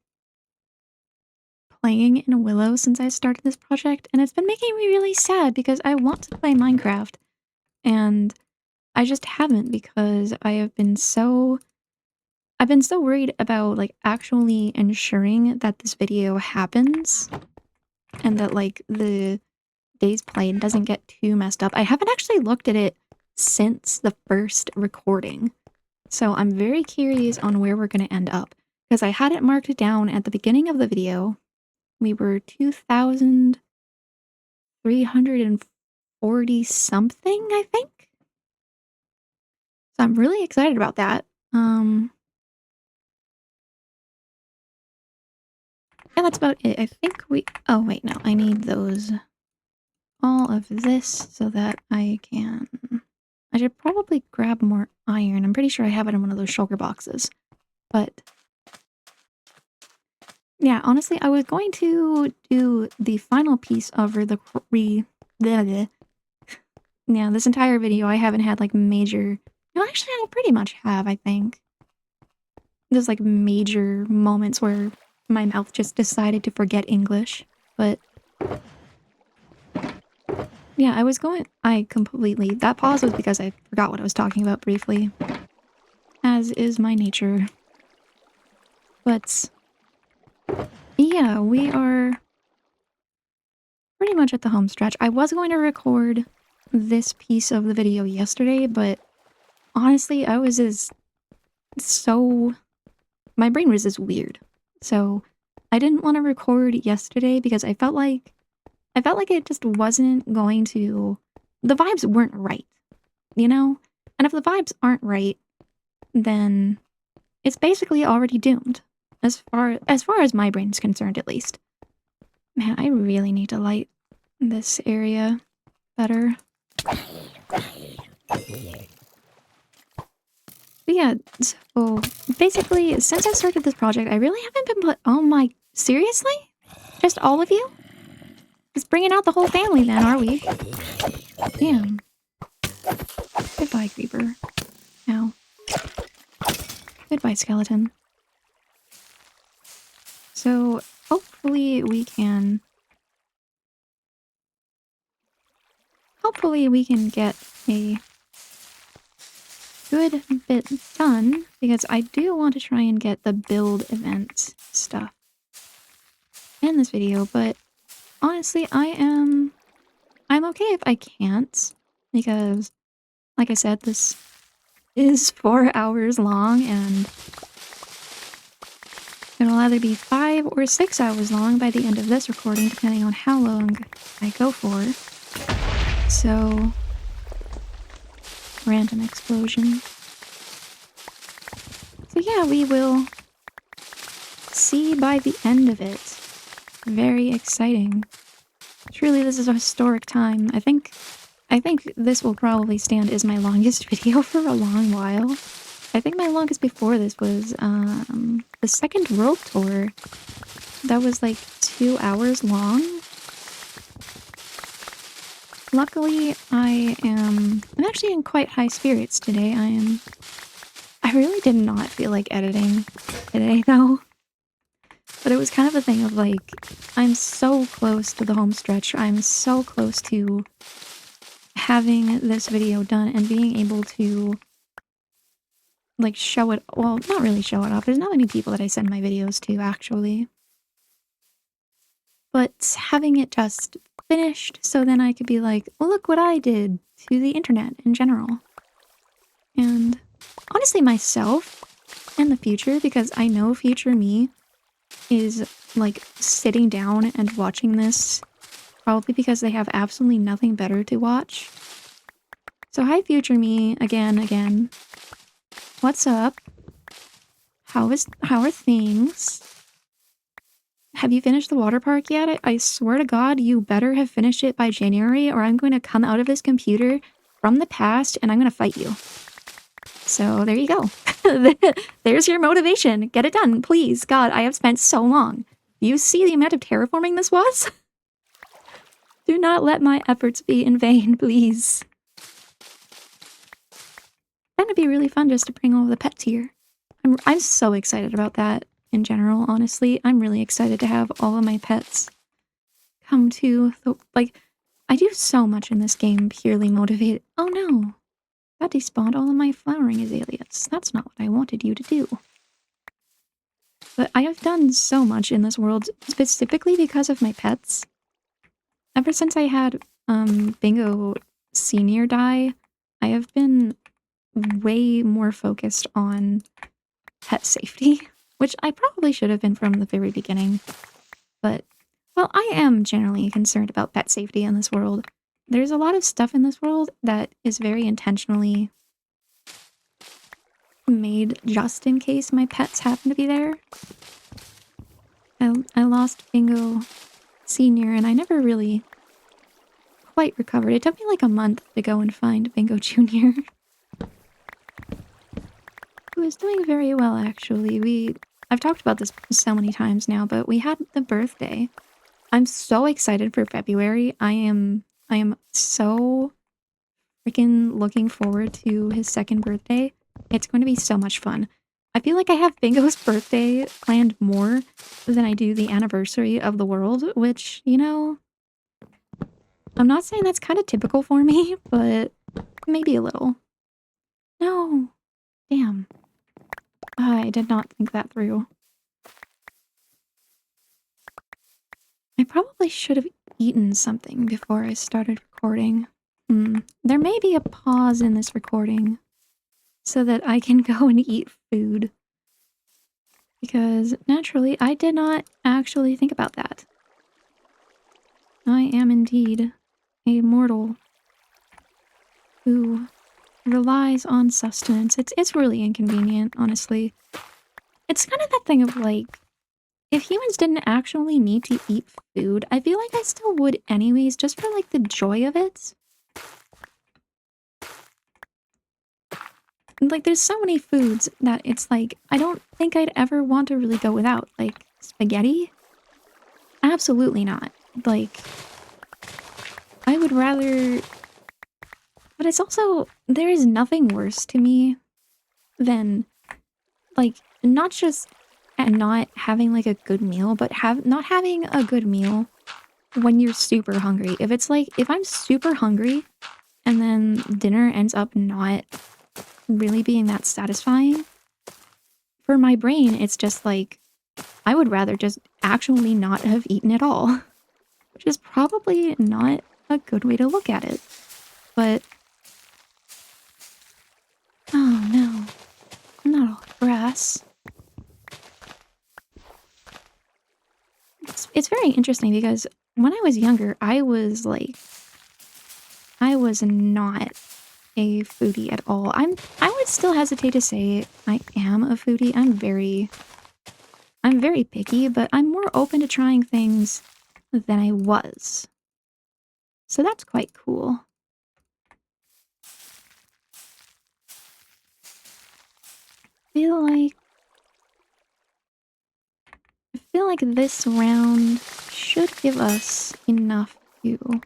Speaker 1: playing in Willow since I started this project, and it's been making me really sad because I want to play Minecraft, and I just haven't because I've been so worried about, like, actually ensuring that this video happens, and that, like, the days played doesn't get too messed up. I haven't actually looked at it since the first recording. So I'm very curious on where we're going to end up, because I had it marked down at the beginning of the video. We were 2,340 something, I think. So I'm really excited about that. Yeah, that's about it. I think oh wait, no, I need all of this so that I should probably grab more iron. I'm pretty sure I have it in one of those shulker boxes. But yeah, honestly, I was going to do the final piece of yeah, this entire video I haven't had like major... No, actually I pretty much have, I think. There's like major moments where my mouth just decided to forget English, but... Yeah, that pause was because I forgot what I was talking about briefly. As is my nature. But... yeah, we are pretty much at the home stretch. I was going to record this piece of the video yesterday, but honestly, my brain was just weird. So I didn't want to record yesterday because I felt like it just wasn't going to... The vibes weren't right, you know? And if the vibes aren't right, then it's basically already doomed. As far as my brain's concerned, at least. Man, I really need to light this area better. But yeah, so basically, since I started this project, I really haven't been oh my... Seriously? Just all of you? Just bringing out the whole family then, are we? Damn. Goodbye, creeper. Ow. white skeleton. So hopefully we can get a good bit done, because I do want to try and get the build event stuff in this video, but honestly, I'm okay if I can't, because like I said, this is 4 hours long, and it'll either be 5 or 6 hours long by the end of this recording, depending on how long I go for. So, random explosion. So yeah, we will see by the end of it. Very exciting. Truly, this is a historic time. I think this will probably stand as my longest video for a long while. I think my longest before this was the second world tour. That was like 2 hours long. Luckily, I'm actually in quite high spirits today. I really did not feel like editing today though. But it was kind of a thing of like, I'm so close to the home stretch. I'm so close to having this video done and being able to like show it, well, not really show it off. There's not many people that I send my videos to actually. But having it just finished so then I could be like, well, look what I did to the internet in general. And honestly myself in the future, because I know future me is like sitting down and watching this probably because they have absolutely nothing better to watch. So hi future me, again. What's up? How are things? Have you finished the water park yet? I swear to God, you better have finished it by January, or I'm going to come out of this computer from the past and I'm going to fight you. So there you go. There's your motivation. Get it done, please. God, I have spent so long. You see the amount of terraforming this was? Do not let my efforts be in vain, please. That would be really fun just to bring all the pets here. I'm so excited about that in general, honestly. I'm really excited to have all of my pets come to the, like, I do so much in this game purely motivated. Oh no. That despawned all of my flowering azaleas. That's not what I wanted you to do. But I have done so much in this world, specifically because of my pets. Ever since I had Bingo Senior die, I have been way more focused on pet safety, which I probably should have been from the very beginning. But, well, I am generally concerned about pet safety in this world. There's a lot of stuff in this world that is very intentionally made just in case my pets happen to be there. I lost Bingo Senior and I never really quite recovered. It took me like a month to go and find Bingo Junior. Who is doing very well, actually. I've talked about this so many times now, but we had the birthday. I'm so excited for February. I am so freaking looking forward to his second birthday. It's going to be so much fun. I feel like I have Bingo's birthday planned more than I do the anniversary of the world, which, you know, I'm not saying that's kind of typical for me, but maybe a little. No. Damn. I did not think that through. I probably should have eaten something before I started recording. There may be a pause in this recording so that I can go and eat food. Because, naturally, I did not actually think about that. I am indeed a mortal who relies on sustenance. It's really inconvenient, honestly. It's kind of that thing of, like, if humans didn't actually need to eat food, I feel like I still would anyways, just for, like, the joy of it. Like, there's so many foods that it's like, I don't think I'd ever want to really go without. Like, spaghetti? Absolutely not. Like, I would rather... But it's also, there is nothing worse to me than like, not just not having, like, a good meal, but not having a good meal when you're super hungry. If it's like if I'm super hungry and then dinner ends up not really being that satisfying, for my brain, it's just like, I would rather just actually not have eaten at all, which is probably not a good way to look at it. But, oh no, not all grass. It's very interesting because when I was younger, I was not a foodie at all. I would still hesitate to say I am a foodie. I'm very picky, but I'm more open to trying things than I was. So that's quite cool. I feel like this round should give us enough to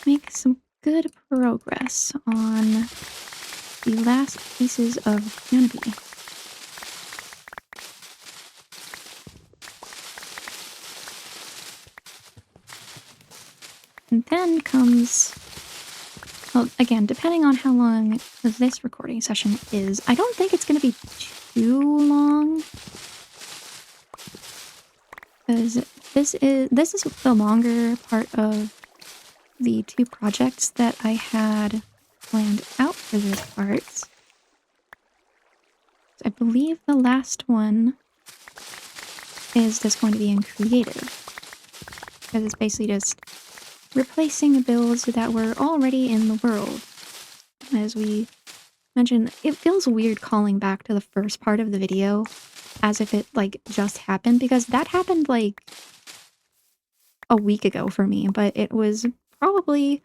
Speaker 1: make some good progress on the last pieces of canopy. And then comes, well, again, depending on how long this recording session is, I don't think it's going to be too long. Because this is the longer part of the 2 projects that I had planned out for this part. I believe the last one is just going to be in creative. Because it's basically just replacing builds that were already in the world. As we mentioned, it feels weird calling back to the first part of the video as if it, like, just happened, because that happened, like, a week ago for me, but it was probably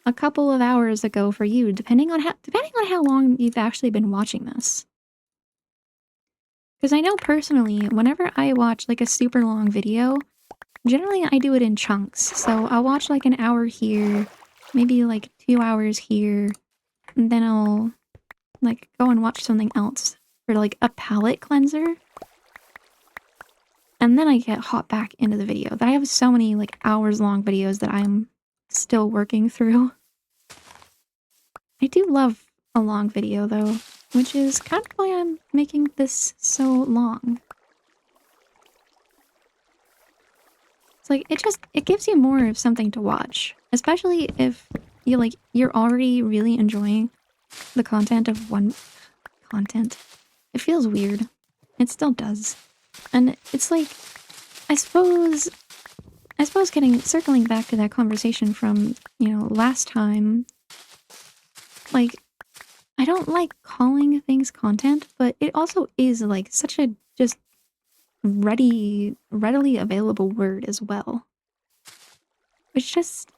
Speaker 1: a couple of hours ago for you, depending on how long you've actually been watching this. Because I know personally, whenever I watch, like, a super long video, generally I do it in chunks. So I'll watch, like, an hour here, maybe, like, 2 hours here, and then I'll, like, go and watch something else for, like, a palate cleanser. And then I get hop back into the video. I have so many, like, hours-long videos that I'm still working through. I do love a long video, though, which is kind of why I'm making this so long. It's like, it gives you more of something to watch, especially if you're already really enjoying the content of one content. It feels weird. It still does. And it's like, I suppose circling back to that conversation from, last time, like, I don't like calling things content, but it also is, like, such a just readily available word as well. Which just,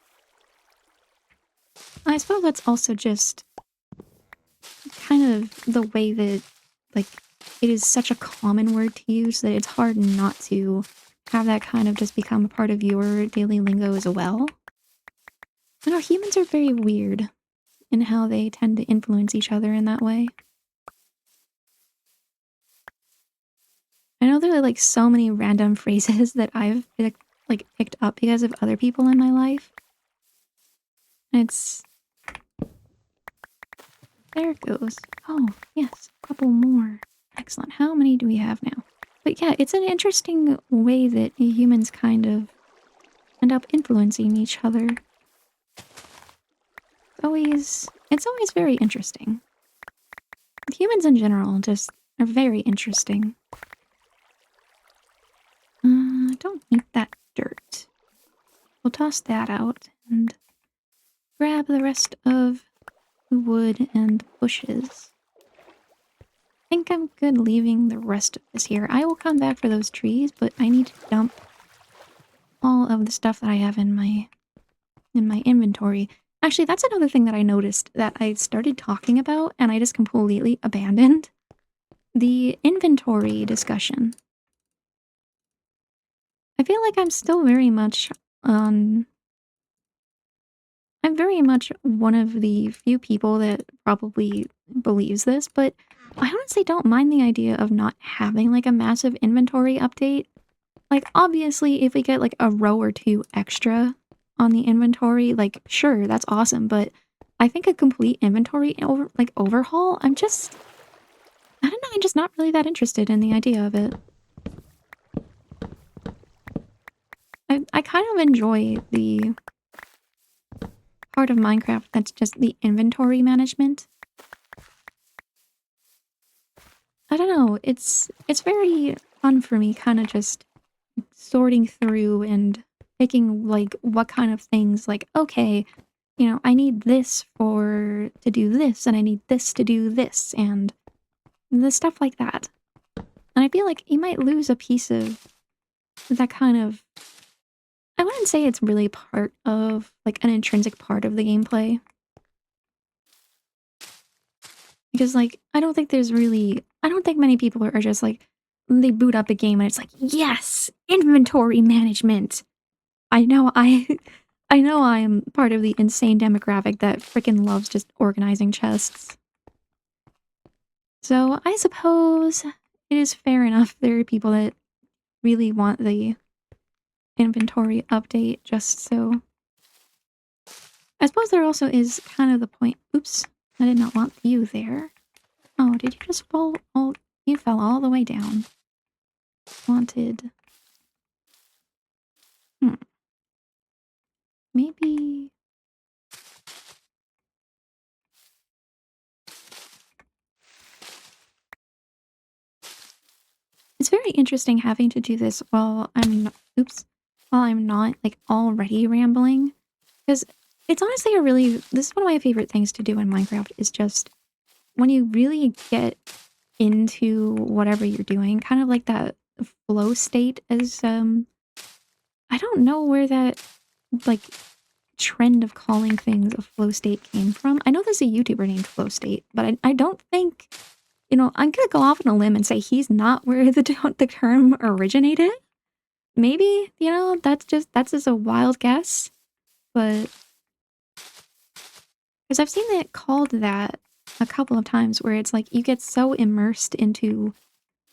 Speaker 1: I suppose that's also just kind of the way that, like, it is such a common word to use that it's hard not to have that kind of just become a part of your daily lingo as well. I know humans are very weird in how they tend to influence each other in that way. I know there are, like, so many random phrases that I've, picked up because of other people in my life. It's... There it goes. Oh, yes, a couple more. Excellent. How many do we have now? But yeah, it's an interesting way that humans kind of end up influencing each other. It's always very interesting. Humans in general just are very interesting. Don't need that dirt. We'll toss that out and grab the rest of the wood and bushes. I think I'm good leaving the rest of this here. I will come back for those trees, but I need to dump all of the stuff that I have in my inventory. Actually, that's another thing that I noticed that I started talking about and I just completely abandoned. The inventory discussion. I feel like I'm still very much on... I'm very much one of the few people that probably believes this, but I honestly don't mind the idea of not having like a massive inventory update. Like, obviously, if we get like a row or two extra on the inventory, like, sure, that's awesome, but I think a complete inventory overhaul, I don't know, I'm just not really that interested in the idea of it. I kind of enjoy the part of Minecraft that's just the inventory management. I don't know, it's very fun for me kind of just sorting through and picking like what kind of things like, okay, you know, I need this to do this and I need this to do this and the stuff like that. And I feel like you might lose a piece of that kind of I wouldn't say it's really part of like an intrinsic part of the gameplay. Because like I don't think many people are just like they boot up a game and it's like, yes, inventory management. I know I know I am part of the insane demographic that freaking loves just organizing chests. So I suppose it is fair enough there are people that really want the inventory update just so. I suppose there also is kind of the point. Oops, I did not want you there. Oh, did you just fall all? You fell all the way down. Wanted. Maybe. It's very interesting having to do this while while I'm not like already rambling. Because it's honestly this is one of my favorite things to do in Minecraft is just when you really get into whatever you're doing, kind of like that flow state as, I don't know where that, like, trend of calling things a flow state came from. I know there's a YouTuber named Flow State, but I don't think, you know, I'm gonna go off on a limb and say he's not where the term originated. Maybe, you know, that's just a wild guess, but because I've seen it called that a couple of times where it's like you get so immersed into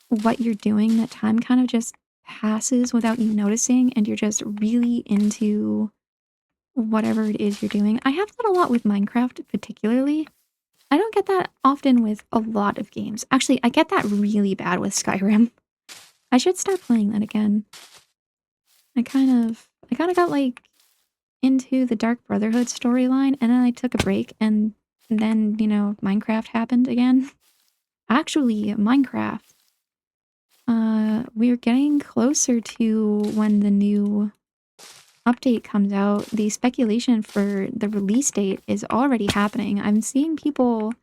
Speaker 1: what you're doing that time kind of just passes without you noticing and you're just really into whatever it is you're doing. I have that a lot with Minecraft particularly. I don't get that often with a lot of games. Actually, I get that really bad with Skyrim. I should start playing that again. I kind of got like into the Dark Brotherhood storyline and then I took a break and then, you know, Minecraft happened again. Actually, Minecraft. We're getting closer to when the new update comes out. The speculation for the release date is already happening. I'm seeing people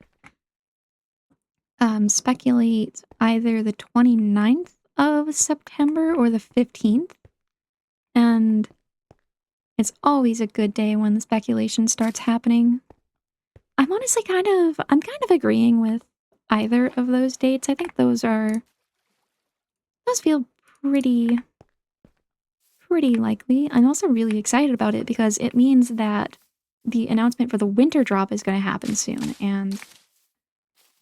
Speaker 1: speculate either the 29th of September or the 15th. And it's always a good day when the speculation starts happening. I'm honestly kind of agreeing with either of those dates. I think those feel pretty likely. I'm also really excited about it because it means that the announcement for the winter drop is going to happen soon. And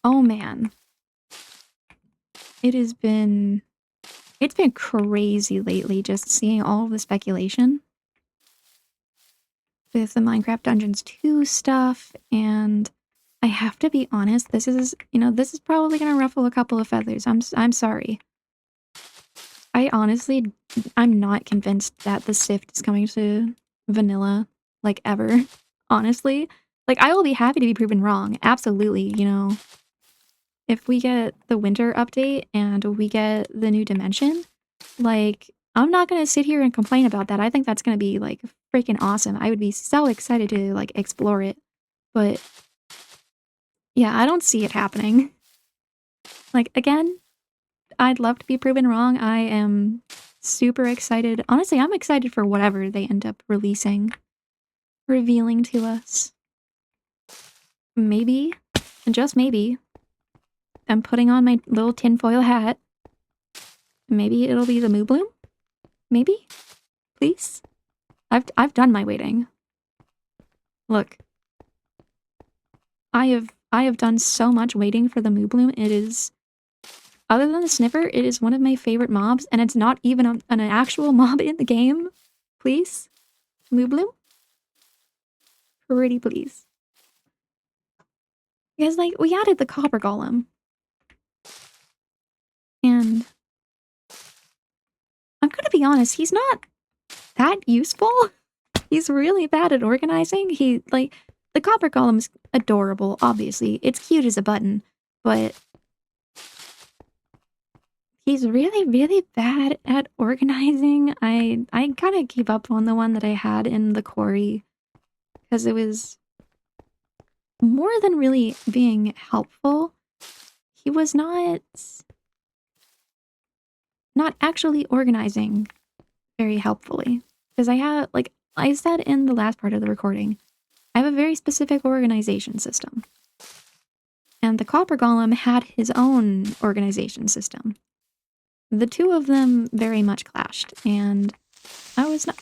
Speaker 1: oh man, it's been crazy lately just seeing all of the speculation with the Minecraft Dungeons 2 stuff. And I have to be honest, this is probably going to ruffle a couple of feathers. I'm sorry. I'm not convinced that the Sift is coming to vanilla, like, ever. Honestly. Like, I will be happy to be proven wrong. Absolutely, you know. If we get the winter update and we get the new dimension, like, I'm not gonna sit here and complain about that. I think that's gonna be, like, freaking awesome. I would be so excited to, like, explore it. But, yeah, I don't see it happening. Like, again, I'd love to be proven wrong. I am super excited. Honestly, I'm excited for whatever they end up revealing to us. Maybe, and just maybe, I'm putting on my little tinfoil hat. Maybe it'll be the Moobloom? Maybe? Please? I've done my waiting. Look. I have done so much waiting for the Moobloom. It is, other than the Sniffer, it is one of my favorite mobs, and it's not even an actual mob in the game. Please? Moobloom? Pretty please. Because, like, we added the Copper Golem. And I'm gonna be honest, he's not that useful. He's really bad at organizing. The Copper Golem's adorable, obviously. It's cute as a button, but he's really, really bad at organizing. I kind of gave up on the one that I had in the quarry because it was more than really being helpful. He was not actually organizing very helpfully. Because I have, like I said in the last part of the recording, I have a very specific organization system. And the Copper Golem had his own organization system. The two of them very much clashed, and I was not...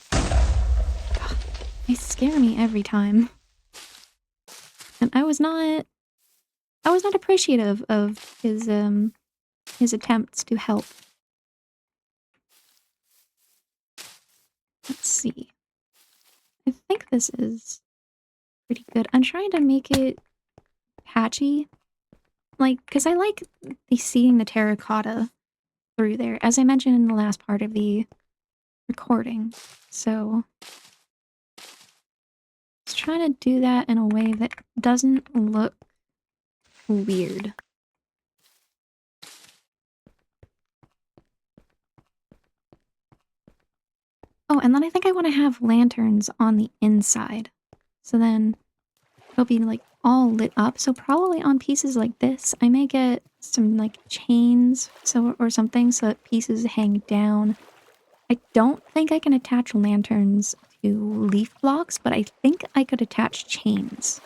Speaker 1: They scare me every time. And I was not appreciative of his attempts to help. Let's see. I think this is pretty good. I'm trying to make it patchy. Like, because I like seeing the terracotta through there, as I mentioned in the last part of the recording. So, just trying to do that in a way that doesn't look weird. Oh, and then I think I want to have lanterns on the inside. So then it'll be like all lit up. So probably on pieces like this, I may get some like chains or something so that pieces hang down. I don't think I can attach lanterns to leaf blocks, but I think I could attach chains.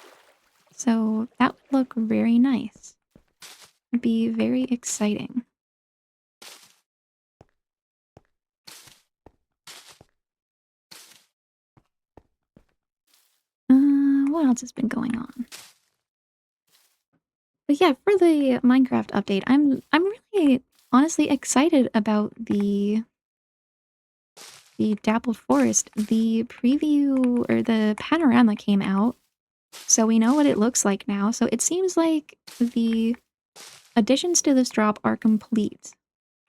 Speaker 1: So that would look very nice. It'd be very exciting. What else has been going on? But yeah, for the Minecraft update, I'm really honestly excited about the Dappled Forest. The preview or the panorama came out, so we know what it looks like now. So it seems like the additions to this drop are complete,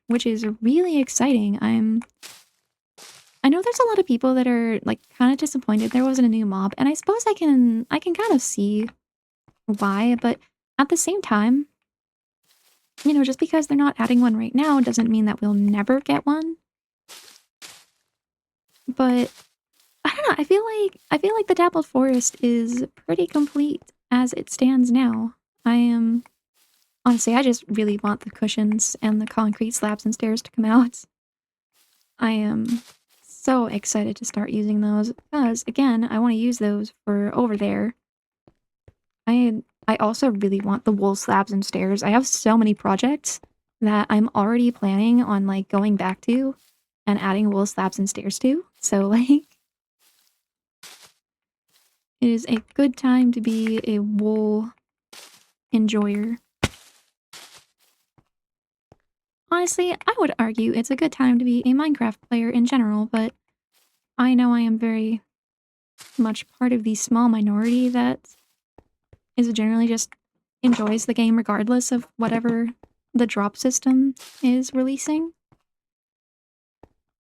Speaker 1: which is really exciting. I know there's a lot of people that are like kind of disappointed there wasn't a new mob, and I suppose I can kind of see why, but at the same time, you know, just because they're not adding one right now doesn't mean that we'll never get one. But I don't know, I feel like the Dappled Forest is pretty complete as it stands now. Honestly, I just really want the cushions and the concrete slabs and stairs to come out. I am so excited to start using those because, again, I want to use those for over there. I also really want the wool slabs and stairs. I have so many projects that I'm already planning on, like, going back to and adding wool slabs and stairs to. So, like, it is a good time to be a wool enjoyer. Honestly, I would argue it's a good time to be a Minecraft player in general, but I know I am very much part of the small minority that is generally just enjoys the game regardless of whatever the drop system is releasing.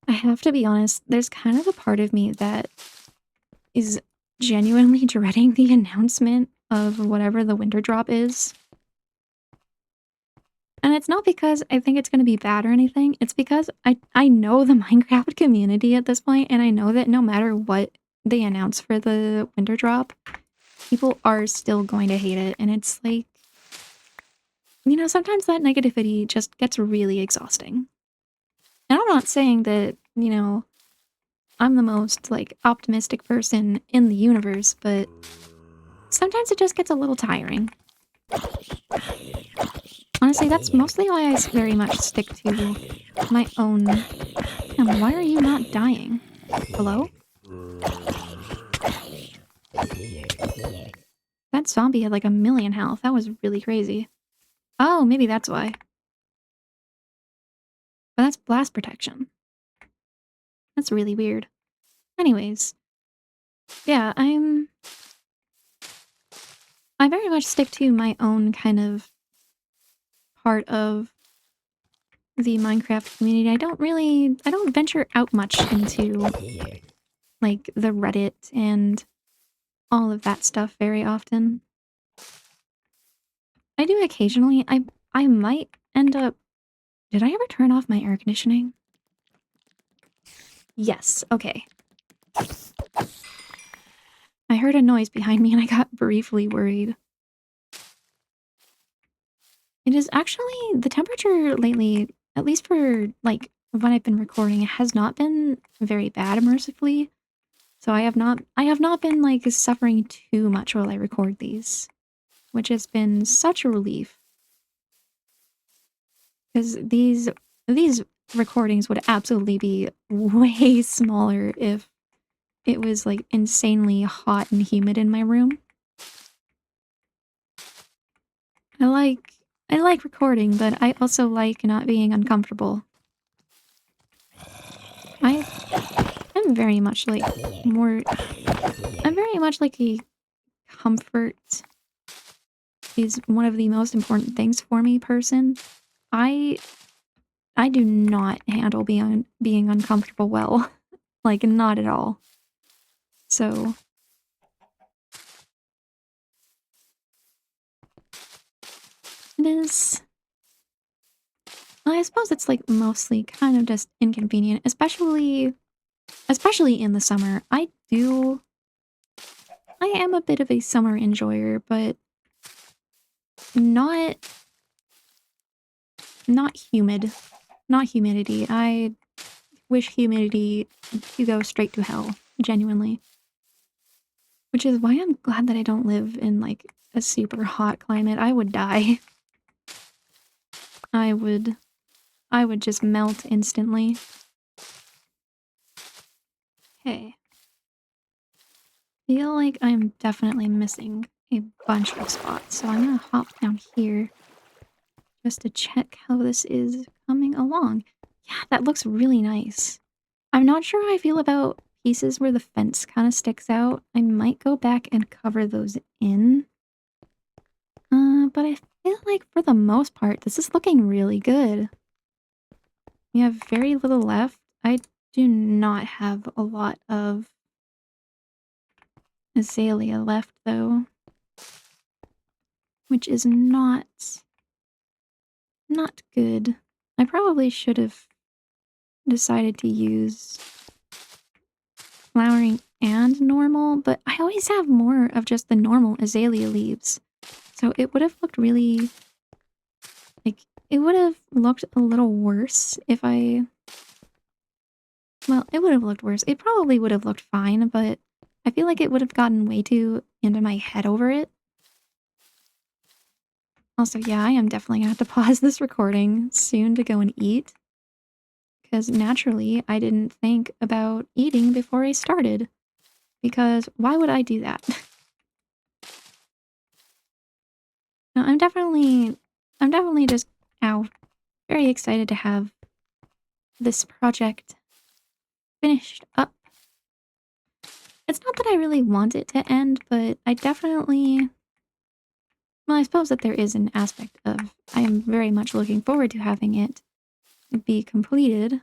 Speaker 1: I have to be honest, there's kind of a part of me that is genuinely dreading the announcement of whatever the winter drop is. And it's not because I think it's going to be bad or anything, it's because I know the Minecraft community at this point, and I know that no matter what they announce for the winter drop, people are still going to hate it, and it's like, you know, sometimes that negativity just gets really exhausting. And I'm not saying that, you know, I'm the most, like, optimistic person in the universe, but sometimes it just gets a little tiring. Honestly, that's mostly why I very much stick to my own... Damn, why are you not dying? Hello? That zombie had like 1,000,000 health. That was really crazy. Oh, maybe that's why. But that's blast protection. That's really weird. Anyways, yeah, I very much stick to my own kind of part of the Minecraft community. I don't venture out much into like the Reddit and all of that stuff very often. I do occasionally. I might end up. Did I ever turn off my air conditioning? Yes. Okay. I heard a noise behind me and I got briefly worried. It is actually the temperature lately, at least for like when I've been recording, it has not been very bad, mercifully. So I have not been like suffering too much while I record these, which has been such a relief. Because these recordings would absolutely be way smaller if it was like insanely hot and humid in my room. I like recording, but I also like not being uncomfortable. I'm very much like I'm very much like a comfort is one of the most important things for me person. I I do not handle being uncomfortable well. Like not at all. So it is I suppose it's like mostly kind of just inconvenient, especially in the summer. I am a bit of a summer enjoyer, but not not humid. Not humidity. I wish humidity to go straight to hell, genuinely. Which is why I'm glad that I don't live in like a super hot climate. I would die. I would I would just melt instantly. Okay. Feel like I'm definitely missing a bunch of spots, so I'm gonna hop down here just to check how this is coming along. Yeah, that looks really nice. I'm not sure how I feel about pieces where the fence kind of sticks out. I might go back and cover those in. But I feel like for the most part, this is looking really good. We have very little left. I do not have a lot of azalea left, though. Which is not good. I probably should have decided to use flowering and normal, but I always have more of just the normal azalea leaves. So it would have looked really... like, it would have looked a little worse if I... well, it would have looked worse. It probably would have looked fine, but I feel like it would have gotten way too into my head over it. Also, yeah, I am definitely gonna have to pause this recording soon to go and eat. Because naturally, I didn't think about eating before I started. Because why would I do that? No, I'm definitely just, ow, very excited to have this project finished up. It's not that I really want it to end, but I definitely... well, I suppose that there is an aspect of I am very much looking forward to having it be completed.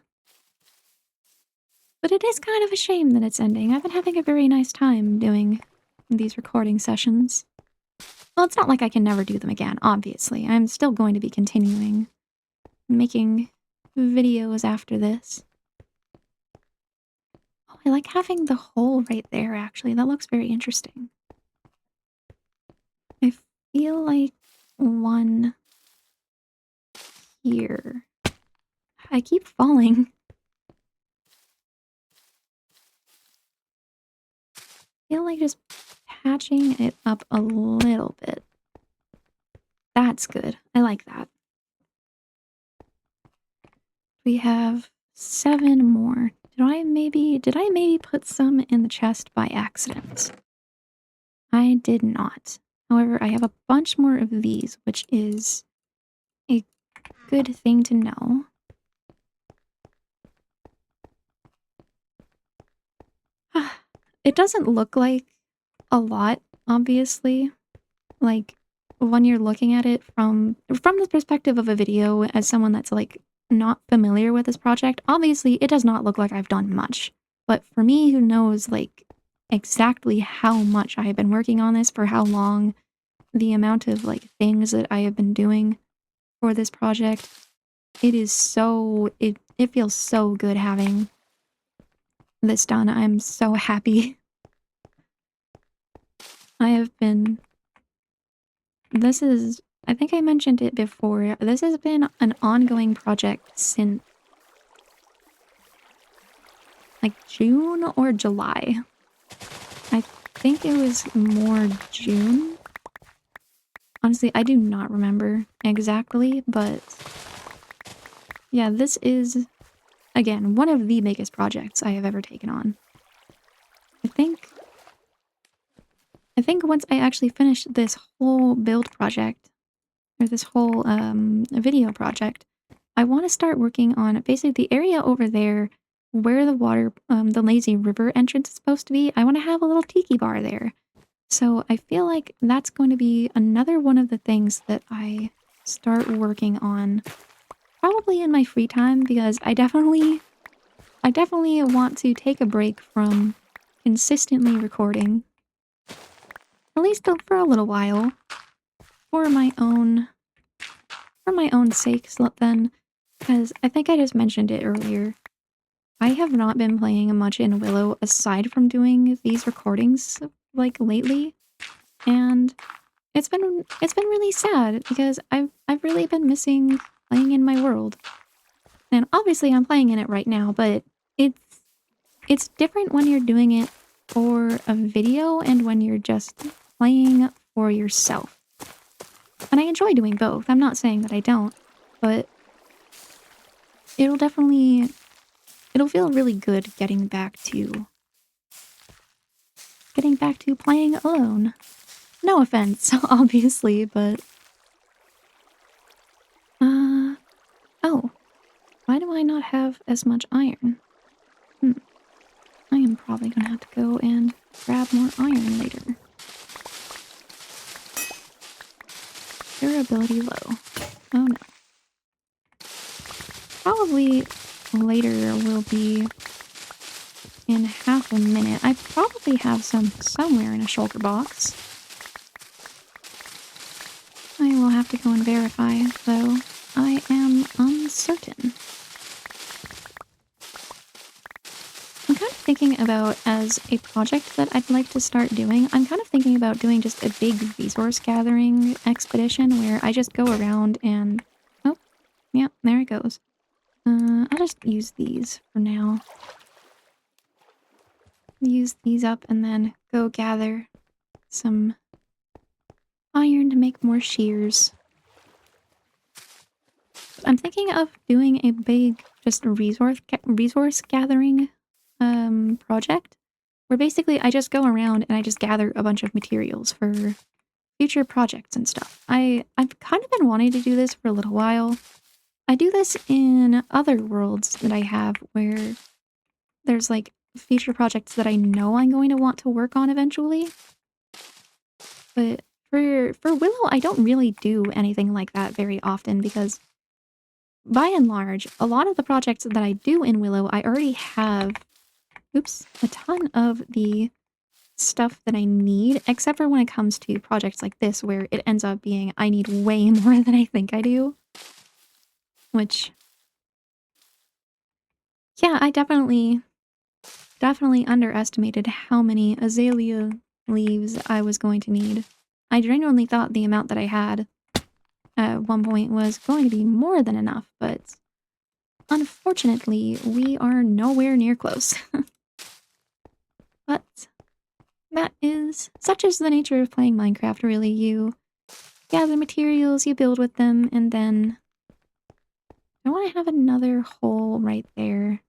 Speaker 1: But it is kind of a shame that it's ending. I've been having a very nice time doing these recording sessions. Well, it's not like I can never do them again, obviously. I'm still going to be continuing making videos after this. Oh, I like having the hole right there, actually. That looks very interesting. I feel like one here. I keep falling. I feel like just patching it up a little bit. That's good. I like that. We have 7 more. Did I maybe put some in the chest by accident? I did not. However, I have a bunch more of these, which is a good thing to know. It doesn't look like a lot, obviously. Like, when you're looking at it from the perspective of a video as someone that's, like, not familiar with this project, obviously, it does not look like I've done much. But for me, who knows, like, exactly how much I have been working on this, for how long, the amount of, like, things that I have been doing for this project, it is so it feels so good having this done. I'm so happy. I have been This is I think I mentioned it before. This has been an ongoing project since like June or July. I think it was more June. Honestly, I do not remember exactly, but yeah, this is again one of the biggest projects I have ever taken on. I think I think once I actually finish this whole build project or this whole video project, I want to start working on basically the area over there where the water, the lazy river entrance is supposed to be. I want to have a little tiki bar there. So I feel like that's going to be another one of the things that I start working on probably in my free time because I definitely want to take a break from consistently recording, at least for a little while, for my own sake. So then, because I think I just mentioned it earlier, I have not been playing much in Willow aside from doing these recordings like lately, and it's been really sad because I've really been missing playing in my world. And obviously I'm playing in it right now, but it's it's different when you're doing it for a video and when you're just playing for yourself. And I enjoy doing both. I'm not saying that I don't, but it'll definitely it'll feel really good getting back to playing alone. No offense, obviously, but oh, why do I not have as much iron? I am probably gonna have to go and grab more iron later. Durability low. Oh no. Probably later will be in half a minute. I probably have some somewhere in a shulker box. I will have to go and verify, though. I am uncertain. I'm kind of thinking about, as a project that I'd like to start doing, I'm kind of thinking about doing just a big resource gathering expedition where I just go around and... Oh, yeah, there it goes. I'll just use these for now. Use these up and then go gather some iron to make more shears. I'm thinking of doing a big just resource gathering project where basically I just go around and I just gather a bunch of materials for future projects and stuff. I've kind of been wanting to do this for a little while. I do this in other worlds that I have where there's like future projects that I know I'm going to want to work on eventually. But for Willow, I don't really do anything like that very often because by and large, a lot of the projects that I do in Willow, I already have, a ton of the stuff that I need, except for when it comes to projects like this, where it ends up being I need way more than I think I do. Which, yeah, I definitely underestimated how many azalea leaves I was going to need. I genuinely thought the amount that I had at one point was going to be more than enough, but unfortunately, we are nowhere near close. But such is the nature of playing Minecraft, really. You gather materials, you build with them, and then I want to have another hole right there.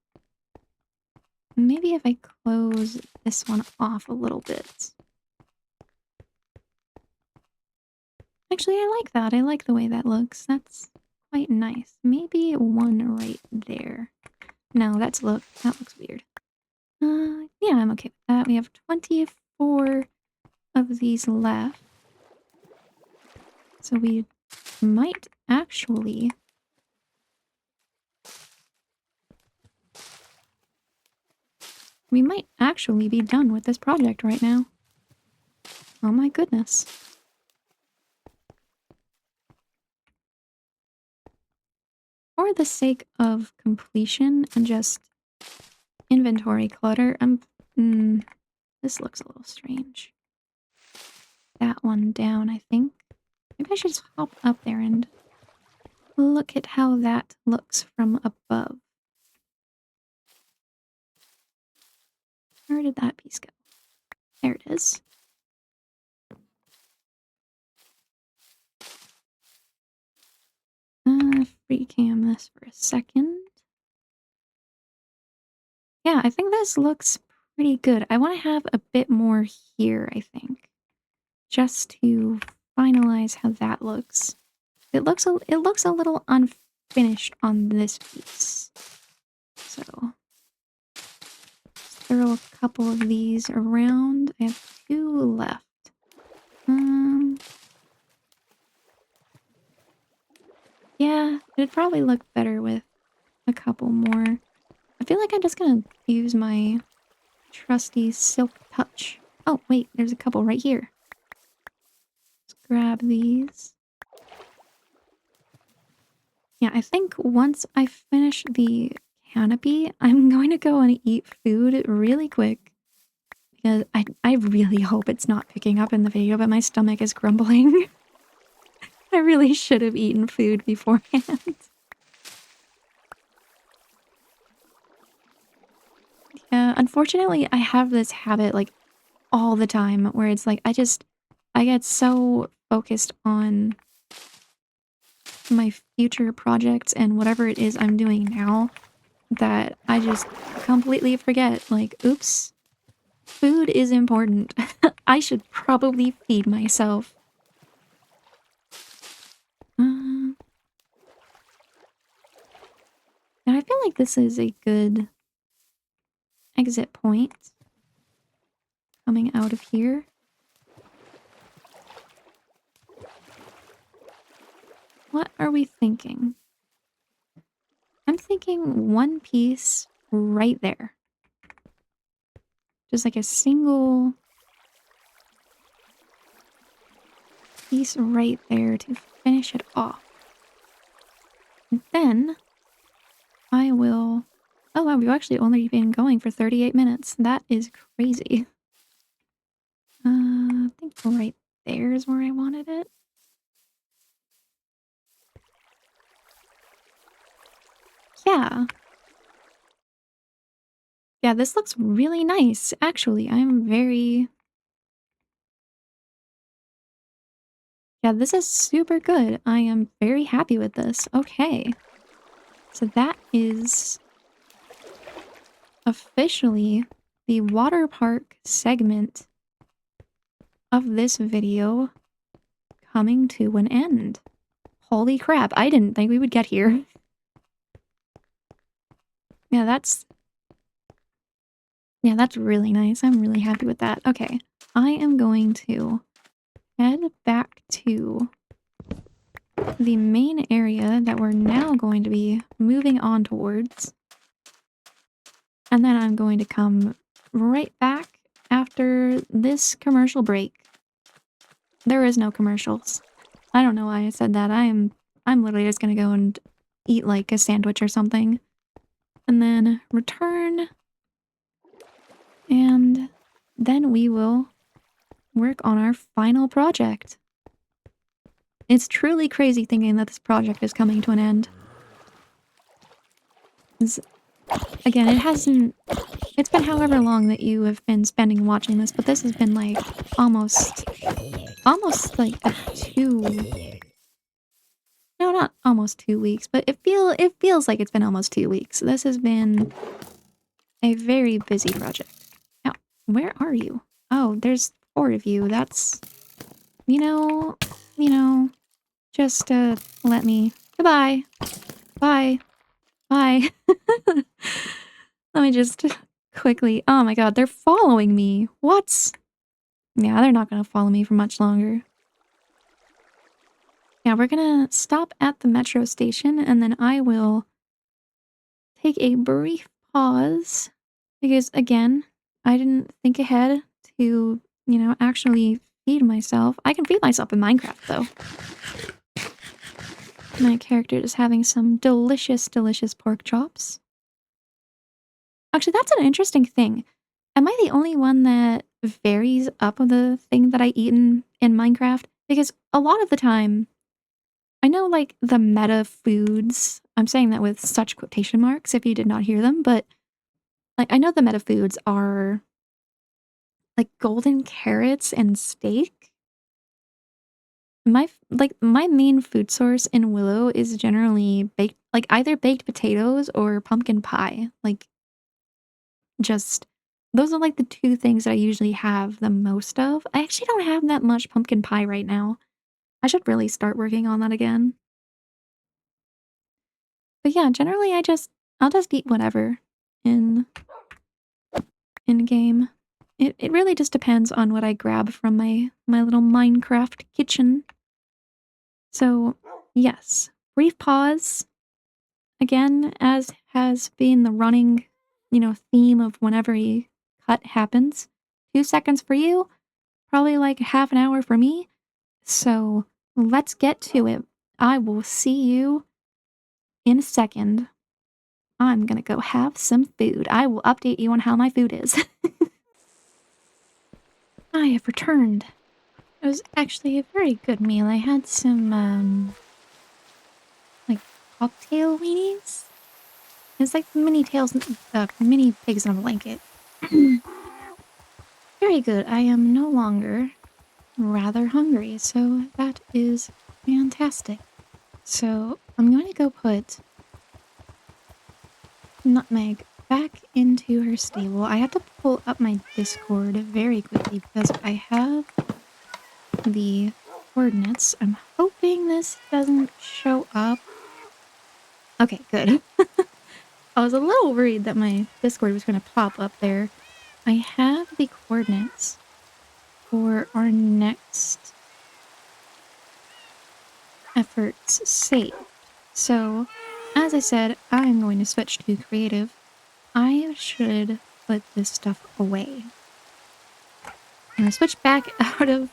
Speaker 1: Maybe if I close this one off a little bit. Actually, I like that. I like the way that looks. That's quite nice. Maybe one right there. No, that looks weird. Yeah, I'm okay with that. We have 24 of these left. So we might actually be done with this project right now. Oh my goodness. For the sake of completion and just inventory clutter, this looks a little strange. That one down, I think. Maybe I should just hop up there and look at how that looks from above. Where did that piece go? There it is. Free cam this for a second. Yeah, I think this looks pretty good. I want to have a bit more here, I think. Just to finalize how that looks. It looks a little unfinished on this piece. So throw a couple of these around. I have 2 left. Yeah, it'd probably look better with a couple more. I feel like I'm just gonna use my trusty silk touch. Oh, wait, there's a couple right here. Let's grab these. Yeah, I think once I finish the canopy, I'm going to go and eat food really quick. Because I really hope it's not picking up in the video, but my stomach is grumbling. I really should have eaten food beforehand. Yeah, unfortunately, I have this habit, like, all the time where it's like, I get so focused on my future projects and whatever it is I'm doing now that I just completely forget, like, oops, food is important. I should probably feed myself. And I feel like this is a good exit point coming out of here. What are we thinking? I'm thinking one piece right there. Just like a single piece right there to finish it off. And then I will... Oh wow, we've actually only been going for 38 minutes. That is crazy. I think right there is where I wanted it. Yeah. Yeah, this looks really nice, actually. I'm very... Yeah, this is super good. I am very happy with this. Okay. So that is officially the water park segment of this video coming to an end. Holy crap, I didn't think we would get here. Yeah, that's really nice. I'm really happy with that. Okay, I am going to head back to the main area that we're now going to be moving on towards. And then I'm going to come right back after this commercial break. There is no commercials. I don't know why I said that. I'm literally just gonna go and eat like a sandwich or something. And then return. And then we will work on our final project. It's truly crazy thinking that this project is coming to an end. Again, it's been however long that you have been spending watching this, but this has been like almost like no, not almost 2 weeks, but it feels like it's been almost 2 weeks. This has been a very busy project. Now, where are you? Oh, there's 4 of you. That's, you know, you know, just let me. Goodbye. Bye. Bye. Let me just quickly. Oh my god, they're following me. What? Yeah, they're not gonna follow me for much longer. Yeah, we're gonna stop at the metro station and then I will take a brief pause because, again, I didn't think ahead to, actually feed myself. I can feed myself in Minecraft, though. My character is having some delicious, delicious pork chops. Actually, that's an interesting thing. Am I the only one that varies up of the thing that I eat in Minecraft? Because a lot of the time, I know, like, the meta foods, I'm saying that with such quotation marks if you did not hear them, but, like, I know the meta foods are, like, golden carrots and steak. My main food source in Willow is generally baked like, either baked potatoes or pumpkin pie, like, just those are, like, the 2 things that I usually have the most of. I actually don't have that much pumpkin pie right now. I should really start working on that again. But yeah, generally I'll just eat whatever in in game. It really just depends on what I grab from my little Minecraft kitchen. So, yes, brief pause, again, as has been the running, theme of whenever a cut happens. 2 seconds for you, probably like half an hour for me. So, let's get to it. I will see you in a second. I'm gonna go have some food. I will update you on how my food is. I have returned. It was actually a very good meal. I had some, like, cocktail weenies. It's like mini pigs in a blanket. Very good. I am no longer rather hungry, so that is fantastic. So I'm going to go put Nutmeg back into her stable. I have to pull up my Discord very quickly because I have the coordinates. I'm hoping this doesn't show up. Okay, good. I was a little worried that my Discord was going to pop up there. I have the coordinates for our next efforts saved. So, as I said, I'm going to switch to creative. I should put this stuff away. I'm gonna switch back out of...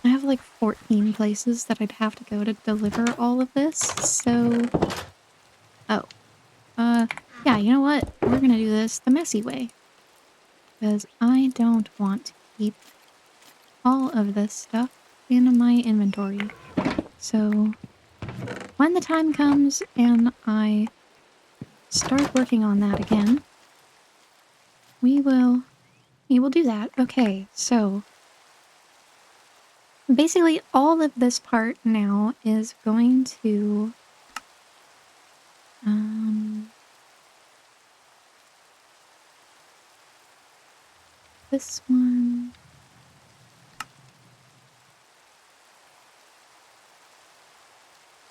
Speaker 1: I have like 14 places that I'd have to go to deliver all of this, so... Oh. Yeah, you know what? We're gonna do this the messy way. Because I don't want to keep all of this stuff in my inventory. So, when the time comes and I start working on that again, we will do that. Okay, so basically all of this part now is going to this one.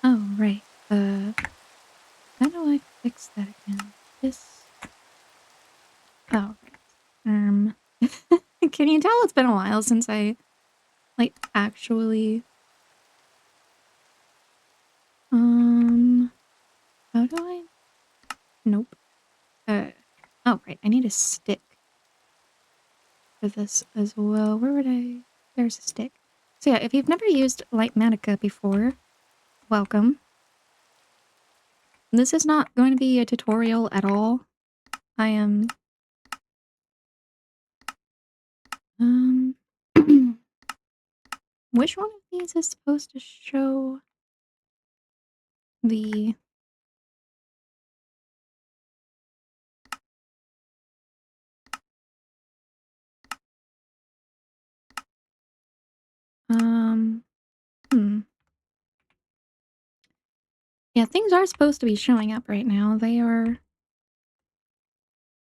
Speaker 1: Oh, right. How do I fix that again? This. Oh, right. Can you tell it's been a while since I, like, actually... How do I... Nope. Oh, right. I need a stick for this as well. Where would I... There's a stick. So yeah, if you've never used Lightmatica before, welcome. This is not going to be a tutorial at all. I am... Which one of these is supposed to show the... Hmm. Yeah, things are supposed to be showing up right now. They are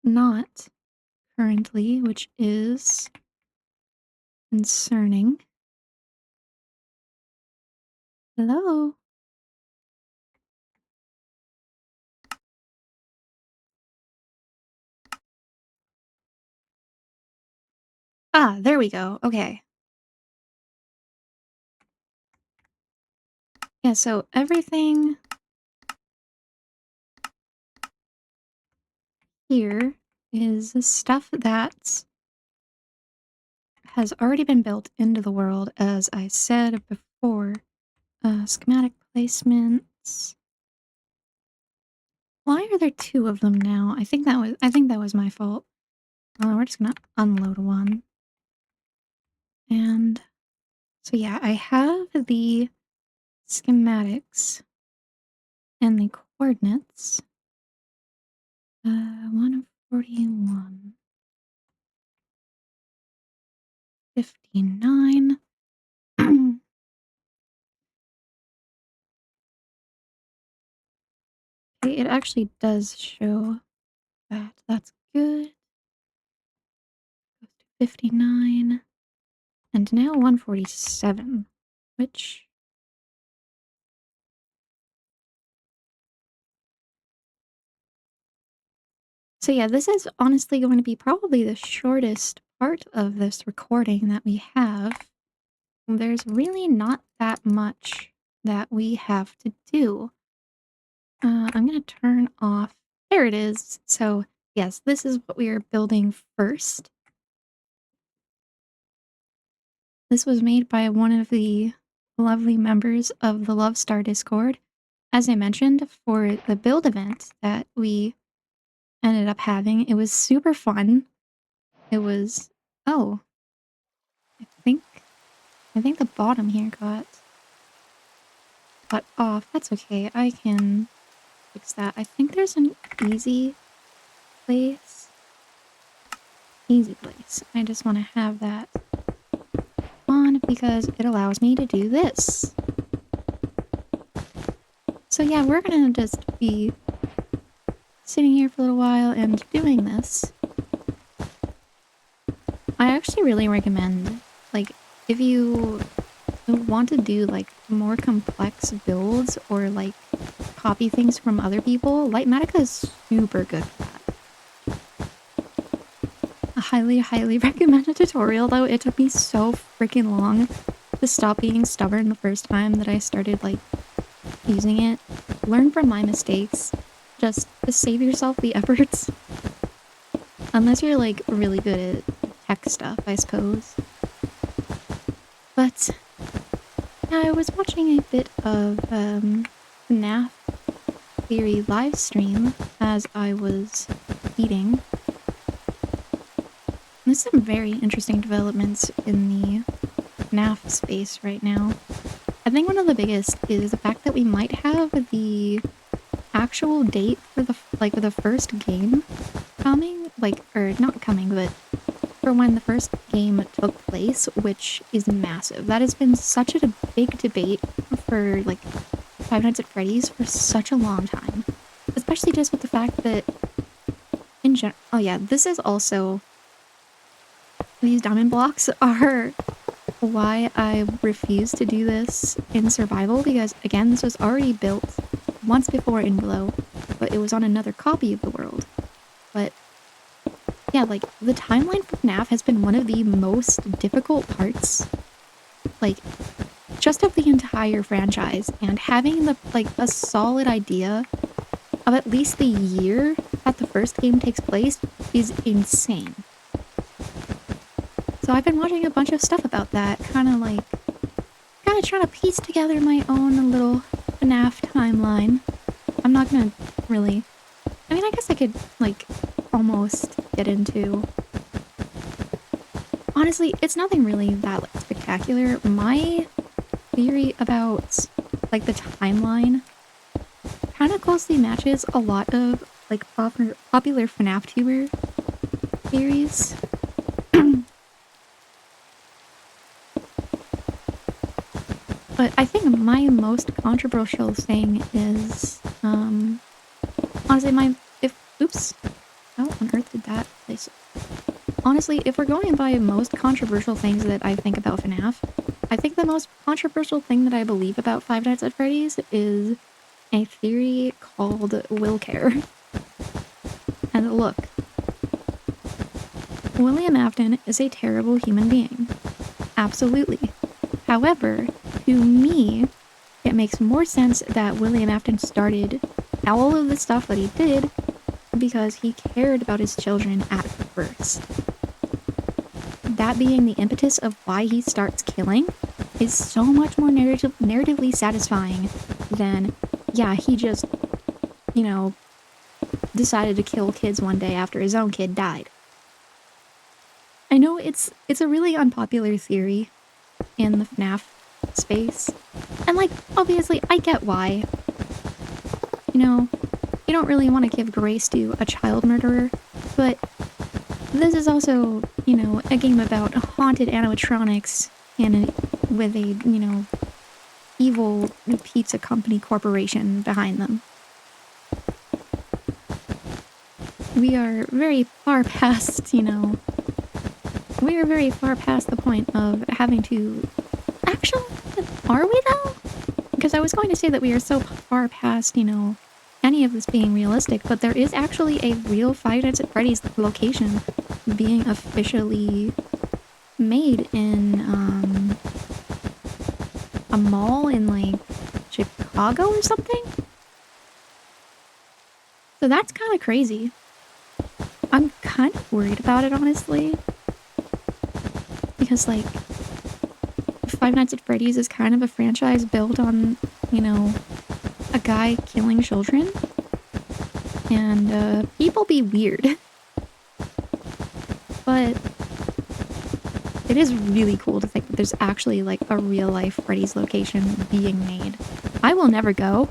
Speaker 1: not currently, which is concerning. Hello? Ah, there we go. Okay. Yeah, so everything here is stuff that has already been built into the world, as I said before. Schematic placements. Why are there two of them now? I think that was my fault. We're just gonna unload one. And so yeah, I have the schematics and the coordinates. 141. 59. Okay, it actually does show that. That's good. Goes to 59. And now 147, which... So yeah, this is honestly going to be probably the shortest part of this recording that we have. There's really not that much that we have to do. I'm gonna turn off... There it is. So yes, this is what we are building first. This was made by one of the lovely members of the Love Star Discord. As I mentioned, for the build event that we ended up having, it was super fun. It was... Oh, I think the bottom here got off. That's okay. I can fix that. I think there's an easy place. Easy place. I just want to have that on because it allows me to do this. So yeah, we're gonna just be sitting here for a little while and doing this. I actually really recommend, like, if you want to do, like, more complex builds or, like, copy things from other people, Litematica is super good for that. I highly, highly recommend a tutorial, though. It took me so freaking long to stop being stubborn the first time that I started, like, using it. Learn from my mistakes. Just to save yourself the efforts. Unless you're, like, really good at tech stuff, I suppose. But yeah, I was watching a bit of FNAF Theory live stream as I was eating. There's some very interesting developments in the FNAF space right now. I think one of the biggest is the fact that we might have the actual date for the first game coming, or not coming, but for when the first game took place, which is massive. That has been such a big debate for, like, Five Nights at Freddy's for such a long time. Especially just with the fact that, in general... Oh yeah, this is also... These diamond blocks are why I refuse to do this in survival, because, again, this was already built once before in Glow, but it was on another copy of the world. But yeah, like, the timeline for FNAF has been one of the most difficult parts, like, just of the entire franchise, and having a solid idea of at least the year that the first game takes place is insane. So I've been watching a bunch of stuff about that, kind of trying to piece together my own little FNAF timeline. I'm not gonna really... I mean, I guess I could, like, almost get into... Honestly, it's nothing really that, like, spectacular. My theory about, like, the timeline kind of closely matches a lot of, like, popular FNAF tuber theories. But I think my most controversial thing is, honestly, oops. How on earth did that place? honestly, if we're going by most controversial things that I think about FNAF, I think the most controversial thing that I believe about Five Nights at Freddy's is a theory called will care. And look, William Afton is a terrible human being. Absolutely. However, to me, it makes more sense that William Afton started all of the stuff that he did because he cared about his children at first. That being the impetus of why he starts killing is so much more narratively satisfying than, yeah, he just, you know, decided to kill kids one day after his own kid died. I know it's a really unpopular theory in the FNAF space, and like, obviously, I get why. You know, you don't really want to give grace to a child murderer, but this is also, you know, a game about haunted animatronics and with a, you know, evil pizza company corporation behind them. We are very far past, you know, we are very far past the point of having to... Actually, are we though? Because I was going to say that we are so far past, you know, any of this being realistic, but there is actually a real Five Nights at Freddy's location being officially made in a mall in like Chicago or something. So that's kind of crazy. I'm kind of worried about it, honestly, because like Five Nights at Freddy's is kind of a franchise built on, you know, a guy killing children, and people be weird. But it is really cool to think that there's actually like a real life Freddy's location being made. I will never go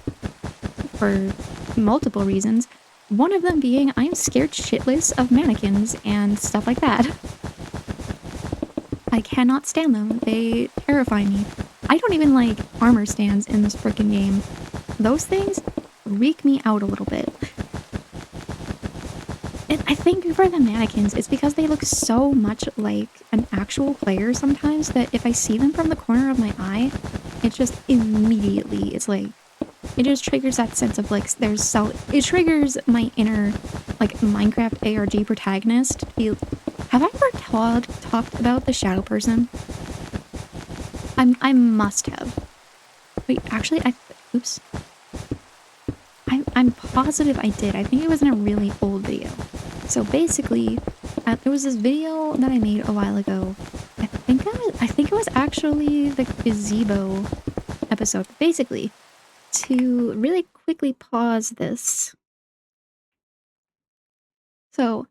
Speaker 1: for multiple reasons. One of them being I'm scared shitless of mannequins and stuff like that. I cannot stand them. They terrify me. I don't even like armor stands in this frickin' game. Those things freak me out a little bit. And I think for the mannequins, it's because they look so much like an actual player sometimes that if I see them from the corner of my eye, it just immediately, it's like, it just triggers that sense of like, it triggers my inner, like, Minecraft ARG protagonist to be, have I ever talked about the shadow person? I must have. Wait, actually, oops. I'm positive I did. I think it was in a really old video. So basically, there was this video that I made a while ago. I think it was actually the gazebo episode. Basically, to really quickly pause this. So,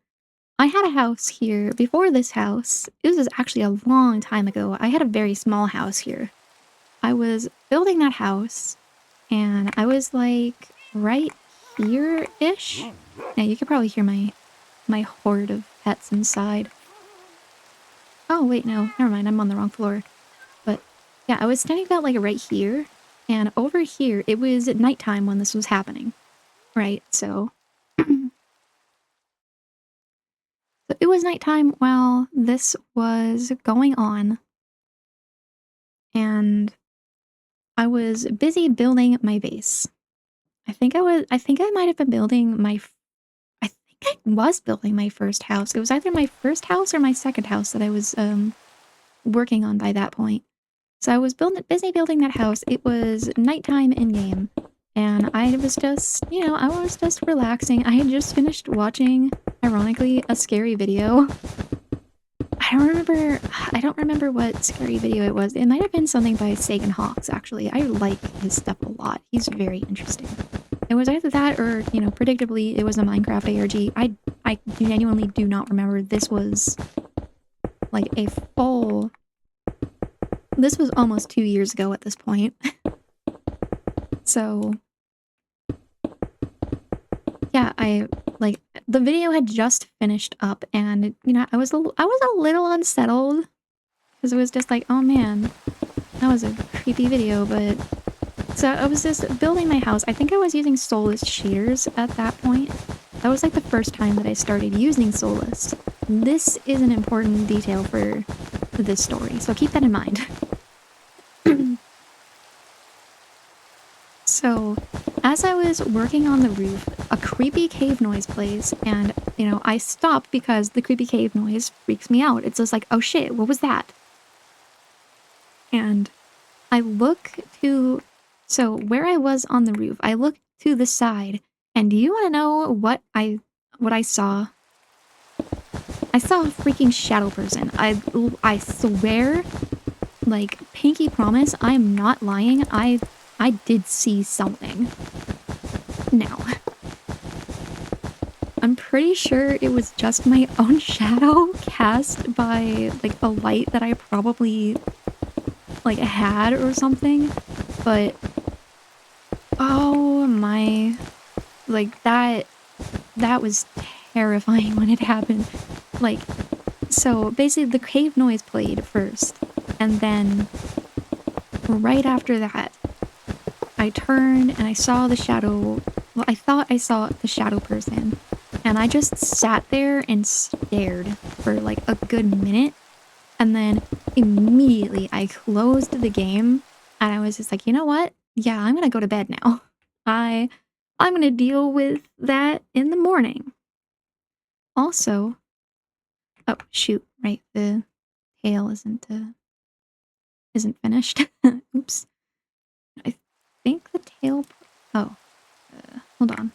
Speaker 1: I had a house here. Before this house, this was actually a long time ago. I had a very small house here. I was building that house, and I was like right here-ish. Yeah, you could probably hear my horde of pets inside. Oh, wait, no. Never mind. I'm on the wrong floor. But, yeah, I was standing about, like, right here. And over here, it was at nighttime when this was happening. Right, so... So it was nighttime while this was going on. And I was busy building my base. I think I might have been building my... I think I was building my first house. It was either my first house or my second house that I was working on by that point. So I was busy building that house. It was nighttime in-game. And I was just, you know, I was just relaxing. I had just finished watching, ironically, a scary video. I don't remember what scary video it was. It might have been something by Sagan Hawks, actually. I like his stuff a lot. He's very interesting. It was either that or, you know, predictably, it was a Minecraft ARG. I genuinely do not remember. This was like a full... This was almost 2 years ago at this point. So... yeah, the video had just finished up, and, you know, I was a little unsettled, because it was just like, oh man, that was a creepy video, but... So I was just building my house. I think I was using Solus shaders at that point. That was like the first time that I started using Solus. this is an important detail for this story, so keep that in mind. So, as I was working on the roof, a creepy cave noise plays, and, I stop because the creepy cave noise freaks me out. It's just like, oh shit, what was that? And I look to, so where I was on the roof, I look to the side, and do you want to know what I saw? I saw a freaking shadow person. I swear, like, pinky promise, I am not lying. I did see something. Now, I'm pretty sure it was just my own shadow cast by, like, a light that I probably, like, had or something. But, oh my, like, that was terrifying when it happened. Like, so basically the cave noise played first, and then right after that, I turned and I saw the shadow. Well, I thought I saw the shadow person, and I just sat there and stared for like a good minute, and then immediately I closed the game, and I was just like, you know what? Yeah, I'm gonna go to bed now. I'm gonna deal with that in the morning. Also, oh shoot, right, the tail isn't finished. Oops. I think the tail. Oh, hold on.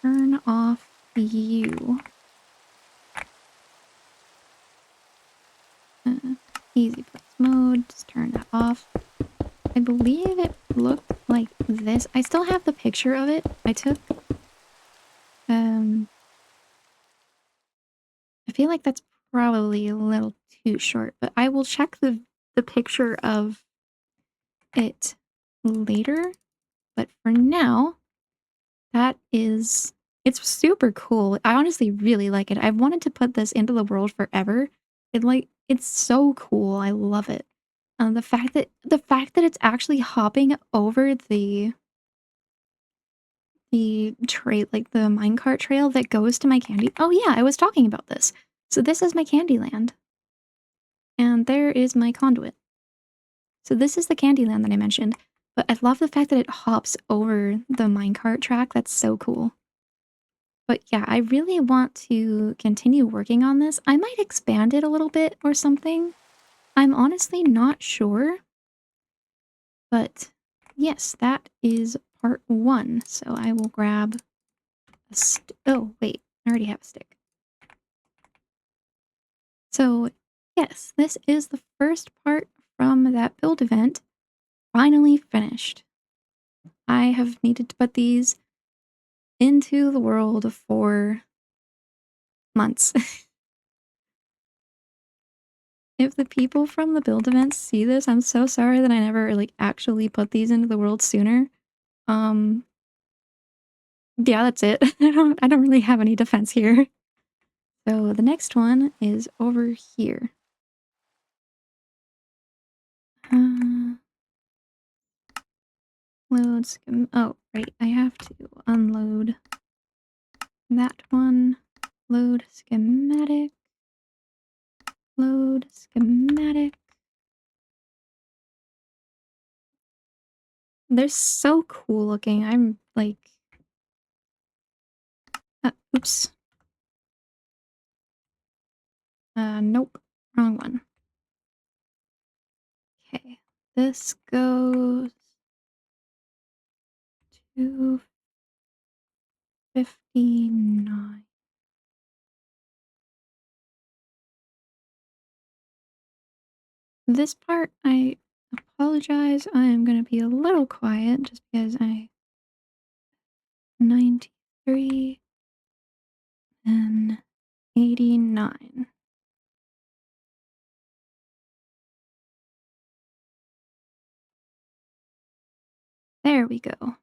Speaker 1: Turn off you. Easy press mode. Just turn that off. I believe it looked like this. I still have the picture of it I took. I feel like that's probably a little too short, but I will check the picture of it later. But for now, it's super cool. I honestly really like it. I've wanted to put this into the world forever. It's so cool. I love it. The fact that it's actually hopping over the trail, like the minecart trail that goes to my candy. Oh yeah, I was talking about this. So this is my Candyland, and there is my conduit. So this is the Candyland that I mentioned, but I love the fact that it hops over the minecart track. That's so cool. But yeah, I really want to continue working on this. I might expand it a little bit or something. I'm honestly not sure. But yes, that is part 1. So I will grab a oh, wait, I already have a stick. So yes, this is the first part from that build event. Finally finished. I have needed to put these into the world for months. If the people from the build events see this, I'm so sorry that I never, like, actually put these into the world sooner. Um, yeah, that's it. I don't really have any defense here. So the next one is over here. Uh, load oh, right, I have to unload that one. Load schematic. Load schematic. They're so cool looking. I'm like, oops. Nope, wrong one. Okay, this goes to 59. This part, I apologize. I am going to be a little quiet just because 93 and 89. There we go.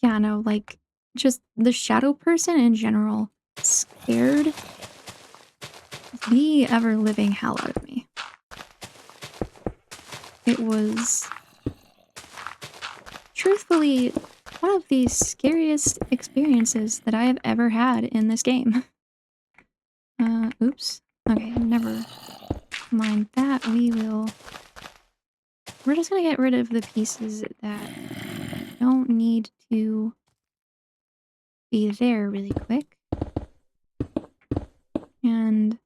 Speaker 1: Yeah, no, like, just the shadow person in general scared the ever-living hell out of me. It was truthfully one of the scariest experiences that I have ever had in this game. Oops. Okay, never mind that. We're just gonna get rid of the pieces that don't need to be there really quick. And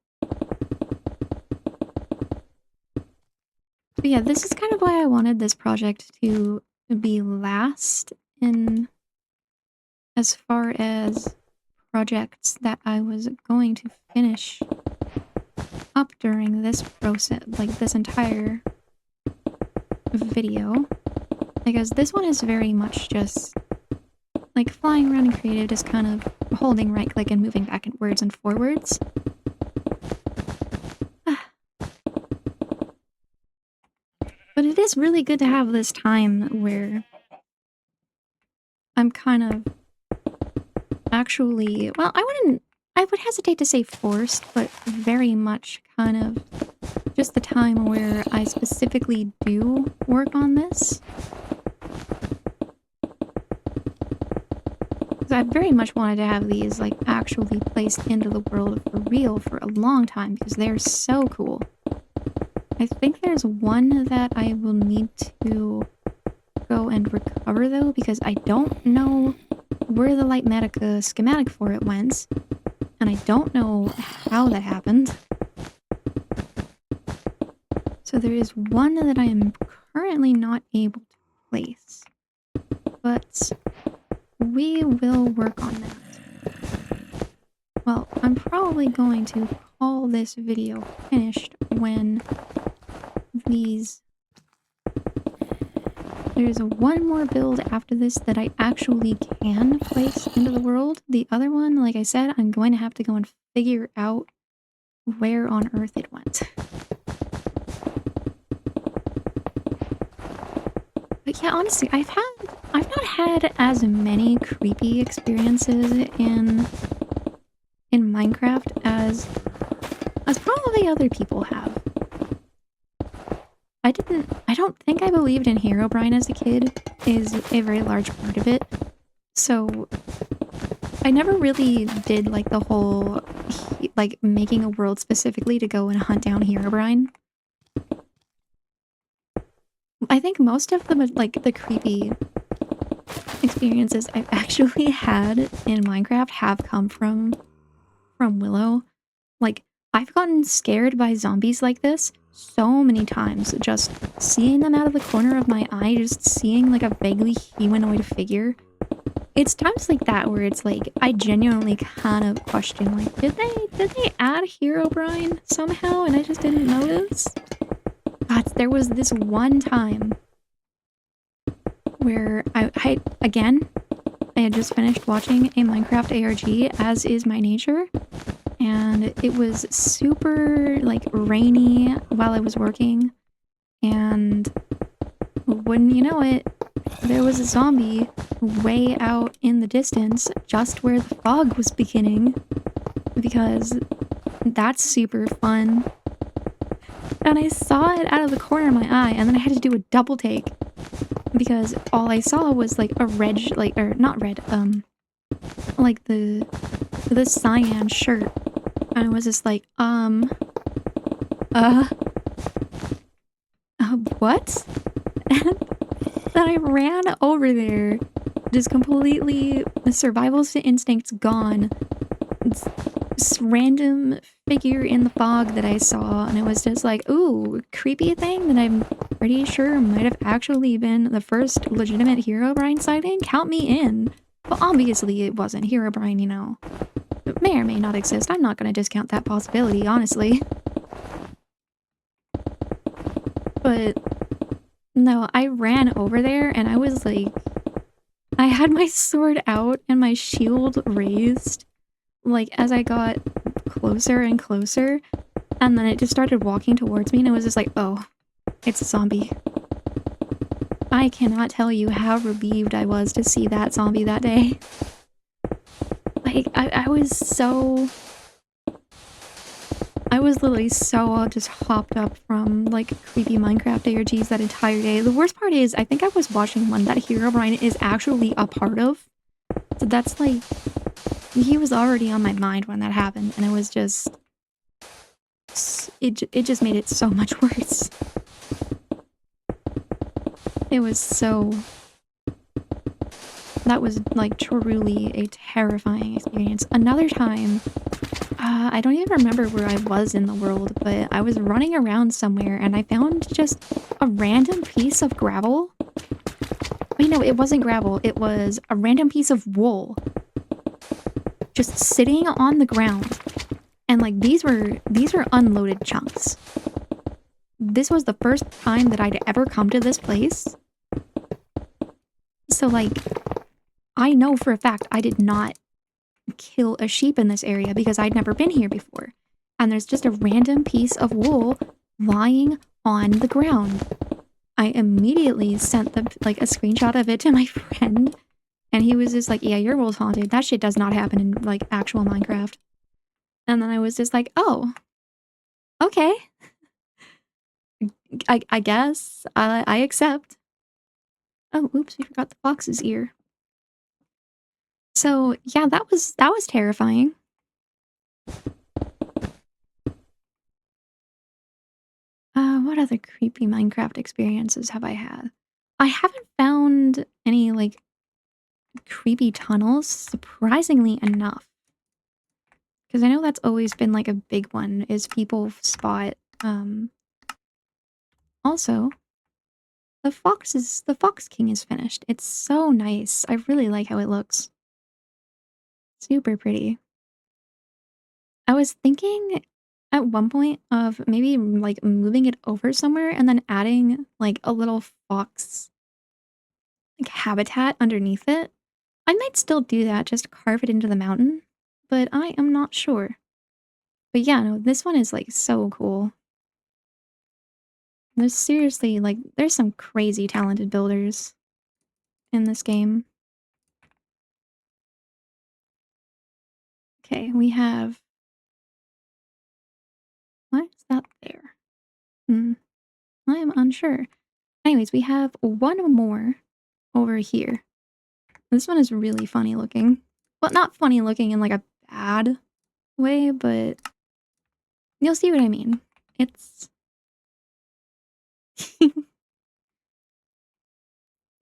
Speaker 1: but yeah, this is kind of why I wanted this project to be last in as far as projects that I was going to finish up during this process, like this entire video. Because this one is very much just like flying around in creative, just kind of holding right click and moving backwards and forwards. But it is really good to have this time where I'm kind of actually, well, I would hesitate to say forced, but very much kind of just the time where I specifically do work on this. Because I very much wanted to have these like actually placed into the world for real for a long time because they're so cool. I think there's one that I will need to go and recover though because I don't know where the Lightmatica schematic for it went, and I don't know how that happened. So there is one that I am currently not able to place, but we will work on that. Well, I'm probably going to call this video finished when there's one more build after this that I actually can place into the world. The other one, like I said, I'm going to have to go and figure out where on earth it went. But yeah, honestly, I've not had as many creepy experiences in Minecraft as probably other people have. I don't think I believed in Herobrine as a kid is a very large part of it. So I never really did like the whole like making a world specifically to go and hunt down Herobrine. I think most of the like the creepy experiences I've actually had in Minecraft have come from Willow. Like I've gotten scared by zombies like this so many times, just seeing them out of the corner of my eye, just seeing like a vaguely humanoid figure. It's times like that where it's like I genuinely kind of question like did they add Herobrine somehow and I just didn't notice? God, there was this one time where I had just finished watching a Minecraft ARG, as is my nature, and it was super like rainy while I was working, and wouldn't you know it, there was a zombie way out in the distance just where the fog was beginning, because that's super fun. And I saw it out of the corner of my eye, and then I had to do a double take because all I saw was like a red, or not red, like the cyan shirt, and I was just like, what? And then I ran over there, just completely, the survival instinct's gone. This random figure in the fog that I saw, and it was just like, ooh, creepy thing that I'm pretty sure might have actually been the first legitimate Herobrine sighting. Count me in. But obviously it wasn't. Herobrine, you know, it may or may not exist. I'm not going to discount that possibility, honestly. But no, I ran over there and I was like, I had my sword out and my shield raised, like as I got closer and closer, and then it just started walking towards me and it was just like, oh, it's a zombie. I cannot tell you how relieved I was to see that zombie that day. Like, I was so... I was literally so just hopped up from like creepy Minecraft ARGs that entire day. The worst part is I think I was watching one that Herobrine is actually a part of. So that's like, he was already on my mind when that happened, and it was just, it just made it so much worse. It was so, that was like truly a terrifying experience. Another time, I don't even remember where I was in the world, but I was running around somewhere and I found just a random piece of gravel. Wait, no, it wasn't gravel. It was a random piece of wool just sitting on the ground. And like these were unloaded chunks. This was the first time that I'd ever come to this place. So like, I know for a fact I did not kill a sheep in this area because I'd never been here before. And there's just a random piece of wool lying on the ground. I immediately sent like a screenshot of it to my friend, and he was just like, yeah, your world's haunted. That shit does not happen in like actual Minecraft. And then I was just like, oh, okay. I guess I accept. Oh, oops, we forgot the fox's ear. So yeah, that was terrifying. What other creepy Minecraft experiences have I had? I haven't found any like creepy tunnels, surprisingly enough. Because I know that's always been like a big one, is people spot also the Fox King is finished. It's so nice. I really like how it looks. Super pretty. I was thinking at one point of maybe like moving it over somewhere and then adding like a little fox like habitat underneath it. I might still do that, just carve it into the mountain, but I am not sure. But yeah, no, this one is like so cool. There's seriously like there's some crazy talented builders in this game. Okay, we have, what is that there? I am unsure. Anyways, we have one more over here. This one is really funny looking. Well, not funny looking in like a bad way, but you'll see what I mean. It's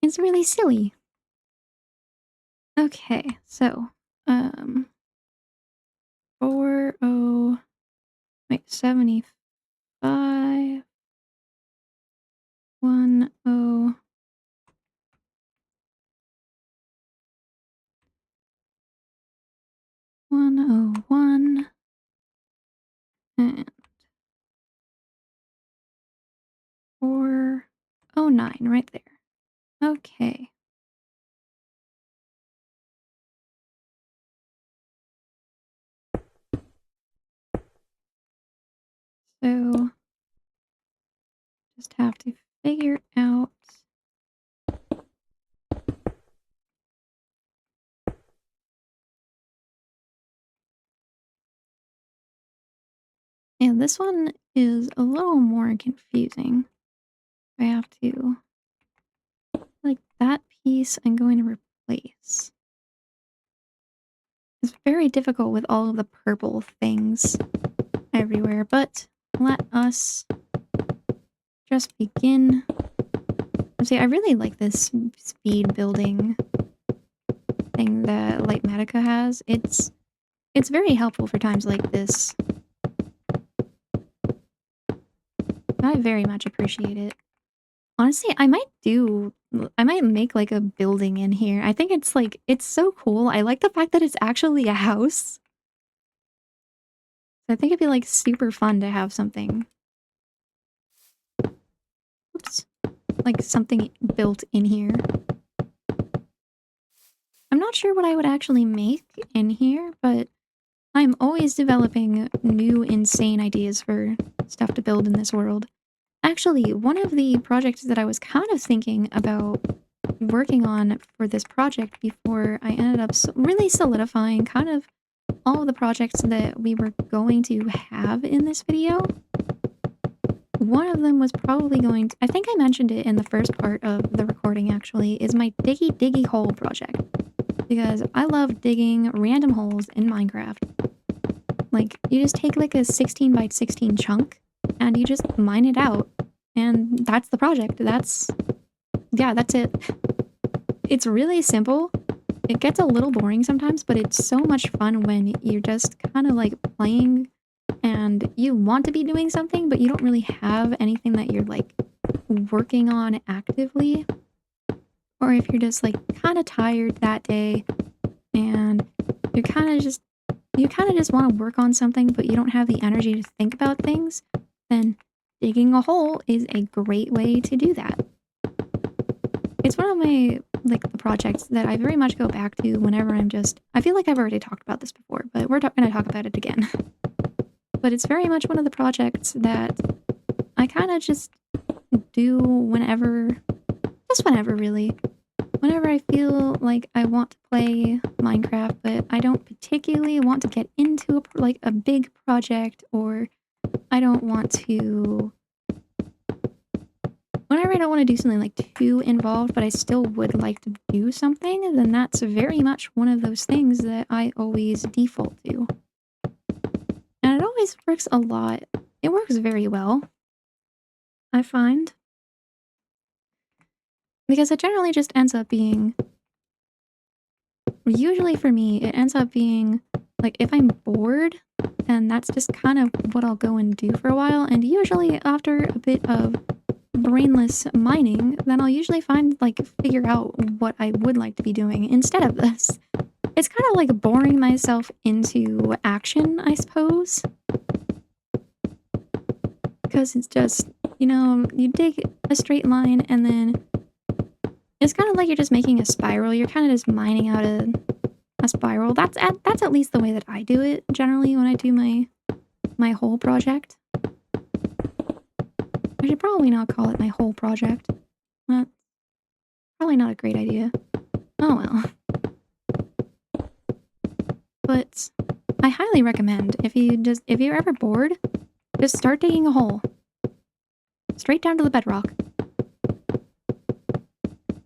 Speaker 1: it's really silly. Okay, so 75 10 101 and 409 right there. Okay. So just have to figure out and this one is a little more confusing. I have to like that piece I'm going to replace. It's very difficult with all of the purple things everywhere, but let us just begin. See, I really like this speed building thing that Litematica has. It's very helpful for times like this. I very much appreciate it. Honestly, I might make like a building in here. I think it's like, it's so cool. I like the fact that it's actually a house. I think it'd be like super fun to have something. Oops. Like something built in here. I'm not sure what I would actually make in here, but I'm always developing new insane ideas for stuff to build in this world. Actually, one of the projects that I was kind of thinking about working on for this project before I ended up really solidifying kind of all of the projects that we were going to have in this video, one of them was probably going to, I think I mentioned it in the first part of the recording actually, is my Diggy Hole project. Because I love digging random holes in Minecraft. Like, you just take like a 16 by 16 chunk and you just mine it out. And that's the project. That's it. It's really simple. It gets a little boring sometimes, but it's so much fun when you're just kind of like playing and you want to be doing something, but you don't really have anything that you're like working on actively. Or if you're just like kind of tired that day and you kind of just want to work on something, but you don't have the energy to think about things, then digging a hole is a great way to do that. It's one of my, like, the projects that I very much go back to whenever I feel like I've already talked about this before, but we're going to talk about it again. But it's very much one of the projects that I kind of just do whenever really. Whenever I feel like I want to play Minecraft, but I don't particularly want to get into a big project, or I don't want to... Whenever I don't want to do something like too involved, but I still would like to do something, then that's very much one of those things that I always default to. And it always works a lot. It works very well, I find. Because it generally just ends up being... Usually for me, it ends up being, like, if I'm bored, then that's just kind of what I'll go and do for a while, and usually after a bit of brainless mining, then I'll usually figure out what I would like to be doing instead of this. It's kind of like boring myself into action, I suppose. Because it's just, you dig a straight line and then it's kind of like you're just making a spiral. You're kind of just mining out a spiral. That's at least the way that I do it generally when I do my whole project. I should probably not call it my whole project. That's probably not a great idea. Oh well. But I highly recommend if you're ever bored, just start digging a hole. Straight down to the bedrock.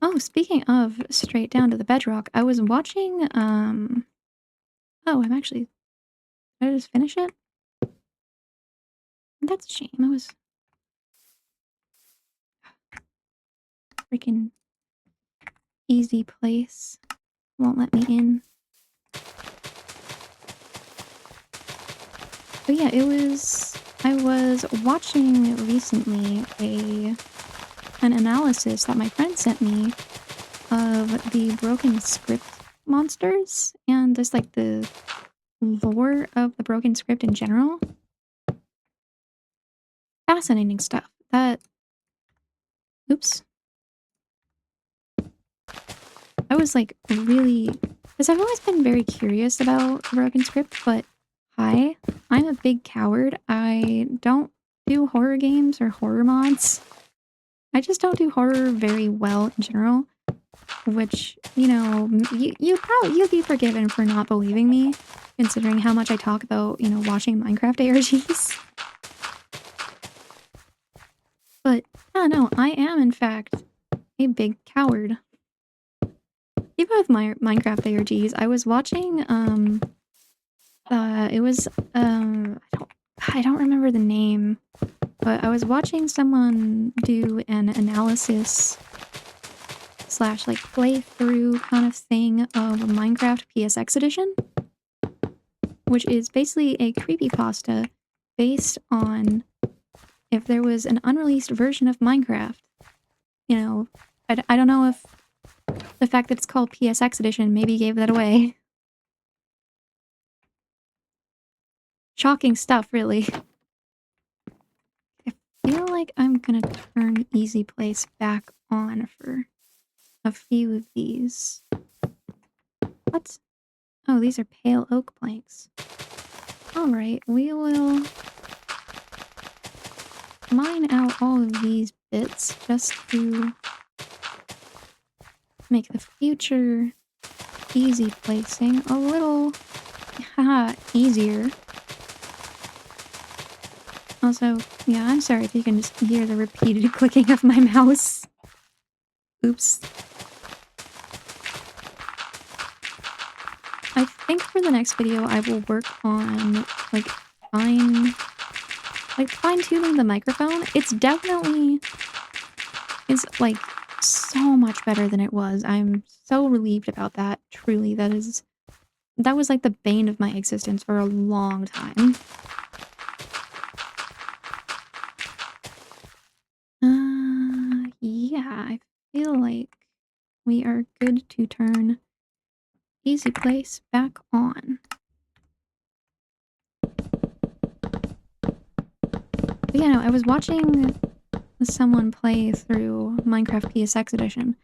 Speaker 1: Oh, speaking of straight down to the bedrock, I was watching, oh, did I just finish it? That's a shame. I was... Freaking easy place. Won't let me in. But yeah, I was watching recently an analysis that my friend sent me of the Broken Script monsters and just like the lore of the Broken Script in general. Fascinating stuff. Oops. I was like really... Because I've always been very curious about Broken Script, but hi, I'm a big coward. I don't do horror games or horror mods. I just don't do horror very well in general, which, you'll be forgiven for not believing me, considering how much I talk about, watching Minecraft ARGs. But, yeah, no, I am, in fact, a big coward. Even with my Minecraft ARGs, I was watching, it was, I don't remember the name, but I was watching someone do an analysis / like playthrough kind of thing of Minecraft PSX edition, which is basically a creepypasta based on if there was an unreleased version of Minecraft. I don't know if the fact that it's called PSX edition maybe gave that away. Shocking stuff, really. I feel like I'm gonna turn Easy Place back on for a few of these. What? Oh, these are pale oak planks. Alright, we will mine out all of these bits just to make the future easy placing a little Haha, easier. Also, yeah, I'm sorry if you can just hear the repeated clicking of my mouse. Oops. I think for the next video, I will work on, like, fine-tuning the microphone. It's definitely... It's, like, so much better than it was. I'm so relieved about that. Truly, that was, like, the bane of my existence for a long time. Yeah, I feel like we are good to turn Easy Place back on. But yeah, no, I was watching someone play through Minecraft PSX Edition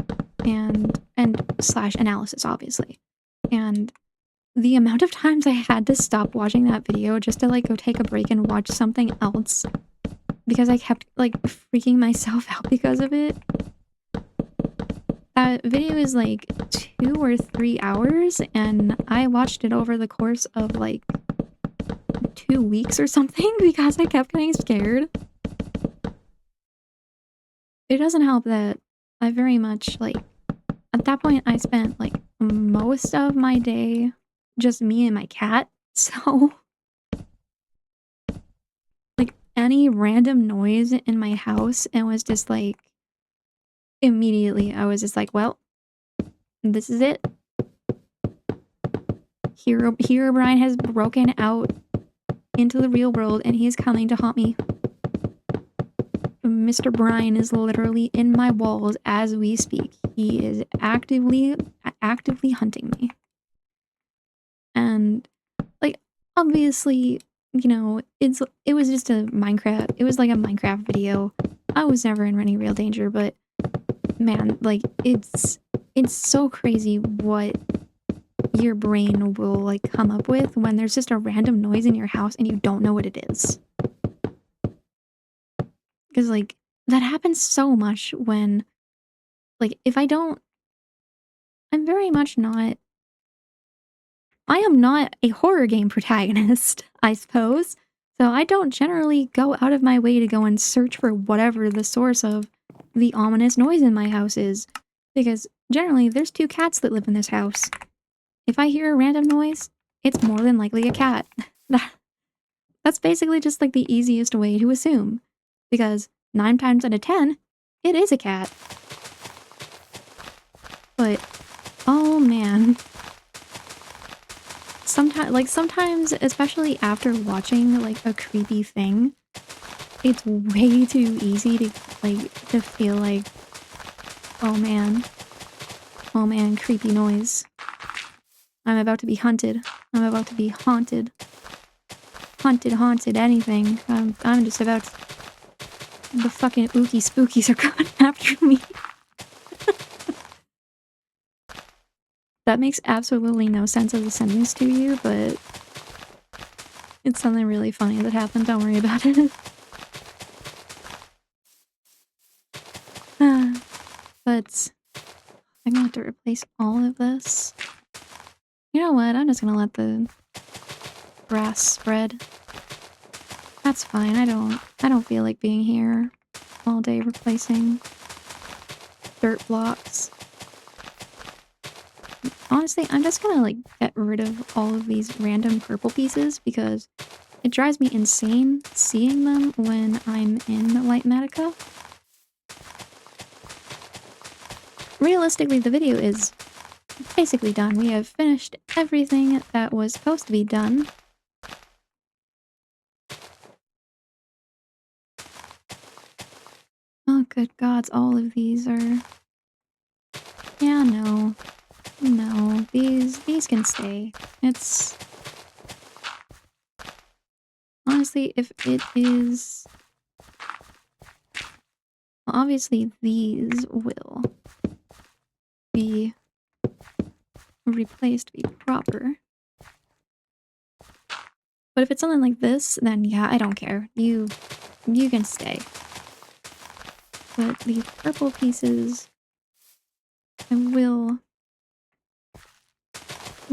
Speaker 1: and slash analysis, obviously. And the amount of times I had to stop watching that video just to, like, go take a break and watch something else because I kept, like, freaking myself out because of it. That video is, like, 2 or 3 hours, and I watched it over the course of, like, 2 weeks or something because I kept getting scared. It doesn't help that I very much, like... At that point, I spent, like, most of my day just me and my cat, so... Like, any random noise in my house, it was just, like... Immediately, I was just like, well, this is it. Herobrine has broken out into the real world, and he's coming to haunt me. Mr. Brine is literally in my walls as we speak. He is actively hunting me. And, like, obviously, you know, it was just a Minecraft... It was like a Minecraft video. I was never in any real danger, but man, like, it's so crazy what your brain will, like, come up with when there's just a random noise in your house and you don't know what it is. Because, like, that happens so much when, like, if I don't... I'm very much not... I am not a horror game protagonist, I suppose, so I don't generally go out of my way to go and search for whatever the source of the ominous noise in my house is, because generally there's 2 cats that live in this house. If I hear a random noise, it's more than likely a cat. That's basically just, like, the easiest way to assume, because 9 times out of 10, it is a cat. But, oh man. Sometimes, especially after watching, like, a creepy thing, it's way too easy to, like, to feel like, oh man, creepy noise. I'm about to be hunted. I'm about to be haunted. Haunted, anything. I'm just about to... The fucking ookie spookies are coming after me. That makes absolutely no sense as a sentence to you, but... It's something really funny that happened, don't worry about it. But... I'm gonna have to replace all of this. You know what, I'm just gonna let the grass spread. That's fine, I don't feel like being here all day replacing dirt blocks. Honestly, I'm just gonna, like, get rid of all of these random purple pieces because it drives me insane seeing them when I'm in Litematica. Realistically, the video is basically done. We have finished everything that was supposed to be done. Oh, good gods, all of these are... Yeah, no. No, these can stay. It's... Honestly, if it is... Obviously, these will be replaced to be proper. But if it's something like this, then yeah, I don't care. You can stay. But the purple pieces, I will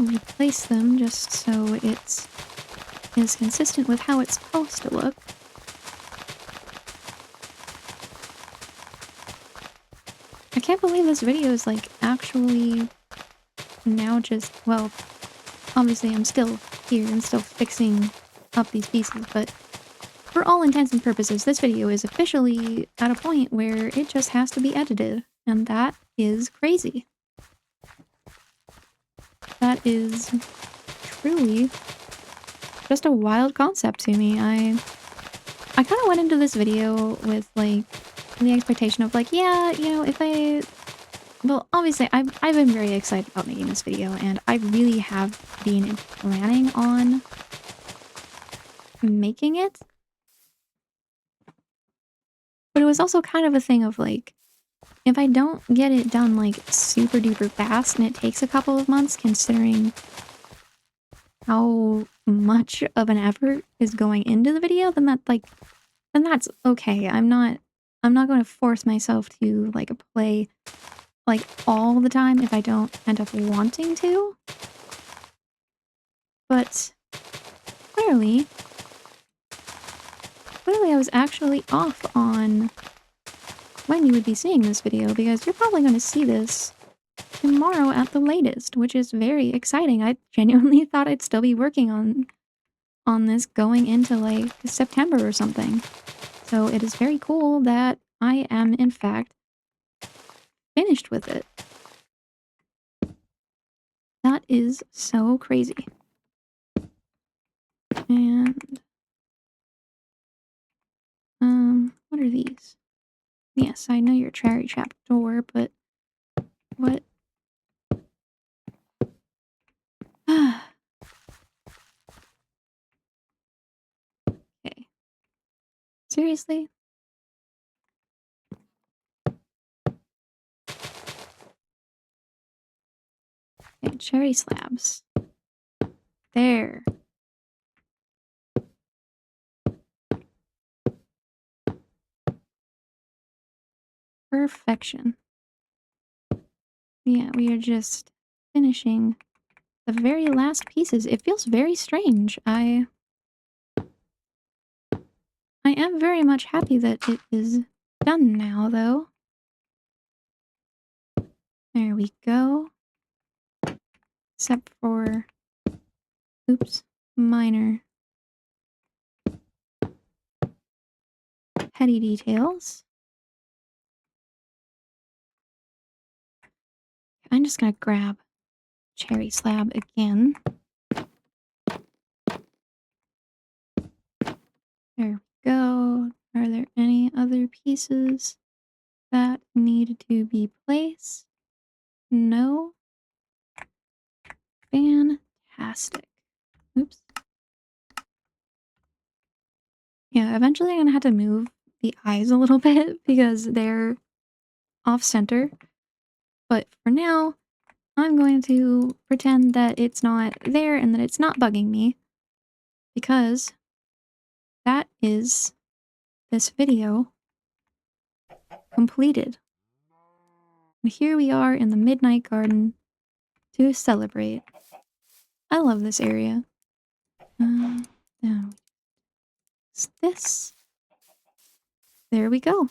Speaker 1: replace them just so it is consistent with how it's supposed to look. I can't believe this video is like actually now just, well, obviously I'm still here and still fixing up these pieces, but for all intents and purposes, this video is officially at a point where it just has to be edited, and that is crazy. That is truly just a wild concept to me. I kind of went into this video with like the expectation of like, yeah, you know, well, obviously I've been very excited about making this video, and I really have been planning on making it. But it was also kind of a thing of like, if I don't get it done like super duper fast and it takes a couple of months considering how much of an effort is going into the video, then that's okay. I'm not going to force myself to like play like all the time if I don't end up wanting to. But clearly I was actually off on when you would be seeing this video, because you're probably going to see this tomorrow at the latest, which is very exciting. I genuinely thought I'd still be working on this going into like September or something. So it is very cool that I am in fact finished with it. That is so crazy. And what are these? Yes, I know you're a cherry trap door, but what? Okay. Seriously? Okay, cherry slabs. There. Perfection. Yeah, we are just finishing the very last pieces. It feels very strange. I am very much happy that it is done now, though. There we go. Except for, oops, minor petty details. I'm just gonna grab cherry slab again. There we go. Are there any other pieces that need to be placed? No. Fantastic. Oops. Yeah, eventually I'm gonna have to move the eyes a little bit because they're off center. But for now, I'm going to pretend that it's not there and that it's not bugging me, because that is this video completed. And here we are in the Midnight Garden to celebrate. I love this area. Now, it's this. There we go.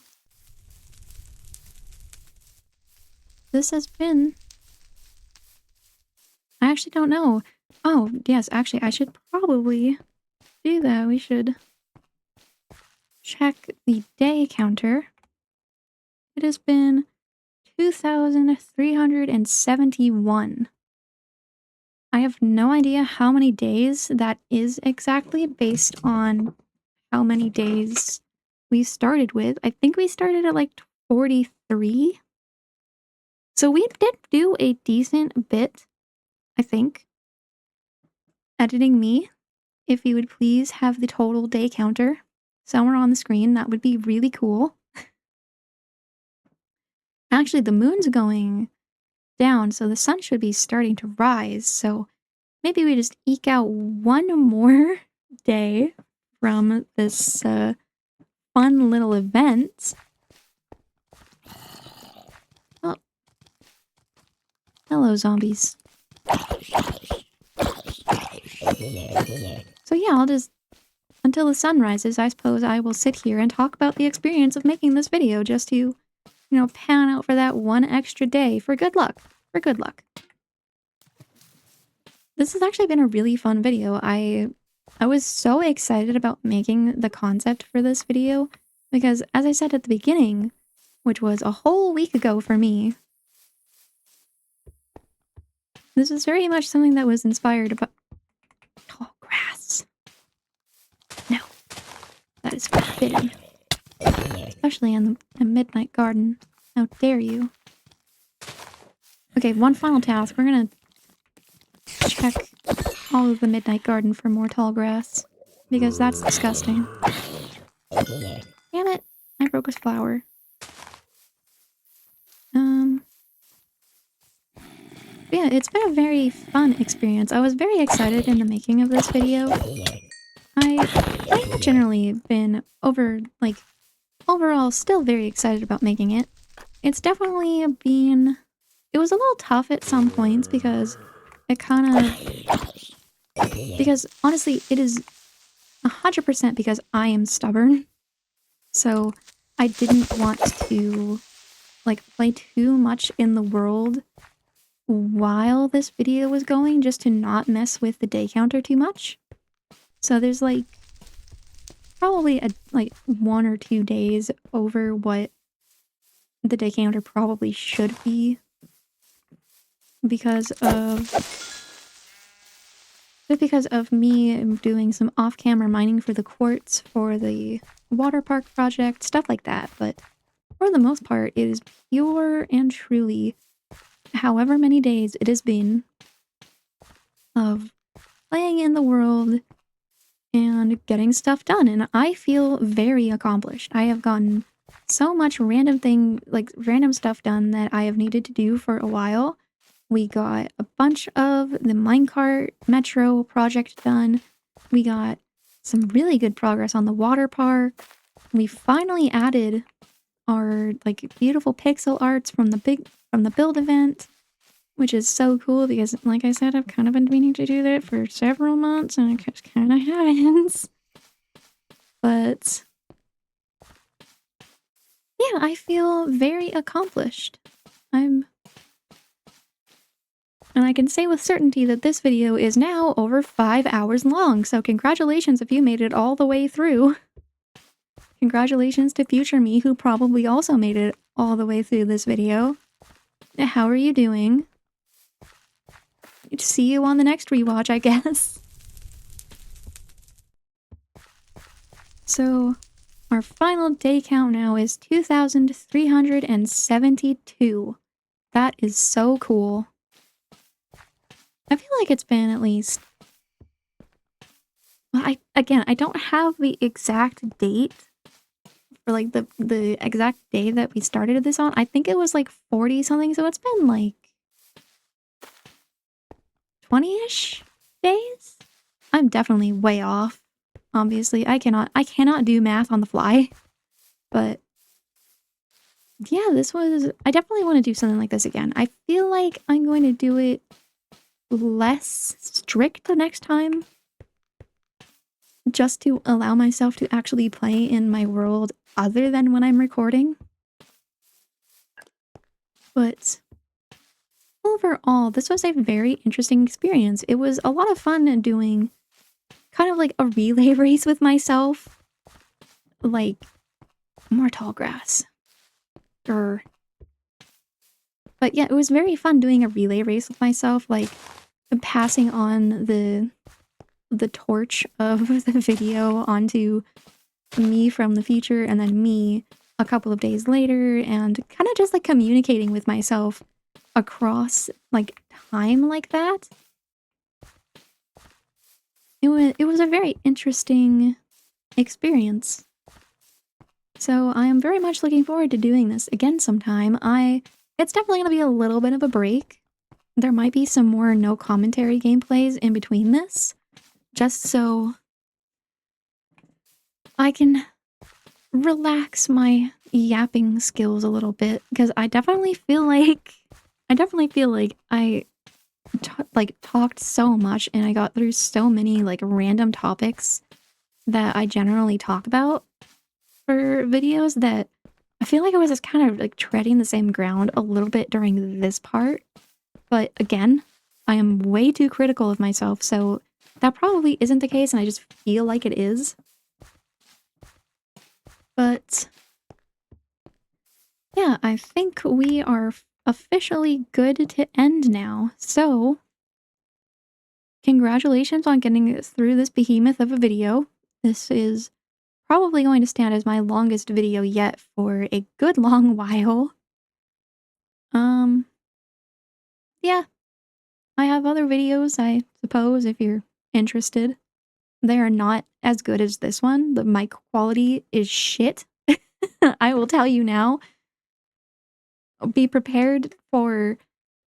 Speaker 1: This has been... I actually don't know. Oh, yes, actually, I should probably do that. We should check the day counter. It has been 2,371. I have no idea how many days that is exactly based on how many days we started with. I think we started at like 43. So we did do a decent bit, I think. Editing me, if you would please have the total day counter somewhere on the screen, that would be really cool. Actually, the moon's going down, so the sun should be starting to rise, so maybe we just eke out one more day from this fun little event. Oh. Hello, zombies. So yeah, I'll just... Until the sun rises, I suppose I will sit here and talk about the experience of making this video just to, you know, pan out for that one extra day for good luck. For good luck. This has actually been a really fun video. I was so excited about making the concept for this video because, as I said at the beginning, which was a whole week ago for me, this is very much something that was inspired by tall grass. No, that is forbidden. Especially in the Midnight Garden. How dare you? Okay, one final task. We're gonna check all of the Midnight Garden for more tall grass. Because that's disgusting. Damn it! I broke his flower. Yeah, it's been a very fun experience. I was very excited in the making of this video. I've generally been overall still very excited about making it. It's definitely been... It was a little tough at some points because it kind of... Because honestly, it is 100% because I am stubborn. So I didn't want to play too much in the world while this video was going, just to not mess with the day counter too much. So there's probably 1 or 2 days over what the day counter probably should be because of me doing some off-camera mining for the quartz for the water park project, stuff like that. But for the most part, it is pure and truly however many days it has been of playing in the world and getting stuff done, and I feel very accomplished. I have gotten so much random stuff done that I have needed to do for a while. We got a bunch of the minecart metro project done. We got some really good progress on the water park. We finally added our beautiful pixel arts from the build event, which is so cool because, like I said, I've kind of been meaning to do that for several months and I just kind of haven't. But yeah, I feel very accomplished. And I can say with certainty that this video is now over 5 hours long, so congratulations if you made it all the way through. Congratulations to future me, who probably also made it all the way through this video. How are you doing? See you on the next rewatch, I guess. So, our final day count now is 2,372. That is so cool. I feel like it's been at least... Well, I don't have the exact date for the exact day that we started this on. I think it was 40 something, so it's been 20-ish days? I'm definitely way off. Obviously, I cannot do math on the fly. But yeah, I definitely want to do something like this again. I feel like I'm going to do it less strict the next time, just to allow myself to actually play in my world other than when I'm recording. But overall, this was a very interesting experience. It was a lot of fun doing kind of a relay race with myself. More tall grass. But yeah, it was very fun doing a relay race with myself, passing on the torch of the video onto me from the future and then me a couple of days later, and kind of just communicating with myself across time like that. It was a very interesting experience. So I am very much looking forward to doing this again sometime. It's definitely going to be a little bit of a break. There might be some more no commentary gameplays in between this, just so I can relax my yapping skills a little bit, because I definitely feel like I talked so much and I got through so many like random topics that I generally talk about for videos that I feel like I was just kind of like treading the same ground a little bit during this part. But again, I am way too critical of myself, so that probably isn't the case, and I just feel like it is. But yeah, I think we are officially good to end now. So congratulations on getting through this behemoth of a video. This is probably going to stand as my longest video yet for a good long while. Yeah, I have other videos, I suppose, if you're interested. They are not as good as this one. The mic quality is shit. I will tell you now. Be prepared for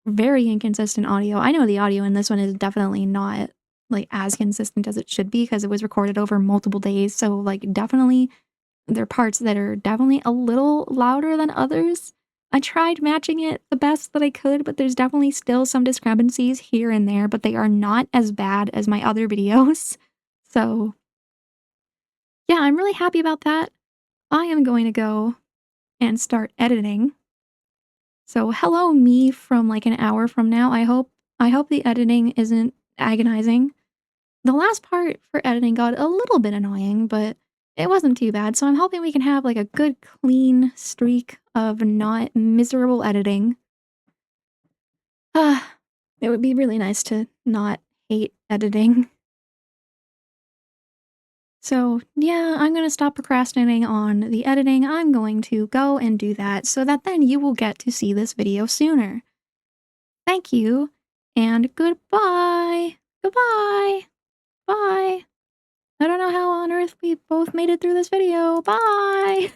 Speaker 1: very inconsistent audio. I know the audio in this one is definitely not like as consistent as it should be because it was recorded over multiple days. So like definitely there are parts that are definitely a little louder than others. I tried matching it the best that I could, but there's definitely still some discrepancies here and there, but they are not as bad as my other videos. So yeah, I'm really happy about that. I am going to go and start editing. So hello me from like an hour from now. I hope the editing isn't agonizing. The last part for editing got a little bit annoying, but it wasn't too bad. So I'm hoping we can have like a good clean streak of not miserable editing. It would be really nice to not hate editing. So, yeah, I'm going to stop procrastinating on the editing. I'm going to go and do that so that then you will get to see this video sooner. Thank you, and goodbye. Goodbye. Bye. I don't know how on earth we both made it through this video. Bye.